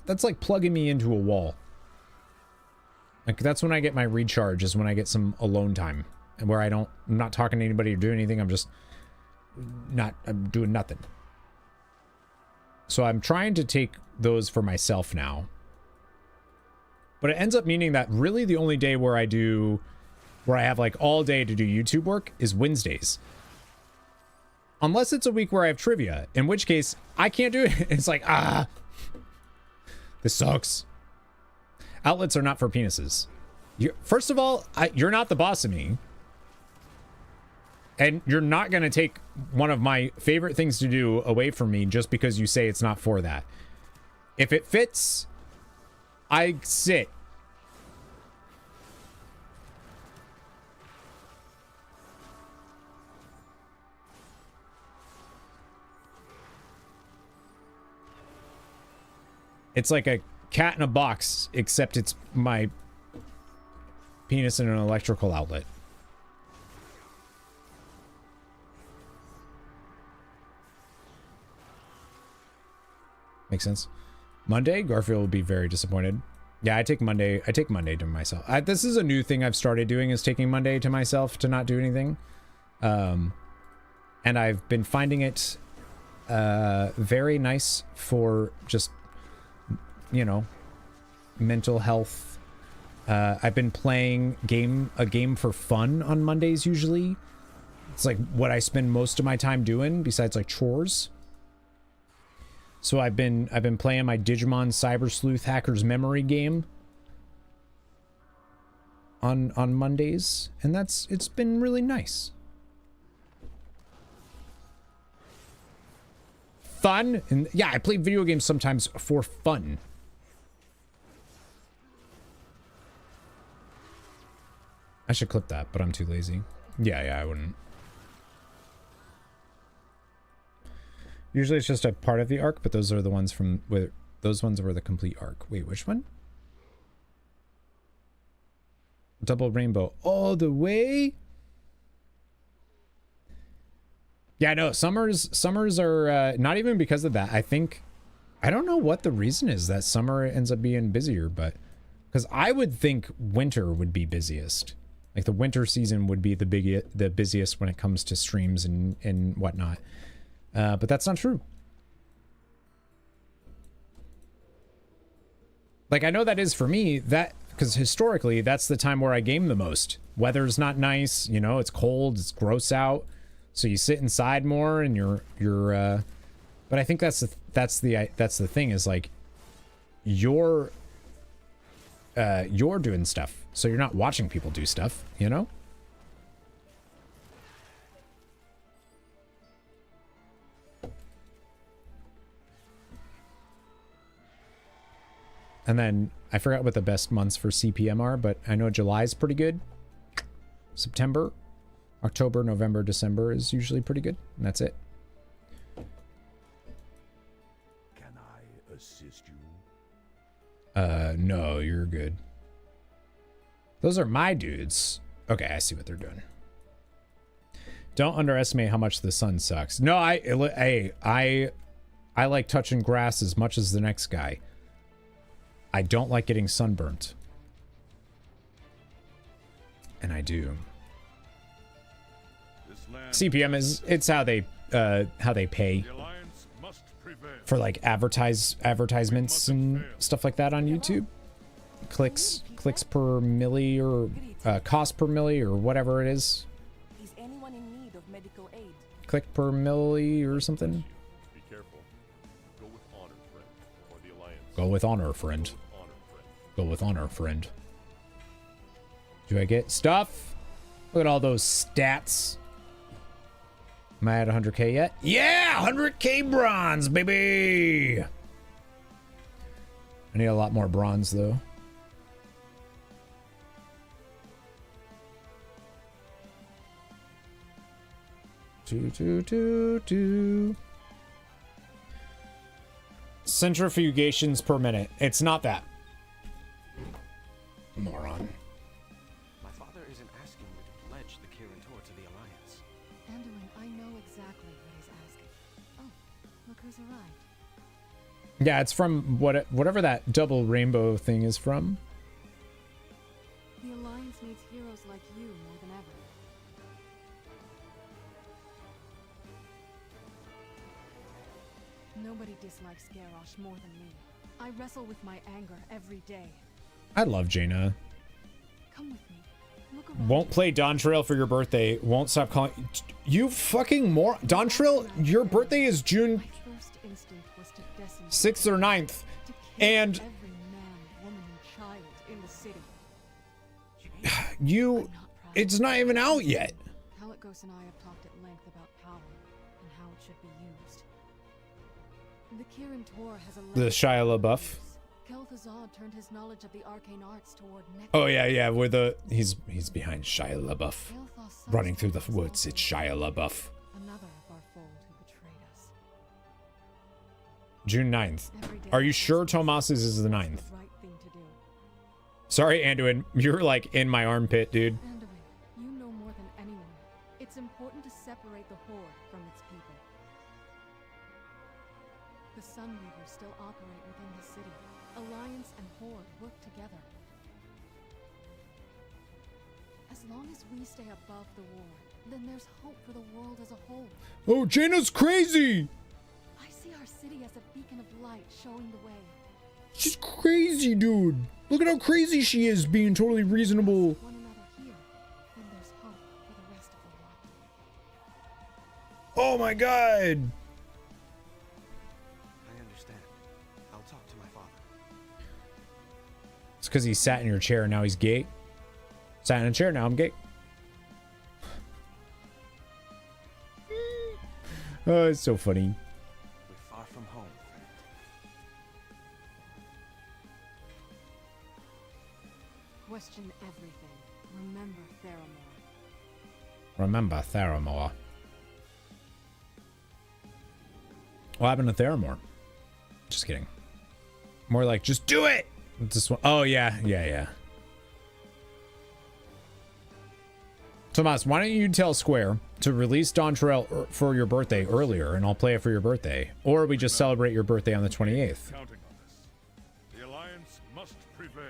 that's like plugging me into a wall. Like that's when I get my recharge, is when I get some alone time and where I'm not talking to anybody or doing anything. I'm doing nothing. So I'm trying to take those for myself now. But it ends up meaning that really the only day where I have like all day to do YouTube work is Wednesdays. Unless it's a week where I have trivia, in which case I can't do it. It's like, this sucks. Outlets are not for penises. First of all, you're not the boss of me. And you're not going to take one of my favorite things to do away from me just because you say it's not for that. If it fits, I sit. It's like a cat in a box, except it's my penis in an electrical outlet. Makes sense. Monday, Garfield will be very disappointed. Yeah, I take Monday to myself. This is a new thing I've started doing, is taking Monday to myself to not do anything. And I've been finding it very nice for just, mental health. I've been playing a game for fun on Mondays usually. It's like what I spend most of my time doing besides like chores. So I've been playing my Digimon Cyber Sleuth Hacker's Memory game on Mondays, and it's been really nice. Fun, and yeah, I play video games sometimes for fun. I should clip that, but I'm too lazy. Yeah, I wouldn't. Usually it's just a part of the arc, but those are the ones those ones were the complete arc. Wait, which one? Double rainbow all the way? Yeah, no, summers are not even because of that. I don't know what the reason is that summer ends up being busier, but because I would think winter would be busiest. Like the winter season would be the busiest when it comes to streams and whatnot. But that's not true. Like, I know that is for me, because historically, that's the time where I game the most. Weather's not nice, it's cold, it's gross out. So you sit inside more and you're but I think that's the thing, is like you're doing stuff. So you're not watching people do stuff, And then I forgot what the best months for CPM are, but I know July's pretty good. September, October, November, December is usually pretty good. And that's it. Can I assist you? No, you're good. Those are my dudes. Okay, I see what they're doing. Don't underestimate how much the sun sucks. No, I like touching grass as much as the next guy. I don't like getting sunburnt. And I do. This land CPM is, it's how they pay the alliance must prevail. for like advertisements and stuff like that on YouTube. Clicks per milli or cost per milli or whatever it is. Is anyone in need of medical aid? Click per milli or something. Be careful. Go with honor, friend, or the alliance. Go with honor, friend. Honor, friend. Go with honor, friend. Do I get stuff? Look at all those stats. Am I at 100k yet? Yeah, 100k bronze, baby. I need a lot more bronze though. Centrifugations per minute. It's not that. Moron. My father isn't asking you to pledge the Kirin Tor to the Alliance. Anduin, I know exactly what he's asking. Oh, look who's arrived. Yeah, it's from whatever that double rainbow thing is from. The Alliance needs heroes like you more than ever. Nobody dislikes Garrosh more than me. I wrestle with my anger every day. I love Jaina. Come with me. Look around. Won't play Dawn Trail for your birthday. Won't stop calling. You fucking more. Dawn Trail, your birthday is June My first instinct was to decimate 6th or 9th. to kill And every man, woman, and child in the city. you, I'm not proud. it's not even out yet. Kalikos and I have talked at length about power and how it should be used. The Kirin Tor has a The Shia LaBeouf. Kel'Thuzad turned his knowledge of the arcane arts toward Oh yeah, where he's behind Shia LaBeouf. Running through the woods, it's Shia LaBeouf. Another of our fold who betrayed us. June 9th. Every day Are you I sure ask Tomas's is the myself 9th? the right thing to do. Sorry, Anduin. You're like in my armpit, dude. Anduin, you know more than anyone. It's important to separate the Horde from its people. The Sunweavers still operate within the city. Alliance and Horde work together. As long as we stay above the war, then there's hope for the world as a whole. Oh, Jaina's crazy. I see our city as a beacon of light showing the way. She's crazy, dude. Look at how crazy she is, being totally reasonable. One another here, then there's hope for the rest of the world. Oh my god. I understand. I'll talk to my father. It's because he sat in your chair and now he's gay. Sat in a chair, now I'm gay. Oh, it's so funny. We're far from home, friend. Question everything. Remember Theramore. Remember Theramore. What happened to Theramore? Just kidding. More like, just do it! This one. Oh, yeah. Tomas, why don't you tell Square to release Dawn Trail for your birthday earlier, and I'll play it for your birthday. Or we just celebrate your birthday on the 28th. Counting on us. The alliance must prevail.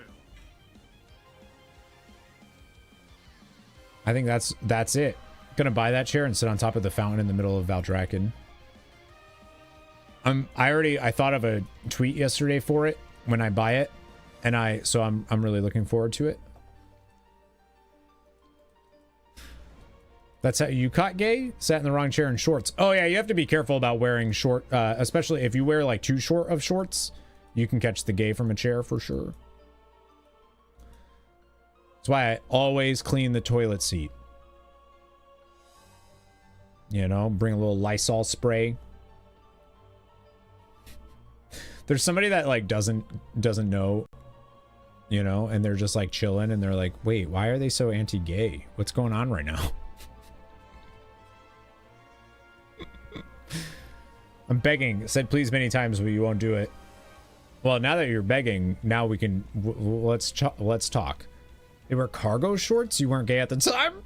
I think that's it. Gonna buy that chair and sit on top of the fountain in the middle of Valdrakken. I thought of a tweet yesterday for it when I buy it, and I'm really looking forward to it. That's how you caught gay? Sat in the wrong chair in shorts. Oh yeah, you have to be careful about wearing short, especially if you wear like too short of shorts, you can catch the gay from a chair for sure. That's why I always clean the toilet seat. You know, bring a little Lysol spray. There's somebody that like doesn't know, you know, and they're just like chilling and they're like, wait, why are they so anti-gay? What's going on right now? I'm begging. Said please many times, but you won't do it. Well, now that you're begging, now we can let's talk. They were cargo shorts. You weren't gay at the time.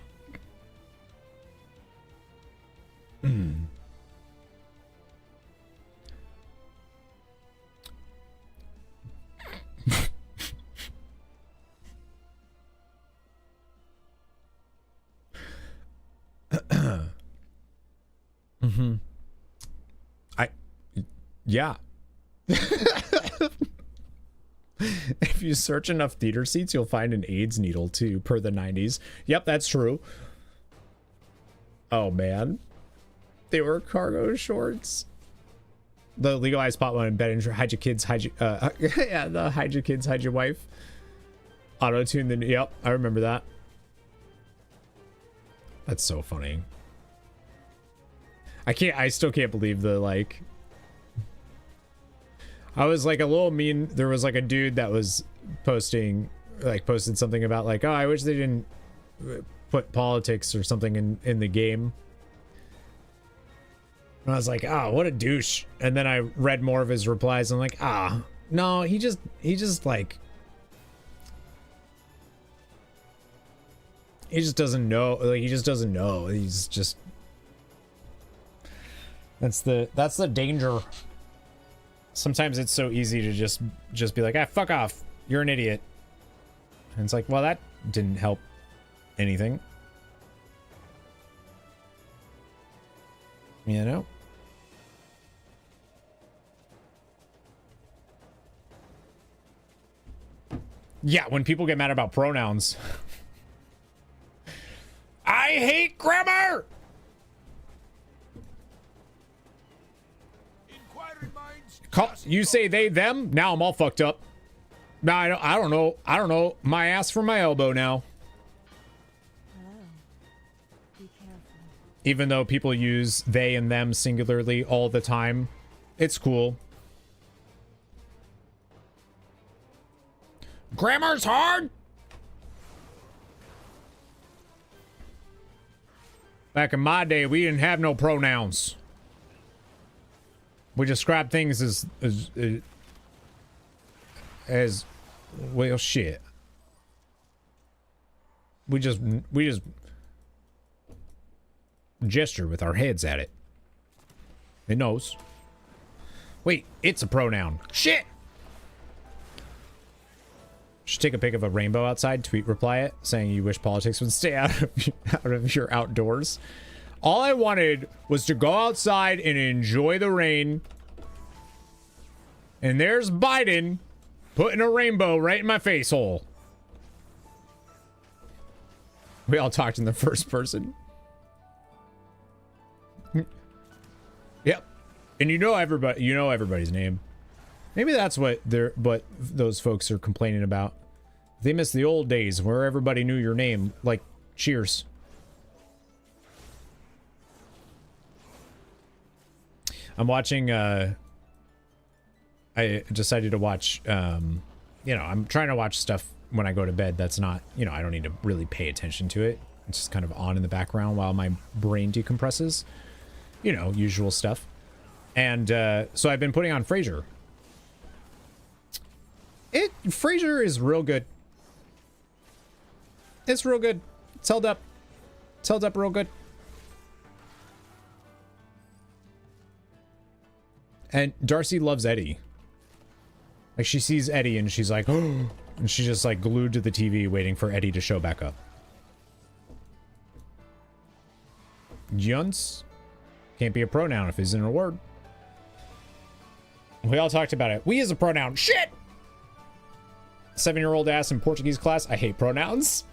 Yeah. If you search enough theater seats, you'll find an AIDS needle too, per the 90s. Yep, that's true. Oh man. They were cargo shorts. The legalized pot one in bed and hide your kids, yeah, the hide your kids, hide your wife. Auto-tune the, yep, I remember that. That's so funny. I still can't believe the, like, I was like a little mean. There was like a dude that was posted something about like, oh, I wish they didn't put politics or something in the game. And I was like, oh, what a douche. And then I read more of his replies. And I'm like, no, he just like, he just doesn't know. Like, he just doesn't know. He's just, that's the danger. Sometimes it's so easy to just be like, fuck off. You're an idiot. And it's like, well, that didn't help anything. You know? Yeah, when people get mad about pronouns. I hate grammar! You say they, them? Now I'm all fucked up. Now I don't know my ass from my elbow now. Be careful. Even though people use they and them singularly all the time, it's cool. Grammar's hard. Back in my day, we didn't have no pronouns. We describe things as well, shit. We just gesture with our heads at it. It knows. Wait, it's a pronoun. Shit. Should take a pic of a rainbow outside, tweet reply it, saying you wish politics would stay out of your outdoors. All I wanted was to go outside and enjoy the rain. And there's Biden putting a rainbow right in my face hole. We all talked in the first person. Yep. And you know everybody's name. Maybe that's what those folks are complaining about. They miss the old days where everybody knew your name, like Cheers. I'm watching, I decided to watch, I'm trying to watch stuff when I go to bed that's not, I don't need to really pay attention to it. It's just kind of on in the background while my brain decompresses. Usual stuff. And so I've been putting on Frasier. Frasier is real good. It's real good. It's held up. It's held up real good. And Darcy loves Eddie. Like, she sees Eddie and she's like, oh, and she's just like glued to the TV waiting for Eddie to show back up. Junts can't be a pronoun if it isn't a word. We all talked about it. We is a pronoun. Shit! 7-year-old ass in Portuguese class. I hate pronouns.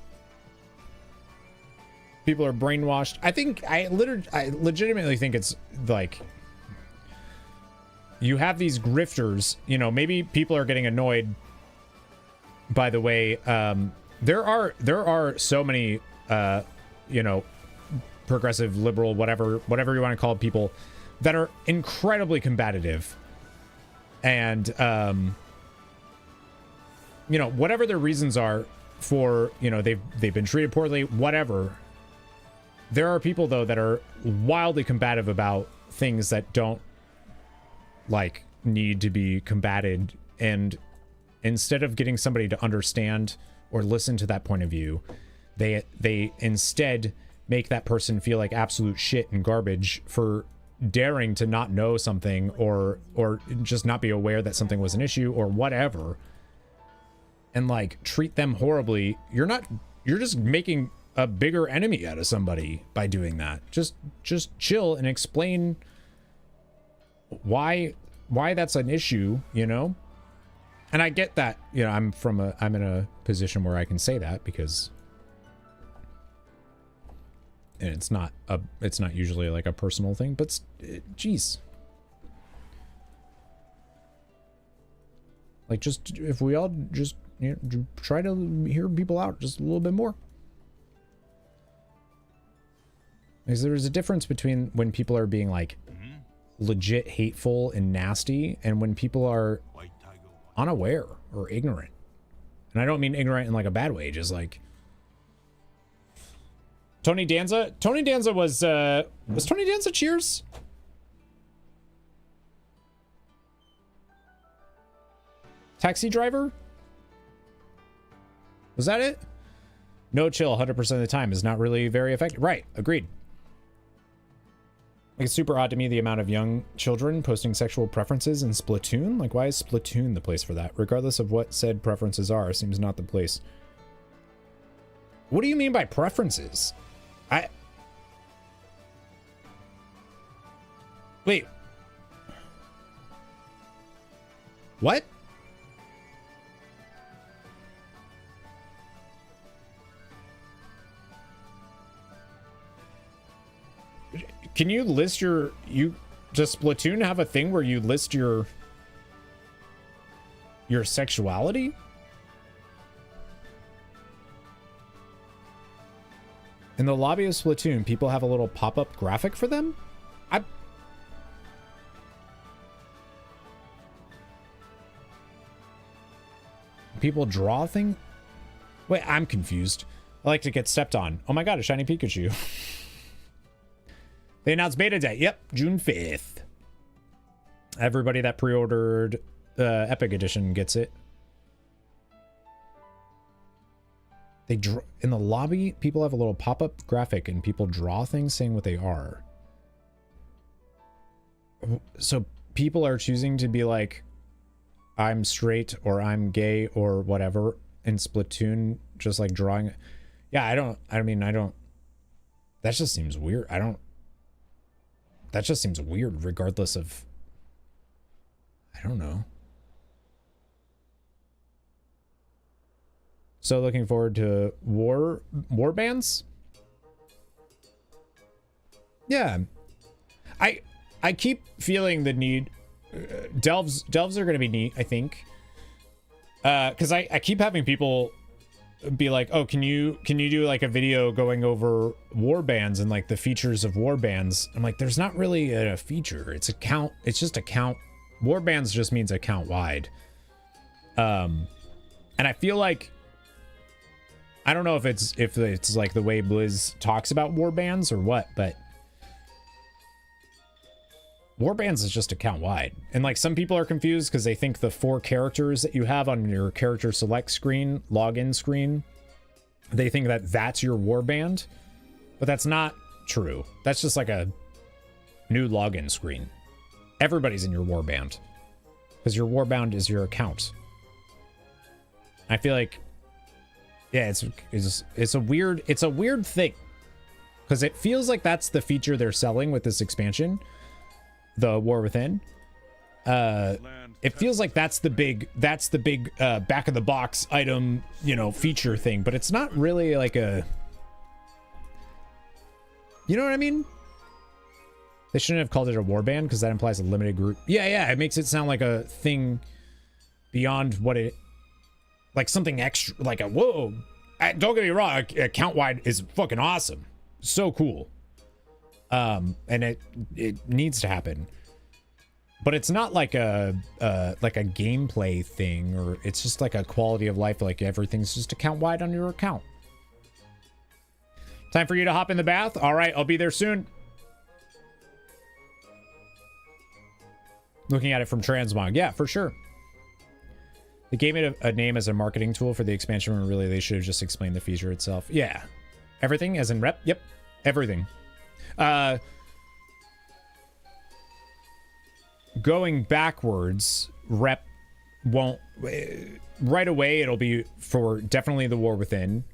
People are brainwashed. I legitimately think it's like, you have these grifters, maybe people are getting annoyed by the way, there are so many, progressive, liberal, whatever you want to call people that are incredibly combative. And, whatever their reasons are for, they've been treated poorly, whatever. There are people though that are wildly combative about things that don't like need to be combated, and instead of getting somebody to understand or listen to that point of view, they instead make that person feel like absolute shit and garbage for daring to not know something, or just not be aware that something was an issue or whatever, and like treat them horribly. You're just making a bigger enemy out of somebody by doing that. Just chill and explain why that's an issue, you know? And I get that, you know, I'm in a position where I can say that because, and it's not usually like a personal thing, but geez. Like, just, if we all just, you know, try to hear people out just a little bit more. Because there's a difference between when people are being like legit hateful and nasty, and when people are unaware or ignorant. And I don't mean ignorant in like a bad way, just like Tony Danza. Tony Danza was Tony Danza Cheers? Taxi Driver? Was that it? No chill 100% of the time is not really very effective. Right, agreed. Like, it's super odd to me the amount of young children posting sexual preferences in Splatoon. Like, why is Splatoon the place for that? Regardless of what said preferences are, seems not the place. What do you mean by preferences? Wait. What? Can you list does Splatoon have a thing where you list your sexuality? In the lobby of Splatoon, people have a little pop-up graphic for them? People draw things? Wait, I'm confused. I like to get stepped on. Oh my god, a shiny Pikachu. They announced beta date. Yep, June 5th. Everybody that pre-ordered Epic Edition gets it. They draw in the lobby. People have a little pop-up graphic, and people draw things saying what they are. So people are choosing to be like, I'm straight or I'm gay or whatever in Splatoon, just like drawing. Yeah, that just seems weird. That just seems weird regardless of, I don't know. So looking forward to war bands. Yeah. I keep feeling the need. Delves are going to be neat, I think. Because I keep having people be like, oh, can you do like a video going over war bands and like the features of war bands? I'm like, there's not really a feature. It's just account. War bands just means account wide. And I feel like, I don't know if it's like the way Blizz talks about war bands or what, but war bands is just account wide. And like some people are confused because they think the 4 characters that you have on your character select screen, login screen, they think that that's your war band, but that's not true. That's just like a new login screen. Everybody's in your war band because your war band is your account. I feel like, yeah, it's a weird thing because it feels like that's the feature they're selling with this expansion. The War Within. It feels like that's the big back of the box item, you know, feature thing, but it's not really like a, you know what I mean? They shouldn't have called it a warband because that implies a limited group. Yeah, it makes it sound like a thing beyond what it, like something extra, like a whoa. Don't get me wrong, account wide is fucking awesome, so cool. And it needs to happen, but it's not like a gameplay thing, or it's just like a quality of life. Like everything's just account wide on your account. Time for you to hop in the bath. All right, I'll be there soon. Looking at it from transmog. Yeah, for sure. They gave it a name as a marketing tool for the expansion when really they should have just explained the feature itself. Yeah. Everything as in rep? Yep. Everything. Going backwards, rep won't... right away, it'll be for definitely the War Within.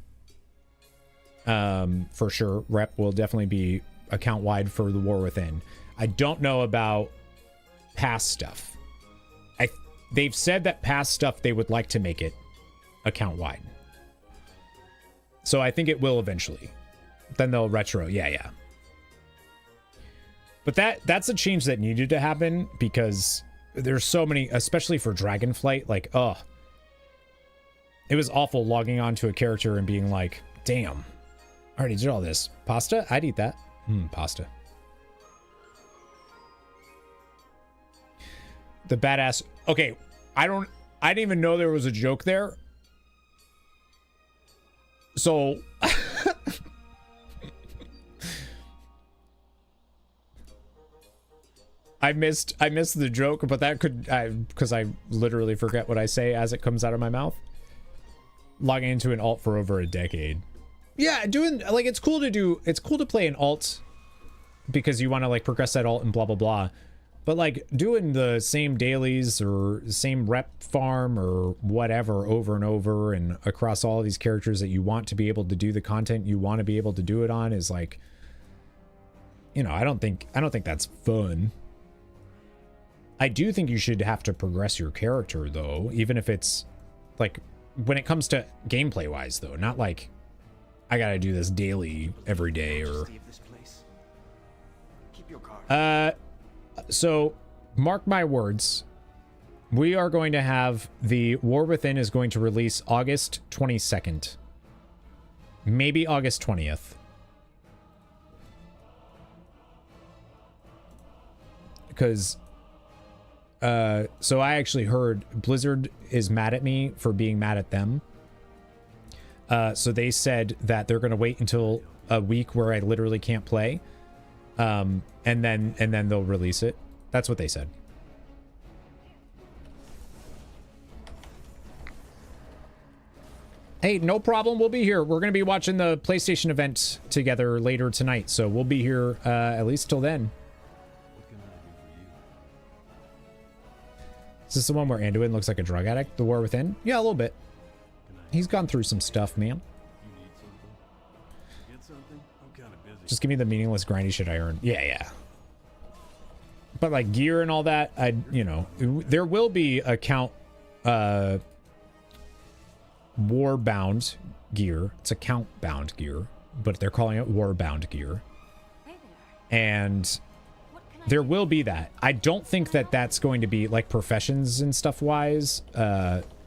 For sure. Rep will definitely be account-wide for the War Within. I don't know about past stuff. They've said that past stuff they would like to make it account-wide. So I think it will eventually. Then they'll retro. Yeah. But that's a change that needed to happen because there's so many, especially for Dragonflight, like, it was awful logging onto a character and being like, damn, I already did all this. Pasta? I'd eat that. Pasta. The badass. Okay, I didn't even know there was a joke there. So I missed the joke, but that could because I literally forget what I say as it comes out of my mouth. Logging into an alt for over a decade. Yeah, doing like it's cool to play an alt because you want to like progress that alt and blah blah blah. But like doing the same dailies or same rep farm or whatever over and over and across all of these characters that you want to be able to do the content you want to be able to do it on is like, you know, I don't think that's fun. I do think you should have to progress your character though, even if it's like when it comes to gameplay wise though, not like I gotta do this daily every day or so mark my words, we are going to have the War Within is going to release August 22nd, maybe August 20th, because so I actually heard Blizzard is mad at me for being mad at them. So they said that they're going to wait until a week where I literally can't play. And then they'll release it. That's what they said. Hey, no problem. We'll be here. We're going to be watching the PlayStation event together later tonight. So we'll be here at least till then. Is this the one where Anduin looks like a drug addict? The War Within? Yeah, a little bit. He's gone through some stuff, man. Just give me the meaningless grindy shit I earned. Yeah. But like gear and all that, you know, there will be account war-bound gear. It's account-bound gear, but they're calling it war-bound gear. And there will be that. I don't think that that's going to be like professions and stuff wise.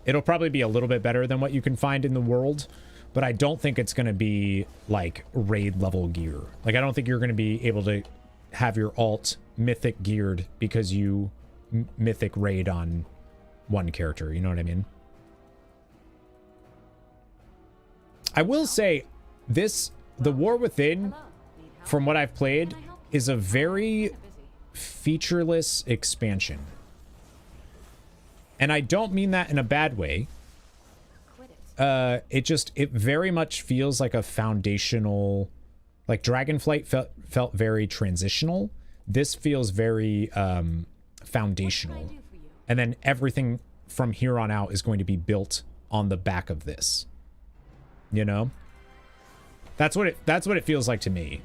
It'll probably be a little bit better than what you can find in the world, but I don't think it's going to be like raid level gear. Like, I don't think you're going to be able to have your alt mythic geared because you mythic raid on one character. You know what I mean? I will say the War Within, from what I've played, is a very featureless expansion. And I don't mean that in a bad way. It very much feels like a foundational, like Dragonflight felt very transitional. This feels very foundational. And then everything from here on out is going to be built on the back of this. You know? That's what it feels like to me.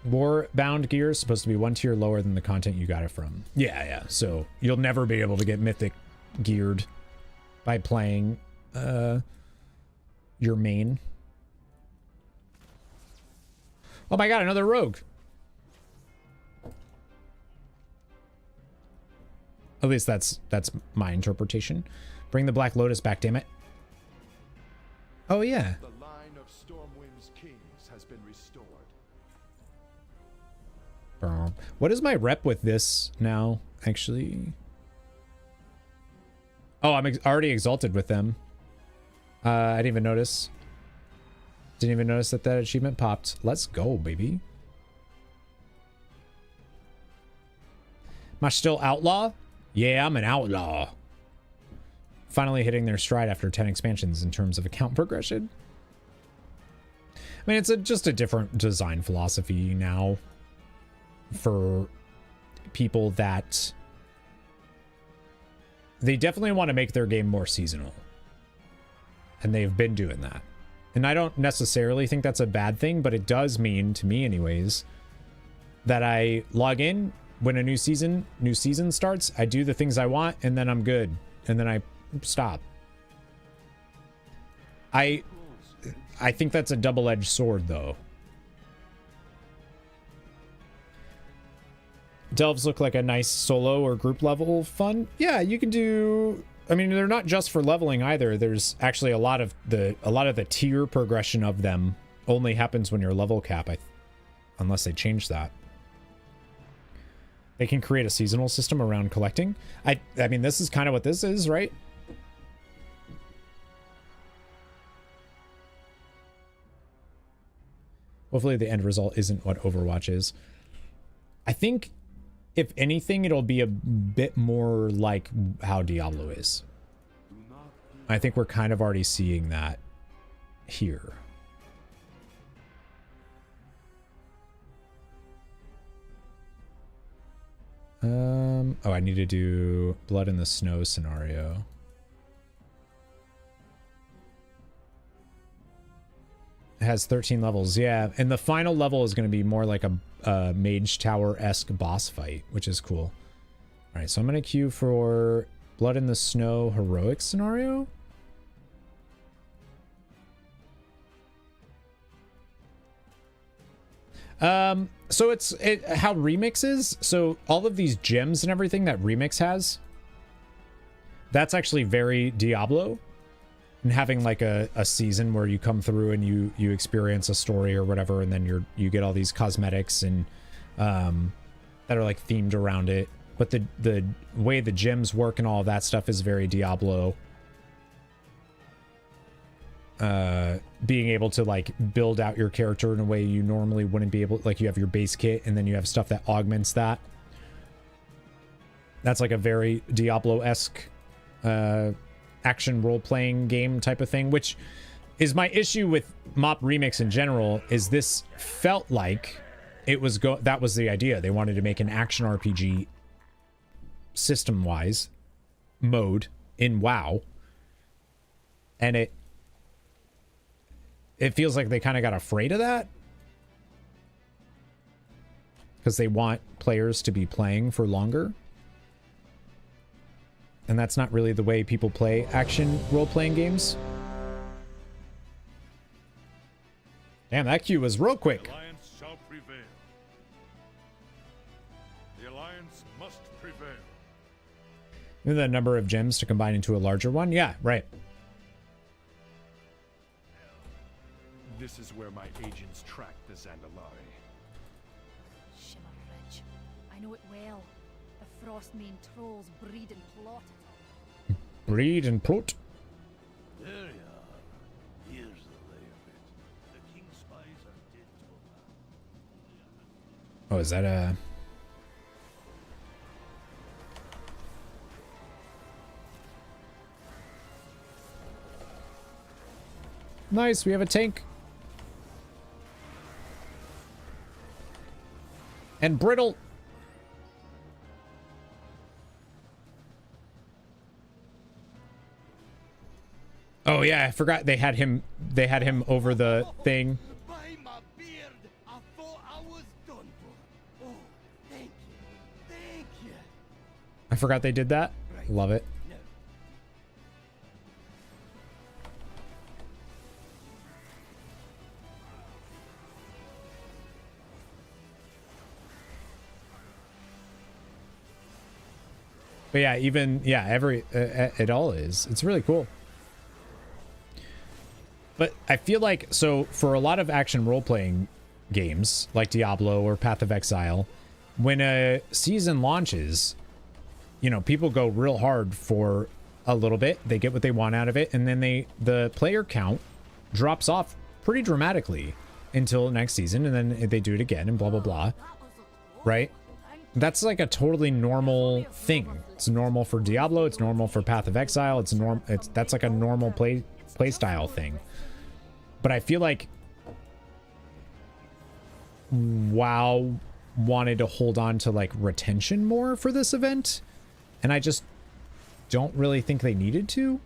War-bound gear is supposed to be one tier lower than the content you got it from. Yeah. So you'll never be able to get mythic geared by playing your main. Oh my god, another rogue. At least that's my interpretation. Bring the Black Lotus back, damn it. Oh yeah. The line of Stormwind's kings has been restored. What is my rep with this now, actually? Oh, I'm already exalted with them. I didn't even notice. Didn't even notice that achievement popped. Let's go, baby. Am I still outlaw? Yeah, I'm an outlaw. Finally hitting their stride after 10 expansions in terms of account progression. I mean, it's just a different design philosophy now for people that they definitely want to make their game more seasonal. And they've been doing that. And I don't necessarily think that's a bad thing, but it does mean, to me anyways, that I log in when a new season starts, I do the things I want, and then I'm good. And then I stop. I think that's a double-edged sword, though. Delves look like a nice solo or group level fun. Yeah, you can do... I mean, they're not just for leveling either. There's actually a lot of the tier progression of them only happens when you're level cap, unless they change that. They can create a seasonal system around collecting. I mean, this is kind of what this is, right? Hopefully the end result isn't what Overwatch is. I think, if anything, it'll be a bit more like how Diablo is. I think we're kind of already seeing that here. Oh, I need to do Blood in the Snow scenario. It has 13 levels, yeah. And the final level is going to be more like a Mage Tower-esque boss fight, which is cool. All right, so I'm going to queue for Blood in the Snow heroic scenario. So it's how Remix is. So all of these gems and everything that Remix has, that's actually very Diablo. And having like a season where you come through and you experience a story or whatever, and then you get all these cosmetics and that are like themed around it. But the way the gems work and all of that stuff is very Diablo. Being able to like build out your character in a way you normally wouldn't be able, like you have your base kit and then you have stuff that augments that. That's like a very Diablo-esque action role-playing game type of thing, which is my issue with MoP Remix in general. Is this felt like it was that was the idea. They wanted to make an action RPG system-wise mode in WoW, and it feels like they kind of got afraid of that because they want players to be playing for longer. And that's not really the way people play action role-playing games. Damn, that queue was real quick. The Alliance shall prevail. The Alliance must prevail. And the number of gems to combine into a larger one? Yeah, right. This is where my agents track the Zandalari. Shimmer Ridge. I know it well. The Frostmane trolls breed and plot it. Breed and plot. There you are. Here's the lay of it. The king's spies are dead to a man. Oh, is that a... Nice, we have a tank. And Brittle. Oh yeah, I forgot they had him over the thing. By my beard, I thought I was done for. Oh, thank you. Thank you. I forgot they did that. Love it. But yeah, it all is. It's really cool. But I feel like, so for a lot of action role-playing games like Diablo or Path of Exile, when a season launches, you know, people go real hard for a little bit. They get what they want out of it, and then the player count drops off pretty dramatically until next season, and then they do it again and blah blah blah. Right? That's like a totally normal thing. It's normal for Diablo. It's normal for Path of Exile. That's like a normal play style thing. But I feel like WoW wanted to hold on to like retention more for this event, and I just don't really think they needed to.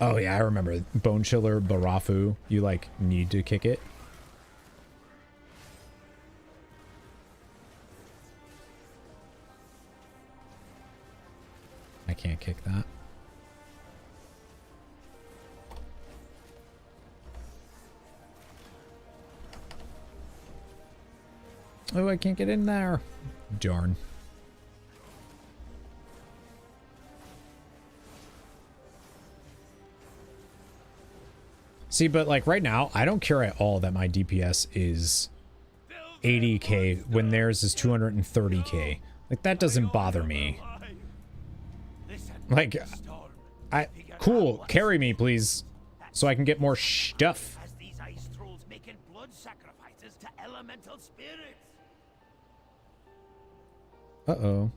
Oh yeah, I remember Bone Chiller Barafu. You like need to kick it. I can't kick that. Oh, I can't get in there. Darn. See, but like right now, I don't care at all that my DPS is 80k when theirs is 230k. Like that doesn't bother me. Like, cool, carry me please, so I can get more stuff. As these ice trolls making blood sacrifices to elemental spirits. Uh-oh.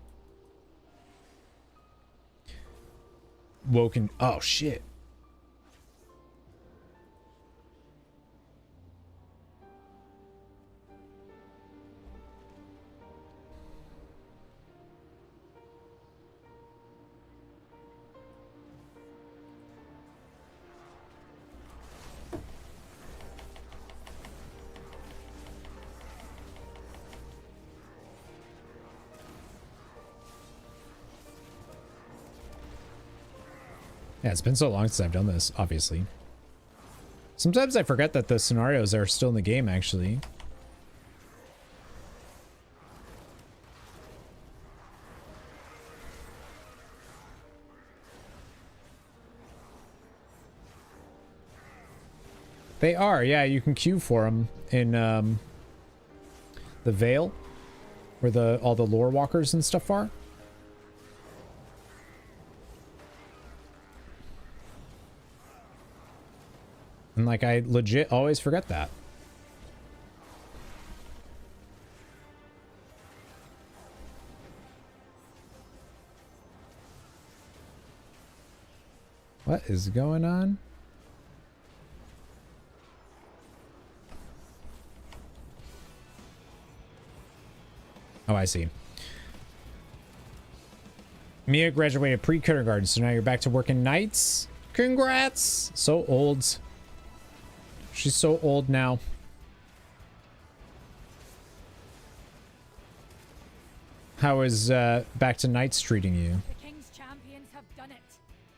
Woken. Oh shit. Yeah, it's been so long since I've done this, obviously. Sometimes I forget that the scenarios are still in the game, actually. They are, yeah, you can queue for them in the Vale, where all the lore walkers and stuff are. And like, I legit always forget that. What is going on? Oh, I see. Mia graduated pre-kindergarten, so now you're back to working nights? Congrats! So old. She's so old now. How is back to nights treating you? The King's champions have done it.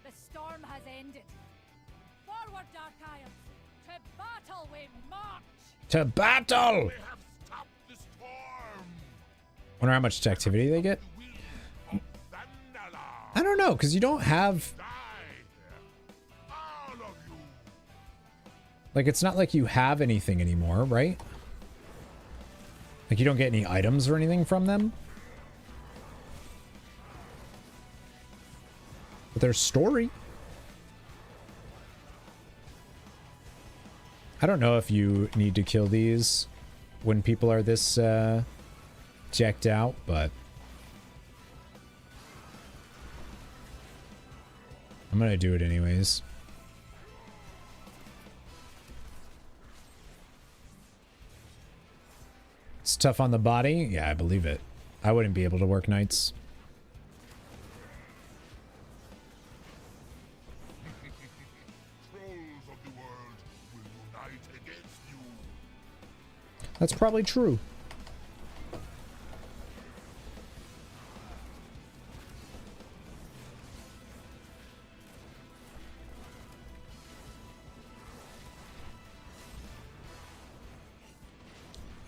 The storm has ended. Forward, Dark Isles. To battle we march. To battle! We have stopped the storm. Wonder how much activity they get? I don't know, because you don't have... All of you. Like, it's not like you have anything anymore, right? Like, you don't get any items or anything from them? But there's story. I don't know if you need to kill these when people are this decked out, but I'm gonna do it anyways. It's tough on the body. Yeah, I believe it. I wouldn't be able to work nights. Trolls of the world will unite against you. That's probably true.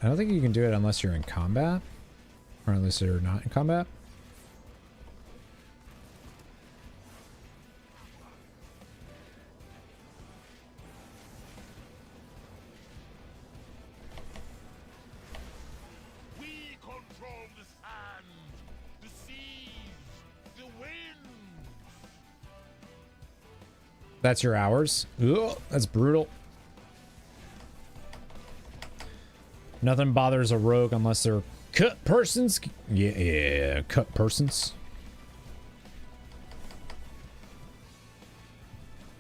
I don't think you can do it unless you're in combat, or unless you're not in combat. We control the sand, the seas, the winds. That's your hours. Ugh, that's brutal. Nothing bothers a rogue unless they're cut persons. Yeah, cut persons.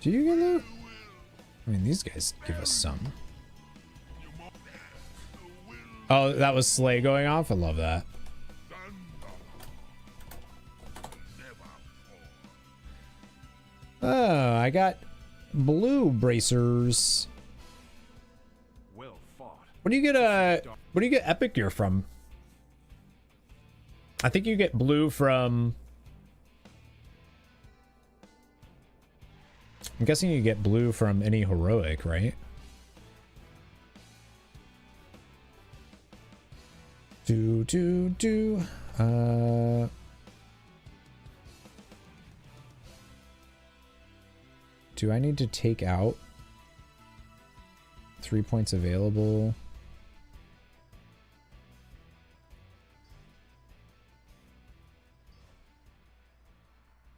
Do you get loot? I mean, these guys give us some. Oh, that was Slay going off? I love that. Oh, I got blue bracers. Well fought. What do you get epic gear from? I think you get blue from... I'm guessing you get blue from any heroic, right? Do. Do I need to take out 3 points available?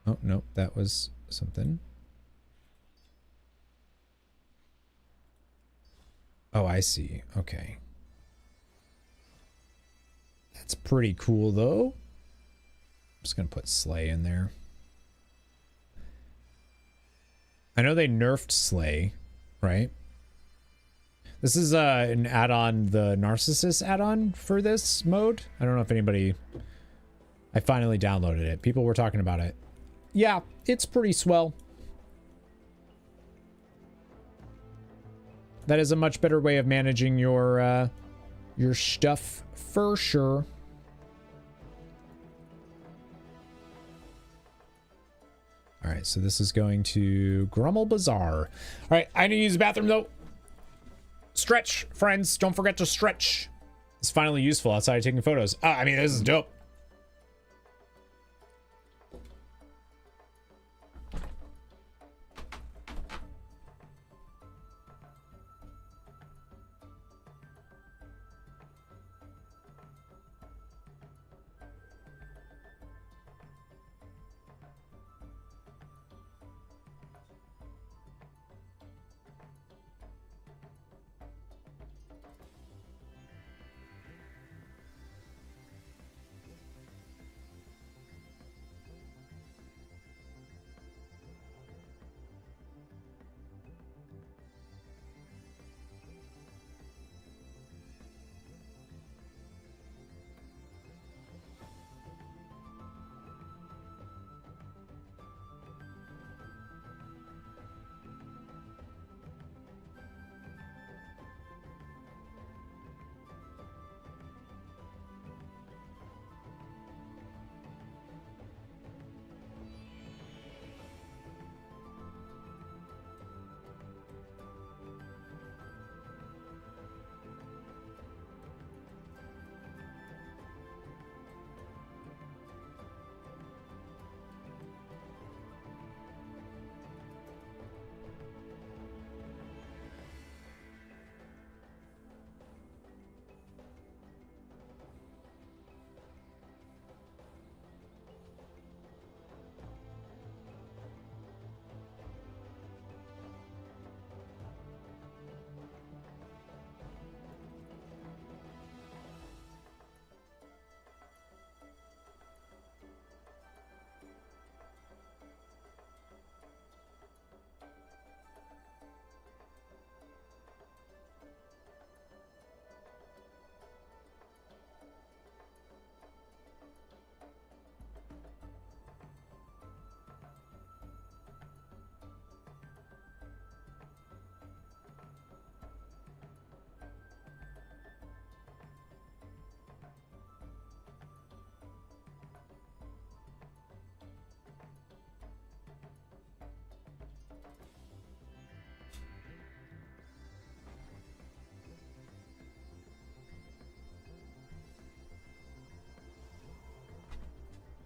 Oh, no, that was something. Oh, I see. Okay. That's pretty cool, though. I'm just going to put Slay in there. I know they nerfed Slay, right? This is an add-on, the Narcissus add-on for this mode. I don't know if anybody... I finally downloaded it. People were talking about it. Yeah, it's pretty swell. That is a much better way of managing your stuff for sure. All right, so this is going to Grummel Bazaar. All right, I need to use the bathroom though. Stretch, friends. Don't forget to stretch. It's finally useful outside of taking photos. I mean, this is dope.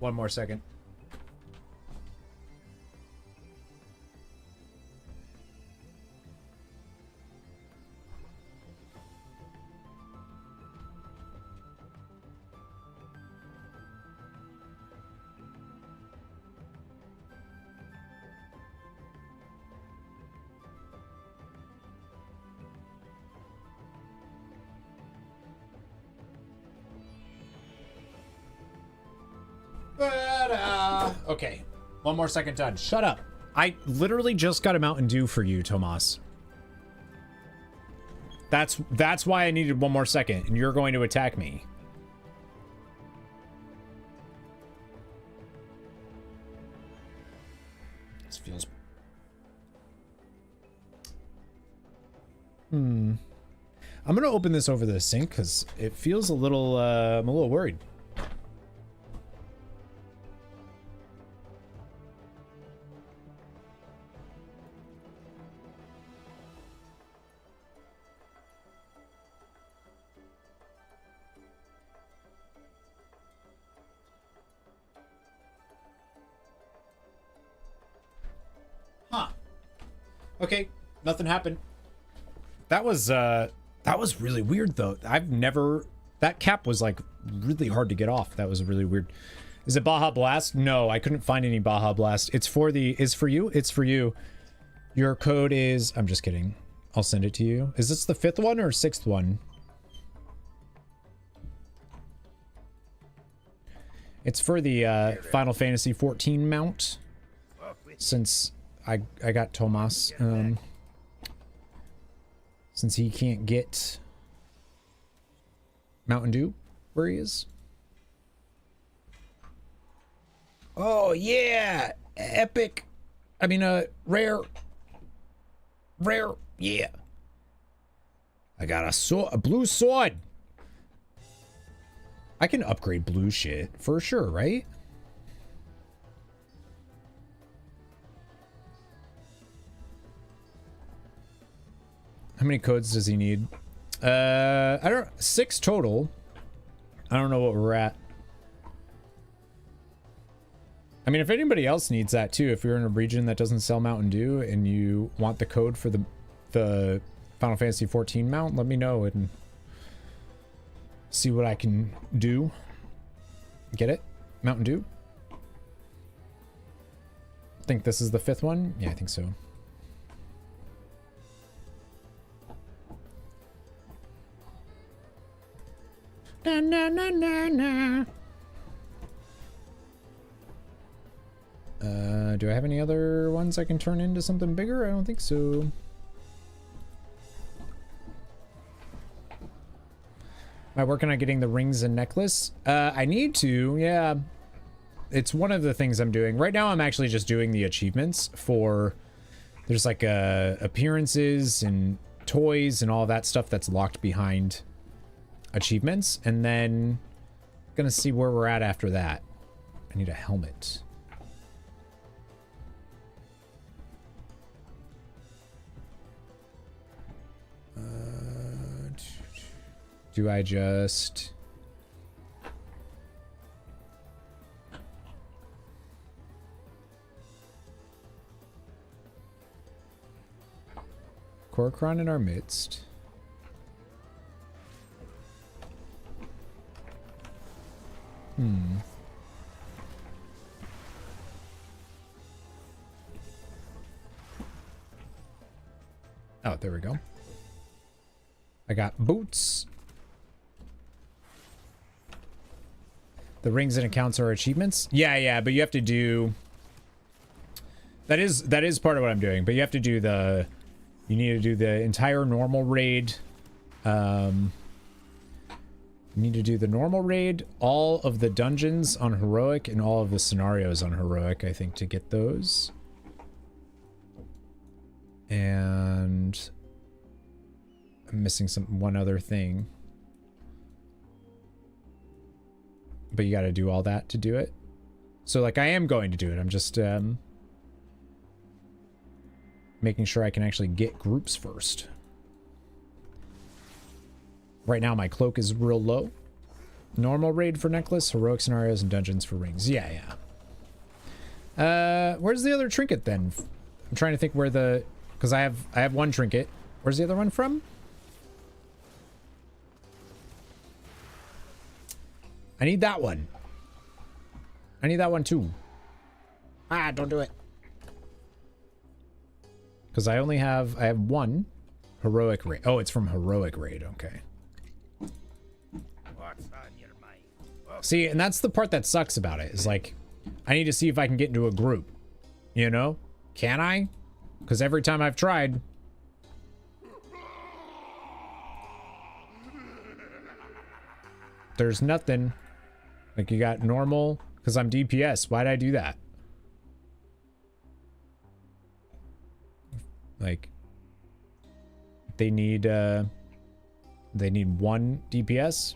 One more second. Okay. One more second done. Shut up. I literally just got a Mountain Dew for you, Tomas. That's why I needed one more second, and you're going to attack me. This feels... I'm gonna open this over the sink because it feels a little, I'm a little worried. Huh. Okay, nothing happened. That was really weird though. That cap was like really hard to get off. That was really weird. Is it Baja Blast? No, I couldn't find any Baja Blast. It's for you. It's for you. Your code is, I'm just kidding. I'll send it to you. Is this the 5th one or 6th one? It's for the Final Fantasy 14 mount. Since I got Tomas, since he can't get Mountain Dew where he is. Oh yeah, epic. I mean, rare, yeah. I got a blue sword. I can upgrade blue shit for sure, right? How many codes does he need? I don't... 6 total. I don't know what we're at. I mean, if anybody else needs that too, if you're in a region that doesn't sell Mountain Dew and you want the code for the Final Fantasy 14 mount, let me know and see what I can do. Get it? Mountain Dew? I think this is the 5th one? Yeah, I think so. Na, na, na, na, na. Do I have any other ones I can turn into something bigger? I don't think so. Am I working on getting the rings and necklace? I need to, yeah. It's one of the things I'm doing. Right now I'm actually just doing the achievements for... There's like appearances and toys and all that stuff that's locked behind achievements, and then gonna see where we're at after that. I need a helmet. Do I just... Korokron in our midst. Oh, there we go. I got boots. The rings and accounts are achievements. Yeah, but you have to do... That is part of what I'm doing, but you have to do the... You need to do the entire normal raid. You need to do the normal raid, all of the dungeons on Heroic, and all of the scenarios on Heroic, I think, to get those. And... I'm missing one other thing. But you gotta do all that to do it. So, like, I am going to do it. I'm just, making sure I can actually get groups first. Right now, my cloak is real low. Normal raid for necklace, heroic scenarios, and dungeons for rings. Yeah. Where's the other trinket, then? I'm trying to think where the... Because I have one trinket. Where's the other one from? I need that one. I need that one too. Ah, don't do it. Because I have one heroic raid. Oh, it's from heroic raid. Okay. What's on your mind? See, and that's the part that sucks about it, is like, I need to see if I can get into a group. You know? Can I? Because every time I've tried... there's nothing. Like, you got normal, because I'm DPS. Why'd I do that? Like, they need one DPS.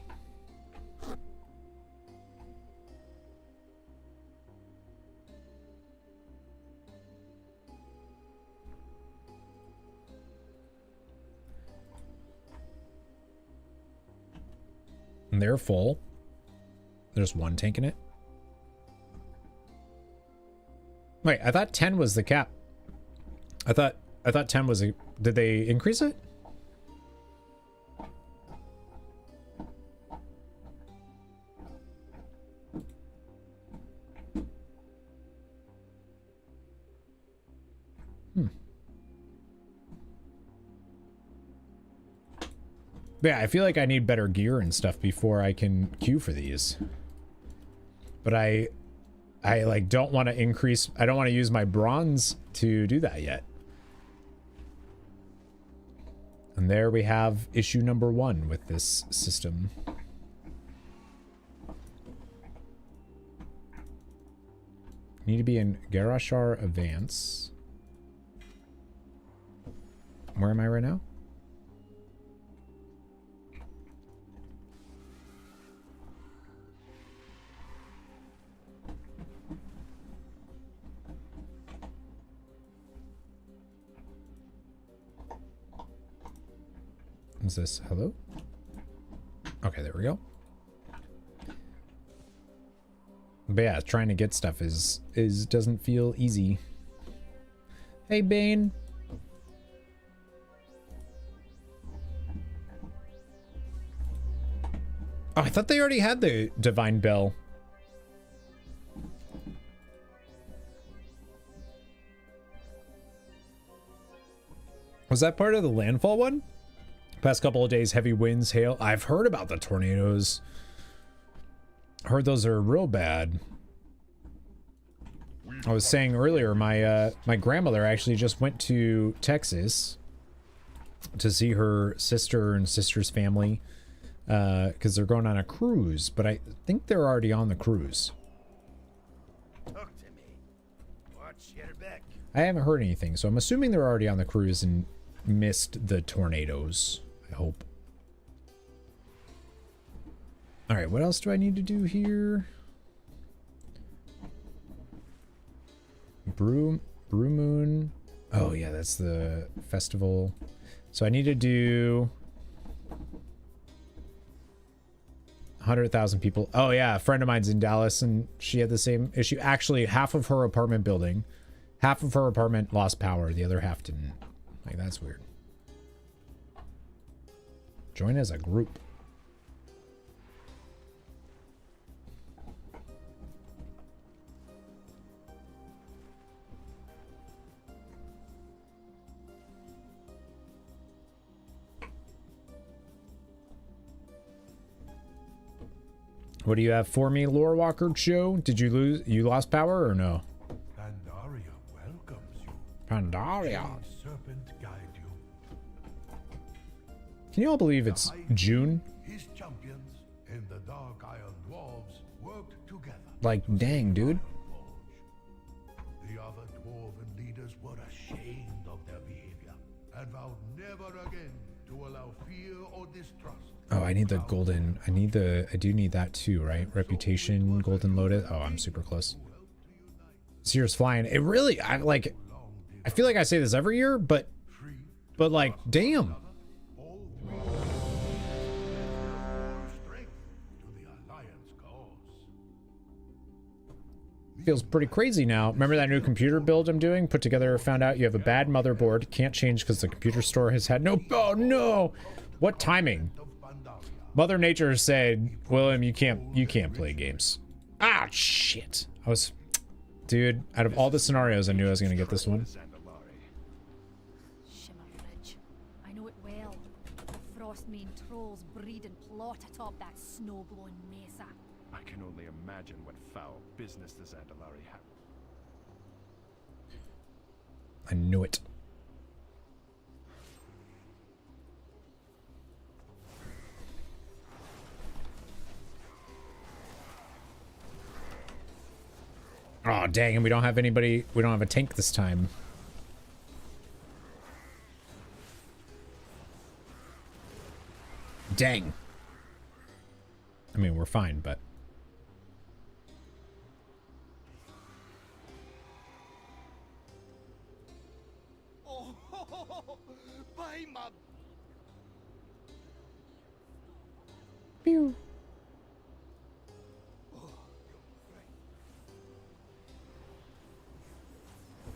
And they're full. There's one tank in it. Wait, I thought 10 was the cap. I thought 10 was a... Did they increase it? Yeah, I feel like I need better gear and stuff before I can queue for these. But I like don't want to increase... I don't want to use my bronze to do that yet. And there we have issue number 1 with this system. Need to be in Garashar Advance. Where am I right now? Is this hello? Okay, there we go. But yeah, trying to get stuff is doesn't feel easy. Hey, Bane. Oh, I thought they already had the Divine Bell. Was that part of the landfall one? Past couple of days, heavy winds, hail. I've heard about the tornadoes. Heard those are real bad. I was saying earlier, my grandmother actually just went to Texas to see her sister and sister's family because they're going on a cruise, but I think they're already on the cruise. Talk to me. Watch your back. I haven't heard anything, so I'm assuming they're already on the cruise and missed the tornadoes. I hope. All right, what else do I need to do here? Brew Moon. Oh yeah, that's the festival. So I need to do 100,000 people. Oh yeah, a friend of mine's in Dallas and she had the same issue. Actually, half of her apartment lost power. The other half didn't. Like, that's weird. Join as a group. What do you have for me, Lore Walker Joe? Did you lose? You lost power or no? Pandaria welcomes you. Pandaria. Serpent guide you. Can you all believe it's June? His champions and the Dark Iron Dwarves worked together. Like, dang, dude. The other dwarven leaders were ashamed of their behavior and vowed never again to allow fear or distrust. Oh, I need the golden. I do need that too, right? Reputation, golden loaded. Oh, I'm super close. Seer's flying. It really, I feel like I say this every year, but like, damn. Feels pretty crazy now. Remember that new computer build I'm doing? Put together, found out you have a bad motherboard. Can't change because the computer store has had no... Oh, no! What timing? Mother Nature said, William, you can't play games. Ah, shit. Dude, out of all the scenarios, I knew I was going to get this one. Shimmer Ridge. I know it well. The Frostmane trolls breed and plot atop that snow-blown mesa. I can imagine what foul business the Zandalari have. I knew it. Oh, dang, and we don't have anybody, we don't have a tank this time. Dang. I mean, we're fine, but... Oh, by my... Pew.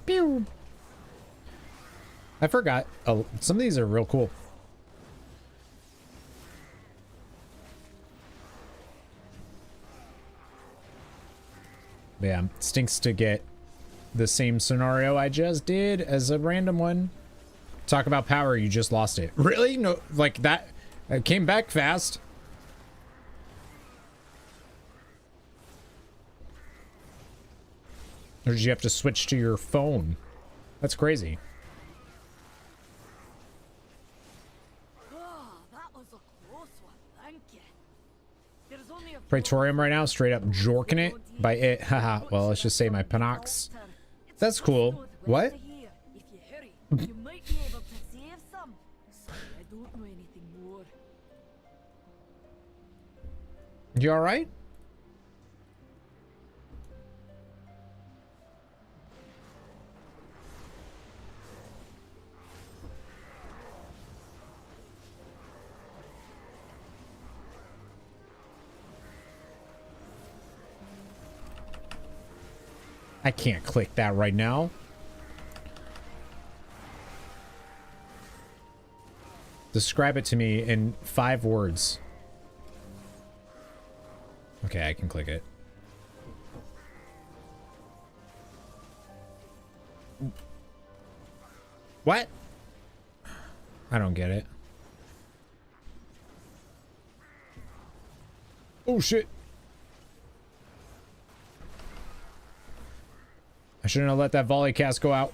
Pew. I forgot. Oh, some of these are real cool. Yeah, stinks to get the same scenario I just did as a random one. Talk about power, you just lost it. Really? No, like that it came back fast. Or did you have to switch to your phone? That's crazy. Oh, that was a close one. Thank you. There's only a Praetorium right now, straight up jorking it by it. Haha. Well, let's just say my Panox. That's cool. What? If you hurry, you might be able to save some. Sorry, I don't know anything more. You all right? I can't click that right now. Describe it to me in 5 words. Okay, I can click it. What? I don't get it. Oh shit. I shouldn't have let that volley cast go out.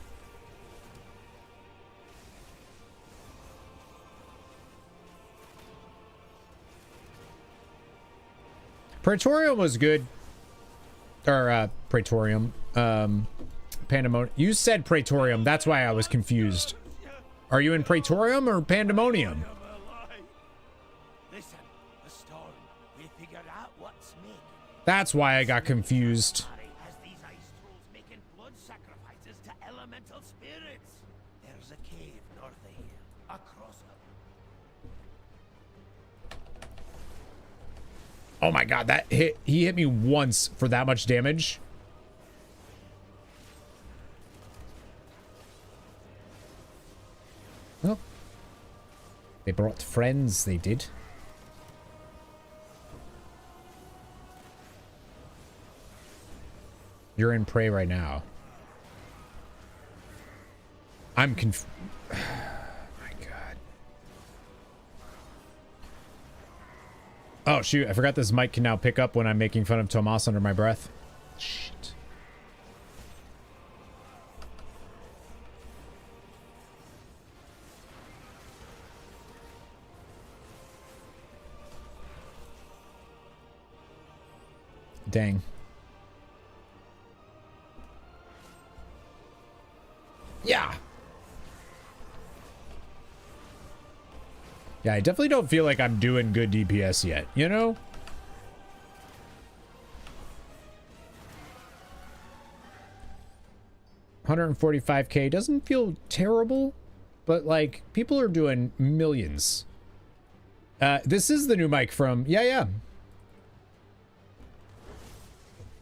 Praetorium was good. Or, Praetorium. Pandemonium. You said Praetorium. That's why I was confused. Are you in Praetorium or Pandemonium? Listen, the storm. We figured out what's making it. That's why I got confused. Has these ice trolls making blood sacrifices to elemental spirits. There's a cave north of here, across it. Oh my god, that hit. He hit me once for that much damage. Well, they brought friends, they did. You're in prey right now. I'm my god. Oh shoot, I forgot this mic can now pick up when I'm making fun of Tomas under my breath. Shit. Dang. Yeah. Yeah, I definitely don't feel like I'm doing good DPS yet, you know? $145K doesn't feel terrible, but like people are doing millions. This is the new mic from yeah.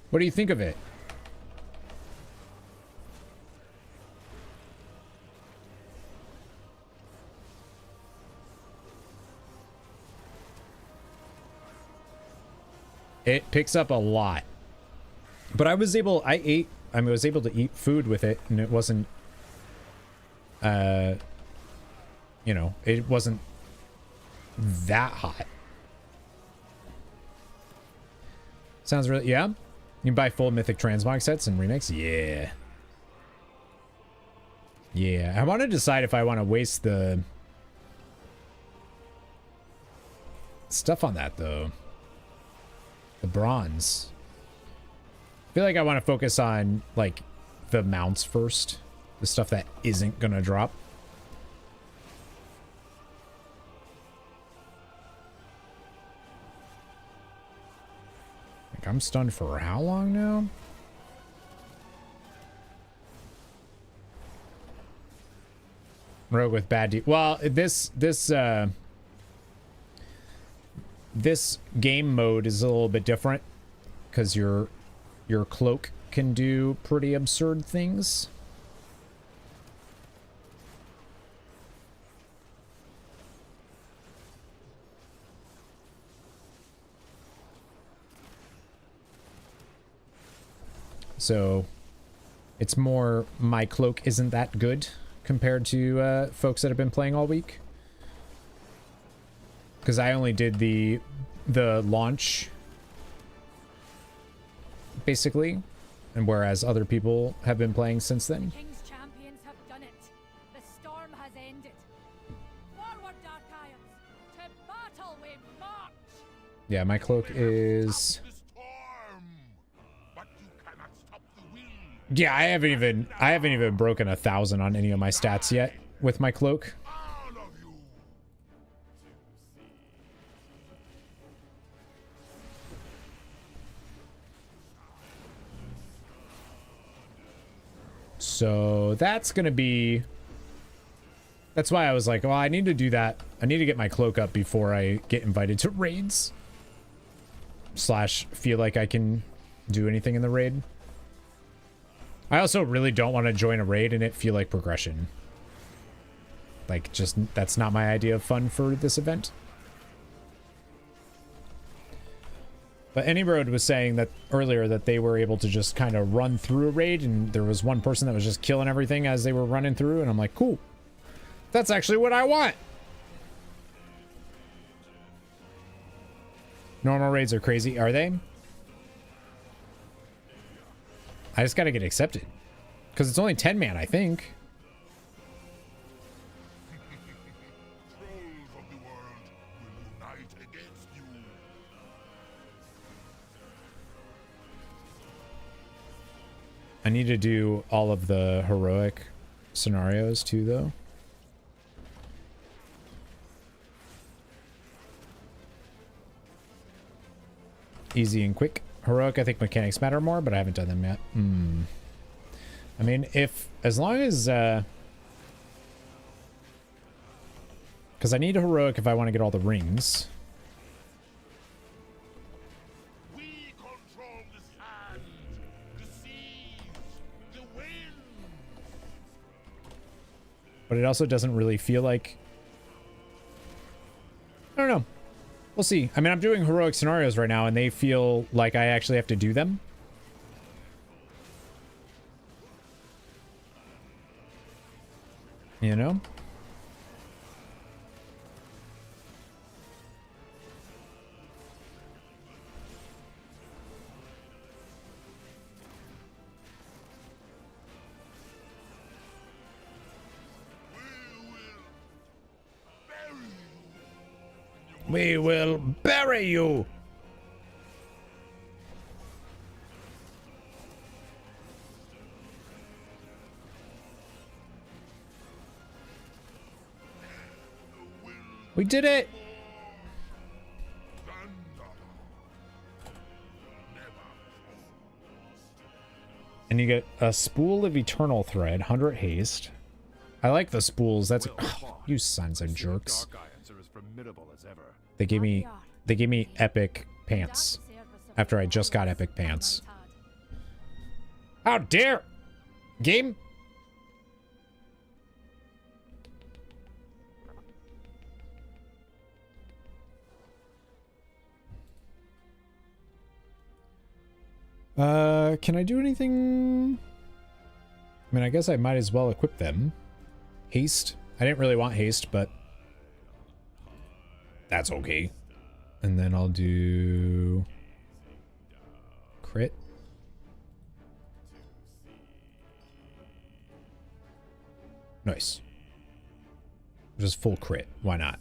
What do you think of it? It picks up a lot. But I was able to eat food with it and it wasn't you know, it wasn't that hot. Sounds really, yeah. You can buy full Mythic Transmog sets and remix. Yeah. Yeah, I want to decide if I want to waste the stuff on that, though. The bronze. I feel like I want to focus on, like, the mounts first. The stuff that isn't going to drop. Like, I'm stunned for how long now? Rogue with bad well, this game mode is a little bit different because your cloak can do pretty absurd things. So it's more my cloak isn't that good compared to folks that have been playing all week, because I only did the launch basically, and whereas other people have been playing since then. King's champions have done it. The storm has ended. Forward, Dark Isles. To battle we march. Yeah, my cloak is. Yeah, I haven't even broken 1,000 on any of my stats yet with my cloak. So that's gonna be. That's why I was like, well, I need to do that. I need to get my cloak up before I get invited to raids. / feel like I can do anything in the raid. I also really don't want to join a raid and it feel like progression. Like, just, that's not my idea of fun for this event. But AnyRoad was saying that earlier that they were able to just kind of run through a raid, and there was one person that was just killing everything as they were running through, and I'm like, cool. That's actually what I want. Normal raids are crazy, are they? I just gotta get accepted. Because it's only 10 man, I think. Trolls of the world will unite against you. I need to do all of the heroic scenarios too, though. Easy and quick. Heroic, I think mechanics matter more, but I haven't done them yet. I mean, as long as, because I need a heroic if I want to get all the rings. We control the sand, the seas, the wind. But it also doesn't really feel like, I don't know. We'll see. I mean, I'm doing heroic scenarios right now, and they feel like I actually have to do them. You know? We will bury you. We did it. And you get a spool of eternal thread, 100 haste. I like the spools. That's you sons of jerks. They gave me epic pants after I just got epic pants. How dare game? Can I do anything? I mean, I guess I might as well equip them. Haste. I didn't really want haste, but that's okay. And then I'll do crit. Nice. Just full crit. Why not?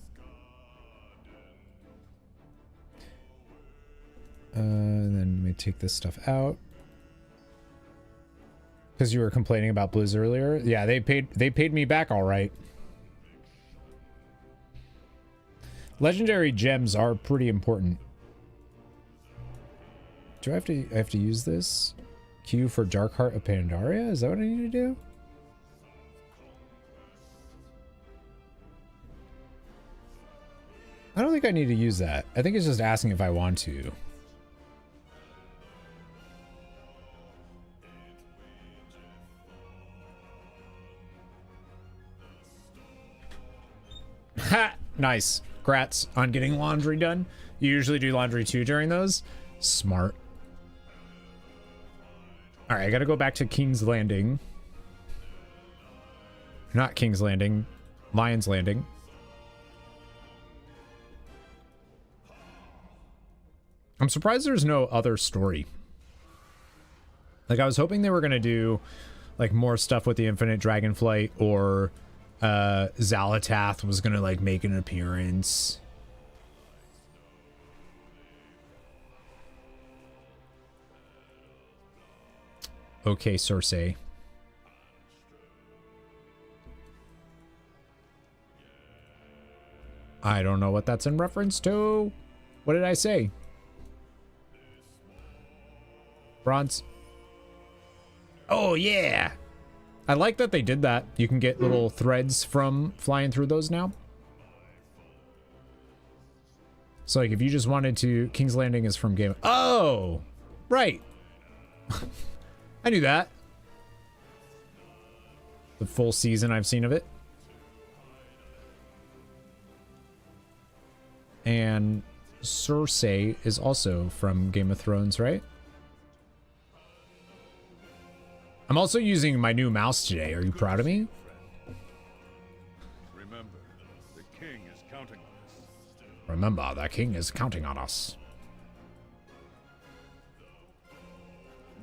And then let me take this stuff out. Because you were complaining about Blizz earlier. Yeah, they paid me back all right. Legendary gems are pretty important. Do I have to use this? Q for Dark Heart of Pandaria? Is that what I need to do? I don't think I need to use that. I think it's just asking if I want to. Ha! Nice. Grats on getting laundry done. You usually do laundry too during those. Smart. Alright, I gotta go back to King's Landing. Not King's Landing. Lion's Landing. I'm surprised there's no other story. Like, I was hoping they were gonna do, like, more stuff with the Infinite Dragonflight, or Xalatath was gonna, like, make an appearance. Okay, Cersei. I don't know what that's in reference to. What did I say? Bronze. Oh, yeah. I like that they did that. You can get little threads from flying through those now. So, like, if you just wanted to... King's Landing is from Game... Oh! Right. I knew that. The full season I've seen of it. And Cersei is also from Game of Thrones, right? I'm also using my new mouse today. Are you proud of me? Remember, the king is counting on us. Remember, the king is counting on us.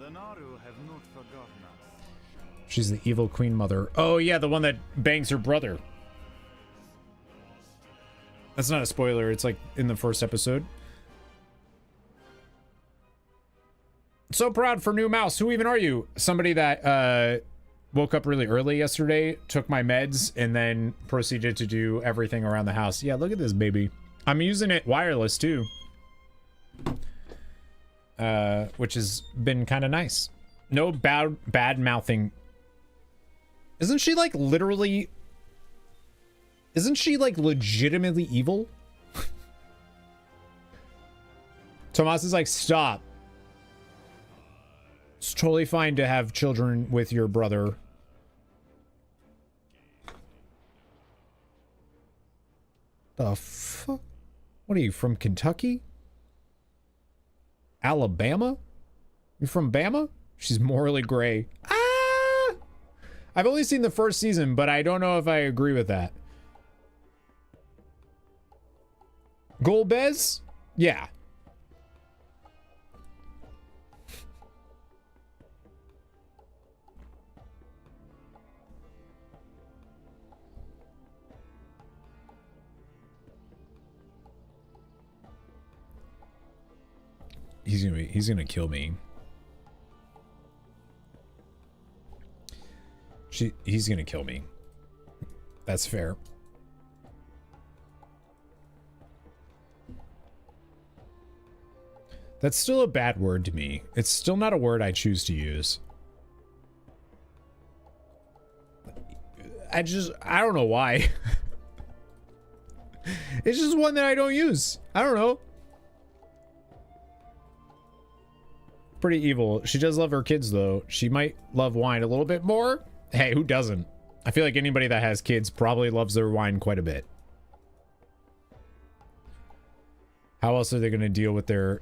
The Naru have not forgotten us. She's the evil queen mother. Oh, yeah, the one that bangs her brother. That's not a spoiler. It's like in the first episode. So proud for new mouse. Who even are you? Somebody that woke up really early yesterday, took my meds, and then proceeded to do everything around the house. Yeah, look at this baby. I'm using it wireless too. Which has been kind of nice. No bad mouthing. Isn't she like literally... Isn't she like legitimately evil? Tomas is like, stop. It's totally fine to have children with your brother. The fuck? What are you, from Kentucky? Alabama? You from Bama? She's morally gray. Ah! I've only seen the first season, but I don't know if I agree with that. Golbez? Yeah. He's gonna kill me. He's gonna kill me. That's fair. That's still a bad word to me. It's still not a word I choose to use. I don't know why. It's just one that I don't use. I don't know. Pretty evil. She does love her kids, though. She might love wine a little bit more. Hey, who doesn't? I feel like anybody that has kids probably loves their wine quite a bit. How else are they going to deal with their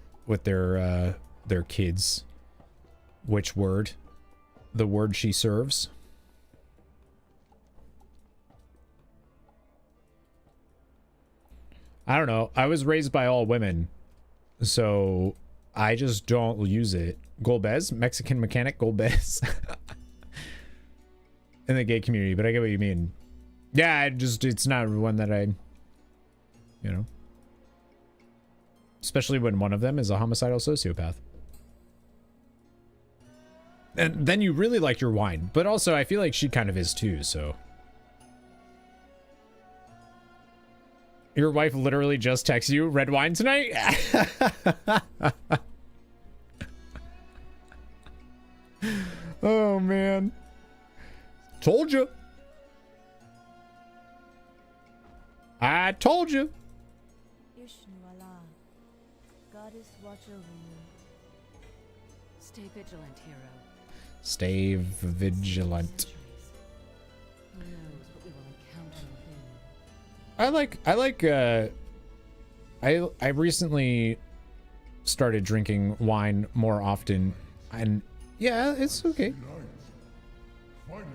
kids? Which word? The word she serves. I don't know. I was raised by all women, so I just don't use it. Golbez, Mexican mechanic Golbez. In the gay community, but I get what you mean. Yeah, it's not one that I, you know. Especially when one of them is a homicidal sociopath. And then you really like your wine. But also, I feel like she kind of is too, so. Your wife literally just texts you, red wine tonight? Oh, man. Told you. I told you. Ishnuala, goddess watch over you. Stay vigilant, hero. Stay vigilant. Centuries. Who knows what we will encounter within? I recently started drinking wine more often, and yeah, it's okay. Finally,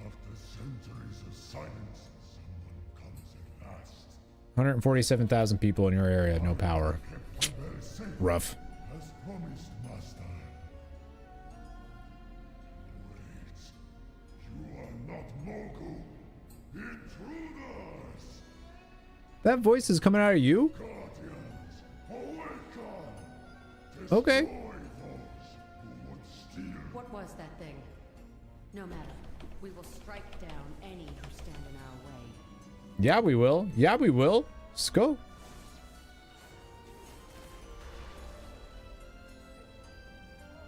after centuries of silence, someone comes at last. 147,000 people in your area, no power. Rough. As promised, Master. Wait, you are not Mogu. Intruders! That voice is coming out of you? Guardians, awaken! Okay. Destroy those who would steal. What was that thing? No matter. We will strike down any who stand in our way. Yeah, we will. Yeah, we will. Let's go.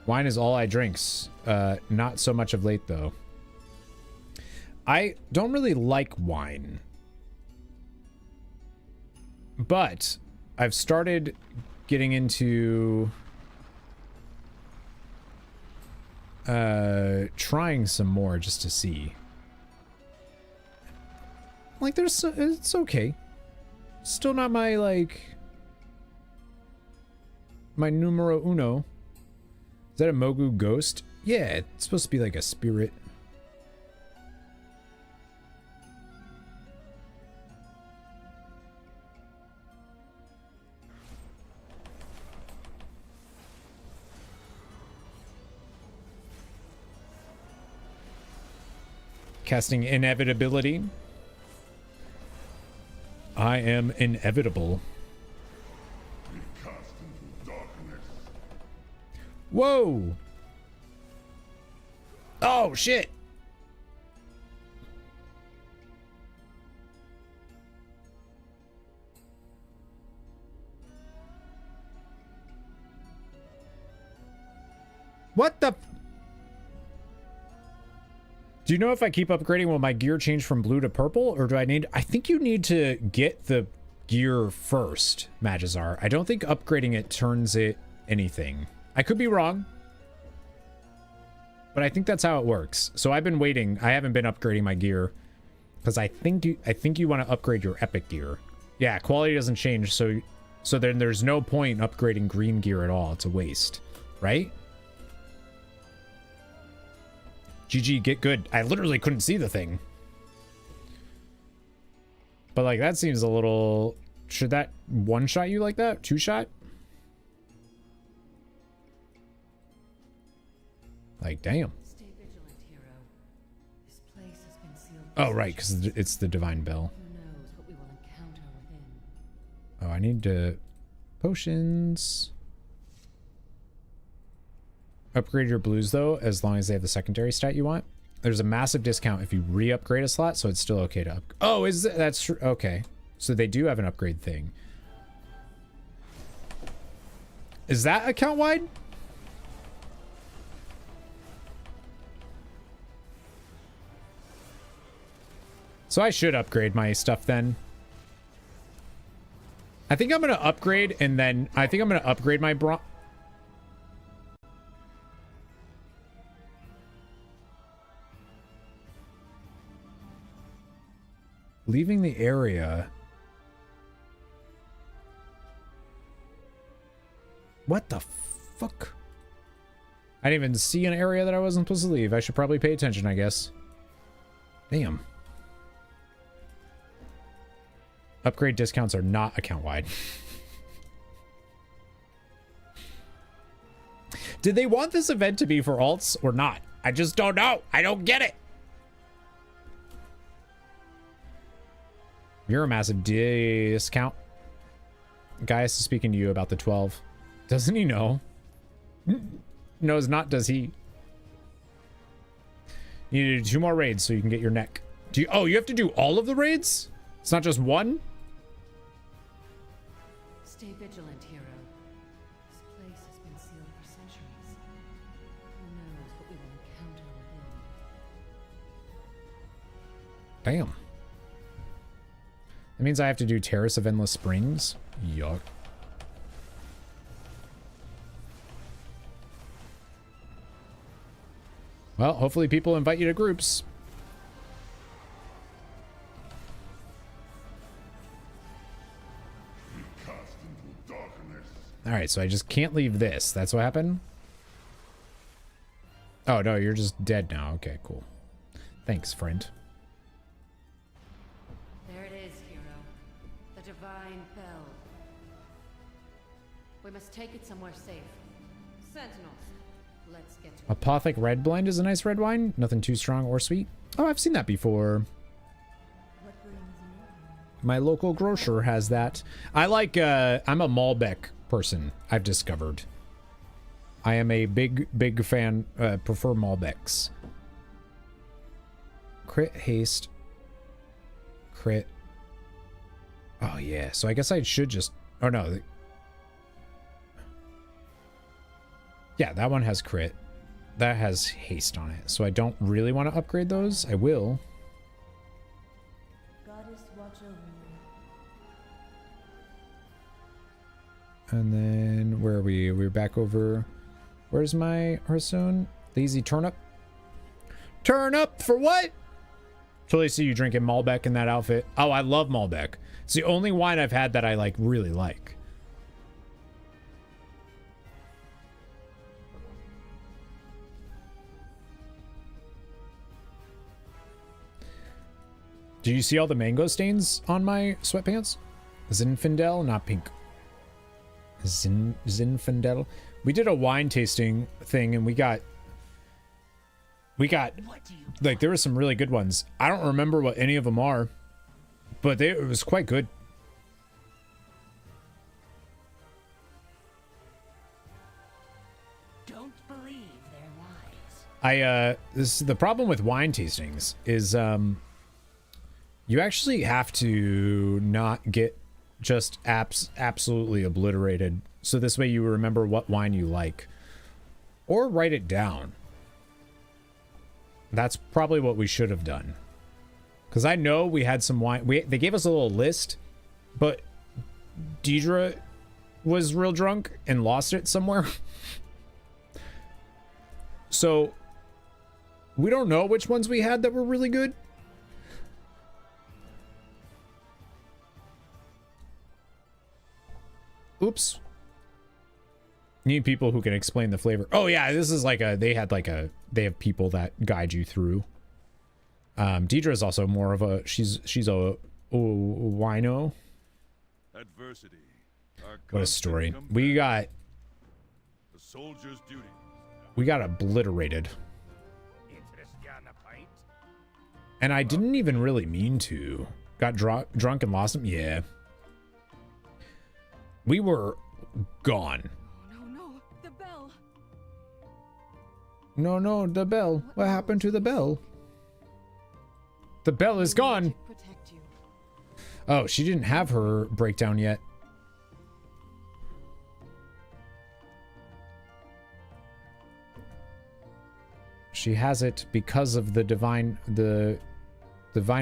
Wine is all I drinks. Not so much of late, though. I don't really like wine. But I've started getting into trying some more just to see. Like, it's okay. Still not my, like, my numero uno. Is that a Mogu ghost? Yeah, it's supposed to be like a spirit. Casting inevitability. I am inevitable. Be cast into darkness. Whoa! Oh, shit! What the... Do you know if I keep upgrading will my gear change from blue to purple, or do I need... I think you need to get the gear first, Magizar. I don't think upgrading it turns it anything. I could be wrong, but I think that's how it works. So I've been waiting. I haven't been upgrading my gear because I think you want to upgrade your epic gear. Yeah, quality doesn't change, so then there's no point in upgrading green gear at all. It's a waste, right? GG, get good. I literally couldn't see the thing. But, like, that seems a little... Should that one-shot you like that? Two-shot? Like, damn. Stay vigilant, hero. This place has been sealed. Oh, right, because it's the Divine Bell. Who knows what we will encounter within? Oh, I need to... Potions... Upgrade your blues, though, as long as they have the secondary stat you want. There's a massive discount if you re-upgrade a slot, so it's still okay to up... Oh, that's true? Okay. So they do have an upgrade thing. Is that account-wide? So I should upgrade my stuff then. I think I'm going to upgrade, and then... I think I'm going to upgrade my bronze... Leaving the area. What the fuck? I didn't even see an area that I wasn't supposed to leave. I should probably pay attention, I guess. Damn. Upgrade discounts are not account-wide. Did they want this event to be for alts or not? I just don't know. I don't get it. You're a massive discount. Gaius is speaking to you about the 12. Doesn't he know? No, it's not, does he? You need to do 2 more raids so you can get your neck. Do you? Oh, you have to do all of the raids? It's not just one? Stay vigilant, hero. This place has been sealed for centuries. Who knows what we will encounter within. Damn. That means I have to do Terrace of Endless Springs? Yuck. Well, hopefully people invite you to groups. Alright, so I just can't leave this. That's what happened? Oh, no, you're just dead now. Okay, cool. Thanks, friend. There it is, hero. The divine bell. We must take it somewhere safe. Sentinels, let's get to it. Apothic Red Blind is a nice red wine. Nothing too strong or sweet. Oh, I've seen that before. My local grocer has that. I like, I'm a Malbec person, I've discovered. I am a big fan, prefer Malbecs. Crit, haste, crit. Oh, yeah, so I guess I should just, oh no. Yeah, that one has crit. That has haste on it, so I don't really want to upgrade those. I will. Goddess, watch over you. And then, where are we? We're back over. Where's my Hearthstone? Lazy Turnip. Turn up for what? Totally see you drinking Malbec in that outfit. Oh, I love Malbec. It's the only wine I've had that I like really like. Do you see all the mango stains on my sweatpants? Zinfandel, not pink. Zinfandel. We did a wine tasting thing and we got like there were some really good ones. I don't remember what any of them are, but it was quite good. Don't believe their lies. This is the problem with wine tastings is you actually have to not get just absolutely obliterated. So this way you remember what wine you like. Or write it down. That's probably what we should have done. Because I know we had some wine. They gave us a little list, but Deidre was real drunk and lost it somewhere. So we don't know which ones we had that were really good. Oops. Need people who can explain the flavor. Oh yeah, this is like they have people that guide you through. Deidre is also more of a, she's a wino. Adversity. What a story. We got obliterated. And I didn't even really mean to. Got drunk and lost him. Yeah. We were gone. No, the bell. No, the bell. What happened to the bell? The bell is gone. Protect you. Oh, she didn't have her breakdown yet. She has it because of the divine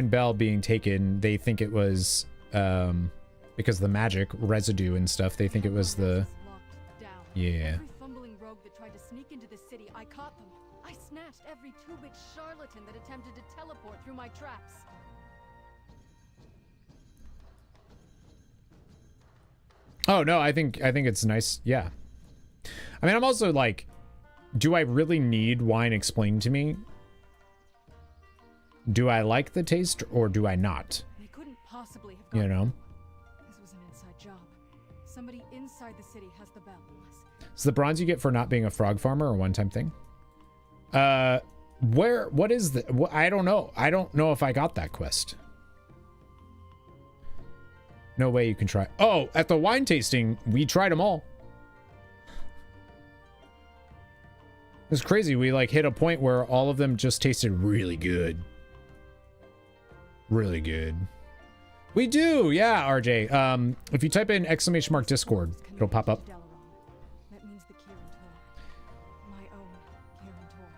bell being taken. They think it was because of the magic residue and stuff. They think it was the yeah. Every fumbling rogue that tried to sneak into the city, I caught them. I snatched every two-bit charlatan that attempted to teleport through my traps. Oh no, I think it's nice. Yeah. I mean, I'm also like, do I really need wine explained to me? Do I like the taste or do I not? They couldn't possibly have you know? This was an inside job. Somebody inside the city has the bell. Is the bronze you get for not being a frog farmer a one-time thing? What is the, I don't know. I don't know if I got that quest. No way you can try. Oh, at the wine tasting, we tried them all. It's crazy. We like hit a point where all of them just tasted really good. Really good. We do, yeah, RJ. If you type in !Discord, it'll pop up. That means the Kirin Tor. My own Kirin Tor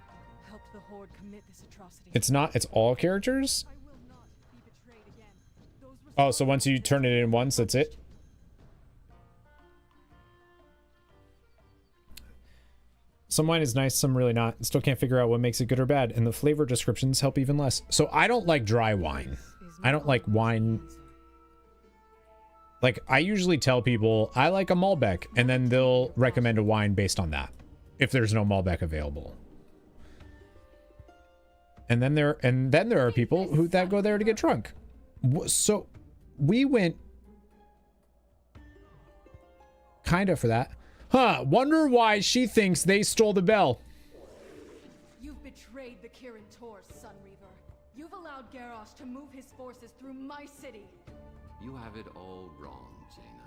helped the Horde commit this atrocity. It's not, it's all characters? I will not be betrayed again. Those Oh, so once you turn it in once, that's it? Some wine is nice, some really not. Still can't figure out what makes it good or bad, and the flavor descriptions help even less. So I don't like dry wine. I don't like wine. Like, I usually tell people I like a Malbec, and then they'll recommend a wine based on that, if there's no Malbec available. And then there are people who that go there to get drunk. So we went kind of for that. Huh, wonder why she thinks they stole the bell. You've betrayed the Kirin Tor, Sun Reaver. You've allowed Garrosh to move his forces through my city. You have it all wrong, Jaina.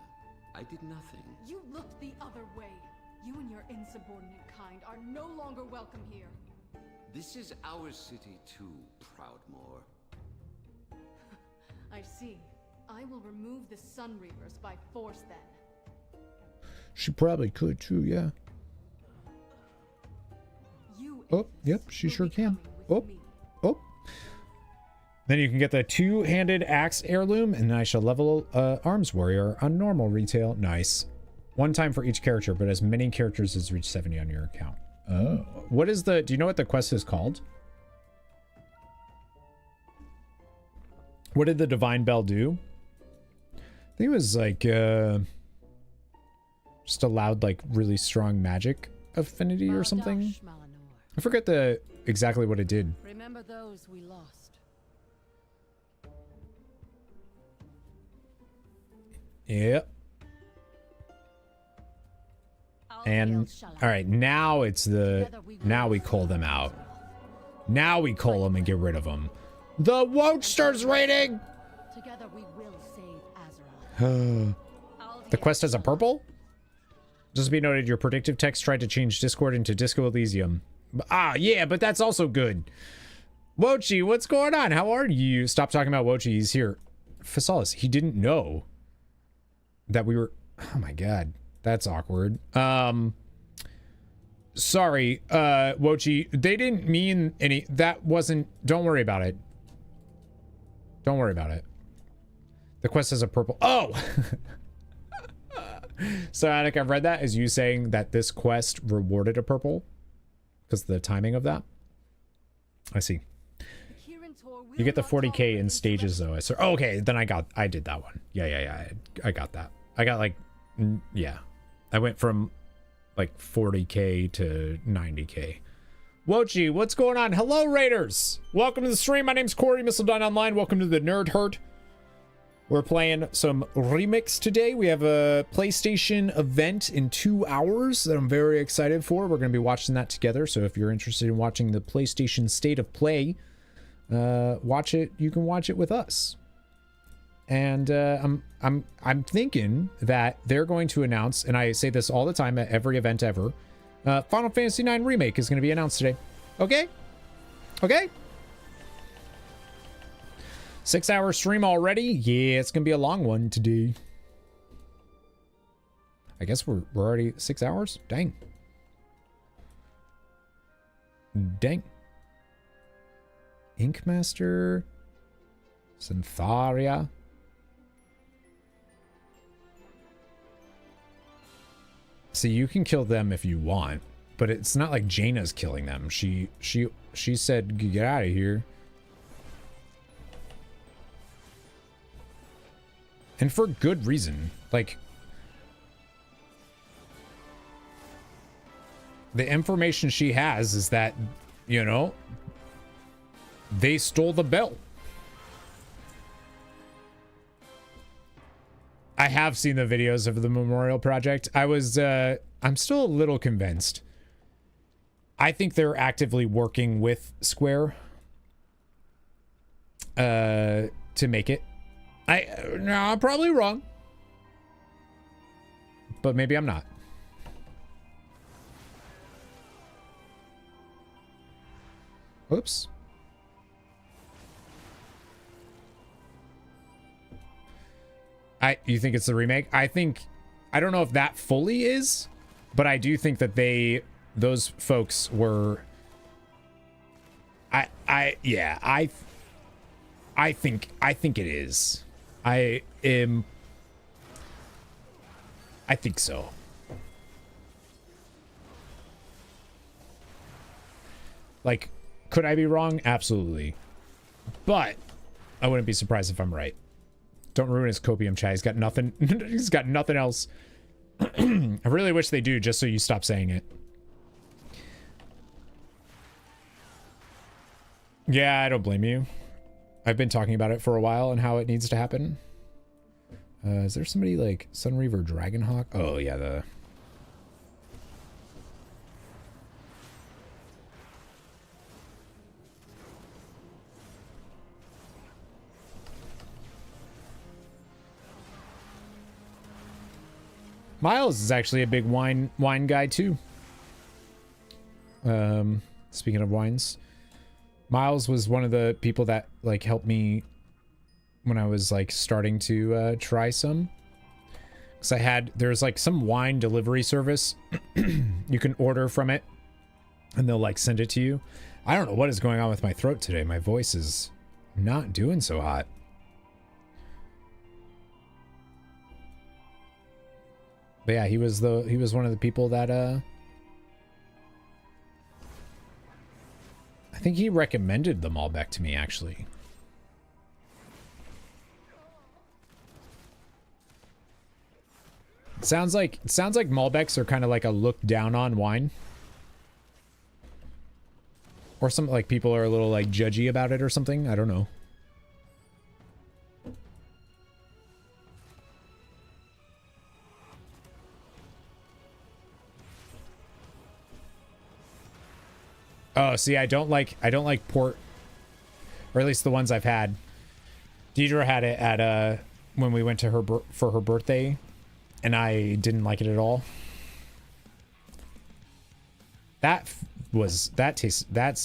I did nothing. You looked the other way. You and your insubordinate kind are no longer welcome here. This is our city too, Proudmoore. I see. I will remove the Sun Reavers by force then. She probably could too, yeah. Oh, yep, she sure can. Oh, oh. Then you can get the two-handed axe heirloom, and I shall level arms warrior on normal retail. Nice. One time for each character, but as many characters as reach 70 on your account. Oh. What is the, do you know what the quest is called? What did the Divine Bell do? I think it was like, just allowed like really strong magic affinity or something. I forget exactly what it did. Remember those we lost. Yep. And all right, now it's the, now we call them out. Now we call them and get rid of them. The Woadster's raiding. Together we will save Azeroth. The quest has a purple? Just to be noted, your predictive text tried to change Discord into Disco Elysium. Ah, yeah, but that's also good. Wochi, what's going on? How are you? Stop talking about Wochi. He's here. Phasalis, he didn't know that we were... Oh my god. That's awkward. Sorry, Wochi. They didn't mean any... That wasn't... Don't worry about it. Don't worry about it. The quest has a purple... Oh! So, Attic, I've read that as you saying that this quest rewarded a purple because of the timing of that. I see. You get the 40k in stages, though. Oh, okay, then I did that one. Yeah. I got that. I got like, yeah. I went from like 40k to 90k. Wochi, what's going on? Hello, Raiders. Welcome to the stream. My name's Corey, missildine Online. Welcome to the Nerd Herd. We're playing some Remix today. We have a PlayStation event in 2 hours that I'm very excited for. We're going to be watching that together. So if you're interested in watching the PlayStation State of Play, watch it. You can watch it with us. And I'm thinking that they're going to announce, and I say this all the time at every event ever, Final Fantasy IX Remake is going to be announced today. Okay? Okay? 6-hour stream already? Yeah, it's gonna be a long one today. I guess we're already 6 hours? Dang. Dang. Inkmaster. Syntharia. See, you can kill them if you want, but it's not like Jaina's killing them. She said, get out of here. And for good reason. Like, the information she has is that, you know, they stole the bell. I have seen the videos of the memorial project. I was I'm still a little convinced. I think they're actively working with Square to make it. No, I'm probably wrong. But maybe I'm not. Oops. You think it's the remake? I don't know if that fully is, but I do think that those folks were, yeah, I think it is. I think so. Like, could I be wrong? Absolutely. But I wouldn't be surprised if I'm right. Don't ruin his copium, chat. He's got nothing. He's got nothing else. I really wish they do, just so you stop saying it. Yeah, I don't blame you. I've been talking about it for a while and how it needs to happen. Is there somebody like Sunreaver Dragonhawk? Oh, yeah, the... Miles is actually a big wine guy too. Speaking of wines, Miles was one of the people that like helped me when I was like starting to try some. Because there's like some wine delivery service. You can order from it and they'll like send it to you. I don't know what is going on with my throat today. My voice is not doing so hot. But yeah, he was one of the people that I think he recommended the Malbec to me, actually. It sounds like Malbecs are kind of like a looked down on wine. Or something, like people are a little like judgy about it or something. I don't know. Oh, see, I don't like port, or at least the ones I've had. Deidre had it at when we went to for her birthday, and I didn't like it at all. That's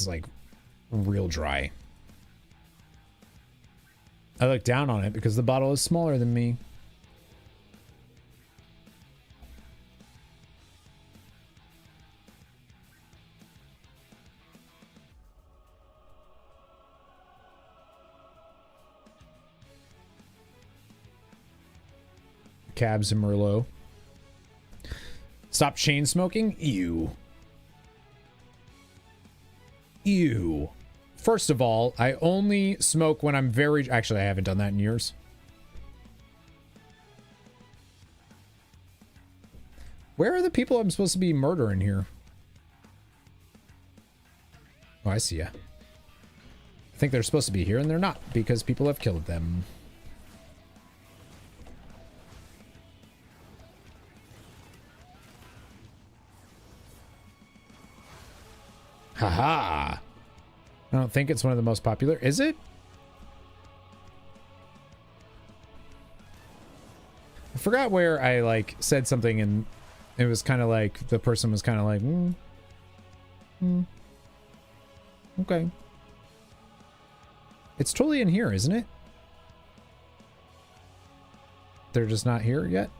like real dry. I look down on it because the bottle is smaller than me. Cabs and Merlot. Stop chain smoking? Ew. Ew. First of all, I only smoke when I'm very... Actually, I haven't done that in years. Where are the people I'm supposed to be murdering here? Oh, I see ya. I think they're supposed to be here, and they're not, because people have killed them. Haha. I don't think it's one of the most popular. Is it? I forgot where I like said something and it was kind of like the person was kind of like, okay. It's totally in here, isn't it? They're just not here yet.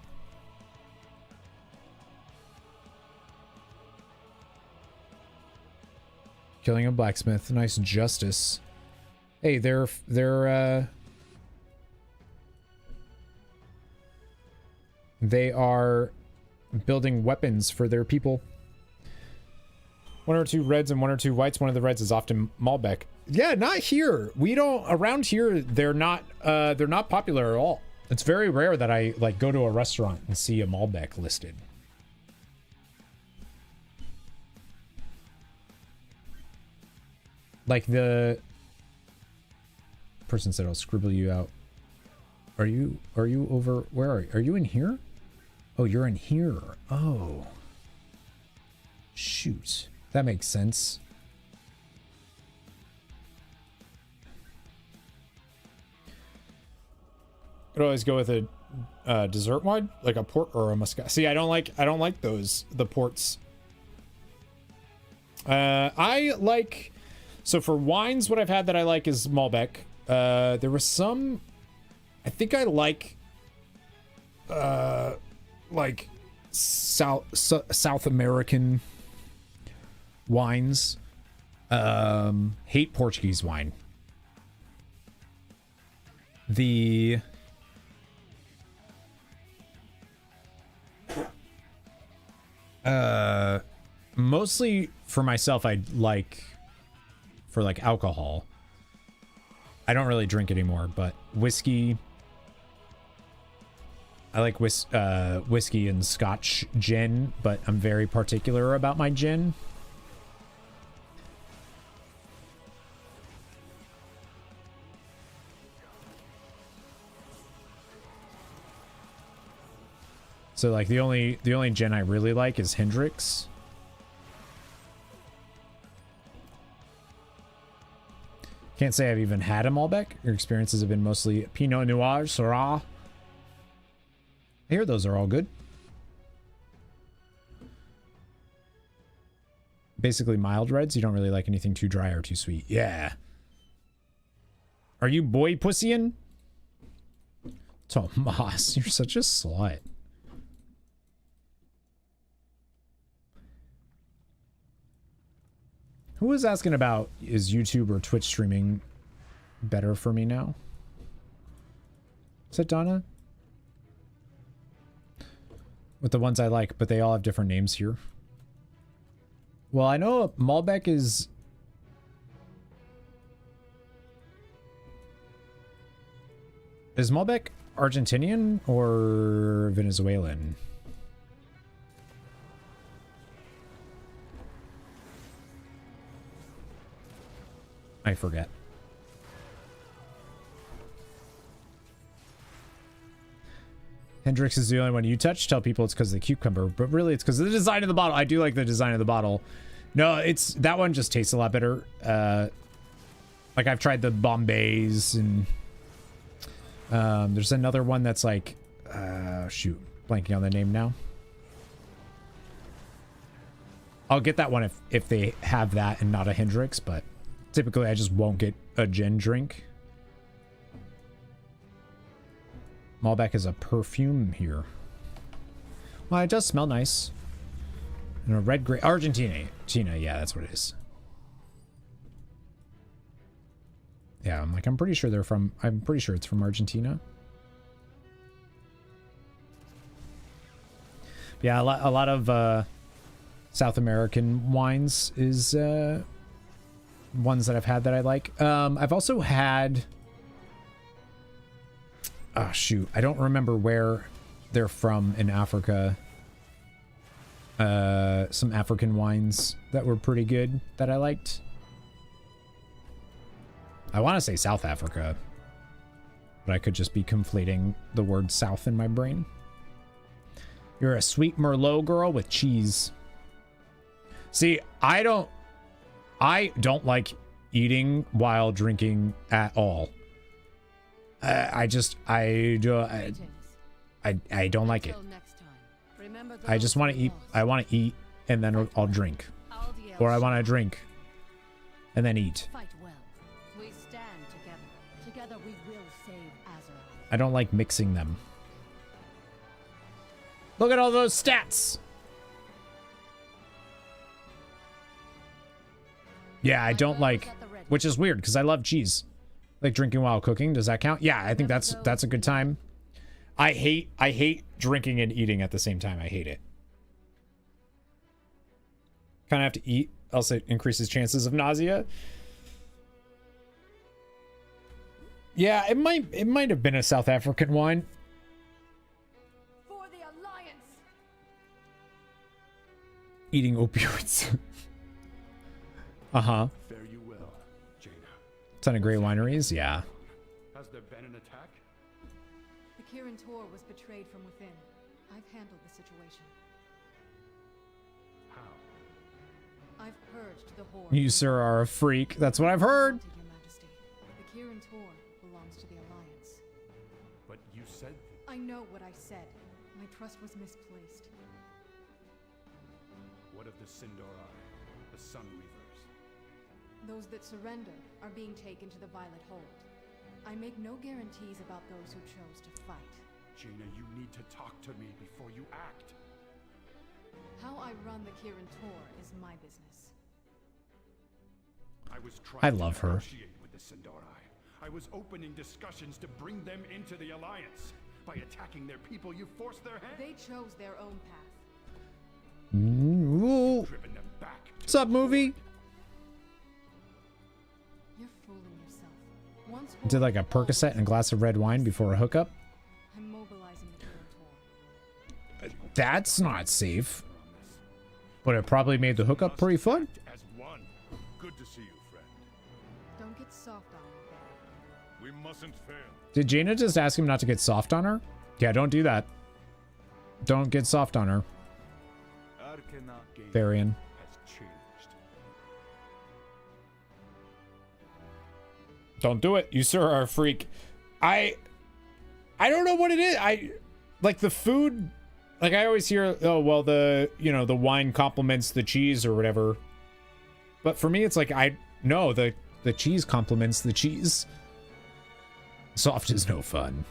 Killing a blacksmith. Nice justice. Hey, they're they are building weapons for their people. 1 or 2 reds and 1 or 2 whites. One of the reds is often Malbec. Yeah, not here. We don't around here. They're not popular at all. It's very rare that I like go to a restaurant and see a Malbec listed. Like the person said, I'll scribble you out. Are you over? Where are you? Are you in here? Oh, you're in here. Oh. Shoot. That makes sense. Could always go with a dessert wine, like a port or a muscat. See, I don't like those, the ports. I like, so for wines, what I've had that I like is Malbec. There was some, I think I like South American wines. Hate Portuguese wine. Mostly for myself, I like for like alcohol. I don't really drink anymore, but whiskey. I like whiskey and Scotch gin, but I'm very particular about my gin. So like the only gin I really like is Hendrix. Can't say I've even had a Malbec. Your experiences have been mostly Pinot Noir, Syrah. I hear those are all good. Basically mild reds. You don't really like anything too dry or too sweet. Yeah. Are you boy pussyin'? Tomas, you're such a slut. Who was asking about, is YouTube or Twitch streaming better for me now? Is that Donna? With the ones I like, but they all have different names here. Well, I know Malbec is... Is Malbec Argentinian or Venezuelan? I forget. Hendrix is the only one you touch. Tell people it's because of the cucumber, but really it's because of the design of the bottle. I do like the design of the bottle. No, it's that one just tastes a lot better. Like I've tried the Bombays and there's another one that's like shoot, blanking on the name now. I'll get that one if they have that and not a Hendrix, but typically I just won't get a gin drink. Malbec is a perfume here. Well, it does smell nice. And a red grape. Argentina, yeah, that's what it is. Yeah, I'm pretty sure they're from, I'm pretty sure it's from Argentina. Yeah, a lot of South American wines is ones that I've had that I like. I've also had, oh shoot, I don't remember where they're from in Africa. Some African wines that were pretty good that I liked. I want to say South Africa, but I could just be conflating the word South in my brain. You're a sweet Merlot girl with cheese. See, I don't like eating while drinking at all. I don't like it. I just want to eat. I want to eat and then I'll drink, or I want to drink and then eat. We stand together. Together we will save Azeroth. I don't like mixing them. Look at all those stats. Yeah, I don't like, which is weird because I love cheese. Like drinking while cooking, does that count? Yeah, I think that's a good time. I hate drinking and eating at the same time. I hate it. Kind of have to eat, else it increases chances of nausea. Yeah, it might have been a South African wine. For the Alliance. Eating opioids. Uh-huh. Fare you well, Jaina. Ton of great wineries, yeah. Has there been an attack? The Kirin Tor was betrayed from within. I've handled the situation. How? I've purged the horde. You, sir, are a freak. That's what I've heard. Your Majesty, the Kirin Tor belongs to the Alliance. But you said... I know what I said. My trust was misplaced. What of the Sindorai, the Sun Weavers? Those that surrendered are being taken to the Violet Hold. I make no guarantees about those who chose to fight. Jaina, you need to talk to me before you act. How I run the Kirin Tor is my business. I was trying I love to her. negotiate with the Sindorai. I was opening discussions to bring them into the Alliance. By attacking their people, you forced their hand. They chose their own path. Ooh. Driven them back. What's up, movie? You're fooling yourself. Once Did like a Percocet and a glass of red wine before a hookup? I'm mobilizing the Kirin Tor. That's not safe. But it probably made the hookup pretty fun. As one. Good to see you, friend. Don't get soft on me, Barry. We mustn't fail. Did Jaina just ask him not to get soft on her? Yeah, don't do that. Don't get soft on her, Varian. Has changed. Don't do it. You, sir, are a freak. I don't know what it is. I like the food. Like I always hear, oh well, the the wine complements the cheese or whatever. But for me, it's like no, the cheese complements the cheese. Soft is no fun.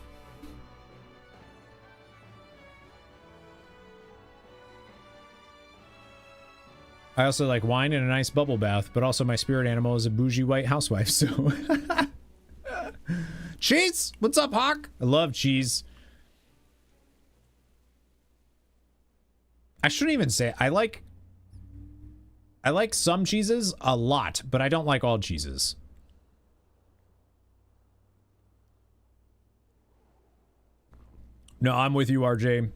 I also like wine and a nice bubble bath, but also my spirit animal is a bougie white housewife, so... Cheese! What's up, Hawk? I love cheese. I shouldn't even say it. I like some cheeses a lot, but I don't like all cheeses. No, I'm with you, RJ.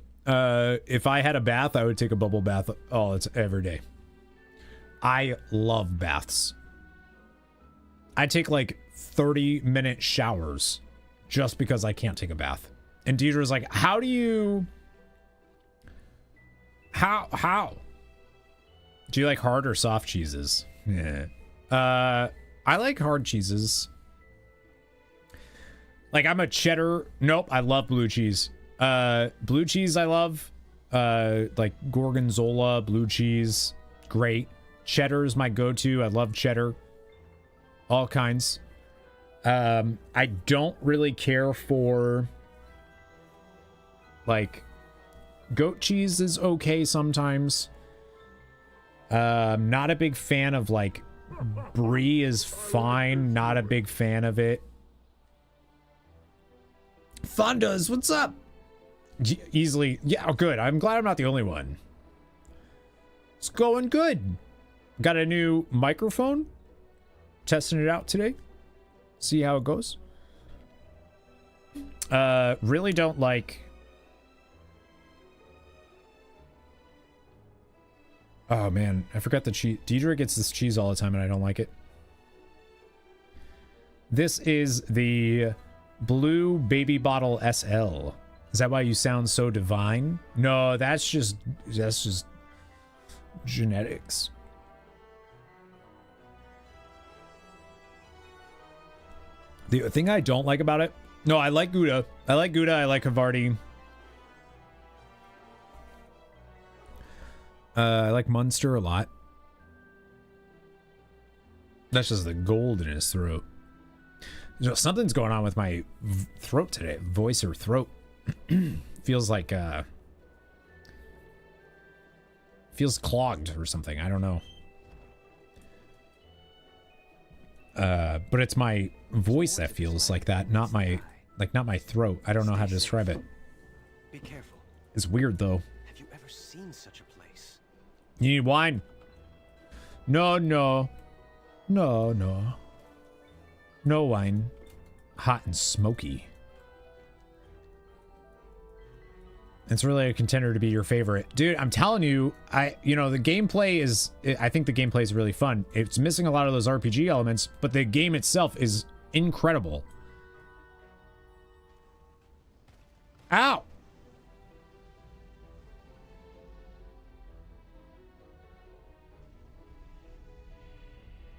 If I had a bath, I would take a bubble bath. Oh, it's every day. I love baths. I take like 30-minute showers just because I can't take a bath. And Deidre's like, how do you... How? Do you like hard or soft cheeses? Yeah. I like hard cheeses. Like I'm a cheddar. Nope, I love blue cheese. Blue cheese I love. Like gorgonzola, blue cheese. Great. Cheddar is my go-to. I love cheddar. All kinds. I don't really care for like goat cheese is okay sometimes. Not a big fan of like brie is fine. Not a big fan of it. Fondas, what's up? Easily, yeah, good. I'm glad I'm not the only one. It's going good. Got a new microphone. Testing it out today. See how it goes. Really don't like... Oh man, I forgot the cheese. Deidre gets this cheese all the time and I don't like it. This is the Blue Baby Bottle SL. Is that why you sound so divine? No, that's just genetics. The thing I don't like about it... No, I like Gouda. I like Gouda. I like Havarti. I like Munster a lot. That's just the gold in his throat. Something's going on with my throat today. Voice or throat. Feels like, feels clogged or something. I don't know. But it's my voice that feels like that, not my throat. I don't know how to describe it. Be careful. It's weird though. Have you ever seen such a place? You need wine? No. No wine. Hot and smoky. It's really a contender to be your favorite. Dude, I'm telling you, the gameplay is... I think the gameplay is really fun. It's missing a lot of those RPG elements, but the game itself is incredible. Ow!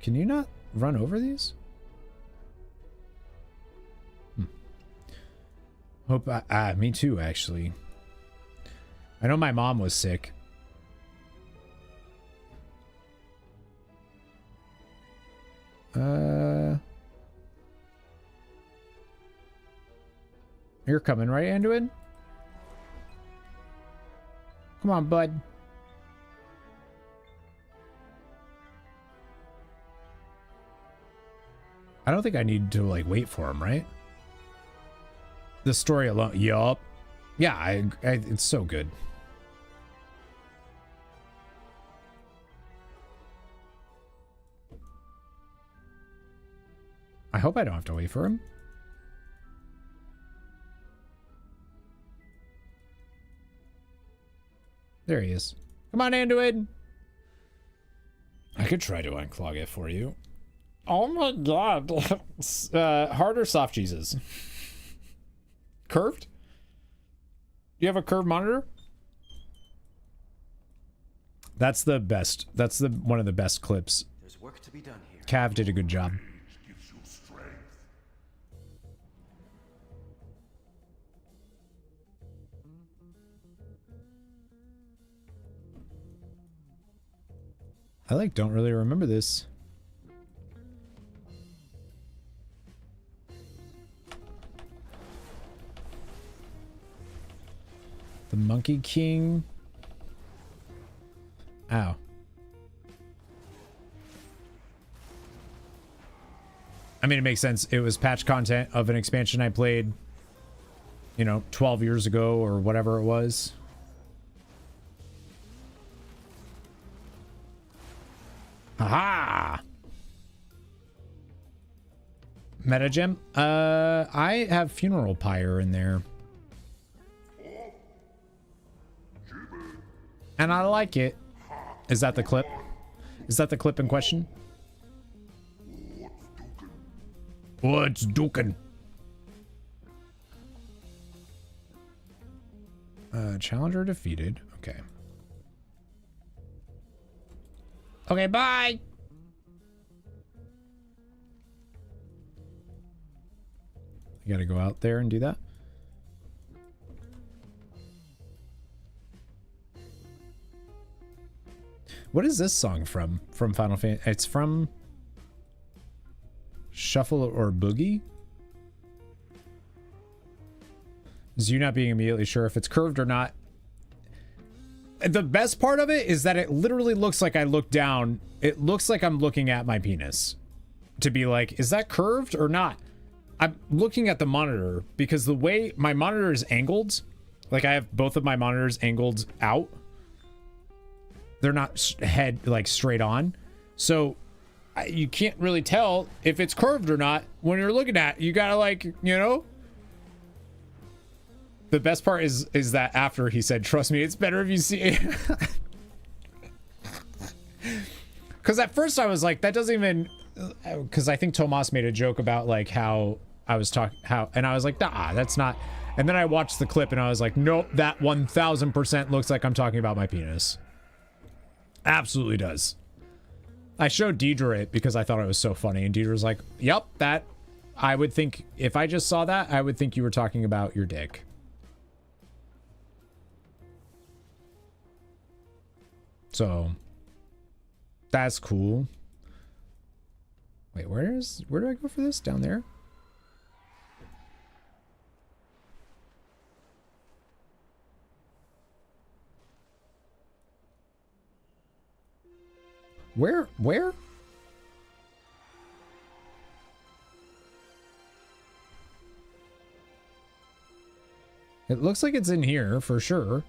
Can you not run over these? Hope me too, actually. I know my mom was sick. You're coming, right, Anduin? Come on, bud. I don't think I need to, like, wait for him, right? The story alone. Yup. Yeah, it's so good. I hope I don't have to wait for him. There he is. Come on, Anduin. I could try to unclog it for you. Oh my god. Hard or soft cheeses? Curved? You have a curved monitor? That's the best. That's the one of the best clips. There's work to be done here. Cav did a good job. I like don't really remember this. The Monkey King. Ow. I mean, it makes sense. It was patch content of an expansion I played, you know, 12 years ago or whatever it was. Aha! Meta gem. I have Funeral Pyre in there. And I like it. Is that the clip? Is that the clip in question? What's dukin'? Challenger defeated. Okay. Okay, bye! You gotta go out there and do that? What is this song from? From Final Fantasy? It's from Shuffle or Boogie? Is you not being immediately sure if it's curved or not. The best part of it is that it literally looks like I look down. It looks like I'm looking at my penis. To be like, is that curved or not? I'm looking at the monitor because the way my monitor is angled, like I have both of my monitors angled out. They're not head like straight on. So you can't really tell if it's curved or not when you're looking at it. You gotta like, you know. The best part is that after he said, trust me, it's better if you see it. Because at first I was like, that doesn't even, because I think Tomas made a joke about like how I was talking, and I was like, nah, that's not. And then I watched the clip and I was like, nope, that 1000% looks like I'm talking about my penis. Absolutely does. I showed Deidre it because I thought it was so funny. And Deidre was like, yep, that, I would think, if I just saw that, I would think you were talking about your dick. So, that's cool. Wait, where do I go for this? Down there? Where? It looks like it's in here for sure.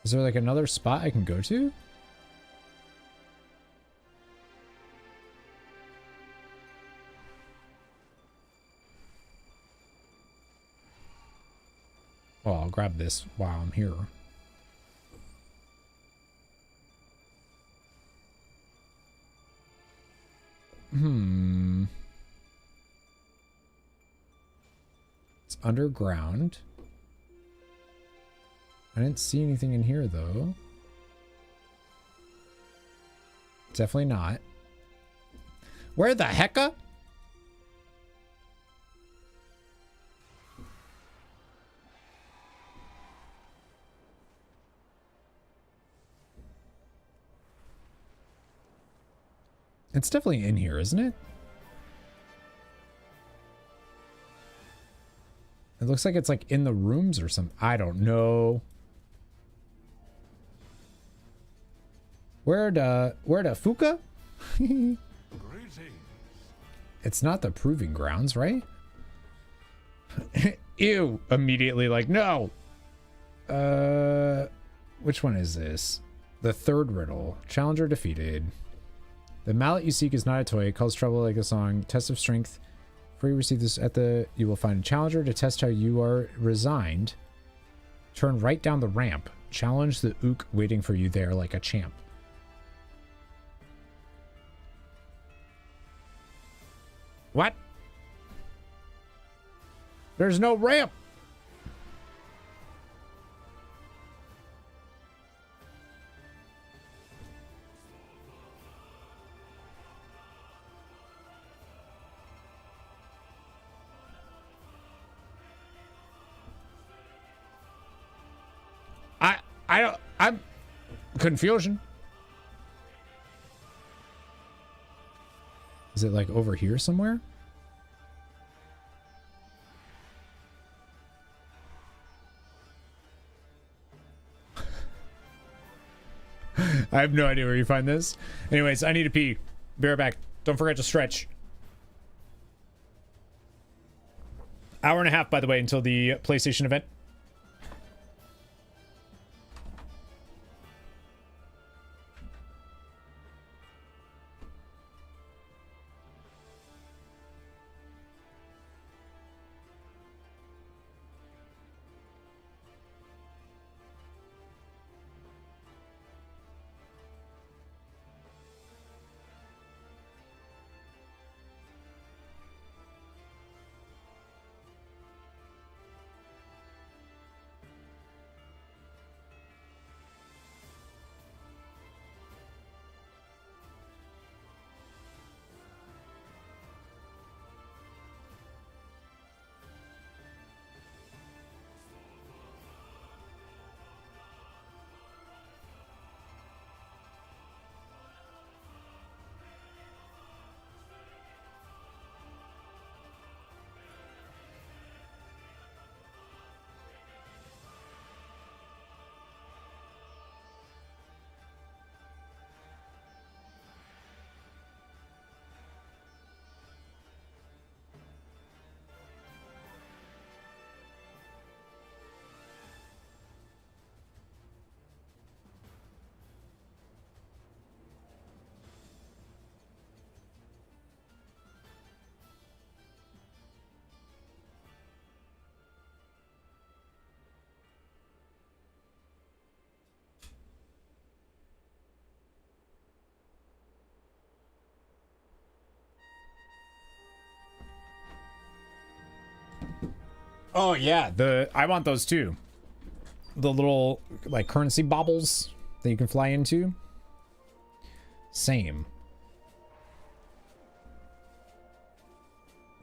Is there like another spot I can go to? Well, I'll grab this while I'm here. It's underground. I didn't see anything in here, though. Definitely not. Where the hecka? It's definitely in here, isn't it? It looks like it's like in the rooms or something. I don't know. Where the Fuka? It's not the proving grounds, right? Ew. Immediately like, no. Which one is this? The third riddle. Challenger defeated. The mallet you seek is not a toy. It calls trouble like a song. Test of strength. Before you receive this you will find a challenger to test how you are resigned. Turn right down the ramp. Challenge the ook waiting for you there like a champ. What? There's no ramp. I'm confusion. Is it like over here somewhere? I have no idea where you find this. Anyways, I need to pee. Be right back. Don't forget to stretch. Hour and a half, by the way, until the PlayStation event. Oh yeah, I want those too. The little like currency baubles that you can fly into. Same.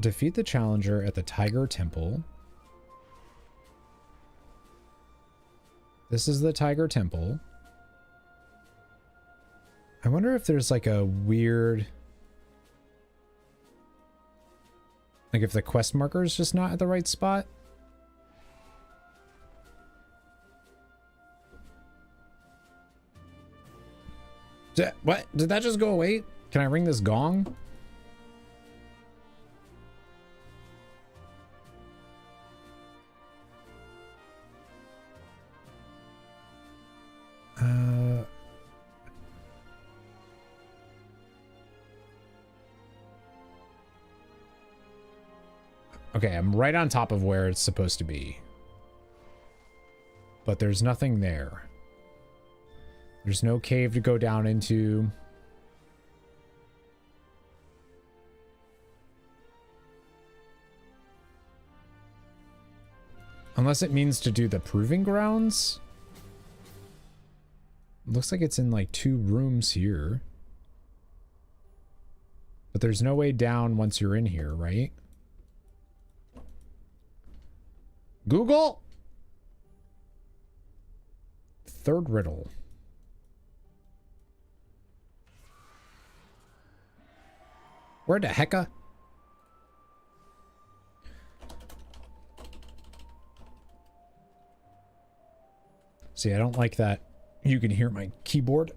Defeat the challenger at the Tiger Temple. This is the Tiger Temple. I wonder if there's like a weird... Like if the quest marker is just not at the right spot. What? Did that just go away? Can I ring this gong? Okay, I'm right on top of where it's supposed to be. But there's nothing there. There's no cave to go down into. Unless it means to do the proving grounds. Looks like it's in like 2 rooms here. But there's no way down once you're in here, right? Google! Third riddle. Where the hecka? See, I don't like that. You can hear my keyboard.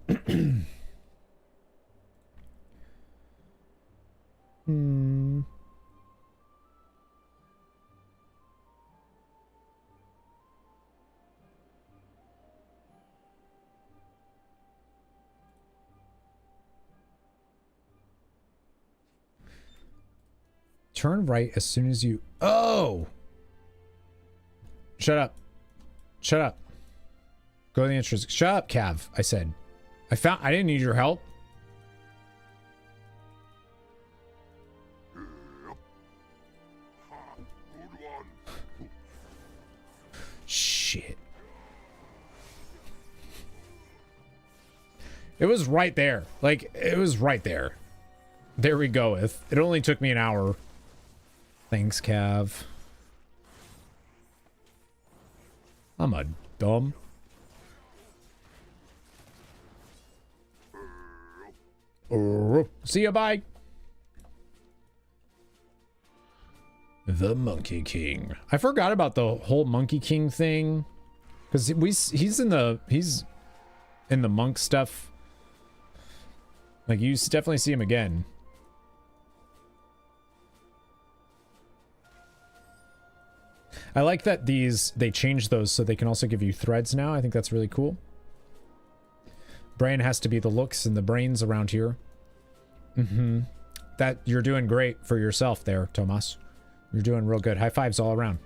Turn right as soon as you... Oh! Shut up. Shut up. Go to the entrance. Shut up, Cav. I said. I didn't need your help. Shit. It was right there. Like, it was right there. There we go. It only took me an hour. Thanks, Cav. I'm a dumb. See ya, bye. The Monkey King. I forgot about the whole Monkey King thing, because he's in the monk stuff. Like, you definitely see him again. I like that they changed those so they can also give you threads now. I think that's really cool. Brain has to be the looks and the brains around here. That you're doing great for yourself there, Tomas. You're doing real good. High fives all around.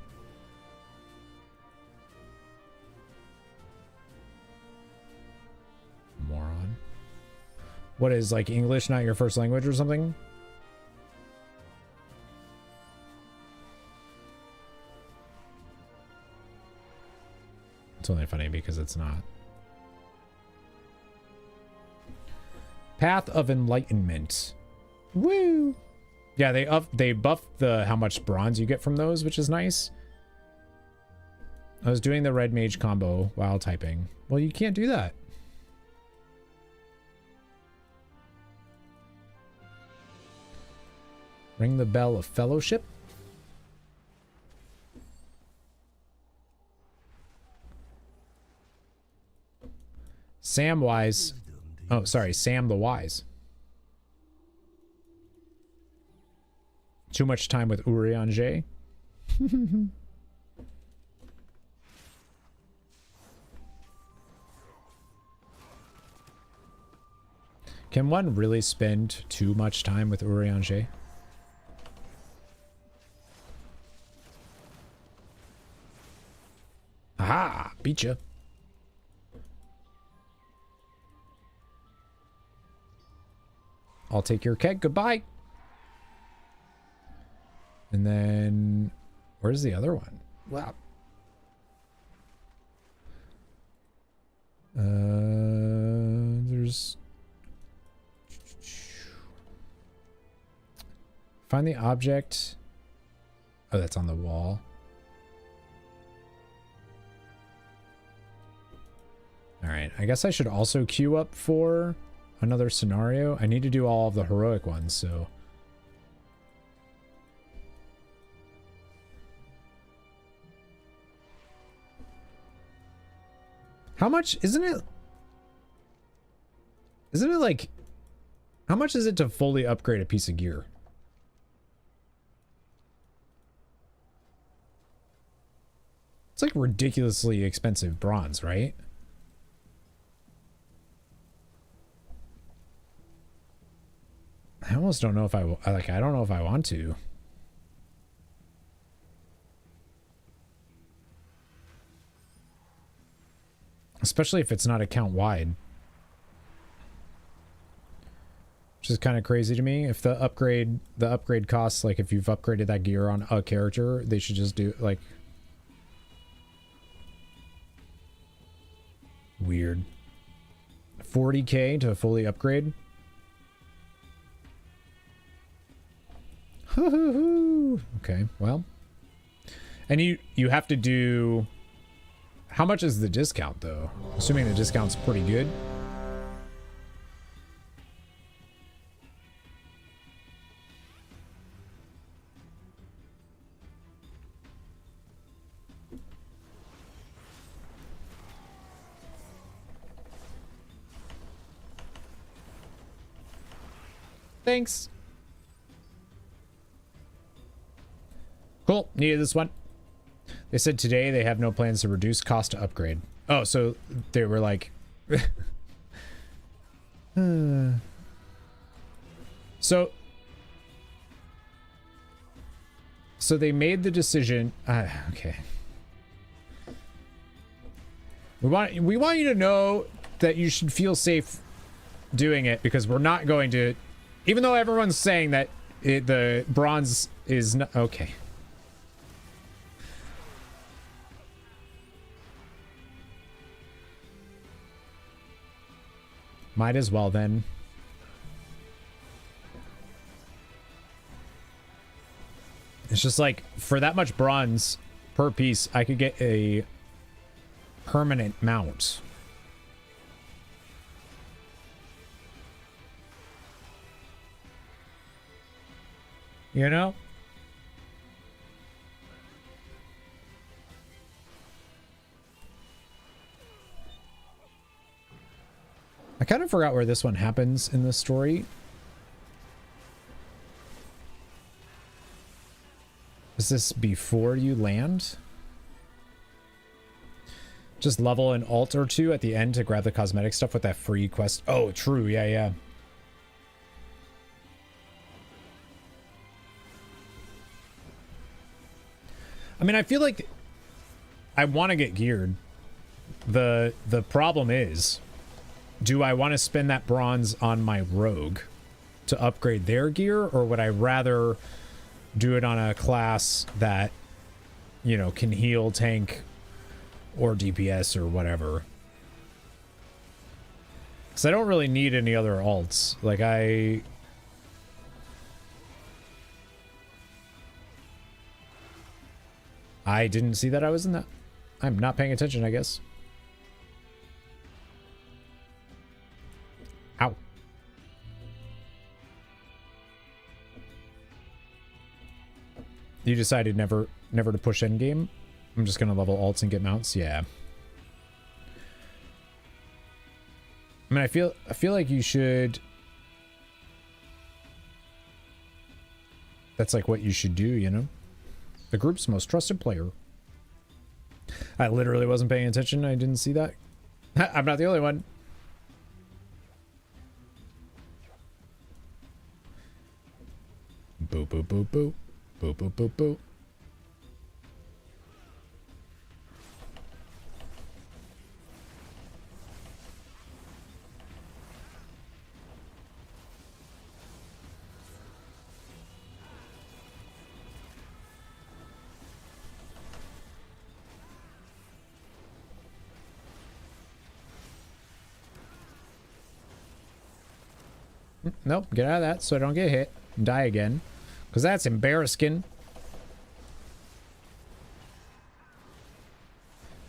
Moron. What is, like, English not your first language or something? It's only funny because it's not. Path of Enlightenment. Woo! Yeah, they buffed the how much bronze you get from those, which is nice. I was doing the red mage combo while typing. Well, you can't do that. Ring the bell of fellowship. Samwise. Oh, sorry, Sam the Wise. Too much time with Urianger. Can one really spend too much time with Urianger? Aha! Beat ya. I'll take your keg. Goodbye. And then... where's the other one? Wow. There's... find the object. Oh, that's on the wall. Alright, I guess I should also queue up for another scenario. I need to do all of the heroic ones, so... how much, isn't it like, how much is it to fully upgrade a piece of gear? It's like ridiculously expensive bronze, right? I almost don't know if I don't know if I want to. Especially if it's not account wide. Which is kind of crazy to me. If the upgrade costs, like if you've upgraded that gear on a character, they should just do like... weird. 40k to fully upgrade? Okay, well. And you have to do... How much is the discount, though? Assuming the discount's pretty good. Thanks. Cool. Needed this one. They said today they have no plans to reduce cost to upgrade. Oh, so they were like... So they made the decision... okay. We want you to know that you should feel safe doing it, because we're not going to... Even though everyone's saying that the bronze is not... Okay. Might as well then. It's just like, for that much bronze per piece, I could get a permanent mount. You know? I kind of forgot where this one happens in the story. Is this before you land? Just level an alt or two at the end to grab the cosmetic stuff with that free quest. Oh, true. Yeah, yeah. I mean, I feel like I want to get geared. The problem is, do I want to spend that bronze on my rogue to upgrade their gear, or would I rather do it on a class that, you know, can heal, tank, or DPS or whatever? Because I don't really need any other alts. Like, I didn't see that I was in that. I'm not paying attention, I guess. Ow. You decided never to push endgame? I'm just gonna level alts and get mounts? Yeah. I mean, I feel like you should... That's like what you should do, you know? The group's most trusted player. I literally wasn't paying attention. I didn't see that. I'm not the only one. Boo, boo, boo, boo. Boo, boo, boo, boo. Nope, get out of that so I don't get hit and die again. Because that's embarrassing.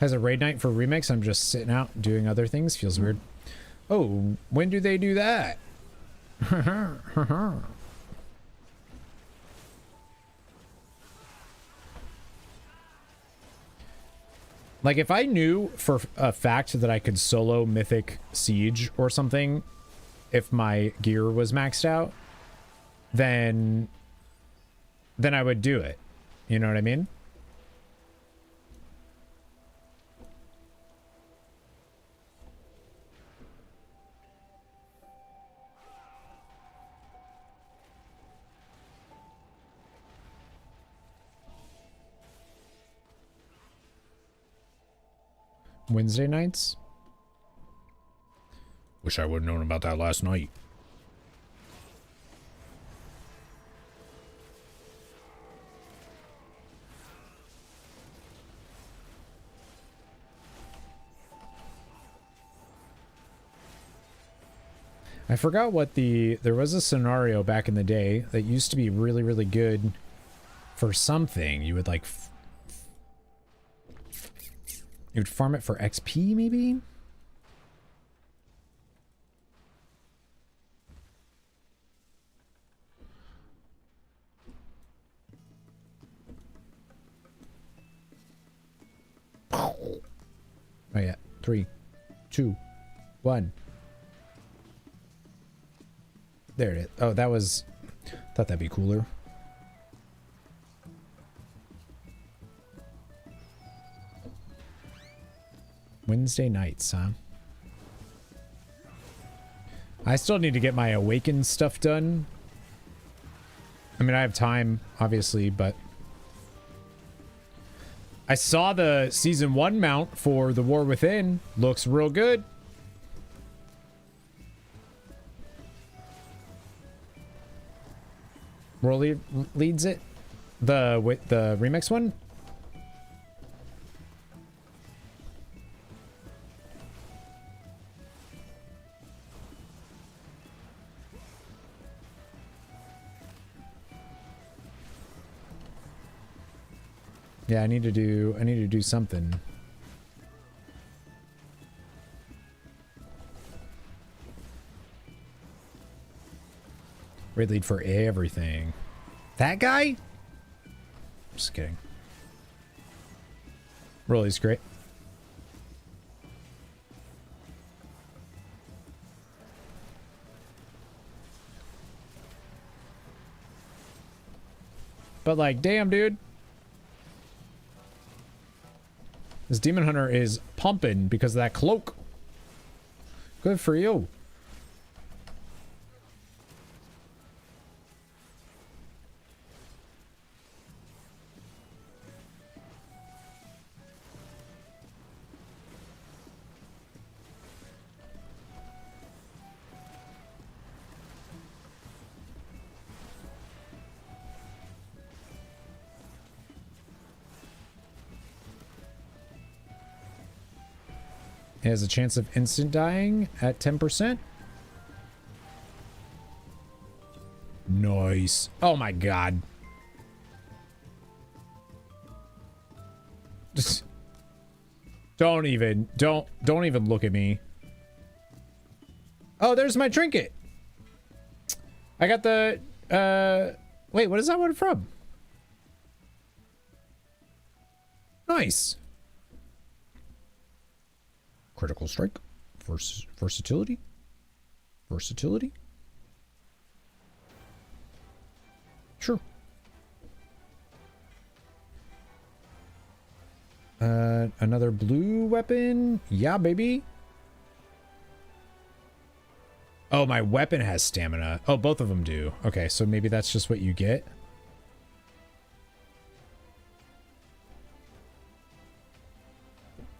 Has a raid night for remix. I'm just sitting out doing other things. Feels weird. Oh, when do they do that? Like, if I knew for a fact that I could solo Mythic Siege or something, if my gear was maxed out, then I would do it. You know what I mean? Wednesday nights? Wish I would have known about that last night. I forgot what there was a scenario back in the day that used to be really, really good for something. You would like, you would farm it for XP maybe? Oh yeah, 3, 2, 1. There it is. Oh, that was... Thought that'd be cooler. Wednesday nights, huh? I still need to get my Awakened stuff done. I mean, I have time, obviously, but... I saw the Season 1 mount for The War Within. Looks real good. Rolly leads it? The remix one? Yeah, I need to do something. Raid lead for everything. That guy? Just kidding. Rolly's great. But like, damn, dude. This Demon Hunter is pumping because of that cloak. Good for you. It has a chance of instant dying at 10%. Nice. Oh my god. Just don't even look at me. Oh, there's my trinket. I got the wait, what is that one from? Nice. Critical strike. Versatility. Versatility. Sure. Another blue weapon. Yeah, baby. Oh, my weapon has stamina. Oh, both of them do. Okay, so maybe that's just what you get.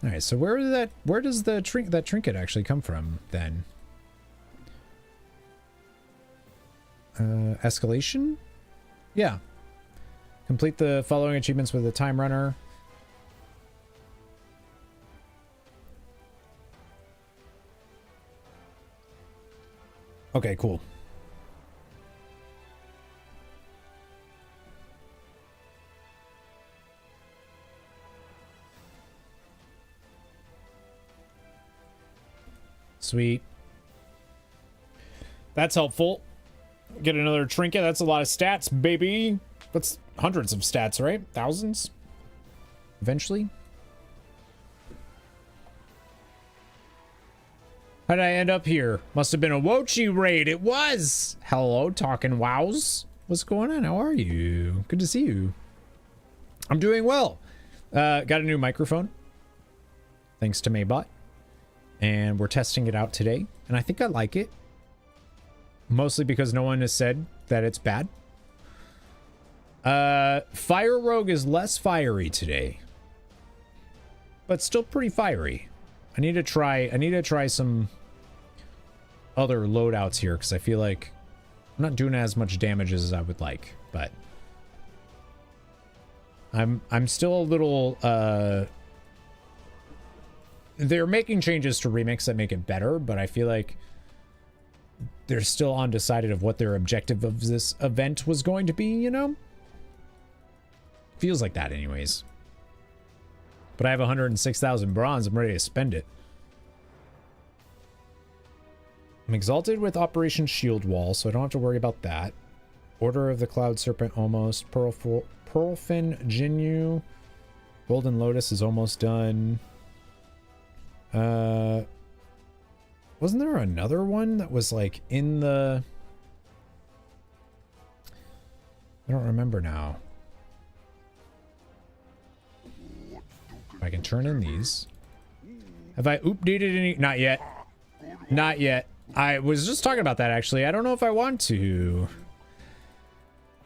All right, so where does that trinket actually come from then? Escalation? Yeah. Complete the following achievements with the Timerunner. Okay, cool. Sweet. That's helpful. Get another trinket. That's a lot of stats, baby. That's hundreds of stats, right? Thousands? Eventually. How did I end up here? Must have been a Wochi raid. It was. Hello, talking wows. What's going on? How are you? Good to see you. I'm doing well. Got a new microphone. Thanks to Maybot. And we're testing it out today. And I think I like it. Mostly because no one has said that it's bad. Fire Rogue is less fiery today. But still pretty fiery. I need to try some other loadouts here because I feel like I'm not doing as much damage as I would like, but I'm still a little they're making changes to Remix that make it better, but I feel like they're still undecided of what their objective of this event was going to be, you know? Feels like that anyways. But I have 106,000 bronze. I'm ready to spend it. I'm exalted with Operation Shield Wall, so I don't have to worry about that. Order of the Cloud Serpent almost. Pearlfin Jinyu. Golden Lotus is almost done. Wasn't there another one that was like in the... I don't remember now. I can turn in these. Have I updated any? Not yet. Not yet. I was just talking about that actually. I don't know if I want to.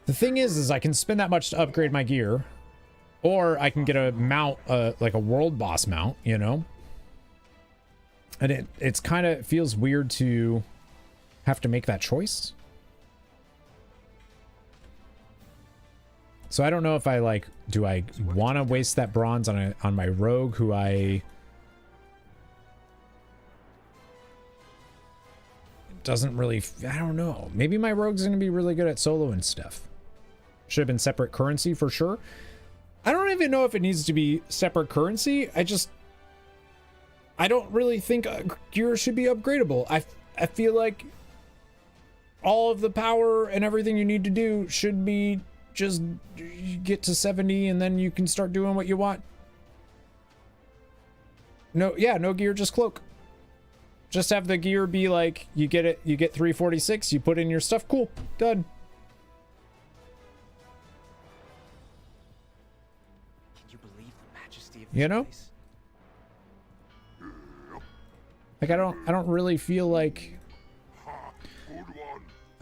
The thing is I can spend that much to upgrade my gear. Or I can get a mount, like a world boss mount, you know? And it's kind of feels weird to have to make that choice. So I don't know if I like, do I want to waste that bronze on my rogue who doesn't really, I don't know. Maybe my rogue's going to be really good at solo and stuff. Should have been separate currency for sure. I don't even know if it needs to be separate currency. I don't really think gear should be upgradable. I feel like all of the power and everything you need to do should be just get to 70 and then you can start doing what you want. No, yeah, no gear, just cloak. Just have the gear be like, you get 346, you put in your stuff, cool, done. Can you believe the majesty of this You know? place? Like I don't really feel like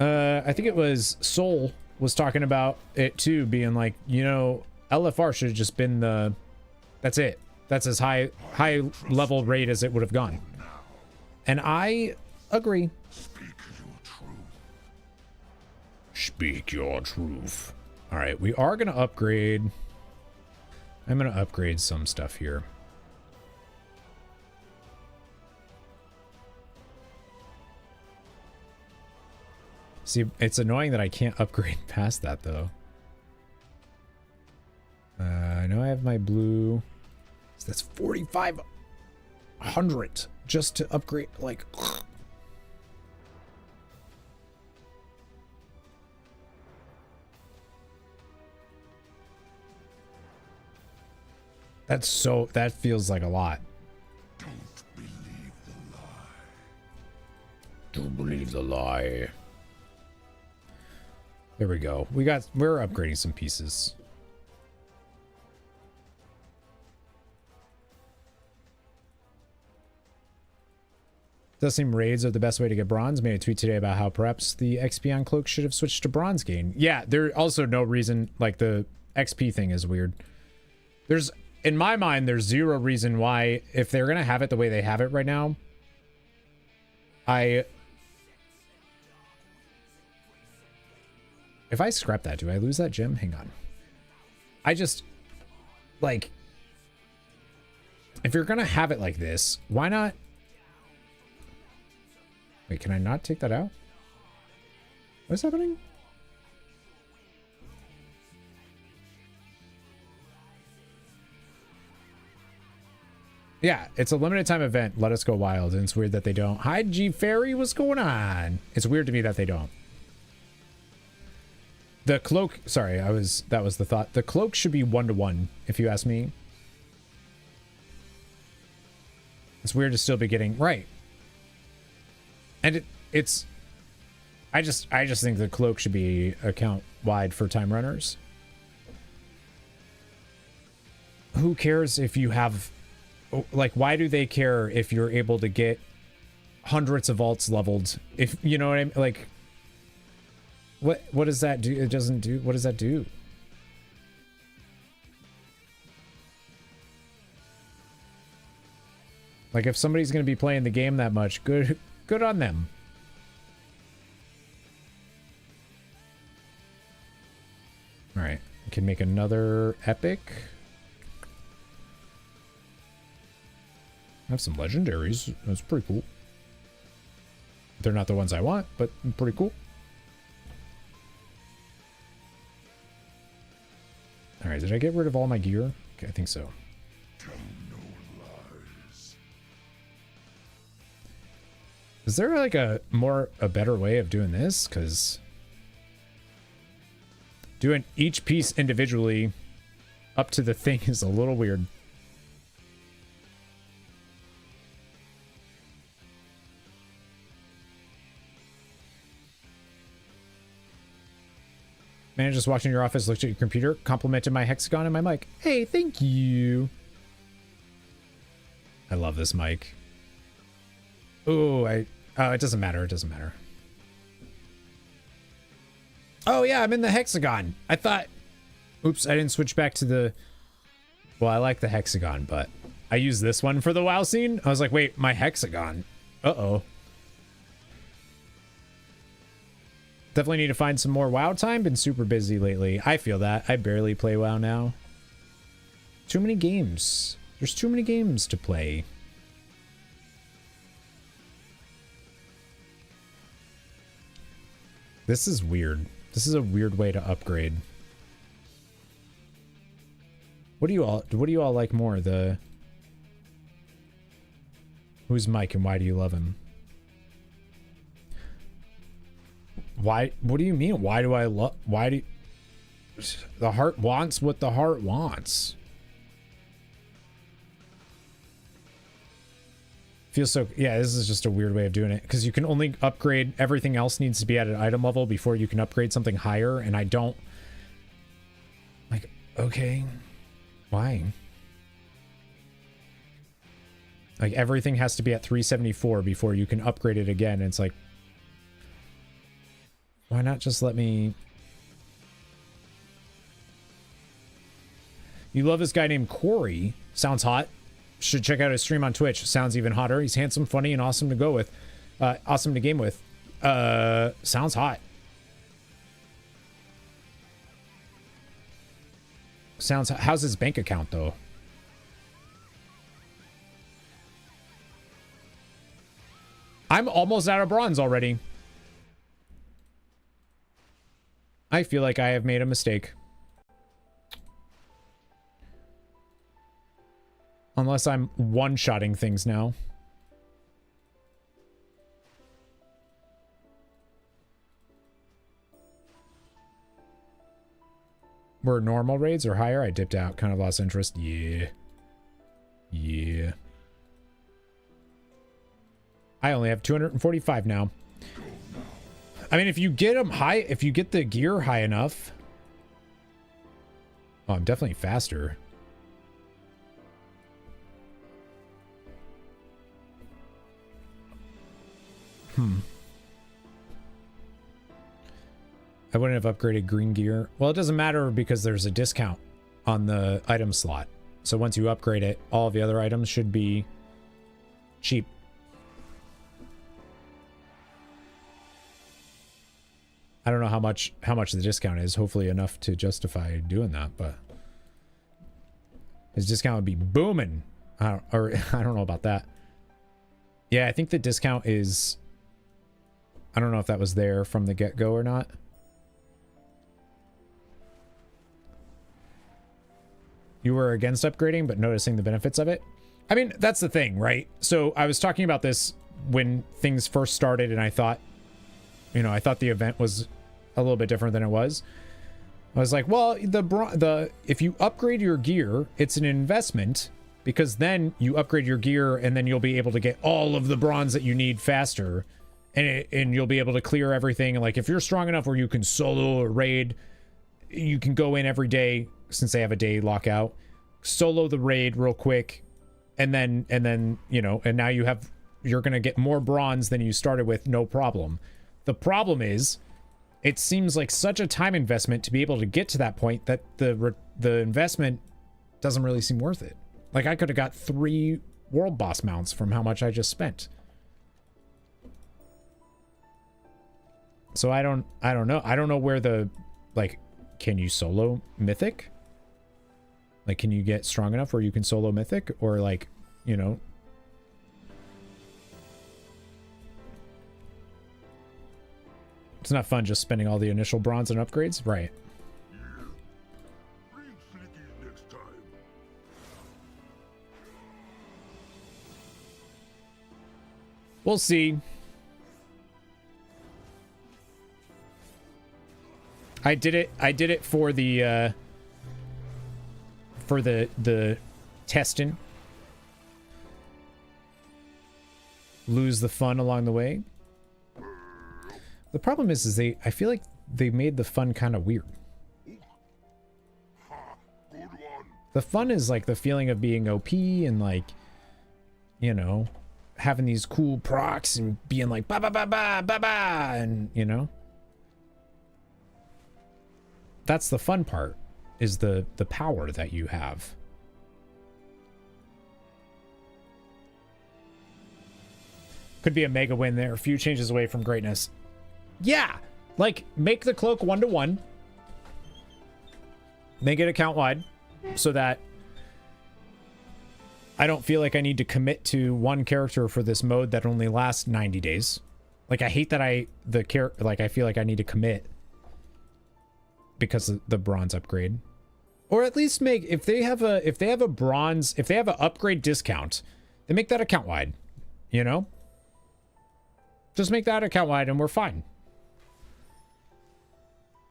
I think it was Soul was talking about it too, being like, you know, LFR should have just been that's it. That's as high level rate as it would have gone. And I agree. Speak your truth. All right, we are going to upgrade. I'm going to upgrade some stuff here. See, it's annoying that I can't upgrade past that, though. I know I have my blue. So that's 4,500 just to upgrade, like... That's so... That feels like a lot. Don't believe the lie. Don't believe the lie. There we go. We're upgrading some pieces. Does seem raids are the best way to get bronze. Made a tweet today about how perhaps the XP on cloak should have switched to bronze gain. Yeah, there's also no reason, like the XP thing is weird. There's, in my mind, there's zero reason why, if they're gonna have it the way they have it right now, if I scrap that, do I lose that gem? Hang on. I just, like, if you're gonna have it like this, why not? Wait, can I not take that out? What's happening? Yeah, it's a limited time event. Let us go wild. And it's weird that they don't. Hi, G Fairy. What's going on? It's weird to me that they don't. The cloak, sorry, that was the thought. The cloak should be 1-to-1, if you ask me. It's weird to still be getting right. And it's I just think the cloak should be account wide for time runners. Who cares if you have, like, why do they care if you're able to get hundreds of alts leveled? If you know what I mean, like, what does that do? It doesn't do. What does that do? Like, if somebody's going to be playing the game that much, good on them. All right, we can make another epic. I have some legendaries. That's pretty cool. They're not the ones I want, but pretty cool. All right, did I get rid of all my gear? Okay, I think so. Is there like a better way of doing this? Because doing each piece individually up to the thing is a little weird. Man, just walked in your office, looked at your computer, complimented my hexagon and my mic. Hey, thank you. I love this mic. Oh, it doesn't matter. It doesn't matter. Oh, yeah, I'm in the hexagon. I thought... Oops, I didn't switch back to the... Well, I like the hexagon, but I use this one for the WoW scene. I was like, wait, my hexagon. Uh-oh. Definitely need to find some more WoW time. Been super busy lately. I feel that. I barely play WoW now. Too many games. There's too many games to play. This is weird. This is a weird way to upgrade. What do you all like more? The who's Mike and why do you love him? Why? What do you mean? Why do I love? Why do the heart wants what the heart wants? Feels so... Yeah, this is just a weird way of doing it. Because you can only upgrade... Everything else needs to be at an item level before you can upgrade something higher. And I don't... Like, okay. Why? Like, everything has to be at 374 before you can upgrade it again. And it's like... Why not just let me... You love this guy named Corey. Sounds hot. Should check out his stream on Twitch. Sounds even hotter. He's handsome, funny, and awesome to go with. Awesome to game with. Sounds hot. Sounds... How's his bank account, though? I'm almost out of bronze already. I feel like I have made a mistake. Unless I'm one-shotting things now. Were normal raids or higher? I dipped out. Kind of lost interest. Yeah. Yeah. I only have 245 now. I mean, if you get them high, if you get the gear high enough... Oh, I'm definitely faster. I wouldn't have upgraded green gear. Well, it doesn't matter because there's a discount on the item slot. So once you upgrade it, all of the other items should be cheap. I don't know how much the discount is. Hopefully enough to justify doing that, but his discount would be booming. I don't know about that. Yeah, I think the discount is... I don't know if that was there from the get-go or not. You were against upgrading, but noticing the benefits of it. I mean, that's the thing, right? So I was talking about this when things first started, and I thought, you know, I thought the event was a little bit different than it was. I was like, well, if you upgrade your gear, it's an investment, because then you upgrade your gear, and then you'll be able to get all of the bronze that you need faster. And you'll be able to clear everything. Like, if you're strong enough where you can solo or raid, you can go in every day, since they have a day lockout, solo the raid real quick, and then you know, and now you're gonna get more bronze than you started with, no problem. The problem is, it seems like such a time investment to be able to get to that point that the investment doesn't really seem worth it. Like, I could have got 3 world boss mounts from how much I just spent. So I don't know. I don't know where the, like, can you solo Mythic? Like, can you get strong enough where you can solo Mythic? Or, like, you know. not fun just spending all the initial bronze on upgrades. Right. We'll see. I did it for the testing. Lose the fun along the way. The problem is I feel like they made the fun kind of weird. The fun is like the feeling of being OP and like, you know, having these cool procs and being like ba ba ba ba ba ba, and you know, that's the fun part, is the power that you have. Could be a mega win there. A few changes away from greatness. Yeah, like make the cloak 1-to-1. Make it account wide so that I don't feel like I need to commit to one character for this mode that only lasts 90 days. Like I hate that I feel like I need to commit because of the bronze upgrade. Or at least make, if they have an upgrade discount, then make that account wide, you know? Just make that account wide and we're fine.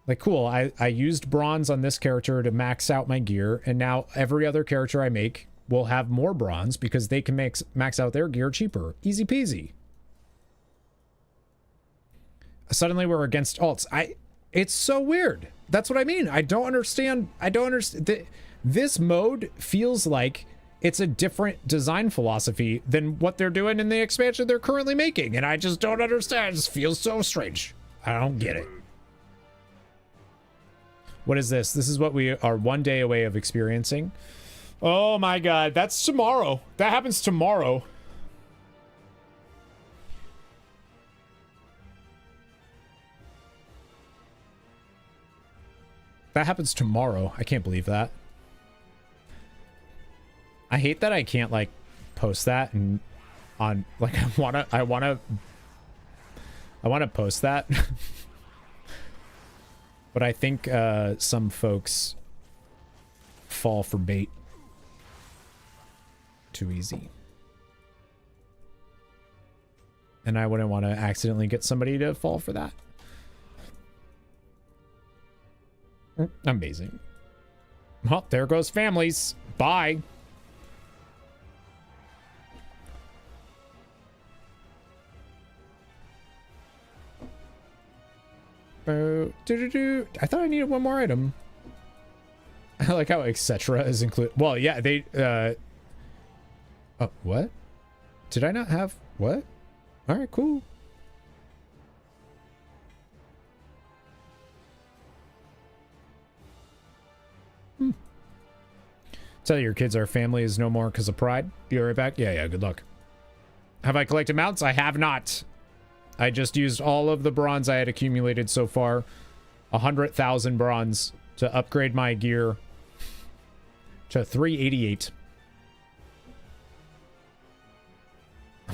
Like, cool, I used bronze on this character to max out my gear, and now every other character I make will have more bronze because they can max out their gear cheaper. Easy peasy. Suddenly we're against alts. It's so weird. That's what I mean. I don't understand. This mode feels like it's a different design philosophy than what they're doing in the expansion they're currently making, and I just don't understand. It just feels so strange. I don't get it. What is this? This is what we are 1 day away of experiencing. Oh my god, that's tomorrow. That happens tomorrow. That happens tomorrow. I can't believe that. I hate that I can't like post that and on like I wanna post that. But I think some folks fall for bait too easy. And I wouldn't want to accidentally get somebody to fall for that. Amazing. Well, there goes families. Bye. I thought I needed one more item. I like how etc. is included. Well, yeah, they oh, what? Did I not have what? All right, cool. Tell your kids our family is no more because of pride. Be right back. Yeah, good luck. Have I collected mounts? I have not. I just used all of the bronze I had accumulated so far. 100,000 bronze to upgrade my gear to 388.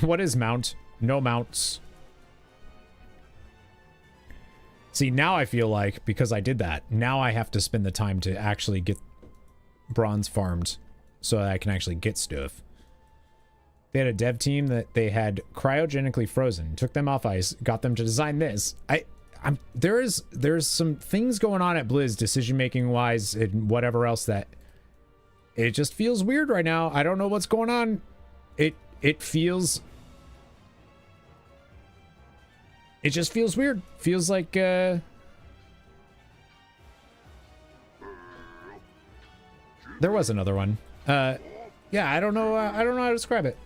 What is mount? No mounts. See, now I feel like, because I did that, now I have to spend the time to actually get bronze farmed so that I can actually get stuff. They had a dev team that they had cryogenically frozen, took them off ice, got them to design this. There's some things going on at Blizz decision making wise and whatever else that it just feels weird right now. I don't know what's going on. It just feels weird. Feels like there was another one. Yeah, I don't know how to describe it.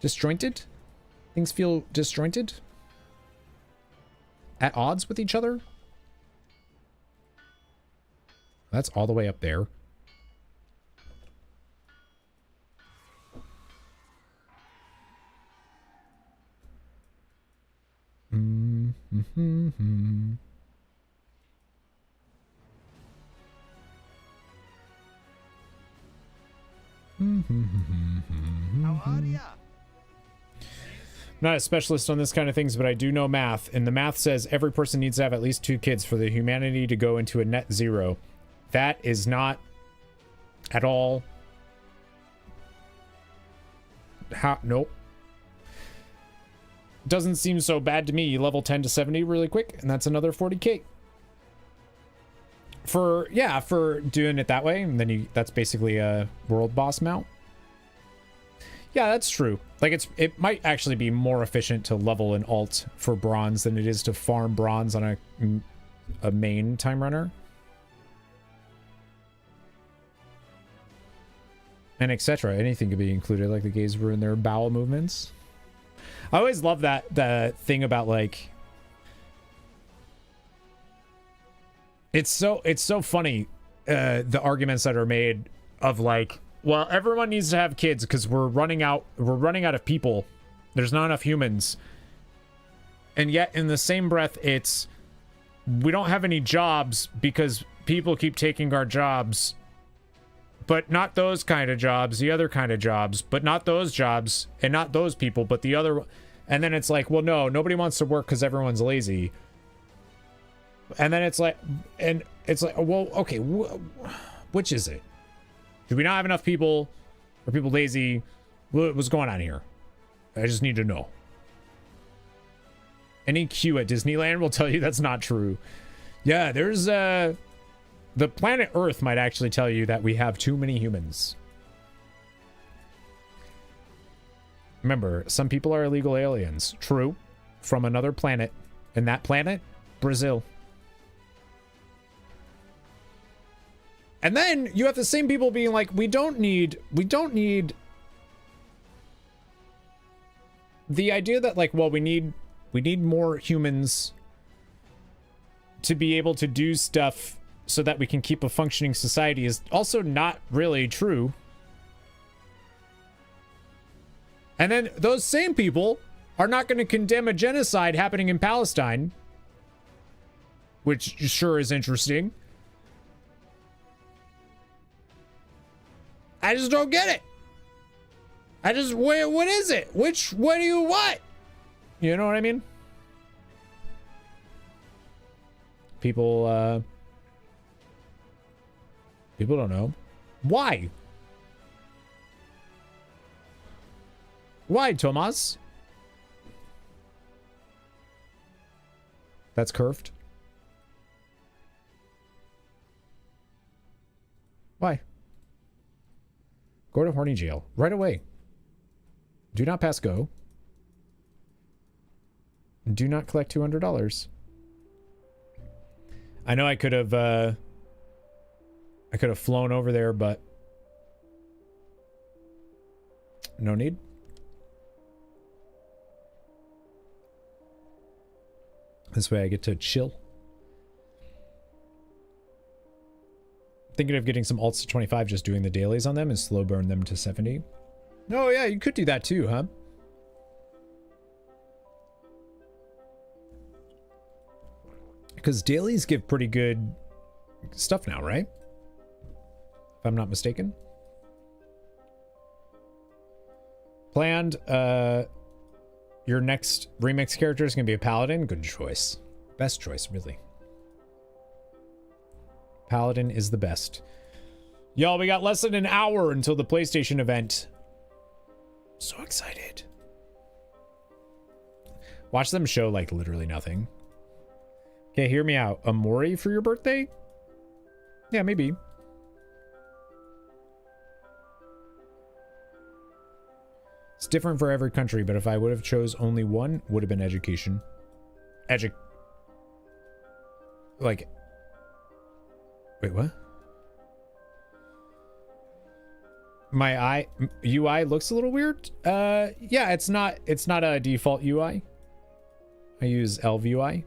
Disjointed? Things feel disjointed? At odds with each other? That's all the way up there. How are ya? not a specialist on this kind of things, but I do know math, and the math says every person needs to have at least 2 kids for the humanity to go into a net zero. That is not at all how. Nope. Doesn't seem so bad to me. You level 10 to 70 really quick, and that's another 40k. For doing it that way, and then that's basically a world boss mount. Yeah, that's true. Like it might actually be more efficient to level an alt for bronze than it is to farm bronze on a main Timerunner. And etc. Anything could be included, like the gaze were in their bowel movements. I always love the thing about like it's so funny the arguments that are made of like, well, everyone needs to have kids because we're running out of people. There's not enough humans. And yet in the same breath it's we don't have any jobs because people keep taking our jobs. But not those kind of jobs, the other kind of jobs, but not those jobs and not those people, but the other. And then it's like, well, no, nobody wants to work because everyone's lazy. And then it's like, well, okay, which is it? Do we not have enough people? Are people lazy? What's going on here? I just need to know. Any queue at Disneyland will tell you that's not true. Yeah, there's the planet Earth might actually tell you that we have too many humans. Remember, some people are illegal aliens. True. From another planet. And that planet? Brazil. And then you have the same people being like, we don't need the idea that like, well, we need more humans to be able to do stuff so that we can keep a functioning society is also not really true. And then those same people are not going to condemn a genocide happening in Palestine, which sure is interesting. I just don't get it. What is it? What do you want? You know what I mean? People don't know. Why? Why, Tomas? That's curved. Why? Go to horny jail. Right away. Do not pass go. Do not collect $200. I know I could have flown over there, but no need. This way I get to chill. Thinking of getting some alts to 25, just doing the dailies on them and slow burn them to 70. Oh yeah, you could do that too, huh? Because dailies give pretty good stuff now, right? If I'm not mistaken. Planned, your next remix character is going to be a paladin. Good choice. Best choice, really. Paladin is the best. Y'all, we got less than an hour until the PlayStation event. So excited. Watch them show like literally nothing. Okay, hear me out. A Mori for your birthday? Yeah, maybe. It's different for every country, but if I would have chose only one, would have been education. Like... Wait, what? My UI looks a little weird. Yeah, it's not a default UI. I use Elv UI.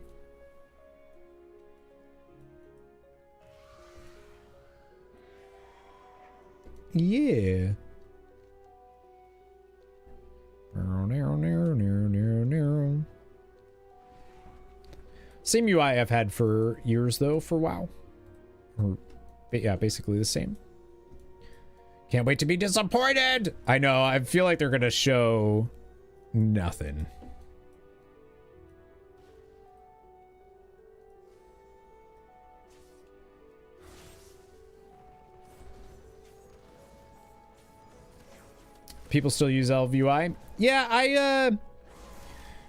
Yeah. Same UI I've had for years though for WoW. Yeah, basically the same. Can't wait to be disappointed. I know. I feel like they're gonna show nothing. People still use LVUI. Yeah, you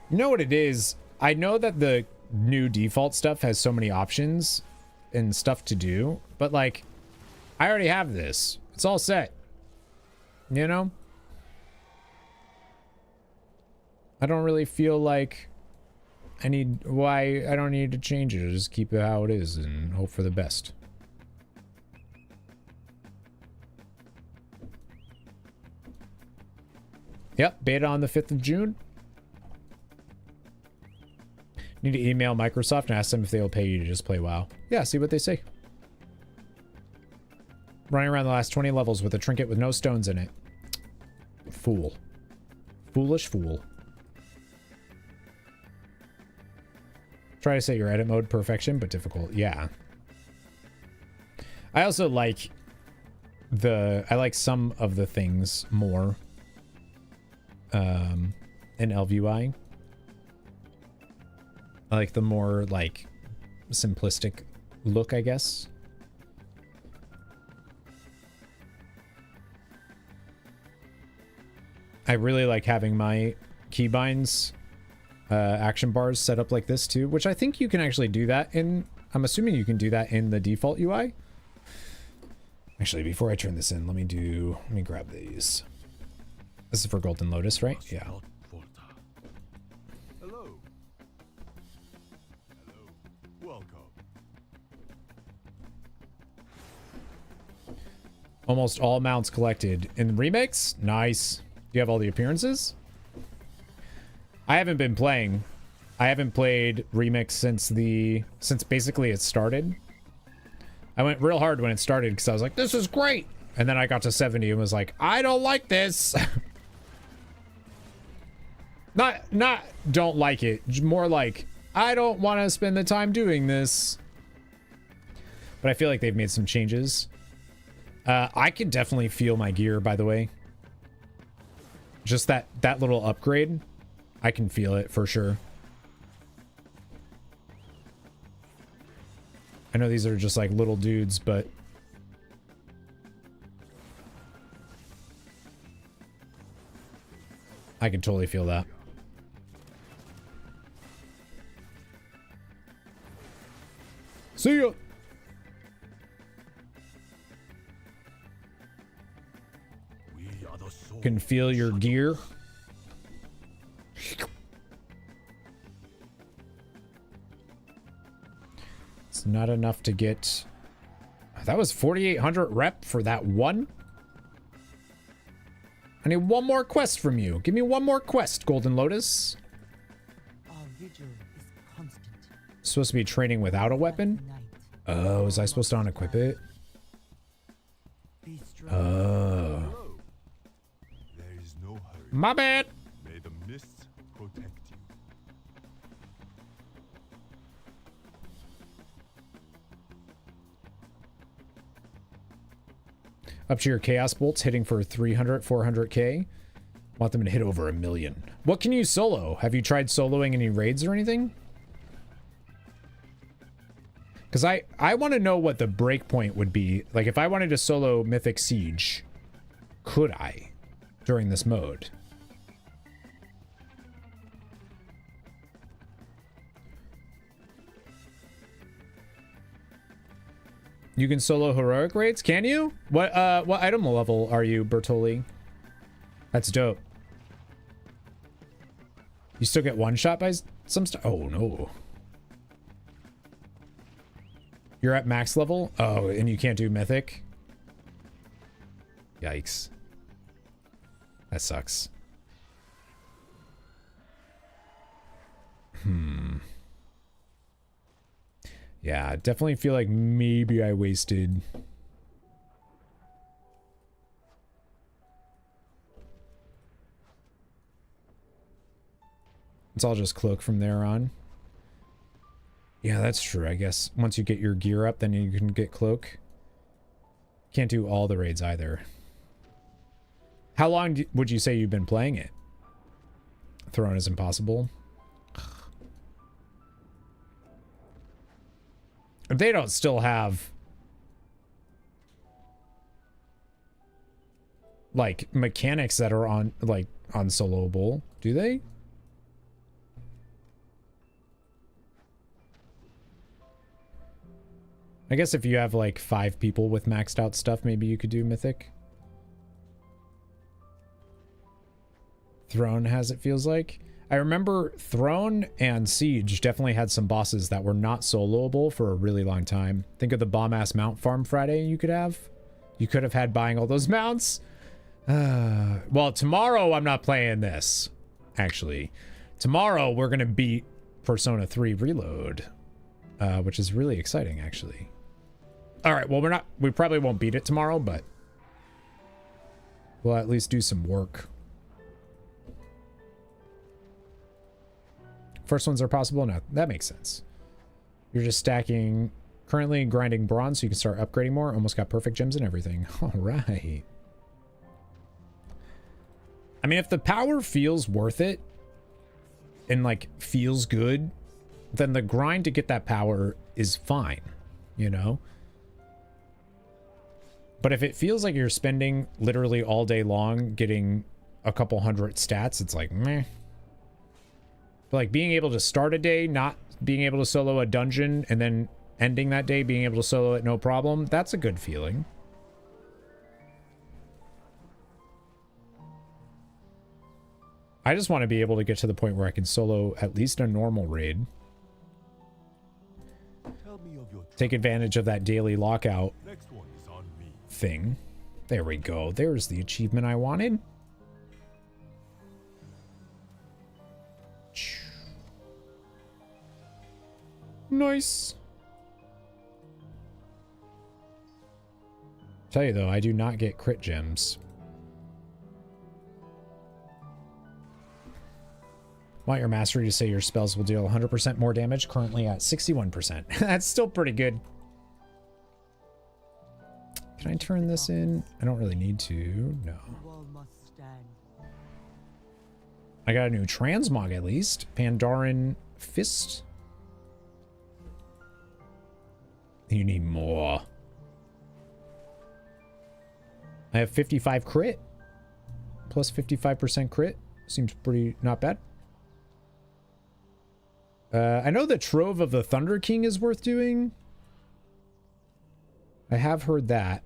know what it is? I know that the new default stuff has so many options and stuff to do, but like, I already have this. It's all set. You know? I don't really feel like I don't need to change it. I just keep it how it is and hope for the best. Yep, beta on the 5th of June. Need to email Microsoft and ask them if they'll pay you to just play WoW. Yeah, see what they say. Running around the last 20 levels with a trinket with no stones in it. Fool. Foolish fool. Try to set your edit mode perfection, but difficult. Yeah. I also like I like some of the things more in LVUI. I like the more like simplistic look, I guess. I really like having my keybinds action bars set up like this too, which I think you can actually do that in, I'm assuming you can do that in the default UI. Actually, before I turn this in, let me grab these. This is for Golden Lotus, right? Yeah. Hello. Hello. Welcome. Almost all mounts collected in remakes. Nice. Do you have all the appearances? I haven't been playing. I haven't played remix since basically it started. I went real hard when it started because I was like, this is great. And then I got to 70 and was like, I don't like this. Not don't like it. More like, I don't want to spend the time doing this. But I feel like they've made some changes. I can definitely feel my gear, by the way. Just that little upgrade. I can feel it for sure. I know these are just like little dudes, but I can totally feel that. See ya. Can feel your gear. It's not enough to get. That was 4,800 rep for that one. I need one more quest from you. Give me one more quest, Golden Lotus. Our vigil is constant. Supposed to be training without a weapon? Oh, was I supposed to unequip it? Oh. There is no hurry. My bad. May the mists protect you. Up to your chaos bolts, hitting for 300, 400k. Want them to hit over 1 million. What can you solo? Have you tried soloing any raids or anything? Because I want to know what the breakpoint would be. Like, if I wanted to solo Mythic Siege, could I during this mode? You can solo heroic raids, can you? What item level are you, Bertoli? That's dope. You still get one shot by some stuff? Oh no. You're at max level? Oh, and you can't do mythic? Yikes. That sucks. Yeah, definitely feel like maybe I wasted. It's all just cloak from there on. Yeah, that's true. I guess once you get your gear up, then you can get cloak. Can't do all the raids either. How long would you say you've been playing it? Throne is impossible. They don't still have like mechanics that are on like on soloable, do they? I guess if you have like 5 people with maxed out stuff, maybe you could do Mythic. Throne has, it feels like. I remember Throne and Siege definitely had some bosses that were not soloable for a really long time. Think of the bomb-ass mount farm Friday you could have. You could have had buying all those mounts. Well, tomorrow I'm not playing this, actually. Tomorrow we're going to beat Persona 3 Reload, which is really exciting, actually. All right, well, we probably won't beat it tomorrow, but we'll at least do some work. First ones are possible? No, that makes sense. You're just stacking, currently grinding bronze so you can start upgrading more. Almost got perfect gems and everything. All right. I mean, if the power feels worth it and like feels good, then the grind to get that power is fine, you know? But if it feels like you're spending literally all day long getting a couple hundred stats, it's like, meh. But like being able to start a day, not being able to solo a dungeon, and then ending that day being able to solo it no problem, that's a good feeling. I just want to be able to get to the point where I can solo at least a normal raid. Take advantage of that daily lockout thing. There we go. There's the achievement I wanted. Nice. Tell you though, I do not get crit gems. Want your mastery to say your spells will deal 100% more damage, currently at 61%. That's still pretty good. Can I turn this in? I don't really need to. No. I got a new transmog at least. Pandaren Fist. You need more. I have 55 crit. Plus 55% crit. Seems pretty not bad. I know the Trove of the Thunder King is worth doing. I have heard that.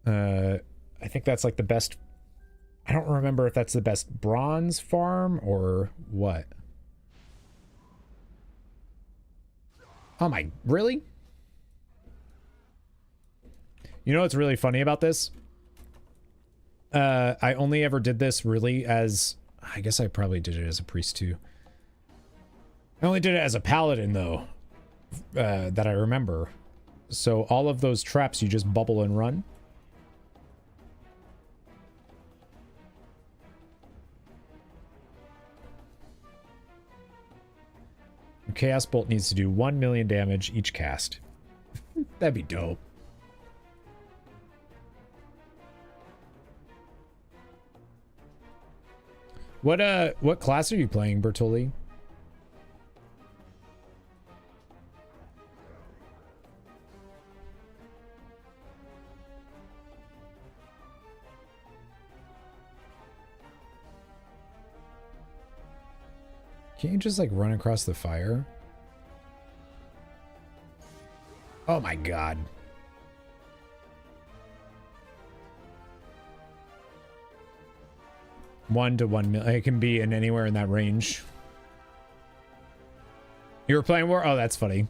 I think that's like the best. I don't remember if that's the best bronze farm or what. Oh my, really? You know what's really funny about this? I only ever did this really as, I guess I probably did it as a priest too. I only did it as a paladin though, that I remember. So all of those traps you just bubble and run. Chaos Bolt needs to do 1 million damage each cast. That'd be dope. What class are you playing, Bertoli? Can't you just like run across the fire? Oh my god. One to 1 million. It can be in anywhere in that range. You were playing War? Oh, that's funny.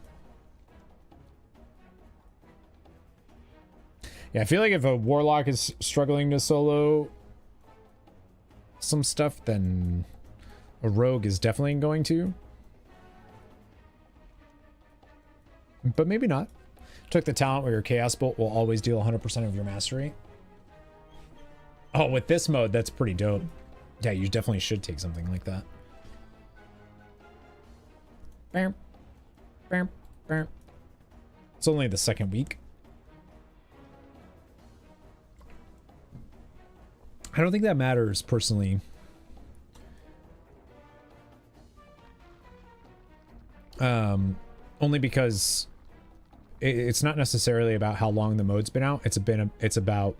Yeah, I feel like if a Warlock is struggling to solo some stuff, then a Rogue is definitely going to. But maybe not. Took the talent where your Chaos Bolt will always deal 100% of your mastery. Oh, with this mode, that's pretty dope. Yeah, you definitely should take something like that. Bam. Bam. Bam. It's only the second week. I don't think that matters, personally. Only because it's not necessarily about how long the mode's been out. It's about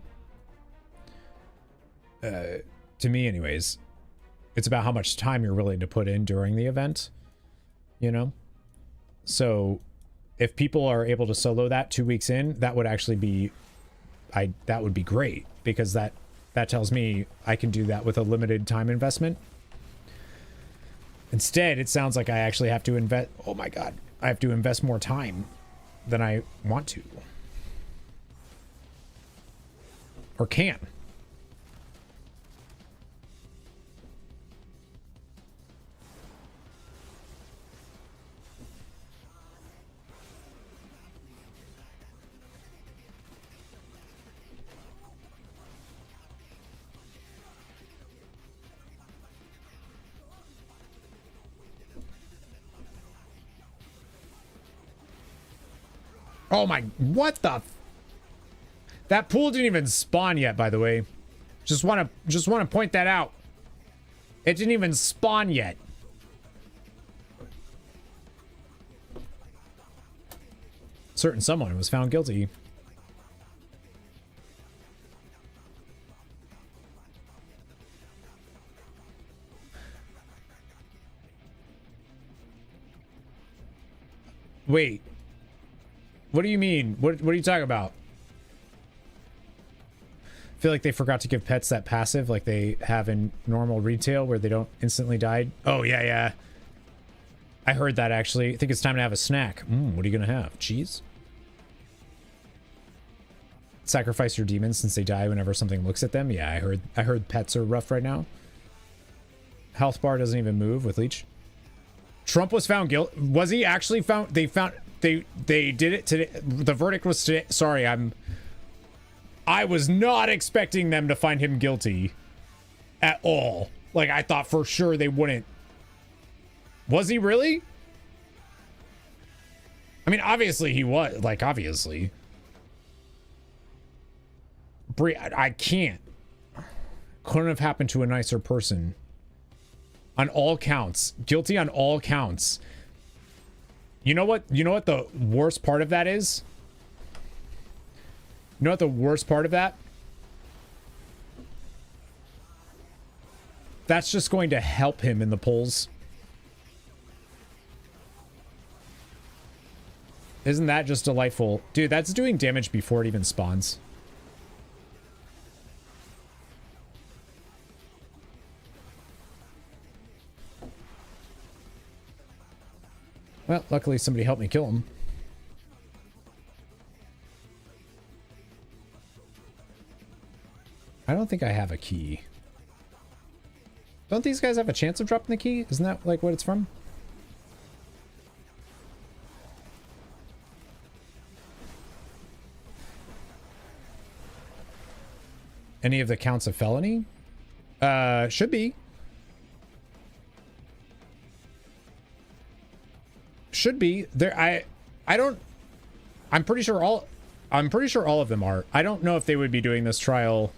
to me anyways, it's about how much time you're willing to put in during the event, you know? So if people are able to solo that 2 weeks in, that would actually be, that would be great, because that tells me I can do that with a limited time investment. Instead, it sounds like I actually have to invest, oh my god, I have to invest more time than I want to. Or can. Oh my, what the? That pool didn't even spawn yet, by the way. Just want to point that out. It didn't even spawn yet. Certain someone was found guilty. Wait. What do you mean? What are you talking about? I feel like they forgot to give pets that passive like they have in normal retail where they don't instantly die. Oh, yeah, yeah. I heard that, actually. I think it's time to have a snack. What are you going to have? Cheese? Sacrifice your demons since they die whenever something looks at them. Yeah, I heard pets are rough right now. Health bar doesn't even move with leech. Trump was found guilty. Was he actually found? They did it today. The verdict was today. Sorry, I was not expecting them to find him guilty at all. Like, I thought for sure they wouldn't. Was he really? I mean, obviously he was. Like, obviously. Brie, I can't. Couldn't have happened to a nicer person. On all counts. Guilty on all counts. You know what the worst part of that is? You know what the worst part of that? That's just going to help him in the polls. Isn't that just delightful? Dude, that's doing damage before it even spawns. Well, luckily somebody helped me kill him. I don't think I have a key. Don't these guys have a chance of dropping the key? Isn't that like what it's from? Any of the counts of felony? Should be. Should be. There I'm pretty sure all of them are. I don't know if they would be doing this trial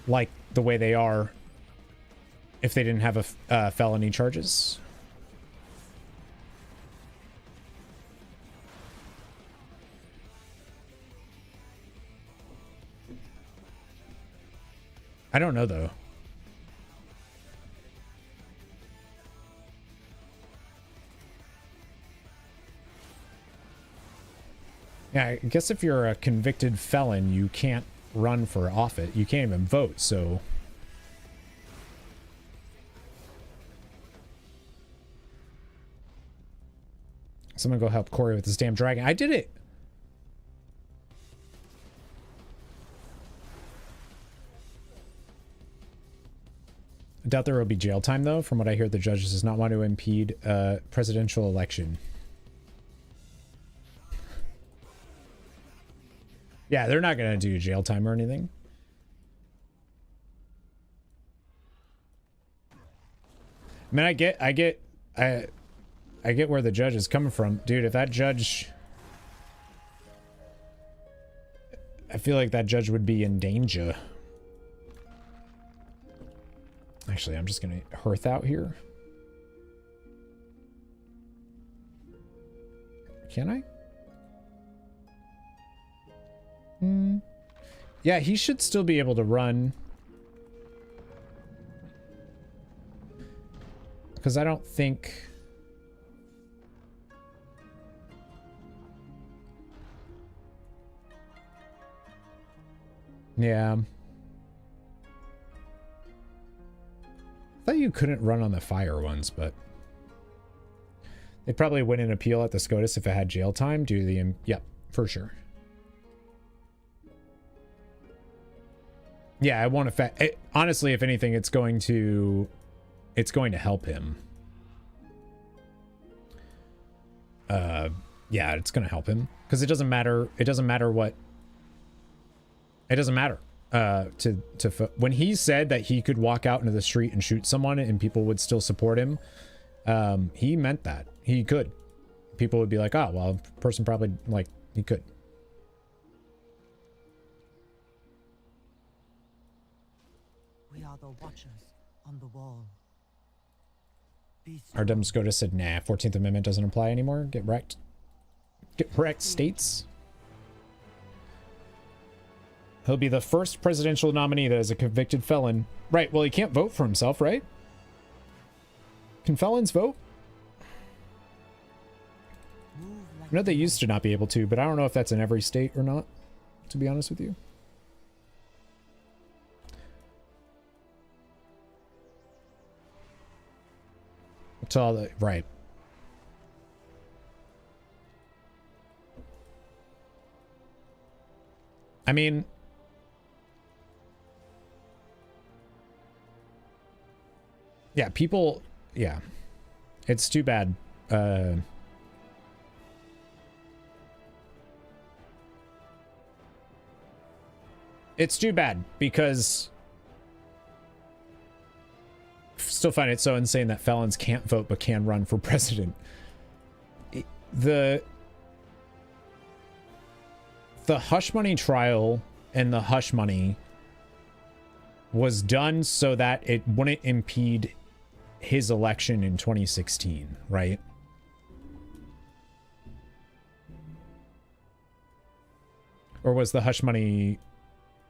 like the way they are if they didn't have a felony charges. I don't know though. Yeah, I guess if you're a convicted felon, you can't run for office. You can't even vote, so... Someone go help Corey with this damn dragon. I did it! I doubt there will be jail time, though. From what I hear, the judges does not want to impede a presidential election. Yeah, they're not gonna do jail time or anything. I mean, I get where the judge is coming from. Dude, if that judge... I feel like that judge would be in danger. Actually, I'm just gonna hearth out here. Can I? Yeah, he should still be able to run. Because I don't think... Yeah. I thought you couldn't run on the fire ones, but... They'd probably win an appeal at the SCOTUS if it had jail time due to the... Yep, for sure. Yeah, it won't affect... honestly, if anything, it's going to help him. Yeah, it's going to help him. Because it doesn't matter what... It doesn't matter. When he said that he could walk out into the street and shoot someone and people would still support him, he meant that. He could. People would be like, oh, well, a person probably, like, he could. We are the watchers on the wall. Our dumb SCOTUS said, nah, 14th Amendment doesn't apply anymore. Get wrecked. Get wrecked, states. He'll be the first presidential nominee that is a convicted felon. Right, well, he can't vote for himself, right? Can felons vote? I know they used to not be able to, but I don't know if that's in every state or not, to be honest with you. It's all the, right. I mean... Yeah, people... Yeah. It's too bad. It's too bad because... Still find it so insane that felons can't vote but can run for president. The hush money trial and the hush money was done so that it wouldn't impede his election in 2016, right? Or was the hush money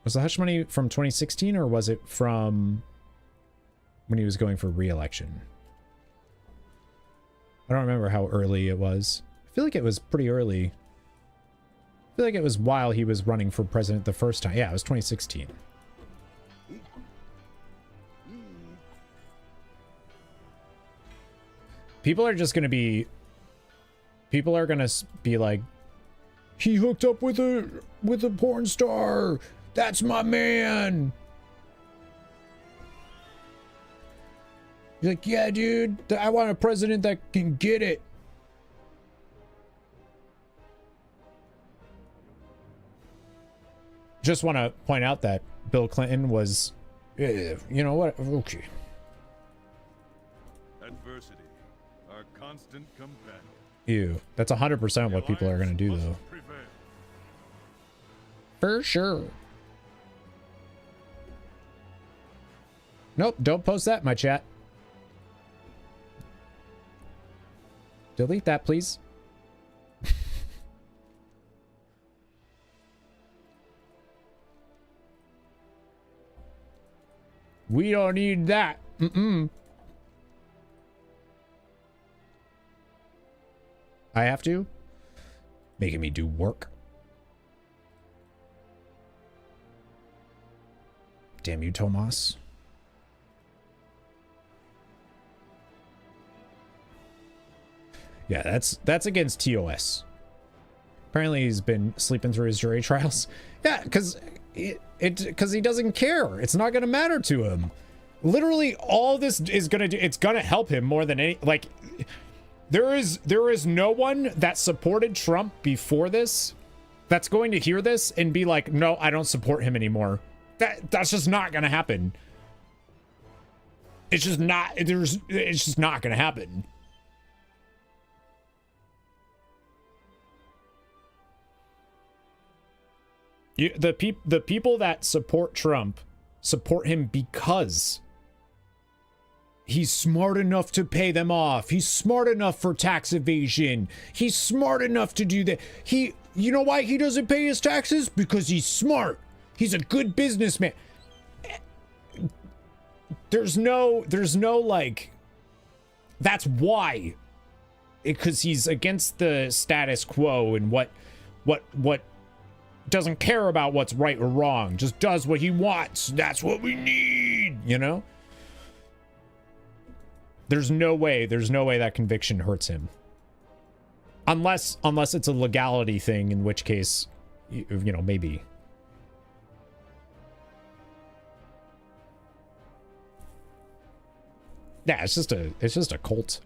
from 2016 or was it from when he was going for re-election? I don't remember how early it was. I feel like it was pretty early. I feel like it was while he was running for president the first time. Yeah, it was 2016. People are just going to be... People are going to be like, he hooked up with a porn star. That's my man. He's like, yeah, dude, I want a president that can get it. Just want to point out that Bill Clinton was, you know what? Okay. Adversity, our constant companion. Ew, that's 100% what people are going to do, though. For sure. Nope, don't post that in my chat. Delete that, please. We don't need that. I have to? Making me do work. Damn you, Tomas. Yeah, that's against TOS. Apparently he's been sleeping through his jury trials. Yeah, because he doesn't care. It's not going to matter to him. Literally, all this is going to do, it's going to help him more than any, like, there is no one that supported Trump before this that's going to hear this and be like, no, I don't support him anymore. That's just not going to happen. It's just not, it's just not going to happen. The people that support Trump support him because he's smart enough to pay them off. He's smart enough for tax evasion. He's smart enough to do that. You know why he doesn't pay his taxes? Because he's smart. He's a good businessman. There's no like, that's why. Because he's against the status quo and what doesn't care about what's right or wrong, just does what he wants. That's what we need, you know? There's no way that conviction hurts him. Unless it's a legality thing, in which case, you know, maybe. Yeah, it's just a cult.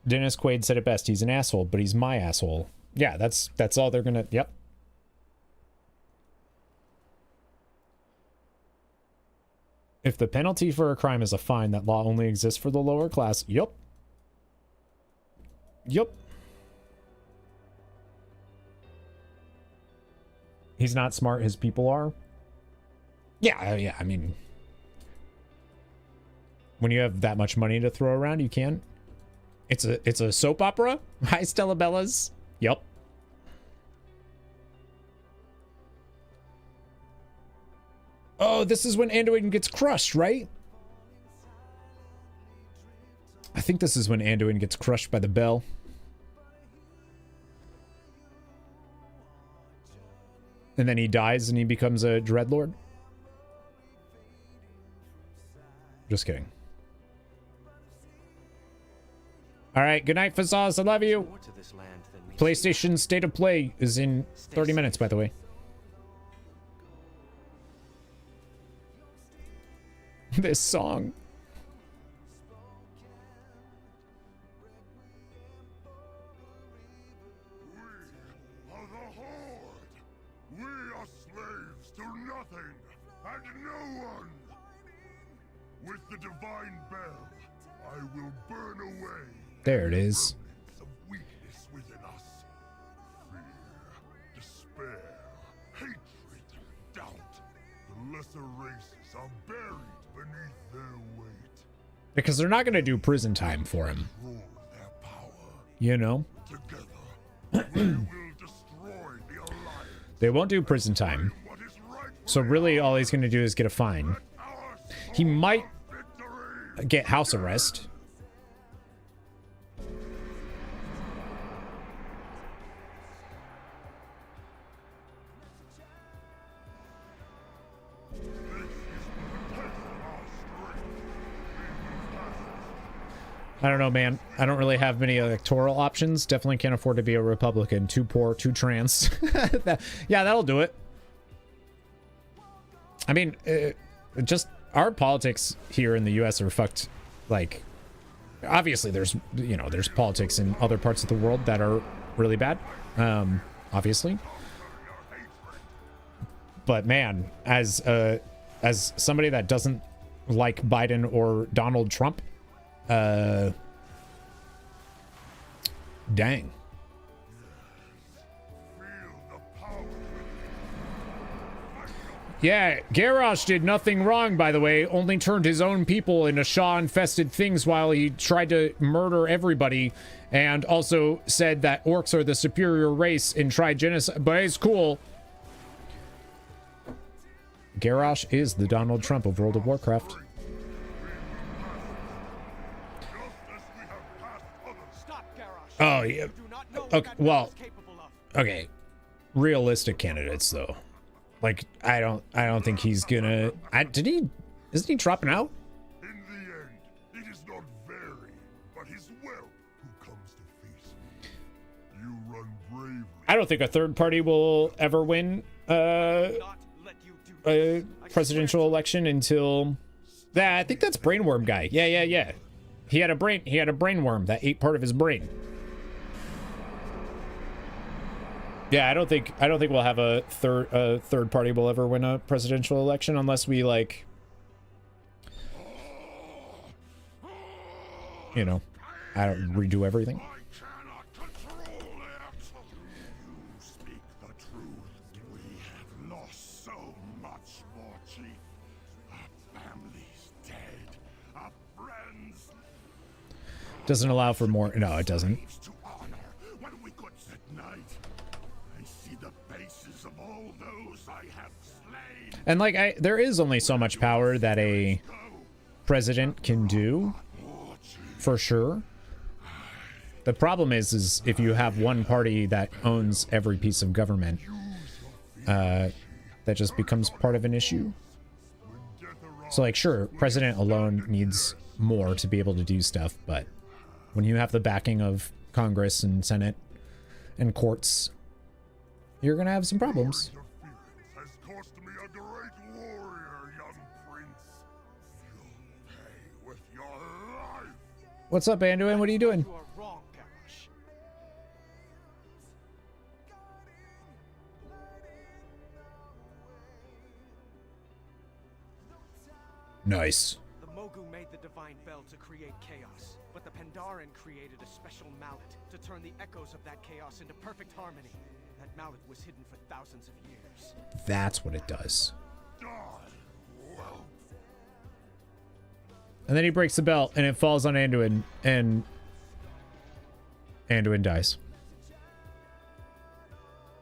Dennis Quaid said it best. He's an asshole, but he's my asshole. Yeah, that's all they're gonna. Yep. If the penalty for a crime is a fine, that law only exists for the lower class. Yup. Yup. He's not smart, his people are. Yeah, I mean, when you have that much money to throw around, you can. It's a soap opera. Hi, Stella Bellas. Yup. Oh, this is when Anduin gets crushed, right? I think this is when Anduin gets crushed by the bell. And then he dies and he becomes a Dreadlord. Just kidding. All right, good night, Fazaz. I love you. PlayStation State of Play is in 30 minutes, by the way. This song. We are the Horde. We are slaves to nothing and no one. With the divine bell, I will burn away. There it is. Of weakness within us. Fear, despair, hatred, doubt. The lesser races are buried beneath their weight. Because they're not going to do prison time for him. You know? Together, we will destroy the alliance. They won't do prison time. So really all he's going to do is get a fine. He might get house arrest. I don't know, man. I don't really have many electoral options. Definitely can't afford to be a Republican. Too poor, too trans. Yeah, that'll do it. I mean, just our politics here in the U.S. are fucked. Like, obviously there's, you know, there's politics in other parts of the world that are really bad. Obviously. But man, as somebody that doesn't like Biden or Donald Trump, dang. Yeah, Garrosh did nothing wrong, by the way. Only turned his own people into Shaw-infested things while he tried to murder everybody. And also said that orcs are the superior race and tried genocide. But it's cool. Garrosh is the Donald Trump of World of Warcraft. Oh, yeah. Okay, well, okay. Realistic candidates, though. Like, I don't think he's gonna... isn't he dropping out? In the end, it is not very, but his will who comes to feast. You run bravely. I don't think a third party will ever win a presidential election until... Yeah, I think that's Brainworm guy. Yeah. He had a brainworm that ate part of his brain. Yeah, I don't think we'll have a third party will ever win a presidential election unless we, like, you know, I don't redo everything. Speak the truth. We have lost so much more, Chief. Our families dead. Our friends. Doesn't allow for more. No, it doesn't. To honor when we could at night. I see the bases of all those I have slain. And like, there is only so much power that a president can do, for sure. The problem is if you have one party that owns every piece of government, that just becomes part of an issue. So like, sure, president alone needs more to be able to do stuff, but when you have the backing of Congress and Senate and courts, you're gonna have some problems. Has cost me a great warrior, young prince. You'll pay with your life. What's up, Anduin? What are you doing? You are wrong, Garrosh. Nice. The Mogu made the divine bell to create chaos, but the Pandaren created a special mallet to turn the echoes of that chaos into perfect harmony. That mallet was hidden for thousands of years. That's what it does. Die, whelp. And then he breaks the belt, and it falls on Anduin, and Anduin dies.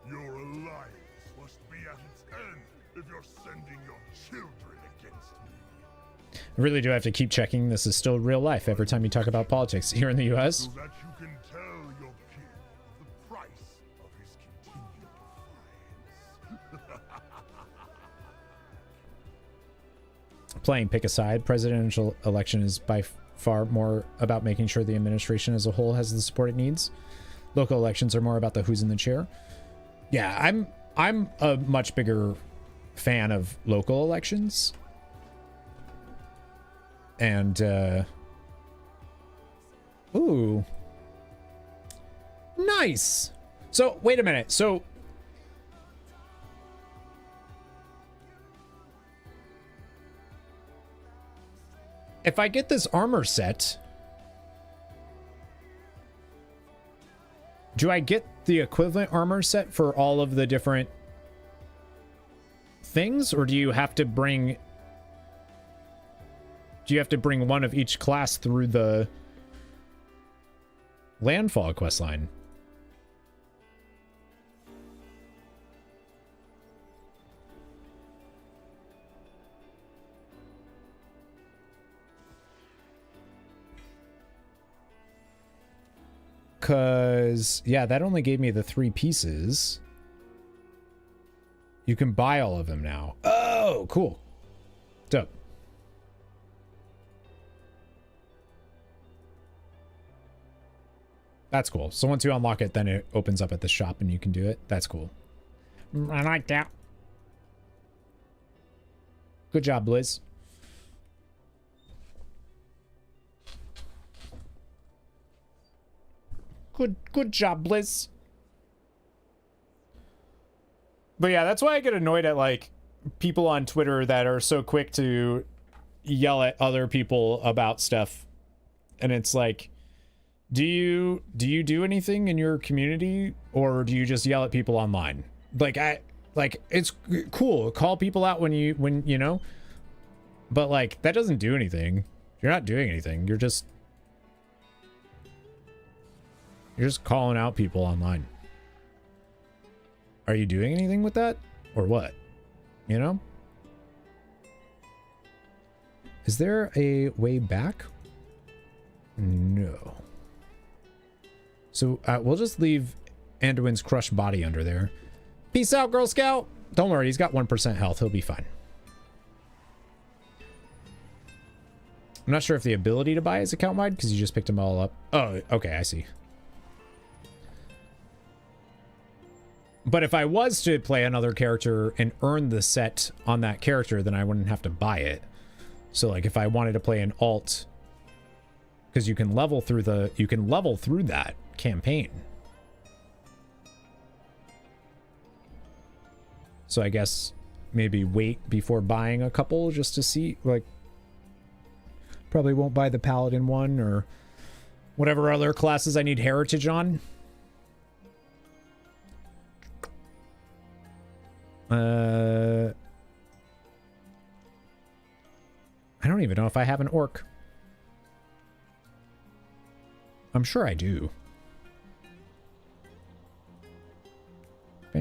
Your alliance must be at its end if you're sending your children against me. I really do have to keep checking. This is still real life every time you talk about politics here in the U.S. So that you can tell your king the price of his continued defiance. Playing pick a side, presidential election is by far more about making sure the administration as a whole has the support it needs. Local elections are more about the who's in the chair. Yeah, I'm a much bigger fan of local elections. And ooh. Nice. So, wait a minute. So if I get this armor set, do I get the equivalent armor set for all of the different things, or do you have to bring one of each class through the Landfall questline? Because, yeah, that only gave me the 3 pieces. You can buy all of them now. Oh, cool. Dope. That's cool. So once you unlock it, then it opens up at the shop and you can do it. That's cool. I like that. Good job, Blizz. Good job, Blizz. But yeah, that's why I get annoyed at like people on Twitter that are so quick to yell at other people about stuff. And it's like, do you do anything in your community, or do you just yell at people online? Like it's cool. Call people out when you know, but like that doesn't do anything. You're not doing anything. You're just calling out people online. Are you doing anything with that? Or what? You know? Is there a way back? No. So we'll just leave Anduin's crushed body under there. Peace out, Girl Scout. Don't worry, he's got 1% health. He'll be fine. I'm not sure if the ability to buy is account-wide because you just picked them all up. Oh, okay, I see. But if I was to play another character and earn the set on that character, then I wouldn't have to buy it. So like if I wanted to play an alt, because you can level through that campaign. So I guess maybe wait before buying a couple just to see, like, probably won't buy the paladin one or whatever other classes I need heritage on. I don't even know if I have an orc. I'm sure I do. I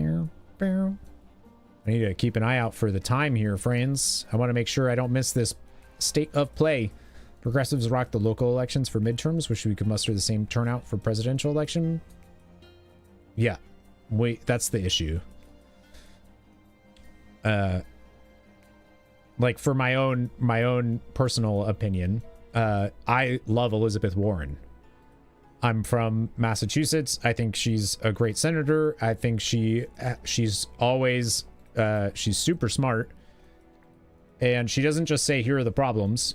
need to keep an eye out for the time here, friends. I want to make sure I don't miss this state of play. Progressives rock the local elections for midterms. Wish we could muster the same turnout for presidential election. Yeah, wait, that's the issue. Like for my own personal opinion, I love Elizabeth Warren. I'm from Massachusetts. I think she's a great senator. I think she's always she's super smart, and she doesn't just say here are the problems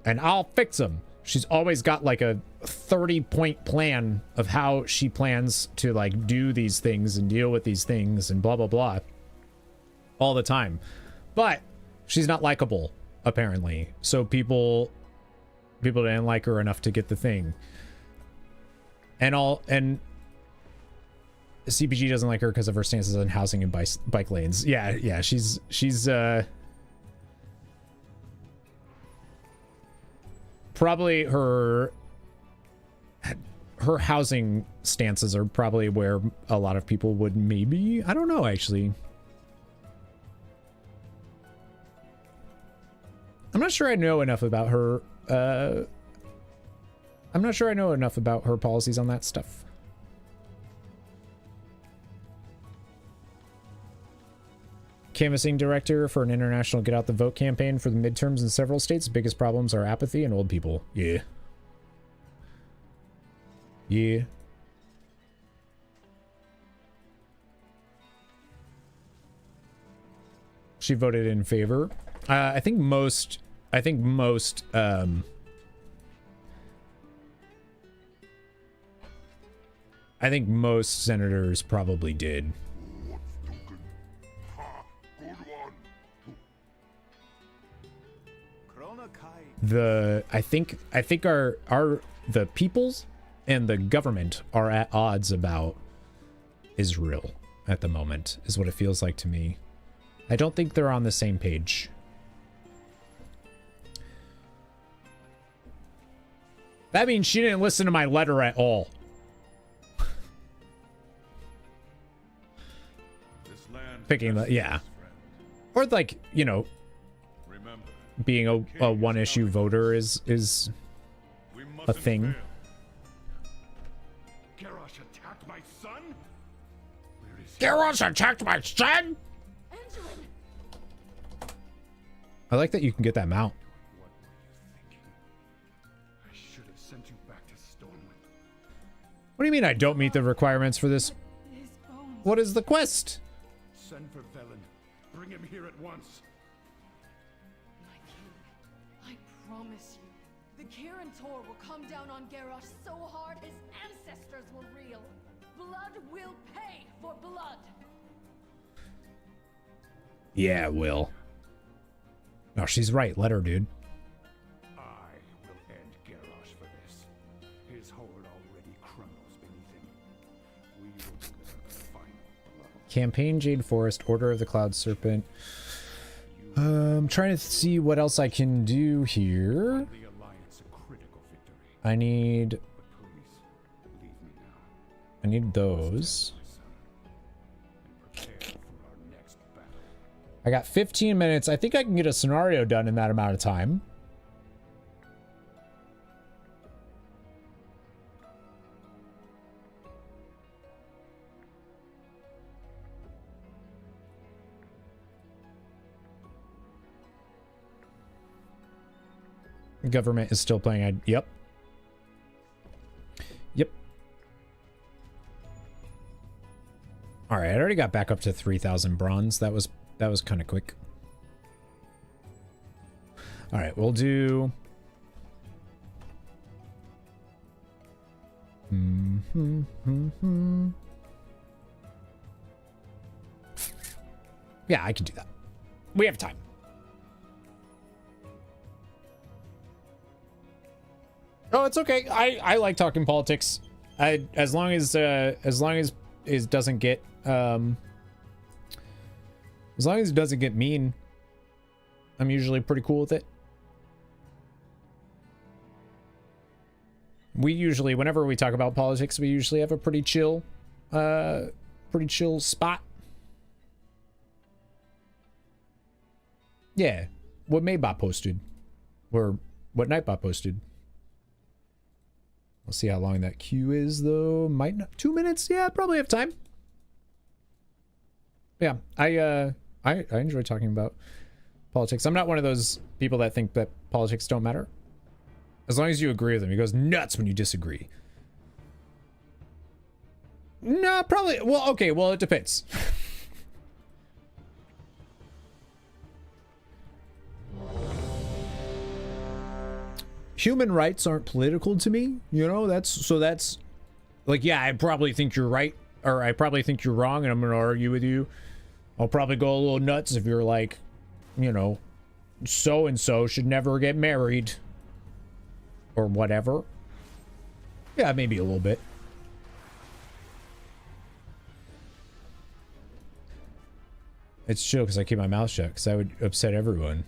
and I'll fix them. She's always got like a 30-point plan of how she plans to like do these things and deal with these things and blah blah blah all the time. But she's not likable apparently, so people didn't like her enough to get the thing. And CPG doesn't like her because of her stances on housing and bike lanes. Yeah, she's probably her housing stances are probably where a lot of people would maybe, I don't know actually. I'm not sure I know enough about her I'm not sure I know enough about her policies on that stuff. Canvassing director for an international Get Out the Vote campaign for the midterms in several states. Biggest problems are apathy and old people. Yeah. Yeah. She voted in favor. I think most senators probably did. I think the peoples and the government are at odds about Israel at the moment, is what it feels like to me. I don't think they're on the same page. That means she didn't listen to my letter at all. Picking the, yeah. Or like, you know, being a one-issue voter is a thing. Garrosh attacked my son? Garrosh attacked my son? I like that you can get that mount. What were you thinking? I should have sent you back to Stormwind. What do you mean I don't meet the requirements for this? What is the quest? Send for Velen. Bring him here at once. My king, I promise you, the Kirin Tor will come down on Garrosh so hard his ancestors will reel. Blood will pay for blood. Yeah, it will. No, she's right. Let her, dude. I will end Garrosh for this. His horde already crumbles beneath him. We will deliver the final blow. Campaign Jade Forest, Order of the Cloud Serpent. I'm trying to see what else I can do here. The Alliance a critical victory. I need But please, leave me now. I need those. And prepare for our next battle. I got 15 minutes. I think I can get a scenario done in that amount of time. Government is still playing. Yep. Yep. All right, I already got back up to 3,000 bronze. That was kind of quick. All right, we'll do. Yeah, I can do that. We have time. Oh, it's okay. I like talking politics. As long as it doesn't get as long as it doesn't get mean, I'm usually pretty cool with it. We usually, whenever we talk about politics, we usually have a pretty chill spot. Yeah, what Maybot posted, or what Nightbot posted. We'll see how long that queue is, though. Might not. 2 minutes? Yeah, probably have time. Yeah, I enjoy talking about politics. I'm not one of those people that think that politics don't matter. As long as you agree with him. He goes nuts when you disagree. No, probably. Well, okay. Well, it depends. Human rights aren't political to me. You know, that's like, yeah, I probably think you're right, or I probably think you're wrong, and I'm going to argue with you. I'll probably go a little nuts if you're like, you know, so-and-so should never get married. Or whatever. Yeah, maybe a little bit. It's chill because I keep my mouth shut because I would upset everyone.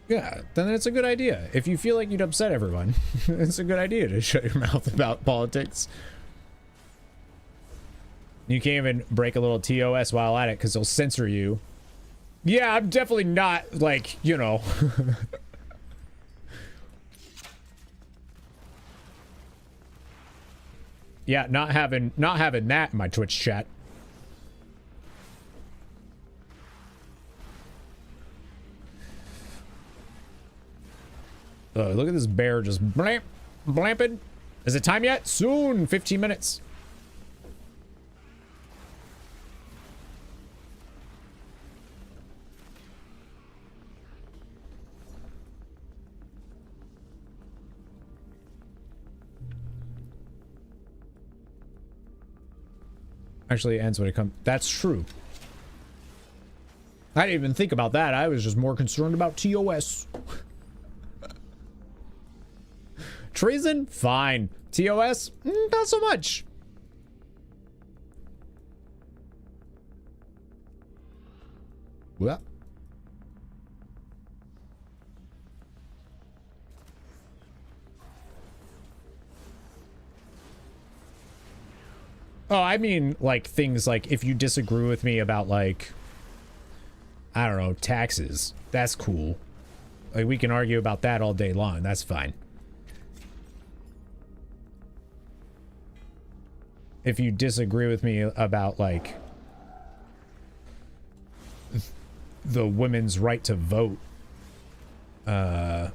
Yeah, then it's a good idea. If you feel like you'd upset everyone, it's a good idea to shut your mouth about politics. You can't even break a little TOS while at it because they'll censor you. Yeah, I'm definitely not, like, you know... Yeah, not having that in my Twitch chat. Look at this bear just blamping. Is it time yet? Soon, 15 minutes. Actually ends when it comes. That's true. I didn't even think about that. I was just more concerned about TOS. Treason? Fine. TOS? Not so much. Well. Oh, I mean, like, things like, if you disagree with me about, like, I don't know, taxes, that's cool. Like, we can argue about that all day long. That's fine. If you disagree with me about, like, the women's right to vote, well,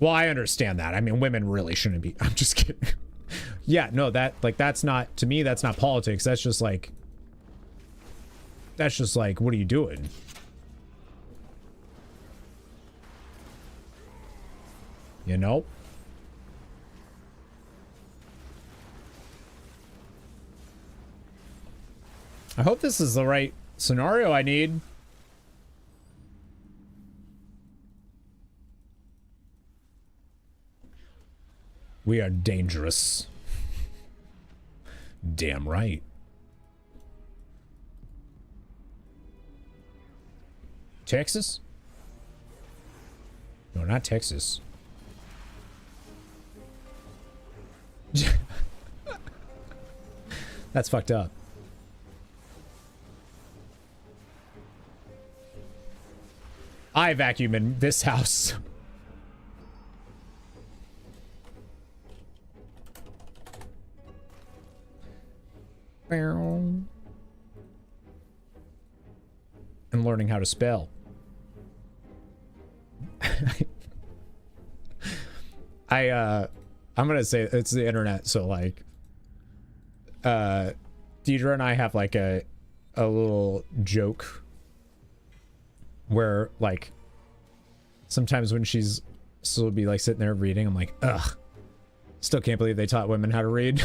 I understand that. I mean, women really shouldn't be. I'm just kidding. Yeah, no, that's not, to me, that's not politics. That's just like, what are you doing? You know? I hope this is the right scenario I need. We are dangerous. Damn right. Texas? No, not Texas. That's fucked up. I vacuum in this house. And learning how to spell. I'm gonna say it's the internet, so like Deidre and I have like a little joke where like sometimes when she's still be like sitting there reading, I'm like, ugh, still can't believe they taught women how to read.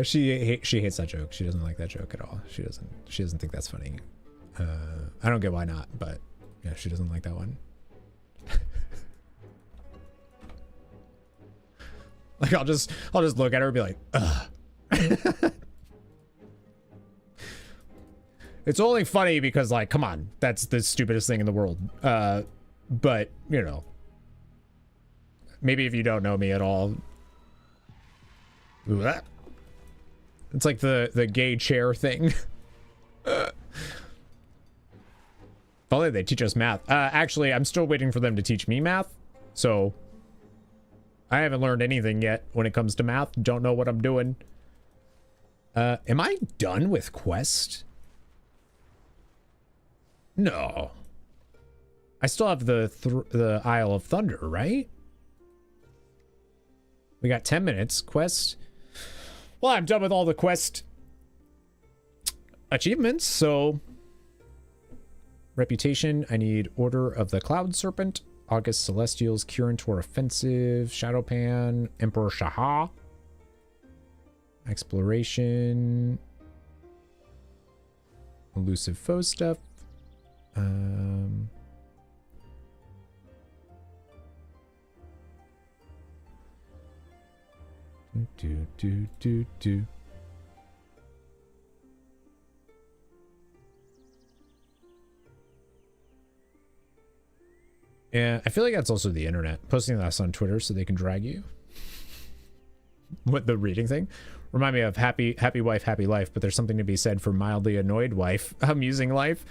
She hates that joke. She doesn't like that joke at all. She doesn't think that's funny. I don't get why not, but yeah, she doesn't like that one. Like I'll just look at her and be like, ugh. It's only funny because like, come on, that's the stupidest thing in the world. But, you know, maybe if you don't know me at all. Ooh, that. It's like the gay chair thing. If only they teach us math. Actually, I'm still waiting for them to teach me math. So I haven't learned anything yet when it comes to math. Don't know what I'm doing. Am I done with quest? No. I still have the Isle of Thunder, right? We got 10 minutes. Quest. Well, I'm done with all the quest achievements, so... Reputation, I need Order of the Cloud Serpent, August Celestials, Kirin Offensive, Shadowpan, Emperor Shaha. Exploration. Elusive foe stuff. Do. Yeah, I feel like that's also the internet. Posting this on Twitter so they can drag you. What, the reading thing? Remind me of happy wife, happy life, but there's something to be said for mildly annoyed wife, amusing life.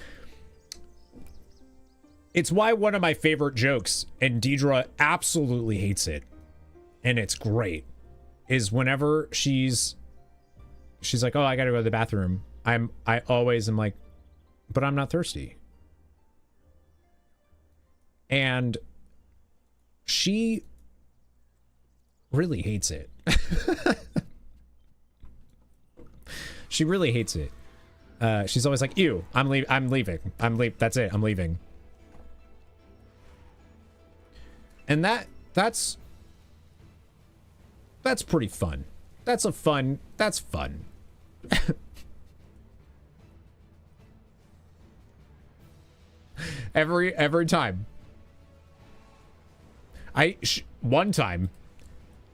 It's why one of my favorite jokes, and Deidre absolutely hates it, and it's great, is whenever she's like, oh, I gotta go to the bathroom. I always am like, but I'm not thirsty. And she really hates it. She really hates it. She's always like, ew, I'm leaving. That's it. I'm leaving. And that's pretty fun. That's fun. Every time. One time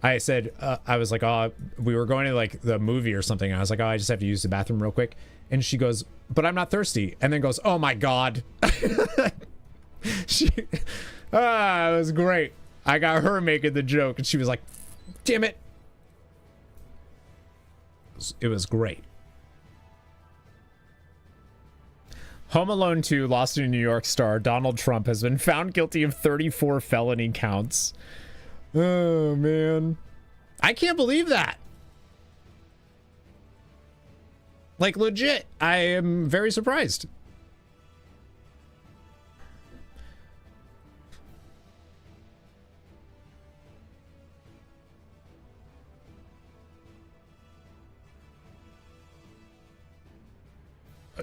I said, I was like, oh, we were going to like the movie or something. And I was like, oh, I just have to use the bathroom real quick. And she goes, but I'm not thirsty. And then goes, oh my God. It was great. I got her making the joke and she was like, damn it. It was great. Home Alone 2, Lost in New York star Donald Trump has been found guilty of 34 felony counts. Oh, man. I can't believe that. Like, legit. I am very surprised.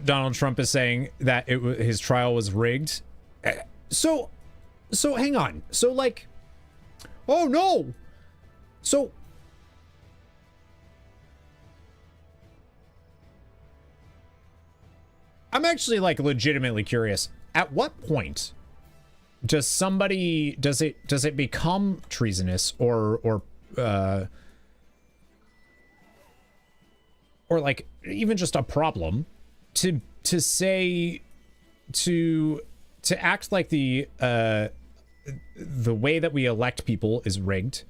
Donald Trump is saying that his trial was rigged. So hang on. So like, oh no. So I'm actually like legitimately curious. At what point does it become treasonous or like even just a problem to act like the way that we elect people is rigged,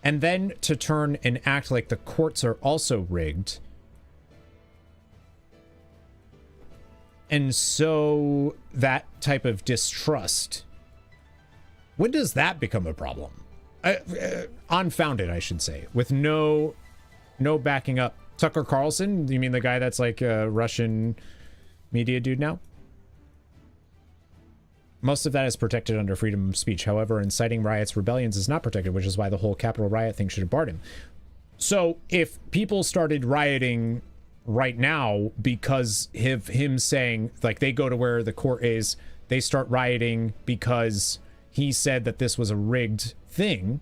and then to turn and act like the courts are also rigged, and so that type of distrust, when does that become a problem? Unfounded, I should say, with no backing up. Tucker Carlson? You mean the guy that's like a Russian media dude now? Most of that is protected under freedom of speech. However, inciting riots, rebellions is not protected, which is why the whole Capitol riot thing should have barred him. So if people started rioting right now because of him saying, like, they go to where the court is, they start rioting because he said that this was a rigged thing,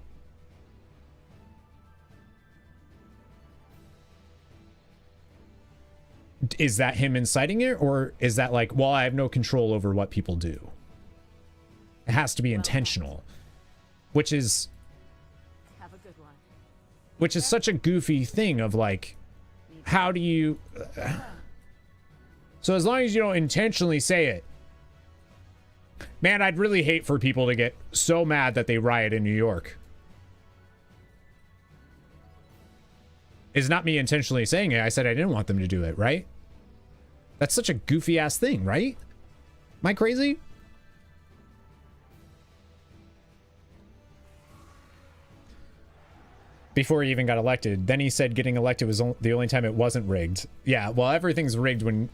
is that him inciting it, or is that like, well, I have no control over what people do? It has to be intentional, which is such a goofy thing of like, how do you... So as long as you don't intentionally say it, Man, I'd really hate for people to get so mad that they riot in New York. It's not me intentionally saying it. I said I didn't want them to do it, right? That's such a goofy ass thing, right? Am I crazy? Before he even got elected. Then he said getting elected was the only time it wasn't rigged. Yeah, well, everything's rigged when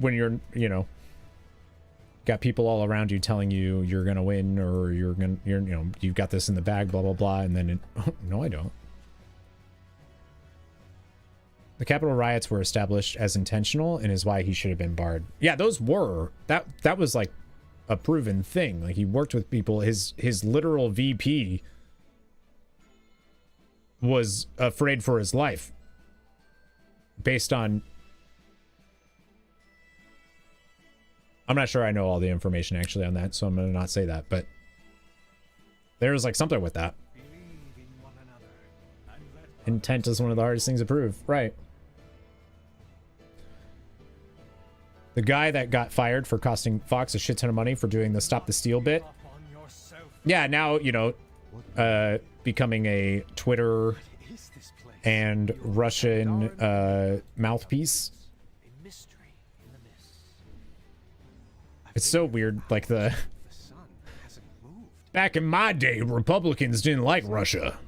you're, you know, got people all around you telling you you're gonna win or you're you know, you've got this in the bag, blah blah blah, and then oh, no, I don't. The Capitol riots were established as intentional and is why he should have been barred. Yeah, those were that was like a proven thing. Like he worked with people. His literal VP was afraid for his life based on, I'm not sure I know all the information actually on that, so I'm going to not say that, but there was like something with that. Intent is one of the hardest things to prove. Right. The guy that got fired for costing Fox a shit ton of money for doing the Stop the Steal bit. Yeah, now, you know, becoming a Twitter and Russian mouthpiece. It's so weird, like the back in my day, Republicans didn't like Russia.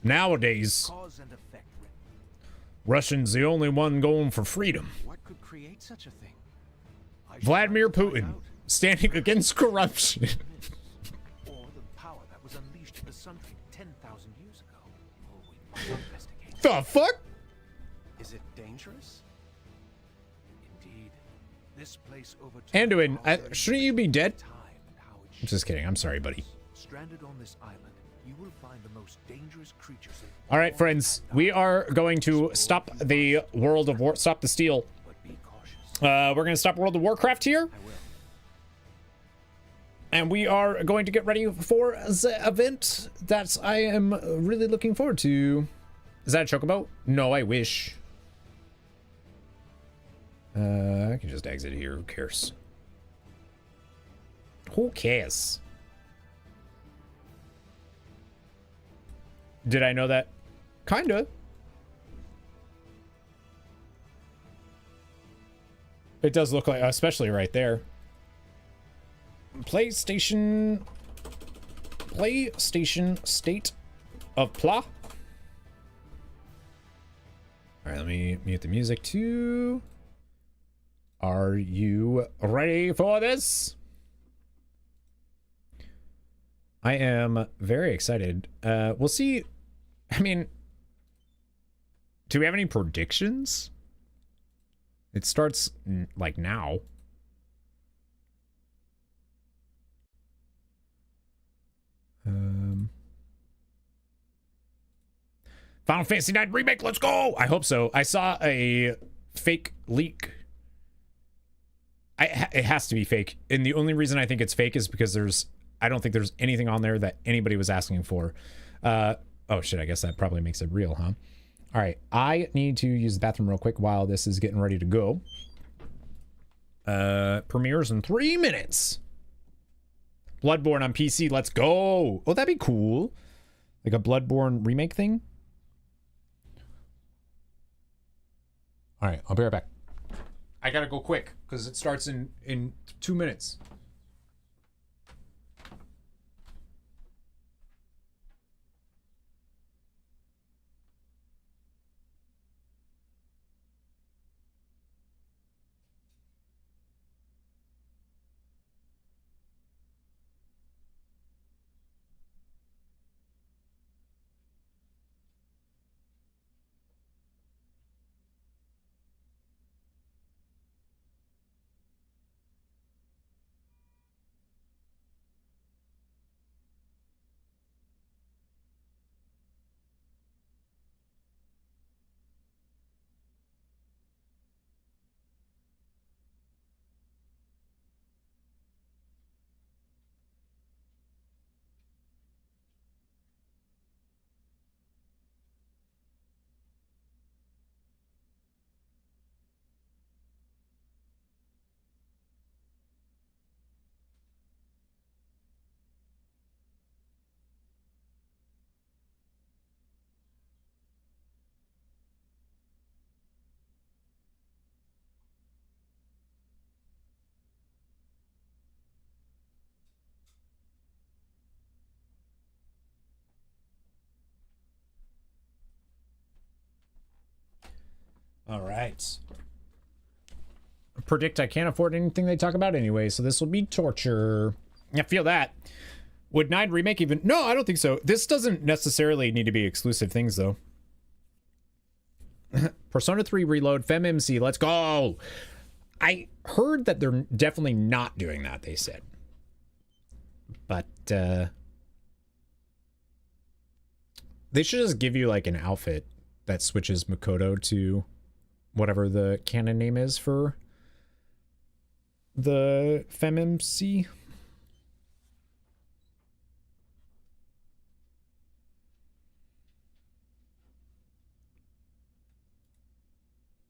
Nowadays, Russians the only one going for freedom. What could create such a thing? Vladimir Putin standing against corruption. Or the power that was unleashed in the Sun King 10,000 years ago. Oh, we must investigate. The fuck? Is it dangerous? Indeed. This place Anduin, shouldn't you be dead? I'm just kidding. I'm sorry, buddy. Stranded on this island, you will find the most dangerous creatures. All right, friends, we are going to stop the World of War, stop the steal. We're going to stop World of Warcraft here. And we are going to get ready for the event that I am really looking forward to. Is that a chocobo? No, I wish. I can just exit here. Who cares? Who cares? Did I know that? Kinda. It does look like, especially right there. PlayStation State of Play. All right, let me mute the music too. Are you ready for this? I am very excited. We'll see. I mean, do we have any predictions? It starts like now. Final Fantasy IX Remake, let's go! I hope so. I saw a fake leak. It has to be fake. And the only reason I think it's fake is because I don't think there's anything on there that anybody was asking for. Oh shit, I guess that probably makes it real, huh? All right, I need to use the bathroom real quick while this is getting ready to go. Premieres in 3 minutes. Bloodborne on PC, let's go. Oh, that'd be cool. Like a Bloodborne remake thing. All right, I'll be right back. I gotta go quick because it starts in 2 minutes. All right. Predict I can't afford anything they talk about anyway, so this will be torture. I feel that. Would 9 remake even... No, I don't think so. This doesn't necessarily need to be exclusive things, though. Persona 3 Reload, FemMC, let's go! I heard that they're definitely not doing that, they said. But, they should just give you, like, an outfit that switches Makoto to whatever the canon name is for the FemMC.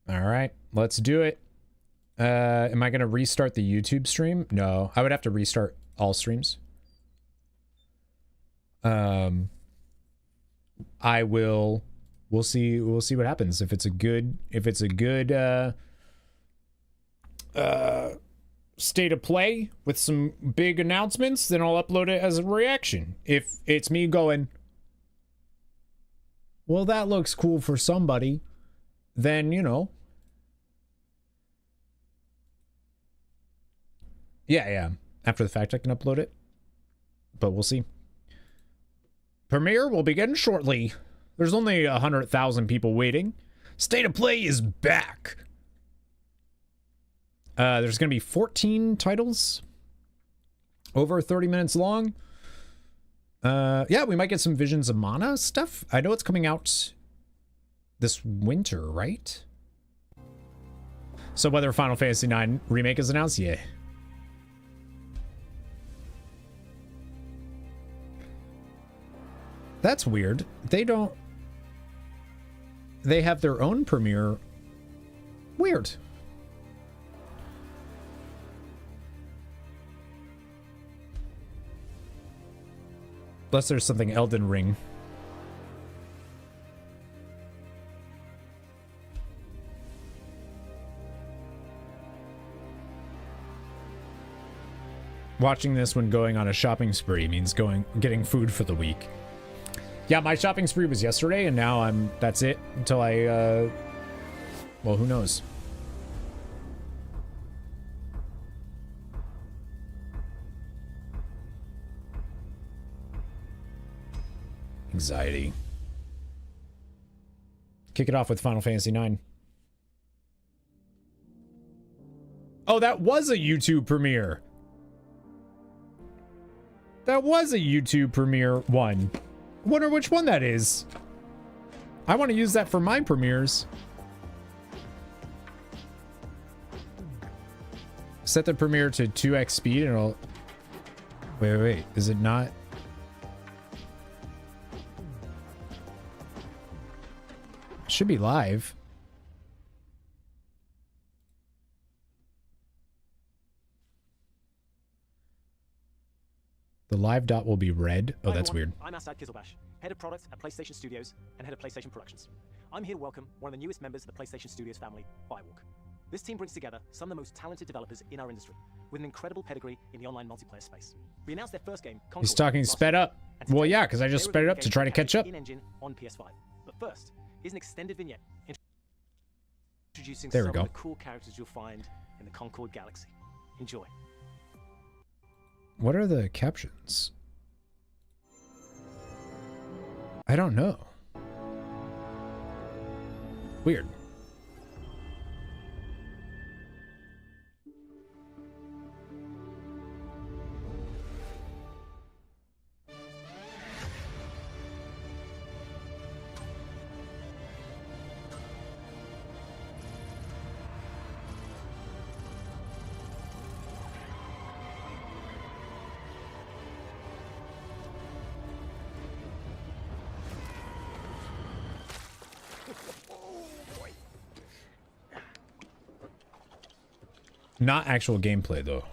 All right, let's do it. Am I going to restart the YouTube stream? No, I would have to restart all streams. I will, we'll see what happens. If it's a good state of play with some big announcements, then I'll upload it as a reaction. If it's me going, well, that looks cool for somebody, then, you know, yeah, after the fact I can upload it, but we'll see. Premiere will begin shortly. There's only 100,000 people waiting. State of Play is back. There's going to be 14 titles, over 30 minutes long. Yeah, we might get some Visions of Mana stuff. I know it's coming out this winter, right? So whether Final Fantasy IX Remake is announced, yeah. That's weird. They have their own premiere. Weird. Unless there's something Elden Ring. Watching this when going on a shopping spree means getting food for the week. Yeah, my shopping spree was yesterday, and now that's it until well, who knows? Anxiety. Kick it off with Final Fantasy IX. Oh, that was a YouTube premiere. That was a YouTube premiere one. Wonder which one that is. I want to use that for my premieres. Set the premiere to 2x speed and it'll... Wait. Is it not? Should be live. The live dot will be red. Oh, that's weird. I'm Asad Kizilbash, head of product at PlayStation Studios and head of PlayStation Productions. I'm here to welcome one of the newest members of the PlayStation Studios family, Firewalk. This team brings together some of the most talented developers in our industry, with an incredible pedigree in the online multiplayer space. We announced their first game, Concord, He's talking sped up. Well, yeah, because I just sped it up to try to catch up. In-engine on PS5. But first, here's an extended vignette introducing some of the cool characters you'll find in the Concord Galaxy. Enjoy. What are the captions? I don't know. Weird. Not actual gameplay, though.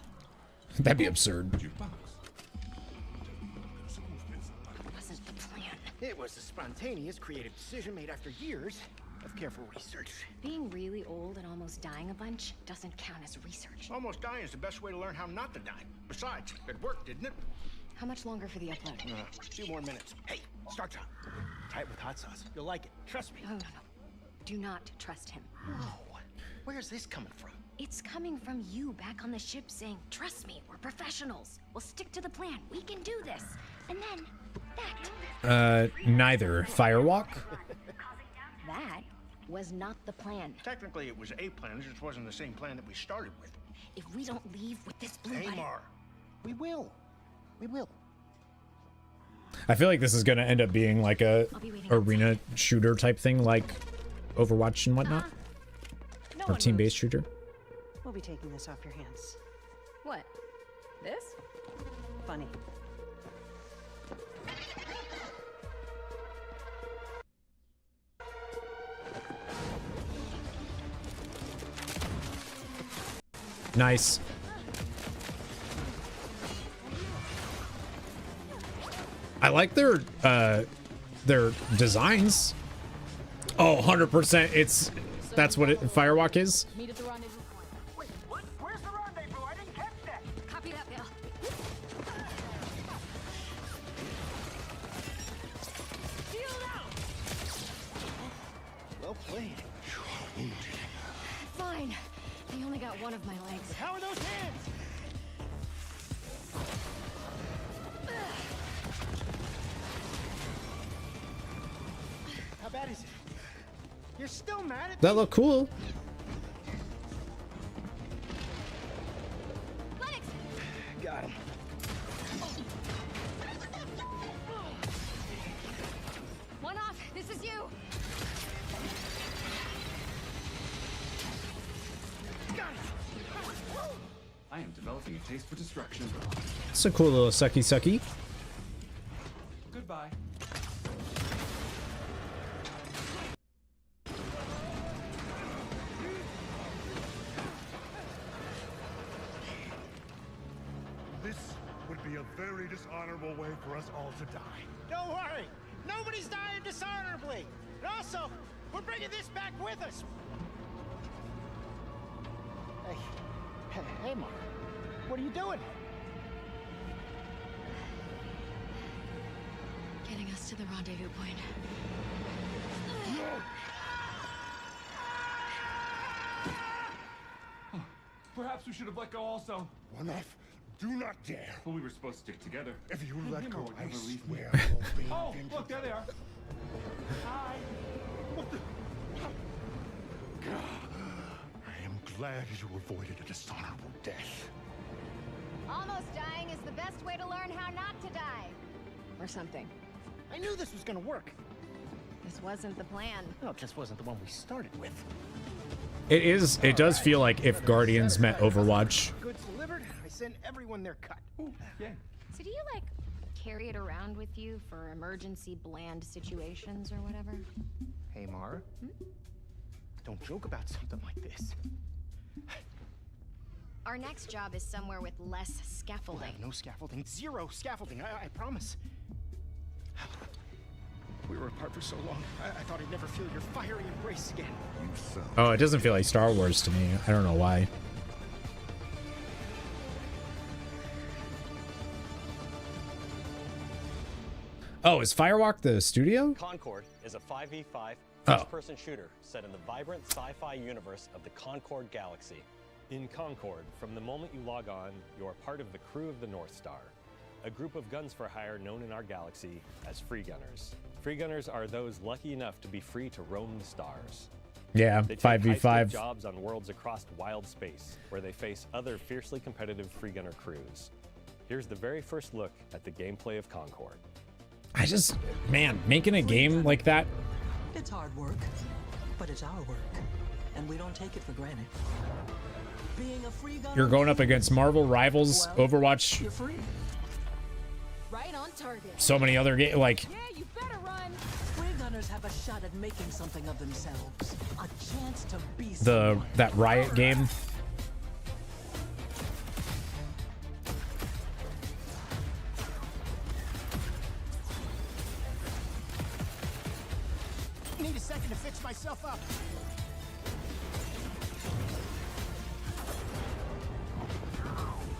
That'd be absurd. Wasn't the plan. It was a spontaneous, creative decision made after years of careful research. Being really old and almost dying a bunch doesn't count as research. Almost dying is the best way to learn how not to die. Besides, it worked, didn't it? How much longer for the upload? 2 more minutes. Hey, start time. Try it with hot sauce. You'll like it. Trust me. No. Do not trust him. Oh, where's this coming from? It's coming from you back on the ship saying, trust me, we're professionals. We'll stick to the plan. We can do this. And then that. Neither. Firewalk? That was not the plan. Technically, it was a plan. It just wasn't the same plan that we started with. If we don't leave with this blue light... Amar, we will. We will. I feel like this is going to end up being like a arena shooter type thing, like Overwatch and whatnot. Or team-based shooter. We'll be taking this off your hands. What? This? Funny. Nice. I like their designs. Oh, 100%. That's what Firewalk is. Meet at the rendezvous point. Wait, what? Where's the rendezvous? I didn't catch that. Copy that, Bill. Shield out. Well played. Fine. I only got one of my legs. How are those hands? How bad is it? You're still mad at me? That look cool. Legs! Got him. One off. This is you. I am developing a taste for destruction. It's a cool little sucky. Goodbye. This would be a very dishonorable way for us all to die. Don't worry. Nobody's dying dishonorably. And also, we're bringing this back with us. Hey, Mark. What are you doing? Getting us to the rendezvous point. Perhaps we should have let go also. One off. Do not dare. Well, we were supposed to stick together. If you let go, I swear Oh, look, there they are. Hi. What the? I am glad you avoided a dishonorable death. Almost dying is the best way to learn how not to die. Or something. I knew this was gonna work. This wasn't the plan. No, it just wasn't the one we started with. It does feel like if Guardians met Overwatch. Goods delivered. I sent everyone their cut. Ooh, yeah. So do you, like, carry it around with you for emergency bland situations or whatever? Hey, Mara. Don't joke about something like this. Our next job is somewhere with less We'll scaffolding. have no scaffolding. Zero scaffolding. I promise. We were apart for so long. I thought I'd never feel your fiery embrace again. Oh, it doesn't feel like Star Wars to me. I don't know why. Oh, is Firewalk the studio? Concord is a 5v5 Oh. first-person shooter set in the vibrant sci-fi universe of the Concord galaxy. In Concord, from the moment you log on, you are part of the crew of the North Star, a group of guns for hire known in our galaxy as free gunners. Free gunners are those lucky enough to be free to roam the stars. Yeah, They take 5v5. high-stake jobs on worlds across wild space, where they face other fiercely competitive free gunner crews. Here's the very first look at the gameplay of Concord. I just, man, making a game like that. It's hard work, but it's our work, and we don't take it for granted. Being a free gunner, You're going up against Marvel rivals, Overwatch, you're free. Right on target. so many other games. Like, Yeah, you better run. Free gunners have a shot at making something of themselves, a chance to be that Riot game. Need a second to fix myself up.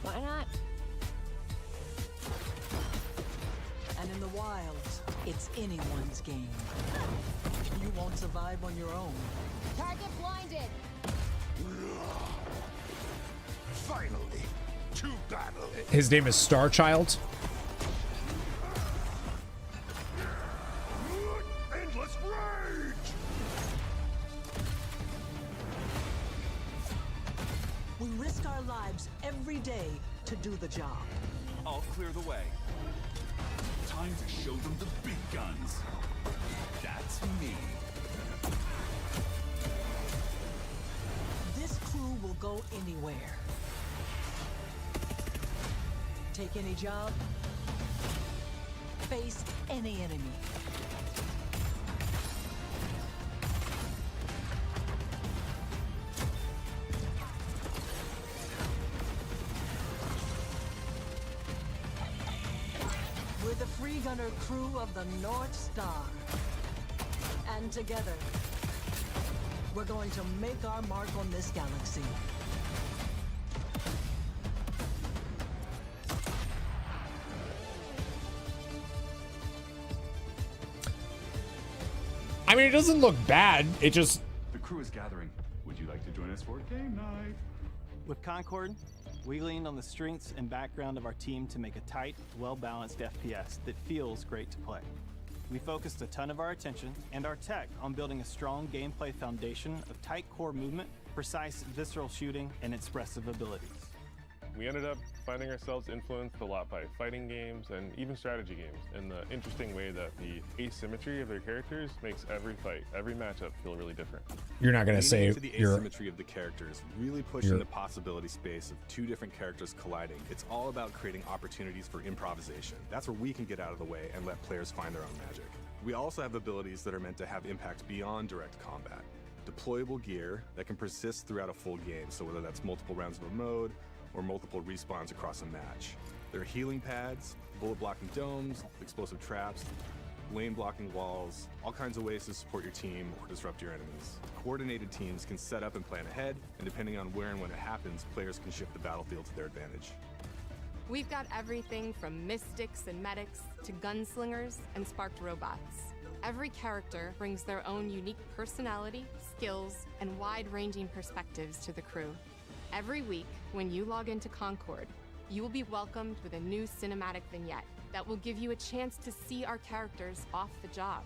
Why not? And in the wilds, it It's anyone's game. You won't survive on your own. Target blinded. Finally, to battle. His name is Starchild. Endless rage. We risk our lives every day to do the job. I'll clear the way. Time to show them the big guns. That's me. This crew will go anywhere. Take any job. Face any enemy. We're the free gunner crew of the North Star. And together, we're going to make our mark on this galaxy. I mean, it doesn't look bad. It just... The crew is gathering. Would you like to join us for game night? With Concord, we leaned on the strengths and background of our team to make a tight, well-balanced FPS that feels great to play. We focused a ton of our attention and our tech on building a strong gameplay foundation of tight core movement, precise visceral shooting, and expressive abilities. We ended up finding ourselves influenced a lot by fighting games and even strategy games in the interesting way that the asymmetry of their characters makes every fight, every matchup feel really different. You're not going to say the asymmetry of the characters, really pushing the possibility space of two different characters colliding. It's all about creating opportunities for improvisation. That's where we can get out of the way and let players find their own magic. We also have abilities that are meant to have impact beyond direct combat. Deployable gear that can persist throughout a full game, so whether that's multiple rounds of a mode, or multiple respawns across a match. There are healing pads, bullet blocking domes, explosive traps, lane blocking walls, all kinds of ways to support your team or disrupt your enemies. Coordinated teams can set up and plan ahead, and depending on where and when it happens, players can shift the battlefield to their advantage. We've got everything from mystics and medics to gunslingers and sparked robots. Every character brings their own unique personality, skills, and wide-ranging perspectives to the crew. Every week, when you log into Concord, you will be welcomed with a new cinematic vignette that will give you a chance to see our characters off the job.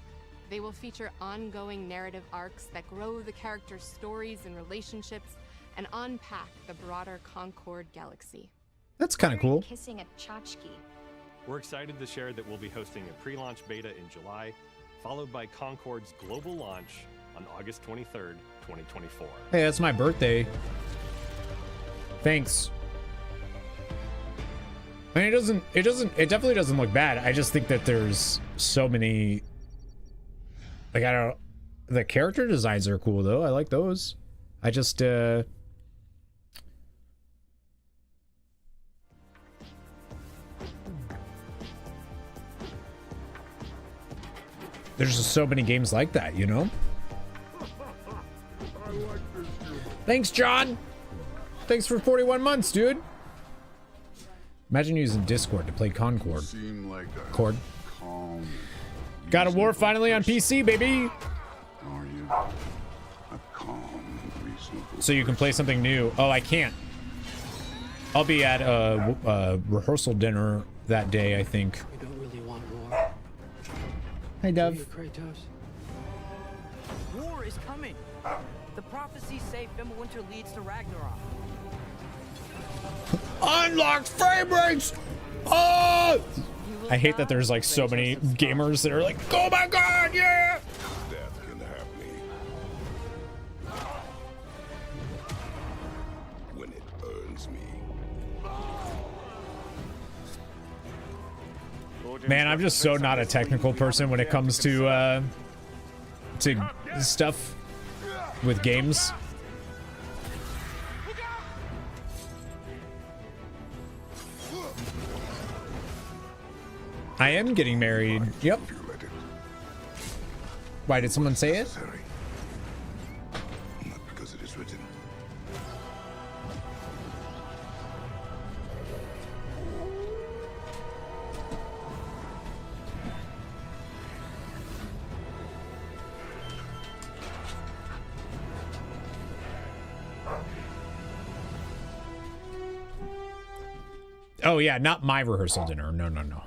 They will feature ongoing narrative arcs that grow the characters' stories and relationships and unpack the broader Concord galaxy. That's kind of cool. Kissing a tchotchke. We're excited to share that we'll be hosting a pre-launch beta in July, followed by Concord's global launch on August 23rd, 2024. Hey, that's my birthday. Thanks. I mean, it definitely doesn't look bad. I just think that there's so many, like, the character designs are cool though. I like those. I just, there's just so many games like that, you know? Thanks, John. Thanks for 41 months, dude. Imagine using Discord to play Concord. Cord. God of War finally on PC, baby. So you can play something new. Oh, I can't. I'll be at a rehearsal dinner that day, I think. We don't really want war. Hi, Dove. Kratos. War is coming. The prophecies say Fimbulwinter leads to Ragnarok. Unlocked frame rates! Oh! I hate that there's like so many gamers that are like, oh my god, yeah! Death can have me. When it earns me. Man, I'm just so not a technical person when it comes to stuff with games. I am getting married. Yep. Why, did someone say it? Not because it is written. Oh yeah, not my rehearsal dinner. No, no, no.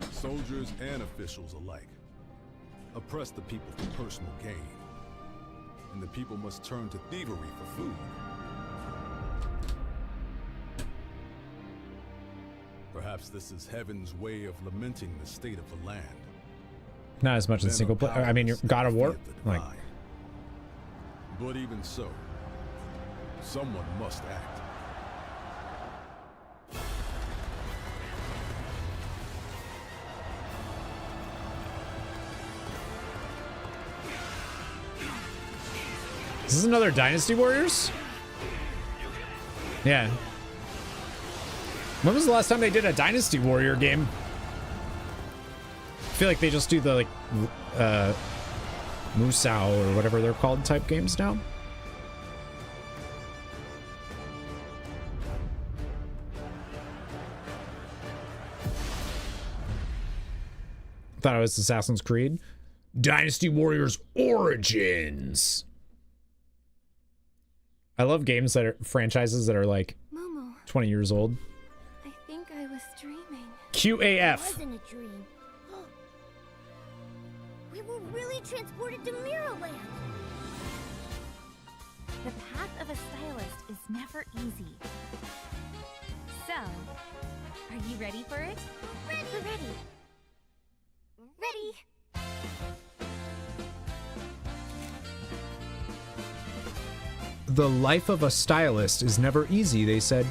Soldiers and officials alike oppress the people for personal gain, and the people must turn to thievery for food. Perhaps this is heaven's way of lamenting the state of the land. Not as much in single player. I mean, God of War. Like, but even so, someone must act. is this another Dynasty Warriors? Yeah. When was the last time they did a Dynasty Warrior game? I feel like they just do the like Musou or whatever they're called type games now. Thought it was Assassin's Creed. Dynasty Warriors Origins. I love games that are franchises that are like 20 years old. I think I was dreaming. QAF. It wasn't a dream. We were really transported to Mirrorland. The path of a stylist is never easy. So, are you ready for it? Ready. The life of a stylist is never easy, they said.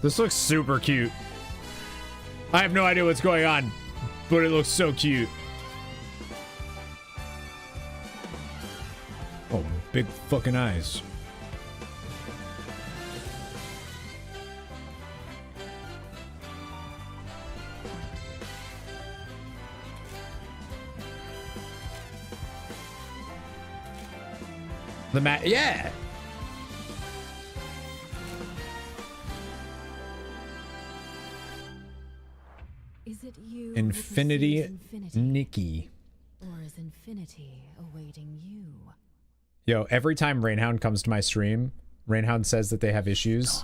This looks super cute. I have no idea what's going on, but it looks so cute. Oh, big fucking eyes. The mat, yeah. Is it you? Infinity Nikki. Or is infinity awaiting you? Yo, every time Rainhound comes to my stream, Rainhound says that they have issues.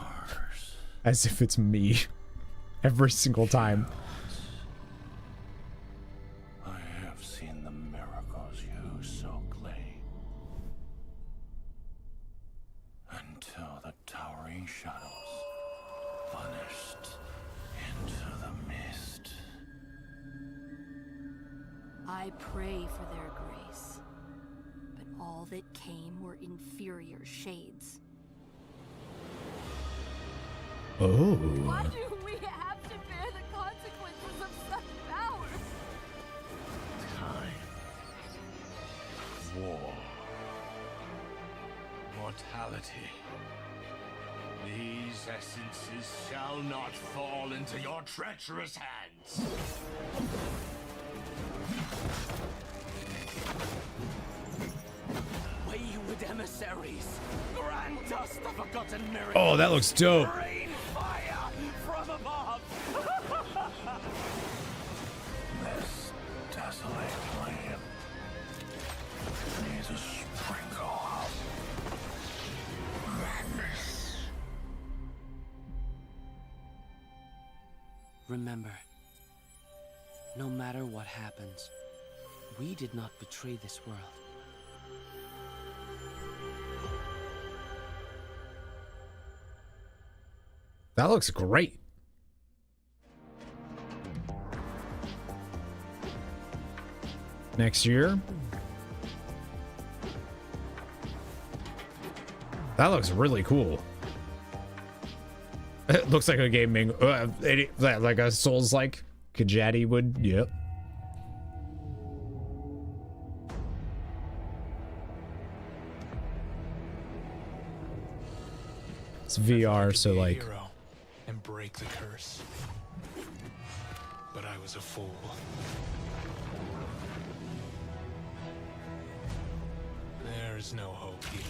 As if it's me. Every single time. I have seen the miracles you so claim. Until the towering shadows vanished into the mist. I pray for their grace, but all that came were inferior shades. Oh. Why do we have to bear the consequences of such power? Time. War. Mortality. These essences shall not fall into your treacherous hands. Wayward emissaries, grant us the forgotten miracles. Oh, that looks dope. Rain fire from above. This desolate land needs a sprinkle of madness. Remember, no matter what happens, we did not betray this world. That looks great. Next year. That looks really cool. It looks like a gaming, like a Souls-like Kajati would. Yep. It's VR, so like break the curse. But I was a fool. There is no hope here.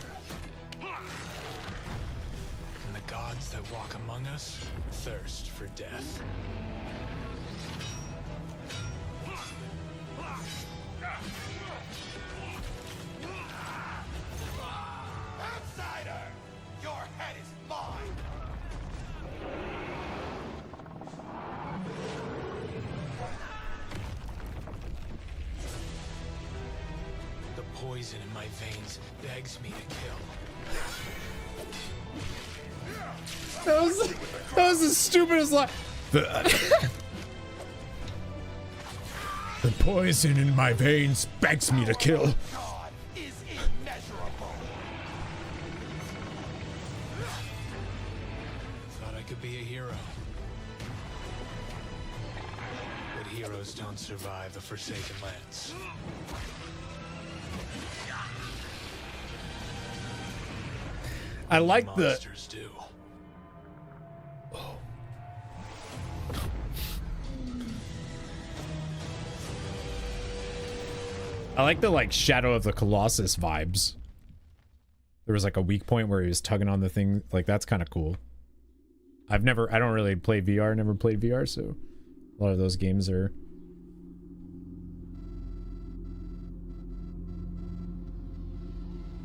And the gods that walk among us thirst for death. Outsider! Your head is mine! The poison in my veins begs me to kill. That was the stupidest line. The poison in my veins begs me to kill. God is immeasurable! Thought I could be a hero. But heroes don't survive the Forsaken Lands. I like the Monsters do. I like the like Shadow of the Colossus vibes. There was like a weak point where he was tugging on the thing. Like that's kind of cool. I don't really play VR, never played VR, so a lot of those games are.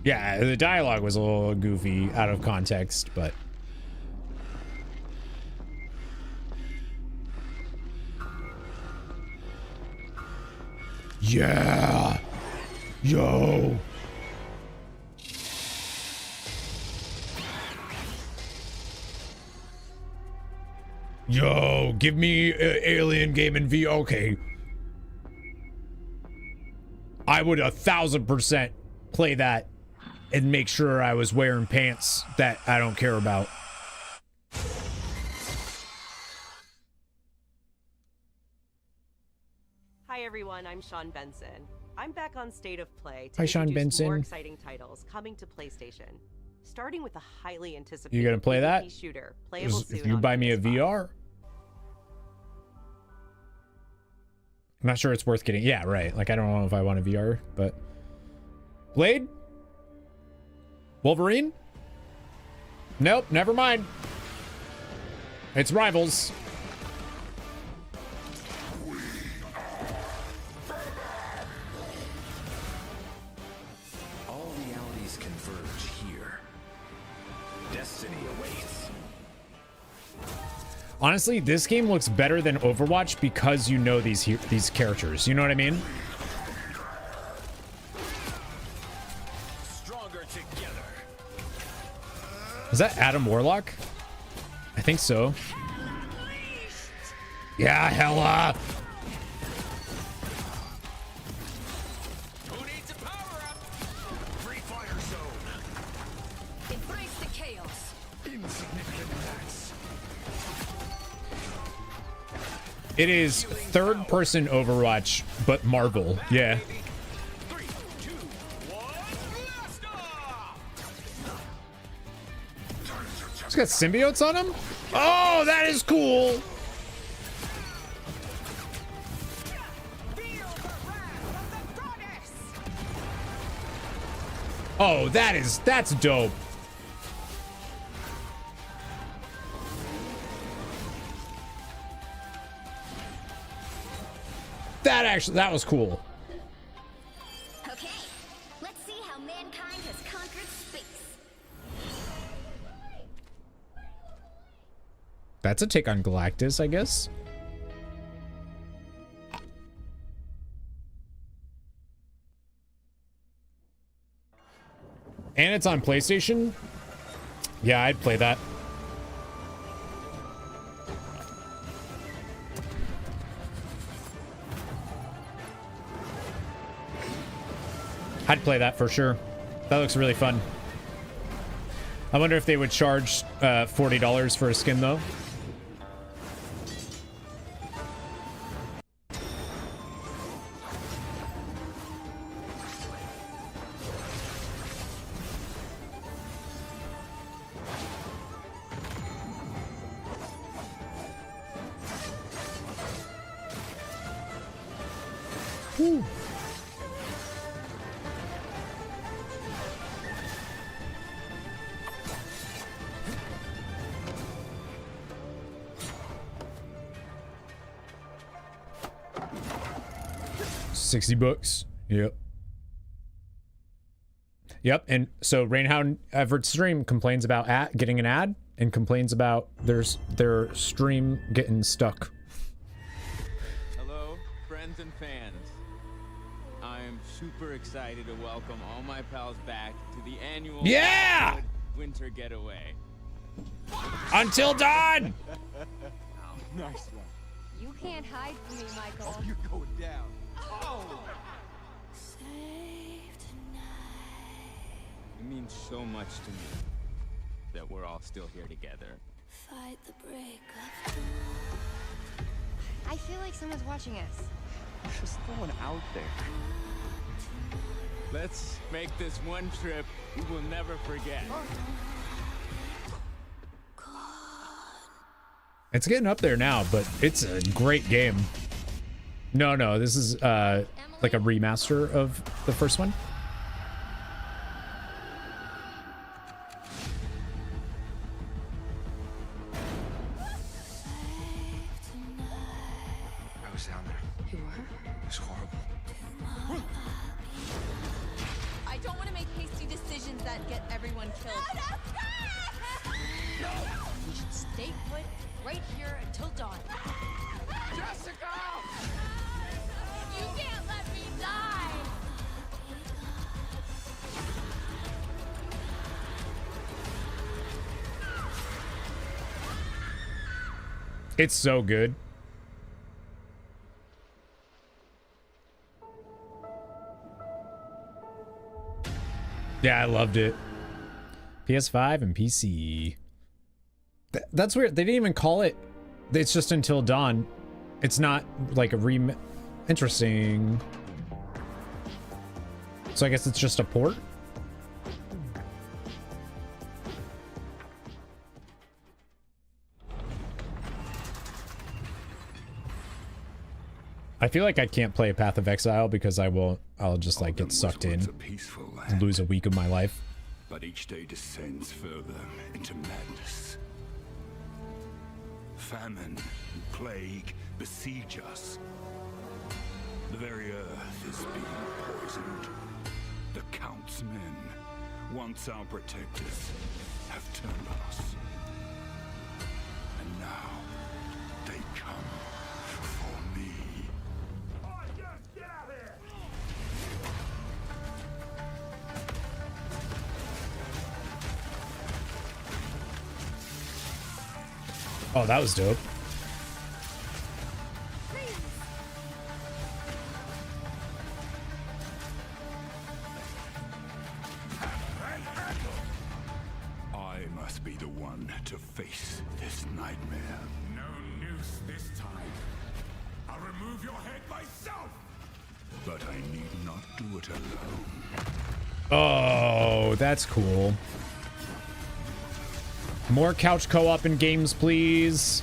Yeah, the dialogue was a little goofy, out of context, but. Yeah! Yo! Yo, give me Alien game in VR. Okay. I would 1000% play that and make sure I was wearing pants that I don't care about. Hi everyone, I'm Sean Benson. I'm back on State of Play to Hi, Sean introduce Benson. more exciting titles coming to PlayStation. Starting with a highly anticipated You gonna play PvP that? shooter, playable soon If you on buy me a PS5. VR? I'm not sure it's worth getting. Yeah, right. Like, I don't know if I want a VR, but... Blade? Wolverine? Nope, never mind. It's Rivals. All realities converge here. Destiny awaits. Honestly, this game looks better than Overwatch because you know these characters. You know what I mean? Stronger together. Is that Adam Warlock? I think so. Yeah, hella. Who needs a power up? Free fire zone. Embrace the chaos. Insignificant attacks. It is third-person Overwatch, but Marvel. Yeah. He's got symbiotes on him? Oh, that is cool. Oh, that's dope. That was cool. Okay, let's see how mankind has conquered space. That's a take on Galactus, I guess. And it's on PlayStation? Yeah, I'd play that. I'd play that for sure. That looks really fun. I wonder if they would charge $40 for a skin, though. Whew. $60. Yep. Yep. And so Rainhound Everett stream complains about getting an ad and complains about their stream getting stuck. Hello, friends and fans. I'm super excited to welcome all my pals back to the annual winter getaway. Until dawn! Nice one. You can't hide from me, Michael. Oh, you're going down. Oh! It means so much to me that we're all still here together. Fight the break of dawn. I feel like someone's watching us. There's no one out there. Let's make this one trip we will never forget. It's getting up there now, but it's a great game. No, this is like a remaster of the first one. I was down there. You were? It was horrible. I don't want to make hasty decisions that get everyone killed. We should stay put right here until dawn. Jessica! You can't let me die! It's so good. Yeah, I loved it. PS5 and PC. That's weird. They didn't even call it. It's just Until Dawn. It's not like a interesting. So I guess it's just a port. I feel like I can't play Path of Exile because I'll just like get sucked in, lose a week of my life. But each day descends further into madness. Famine and plague besiege us. The very earth is being poisoned. The Count's men, once our protectors, have turned on us. And now they come for me. Oh, that was dope. I must be the one to face this nightmare. No noose this time. I'll remove your head myself. But I need not do it alone. Oh, that's cool. More couch co-op in games, please.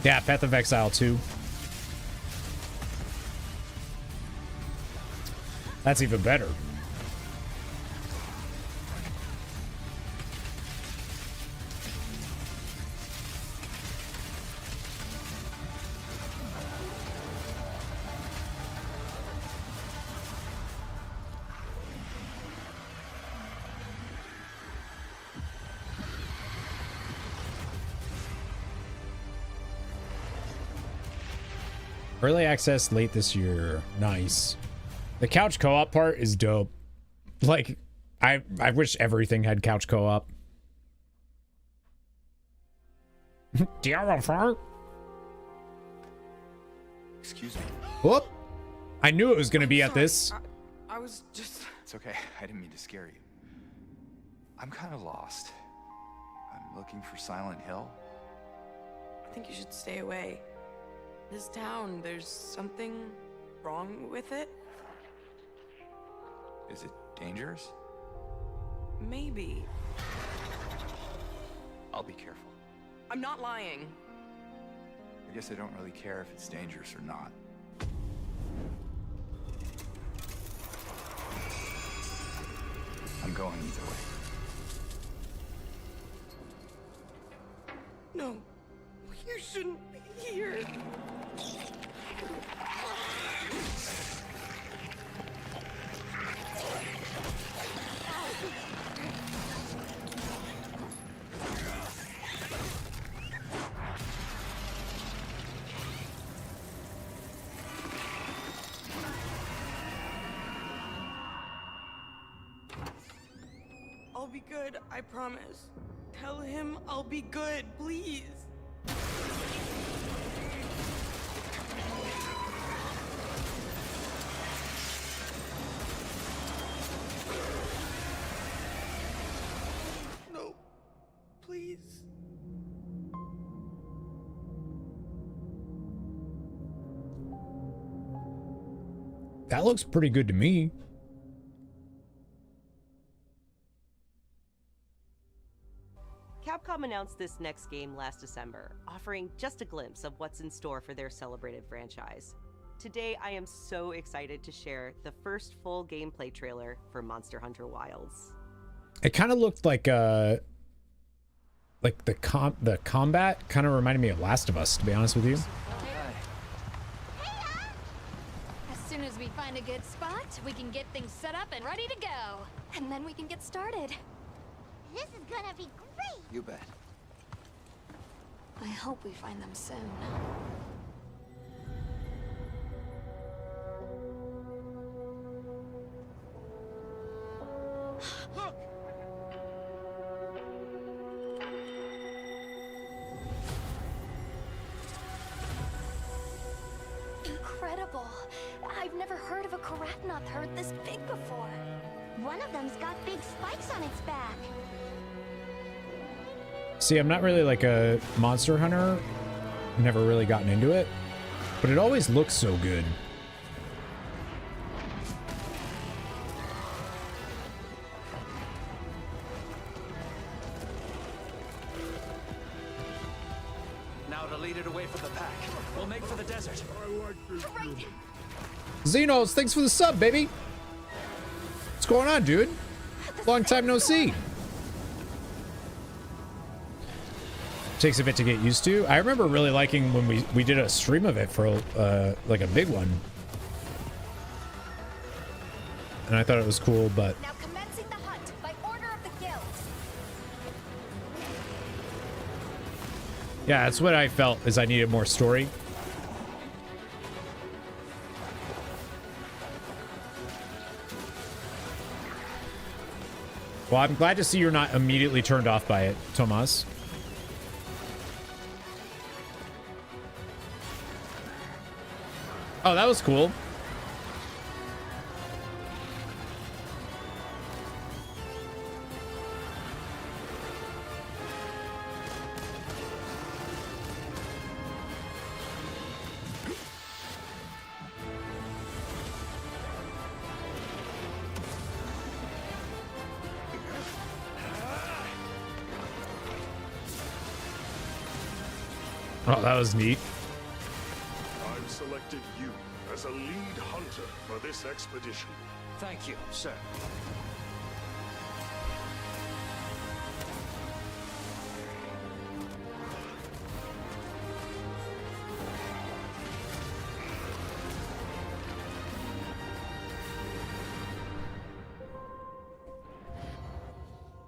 Yeah, Path of Exile 2. That's even better. Early access late this year. Nice. The couch co-op part is dope. Like, I wish everything had couch co-op. Diablo 4? Excuse me. Whoop. I knew it was going to be at this. I was just... It's okay. I didn't mean to scare you. I'm kind of lost. I'm looking for Silent Hill. I think you should stay away. This town, there's something wrong with it? Is it dangerous? Maybe. I'll be careful. I'm not lying. I guess I don't really care if it's dangerous or not. I'm going either way. No, you shouldn't be here. I'll be good, I promise. Tell him I'll be good, please. No, please. That looks pretty good to me. Capcom announced this next game last December, offering just a glimpse of what's in store for their celebrated franchise. Today, I am so excited to share the first full gameplay trailer for Monster Hunter Wilds. It kind of looked like the combat kind of reminded me of Last of Us, to be honest with you. As soon as we find a good spot, we can get things set up and ready to go. And then we can get started. This is gonna be great! You bet. I hope we find them soon. Look! Incredible! I've never heard of a Karatnoth herd this big before. One of them's got big spikes on its back. See, I'm not really like a Monster Hunter. Never really gotten into it. But it always looks so good. Now to lead it away from the pack. We'll make for the desert. Xenos, thanks for the sub, baby. What's going on, dude? Long time no see. Takes a bit to get used to. I remember really liking when we did a stream of it for like a big one. And I thought it was cool, but Now commencing the hunt by order of the guild. yeah, that's what I felt, is I needed more story. Well, I'm glad to see you're not immediately turned off by it, Tomas. Oh, that was cool. Oh, that was neat. I've selected you as a lead hunter for this expedition. Thank you, sir.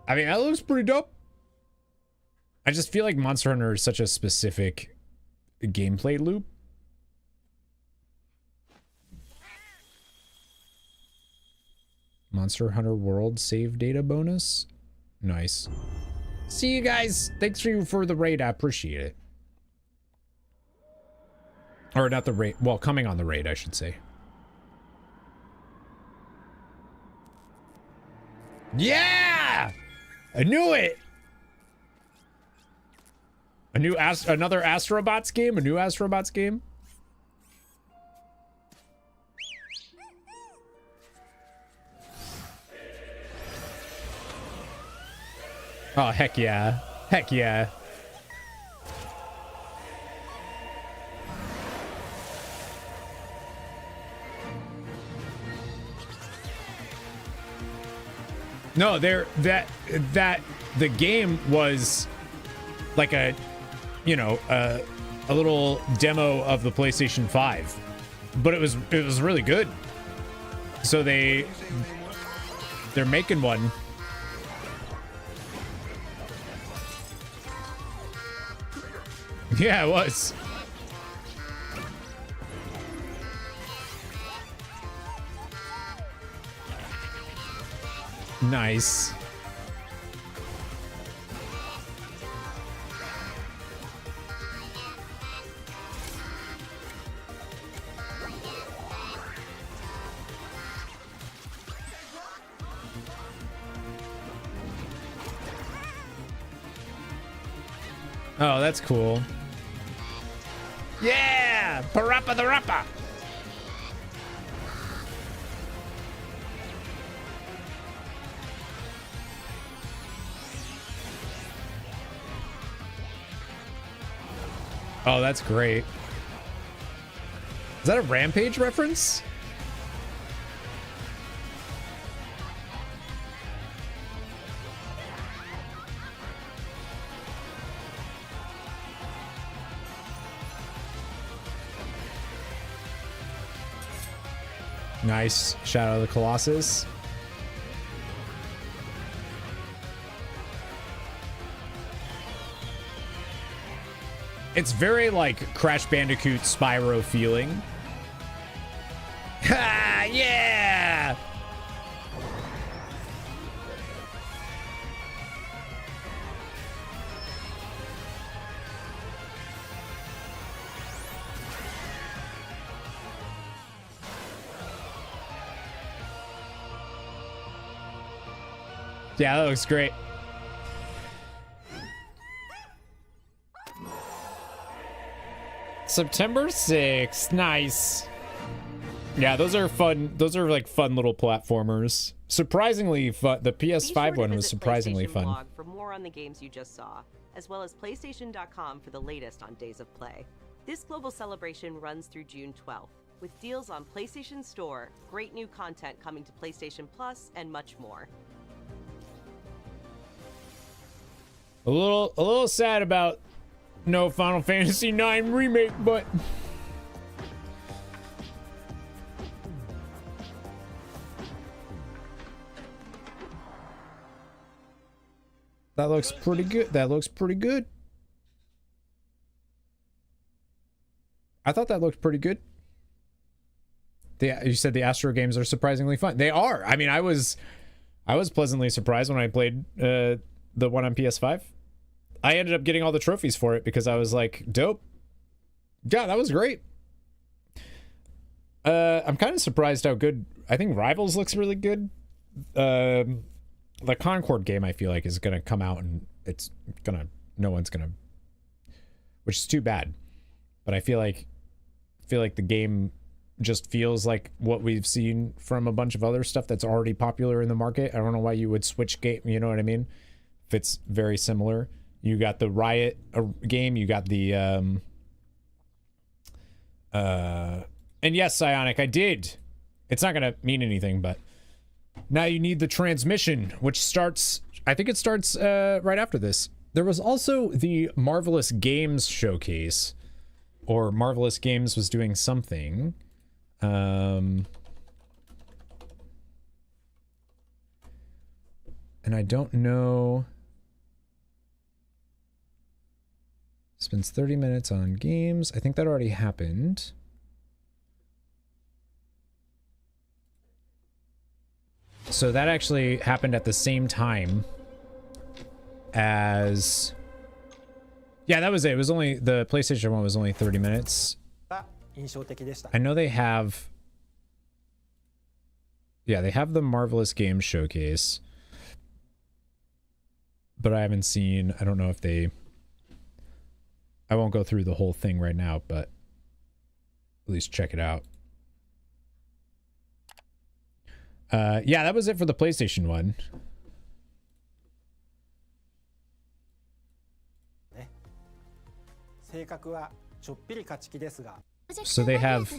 I mean, that looks pretty dope. I just feel like Monster Hunter is such a specific gameplay loop. Monster Hunter World save data bonus. Nice. See you guys. Thanks for the raid. I appreciate it. Or not the raid. Well, coming on the raid, I should say. Yeah! I knew it! Another Astrobots game? A new Astrobots game? Oh, heck yeah. Heck yeah. No, that the game was like a, you know, a little demo of the PlayStation 5, but it was really good. So they're making one. Yeah, it was. Nice. Oh, that's cool. Yeah! Parappa the Rappa! Oh, that's great. Is that a Rampage reference? Nice. Shadow of the Colossus. It's very like Crash Bandicoot Spyro feeling. Ha! Yeah! Yeah, that looks great. September 6th. Nice. Yeah, those are fun. Those are like fun little platformers. Surprisingly fun. The PS5 one was surprisingly fun. Blog for more on the games you just saw, as well as PlayStation.com for the latest on Days of Play. This global celebration runs through June 12th, with deals on PlayStation Store, great new content coming to PlayStation Plus, and much more. A little sad about no Final Fantasy IX remake, but that looks pretty good. That looks pretty good. I thought that looked pretty good. You said the Astro games are surprisingly fun. They are. I mean, I was pleasantly surprised when I played the one on PS5. I ended up getting all the trophies for it because I was like, dope. Yeah, that was great. I'm kind of surprised how good. I think Rivals looks really good. The Concord game I feel like is gonna come out and no one's gonna, which is too bad. But I feel like the game just feels like what we've seen from a bunch of other stuff that's already popular in the market. I don't know why you would switch game. You know what I mean? If it's very similar. You got the Riot game. You got the and yes, Psionic, I did. It's not gonna mean anything, but now you need the transmission, which starts. I think it starts right after this. There was also the Marvelous Games showcase, or Marvelous Games was doing something. And I don't know. Spends 30 minutes on games. I think that already happened. So that actually happened at the same time as... Yeah, that was it. It was only... The PlayStation one was only 30 minutes. I know they have... Yeah, they have the Marvelous Games showcase. But I haven't seen... I don't know if they... I won't go through the whole thing right now, but at least check it out. Yeah, that was it for the PlayStation one. So they have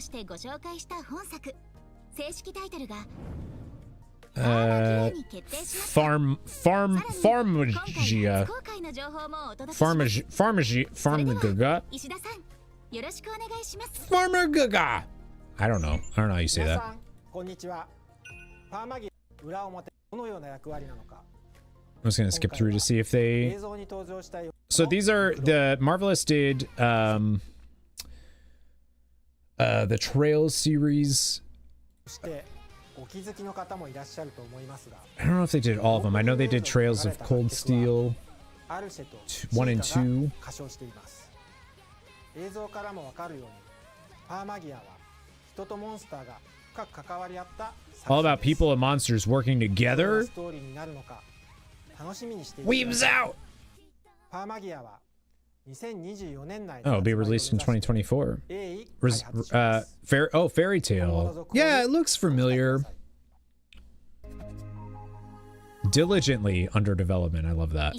Farmaguga. I don't know how you say that. I'm just gonna skip through to see if they. So these are the Marvelous did the Trails series. I don't know if they did all of them. I know they did Trails of Cold Steel 1 and 2. All about people and monsters working together. Weaves out. Oh, it'll be released in 2024. Fairy Tale. Yeah, it looks familiar. Diligently under development. I love that.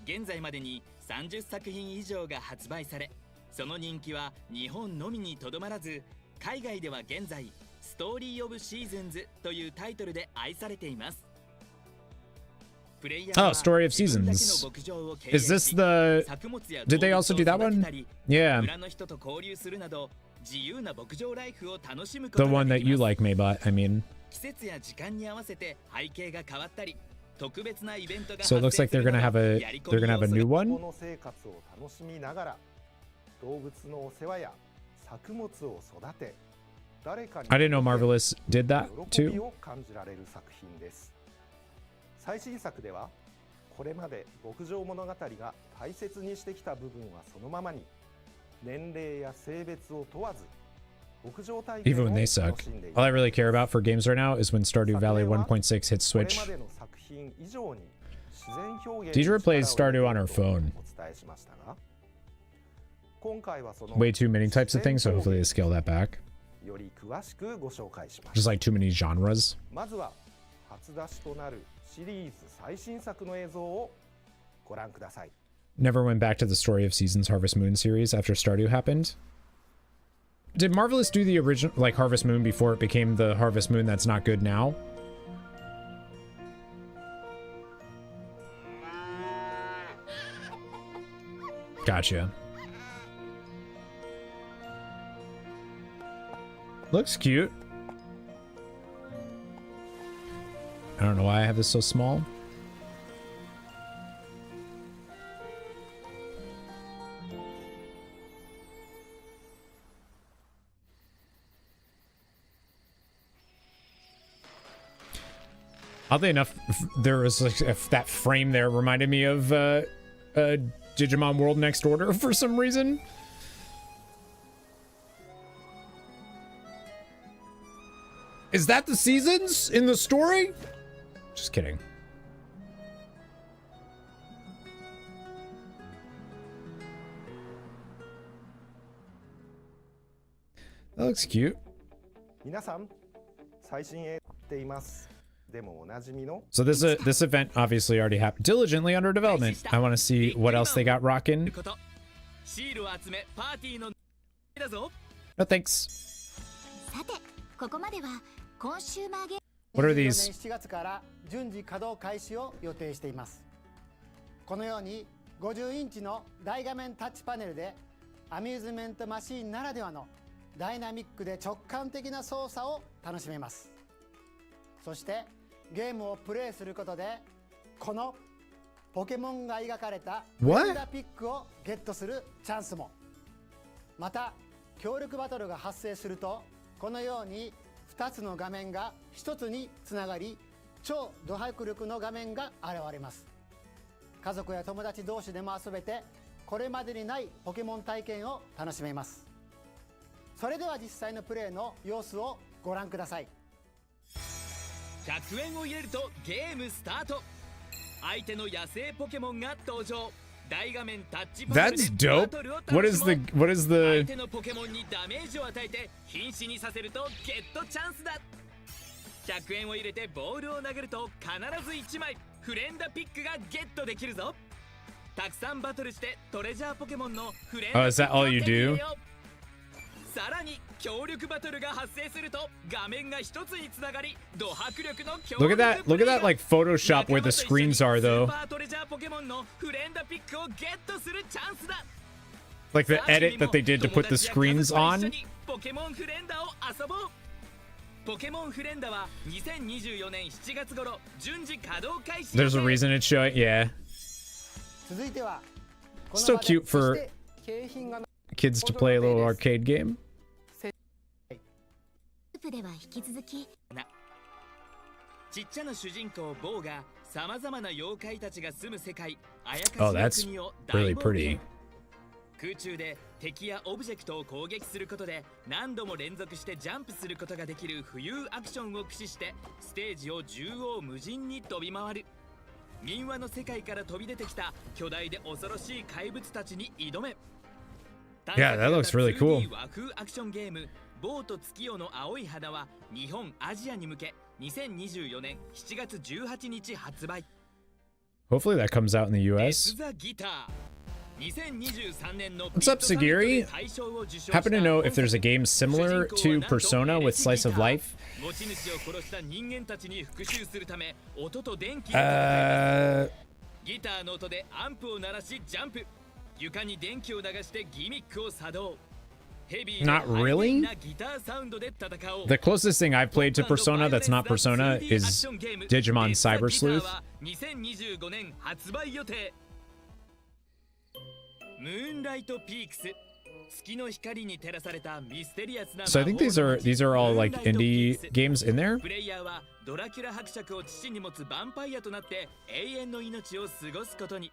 現在までに30作品以上が発売され、その人気は日本のみにとどまらず、海外では現在ストーリーオブシーズンズというタイトルで愛されています。Oh, Story of Seasons. Is this the... Did they also do that one? Yeah. The one that you like, Maybot, I mean. So it looks like they're gonna have a new one. I didn't know Marvelous did that too. 最新作ではこれまで牧場物語が大切にしてきた部分はそのままに年齢や性別を問わず牧場体験を Even when they suck. All I really care about for games right now is when Stardew Valley 1.6 hits Switch. Deidre plays Stardew on her phone. Way too many types of things, so hopefully they scale that back. Just like too many genres. まずは初出しとなるシリーズ最新作の映像をご覧ください。 Never went back to the Story of Seasons Harvest Moon series after Stardew happened. Did Marvelous do the original, like Harvest Moon, before it became the Harvest Moon that's not good now? Gotcha. Looks cute. I don't know why I have this so small. Oddly enough, there was like that frame there reminded me of Digimon World Next Order for some reason. Is that the seasons in the story? Just kidding. That looks cute. So this event obviously already happened. Diligently under development. I want to see what else they got rocking. No thanks. What are these? 7月から順次稼働開始を予定しています。このように50インチの大画面タッチパネルでアミューズメントマシーンならではのダイナミックで直感的な操作を楽しめます。そしてゲームをプレイすることでこのポケモンが描かれたレンダーピックをゲットするチャンスも。また協力バトルが発生するとこのように2つの画面が1つにつながり超ド迫力の画面が現れます。家族や友達同士でも遊べてこれまでにないポケモン体験を楽しめます。それでは実際のプレイの様子をご覧ください。100円を入れるとゲームスタート。相手の野生ポケモンが登場。大画面タッチパネルで That's dope. What is the 相手のポケモンにダメージを与えて瀕死にさせるとゲットチャンスだ。100円を入れてボールを投げると必ず1枚フレンダピックがゲットできるぞ。たくさんバトルしてトレジャーポケモンのフレンダピックを手に入れよう。さらに協力バトルが発生すると画面が一つにつながりド迫力の協 Look 力 at that. Look at that like Photoshop where the screens are though. スーパートレジャーポケモンのフレンダピックをゲットするチャンスだ Like the edit that they did to put the screens on. ポケモンフレンダを遊ぼうポケモンフレンダは2024年7月頃順次稼働開始 There's a reason it's showing. Yeah. 続いては So cute for kids to play a little arcade game. では引き続きちっちゃな主人公ボーがさまざまな妖怪たちが住む世界あや Oh, か that's しの国を really 大冒 pretty. 険空中で敵やオブジェクトを攻撃することで何度も連続してジャンプすることができる浮遊アクションを駆使してステージを縦横無尽に飛び回る民話の世界から飛び出てきた巨大で恐ろしい怪物たちに挑め Yeah, that looks really cool. 和風アクションゲームボート月夜の青い花は日本アジアに向け2024年7月18日発売 Hopefully that comes out in the US. What's up, Sagiri? Happen to know if there's a game similar to Persona with slice of life? 持ち主を殺した人間たちに復讐するため音と電気をギターの音でアンプを鳴らしジャンプ床に電気を流してギミックを作動 Not really? The closest thing I've played to Persona that's not Persona is Digimon Cyber Sleuth. 2025年発売予定ムーンライトピークス月の光に照らされたミステリアスな So I think these are all like indie games in there. プレイヤーはドラキュラ伯爵を父に持つヴァンパイアとなって永遠の命を過ごすことに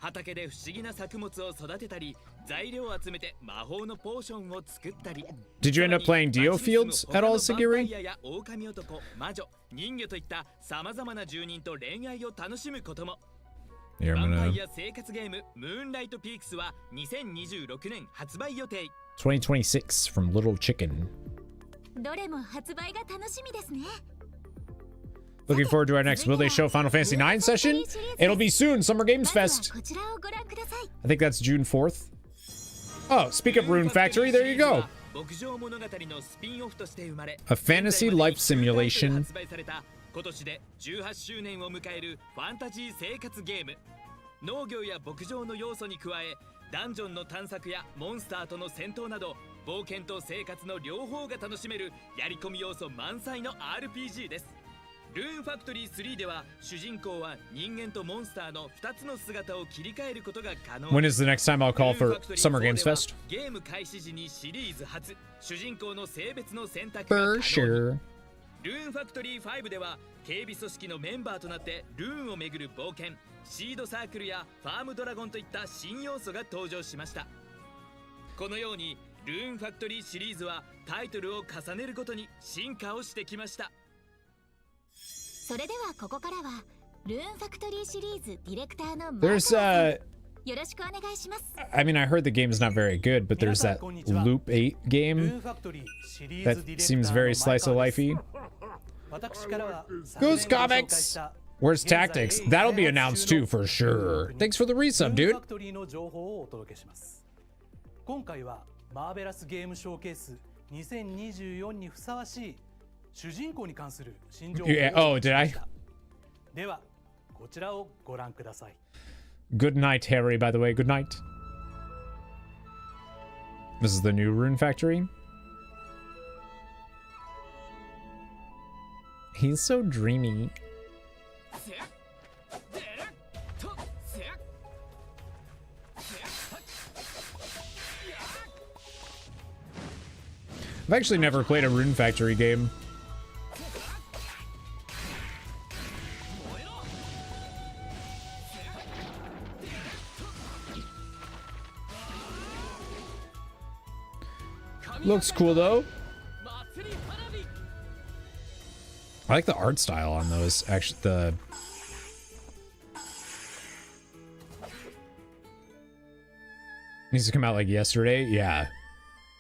畑で不思議な作物を育てたり材料を集めて魔法のポーションを作ったり Did you end up playing Dio Fields at all, Sagiri? や狼男魔女人魚といったさまざまな住人と恋愛を楽しむことも Here, ヴァ I'm ンパ gonna イア生活ゲームムーンライトピークスは2026年発売予定 2026 from Little Chicken. どれも発売が楽しみですね Looking forward to our next Will They Show Final Fantasy IX session. It'll be soon, Summer Games Fest. こちらをご覧ください I think that's June 4th. Oh, speak of Rune Factory, there you go. 牧場物語のスピンオフとして生まれ A fantasy life simulation. 発売された今年で18周年を迎えるファンタジー生活ゲーム農業や牧場の要素に加えダンジョンの探索やモンスターとの戦闘など冒険と生活の両方が楽しめるやり込み要素満載の RPG ですルーンファクトリー3では主人公は人間とモンスターの2つの姿を切り替えることが可能 When is the next time I'll call for Summer Games Fest? ゲーム開始時にシリーズ初主人公の性別の選択が可 For 能に sure. ルーンファクトリー5では警備組織のメンバーとなってルーンを巡る冒険シードサークルやファームドラゴンといった新要素が登場しましたこのようにルーンファクトリーシリーズはタイトルを重ねるごとに進化をしてきましたそれではここからはルーンファクトリーシリーズディレクターのマーク There's よろしくお願いします I mean, I heard the game is not very good, but there's that Loop 8 game that seems very slice of lifey. Goose Comics! Where's Tactics? That'll be announced too, for sure. Thanks for the resub, dude. 今回はマーベラスゲームショーケース2024にふさわしい主人公に関する新情報を Oh, did I? ではこちらをご覧ください Good night, Harry, by the way. Good night. This is the new Rune Factory. He's so dreamy. I've actually never played a Rune Factory game. Looks cool though. I like the art style on those. Actually, the needs to come out like yesterday. Yeah,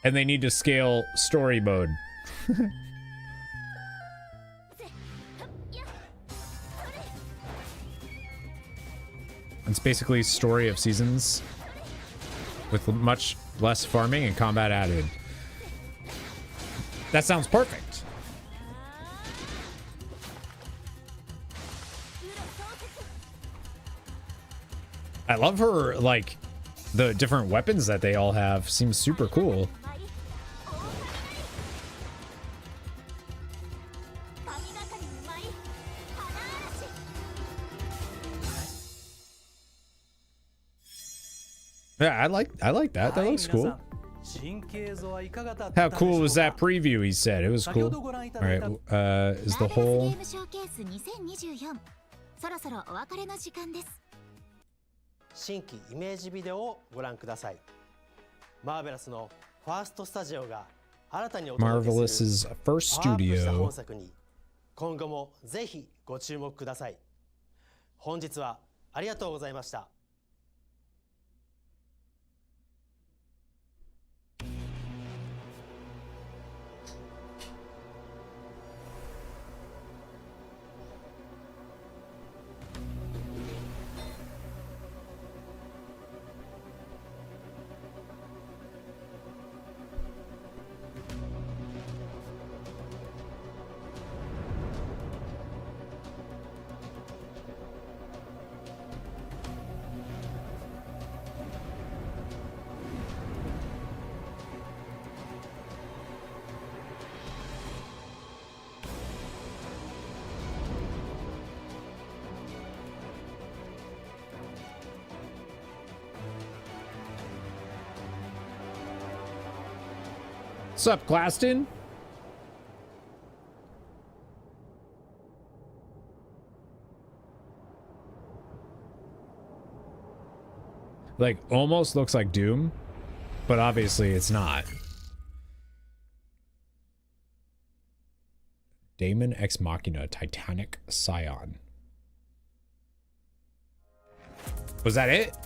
and they need to scale story mode. It's basically story of seasons with much less farming and combat added. That sounds perfect. I love her, like, the different weapons that they all have. Seems super cool. Yeah, I like that. That looks cool. How cool was that preview? He said it was cool. All right, is the whole? そろそろお別れの時間です。新規イメージビデオをご覧ください。マーベラスのファーストスタジオが新たにお届けする Marvelous's first パワーアップした studio. 本作に今後もぜひご注目ください。本日はありがとうございました。What's up, Claston? Like, almost looks like Doom, but obviously it's not. Daemon Ex Machina Titanic Scion. Was that it?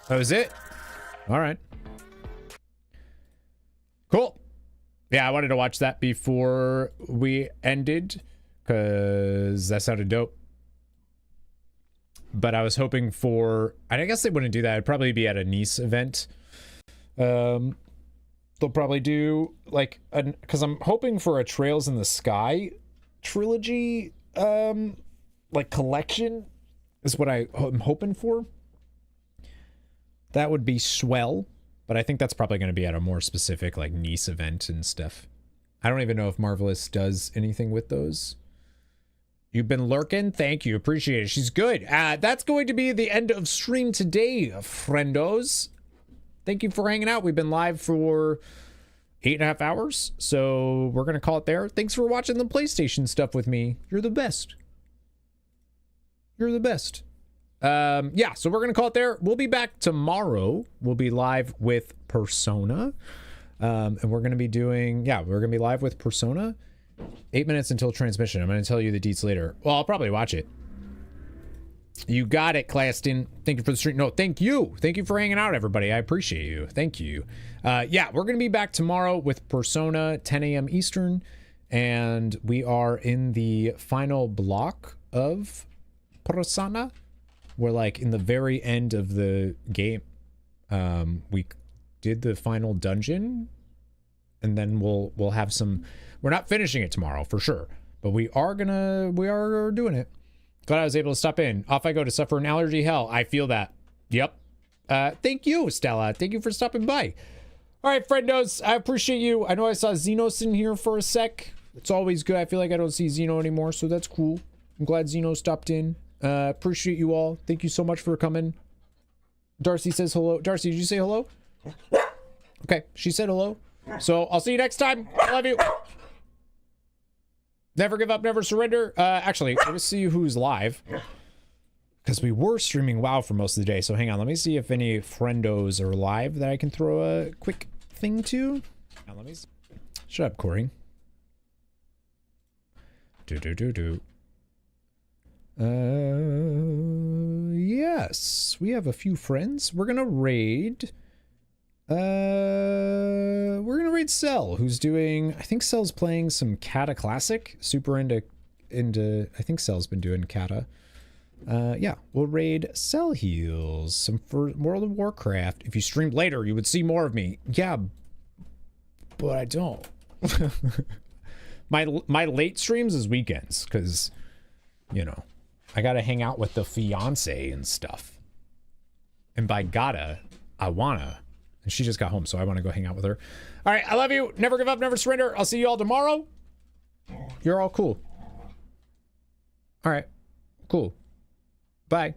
That was it? All right. Cool. Yeah, I wanted to watch that before we ended because that sounded dope. But I was hoping for, I guess they wouldn't do that. It'd probably be at a Nice event. They'll probably do like, because I'm hoping for a Trails in the Sky trilogy, like collection is what I'm hoping for. That would be swell. But I think that's probably going to be at a more specific, like, Nice event and stuff. I don't even know if Marvelous does anything with those. You've been lurking? Thank you. Appreciate it. She's good. That's going to be the end of stream today, friendos. Thank you for hanging out. We've been live for 8.5 hours. So we're going to call it there. Thanks for watching the PlayStation stuff with me. You're the best. You're the best. Yeah, so we're going to call it there. We'll be back tomorrow. We'll be live with Persona. And we're going to be doing, we're going to be live with Persona. 8 minutes until transmission. I'm going to tell you the deets later. Well, I'll probably watch it. You got it, Claston. Thank you for the stream. No, thank you. Thank you for hanging out, everybody. I appreciate you. Thank you. Yeah, we're going to be back tomorrow with Persona, 10 a.m. Eastern. And we are in the final block of Persona. We're like in the very end of the game. We did the final dungeon, and then we'll have some. We're not finishing it tomorrow for sure, but we are doing it. Glad I was able to stop in. Off I go to suffer an allergy hell. I feel that. Yep. Thank you, Stella. Thank you for stopping by. All right, friendos. I appreciate you. I know I saw Xenos in here for a sec. It's always good. I feel like I don't see Xeno anymore, so that's cool. I'm glad Xeno stopped in. Appreciate you all. Thank you so much for coming. Darcy says hello. Darcy, did you say hello? Okay, she said hello. So I'll see you next time. I love you. Never give up, never surrender. Actually, let's see who's live. Because we were streaming WoW for most of the day. So hang on, let me see if any friendos are live that I can throw a quick thing to. Now let me see. Shut up, Corey. Yes, we have a few friends. We're gonna raid. Cell, who's doing. I think Cell's playing some Kata Classic. Super into. I think Cell's been doing Kata. Yeah, we'll raid Cell Heals. Some for World of Warcraft. If you streamed later, you would see more of me. Yeah, but I don't. My late streams is weekends because, you know, I gotta hang out with the fiance and stuff. And by gotta, I wanna. And she just got home, so I want to go hang out with her. All right, I love you. Never give up, never surrender. I'll see you all tomorrow. You're all cool. All right, cool. Bye.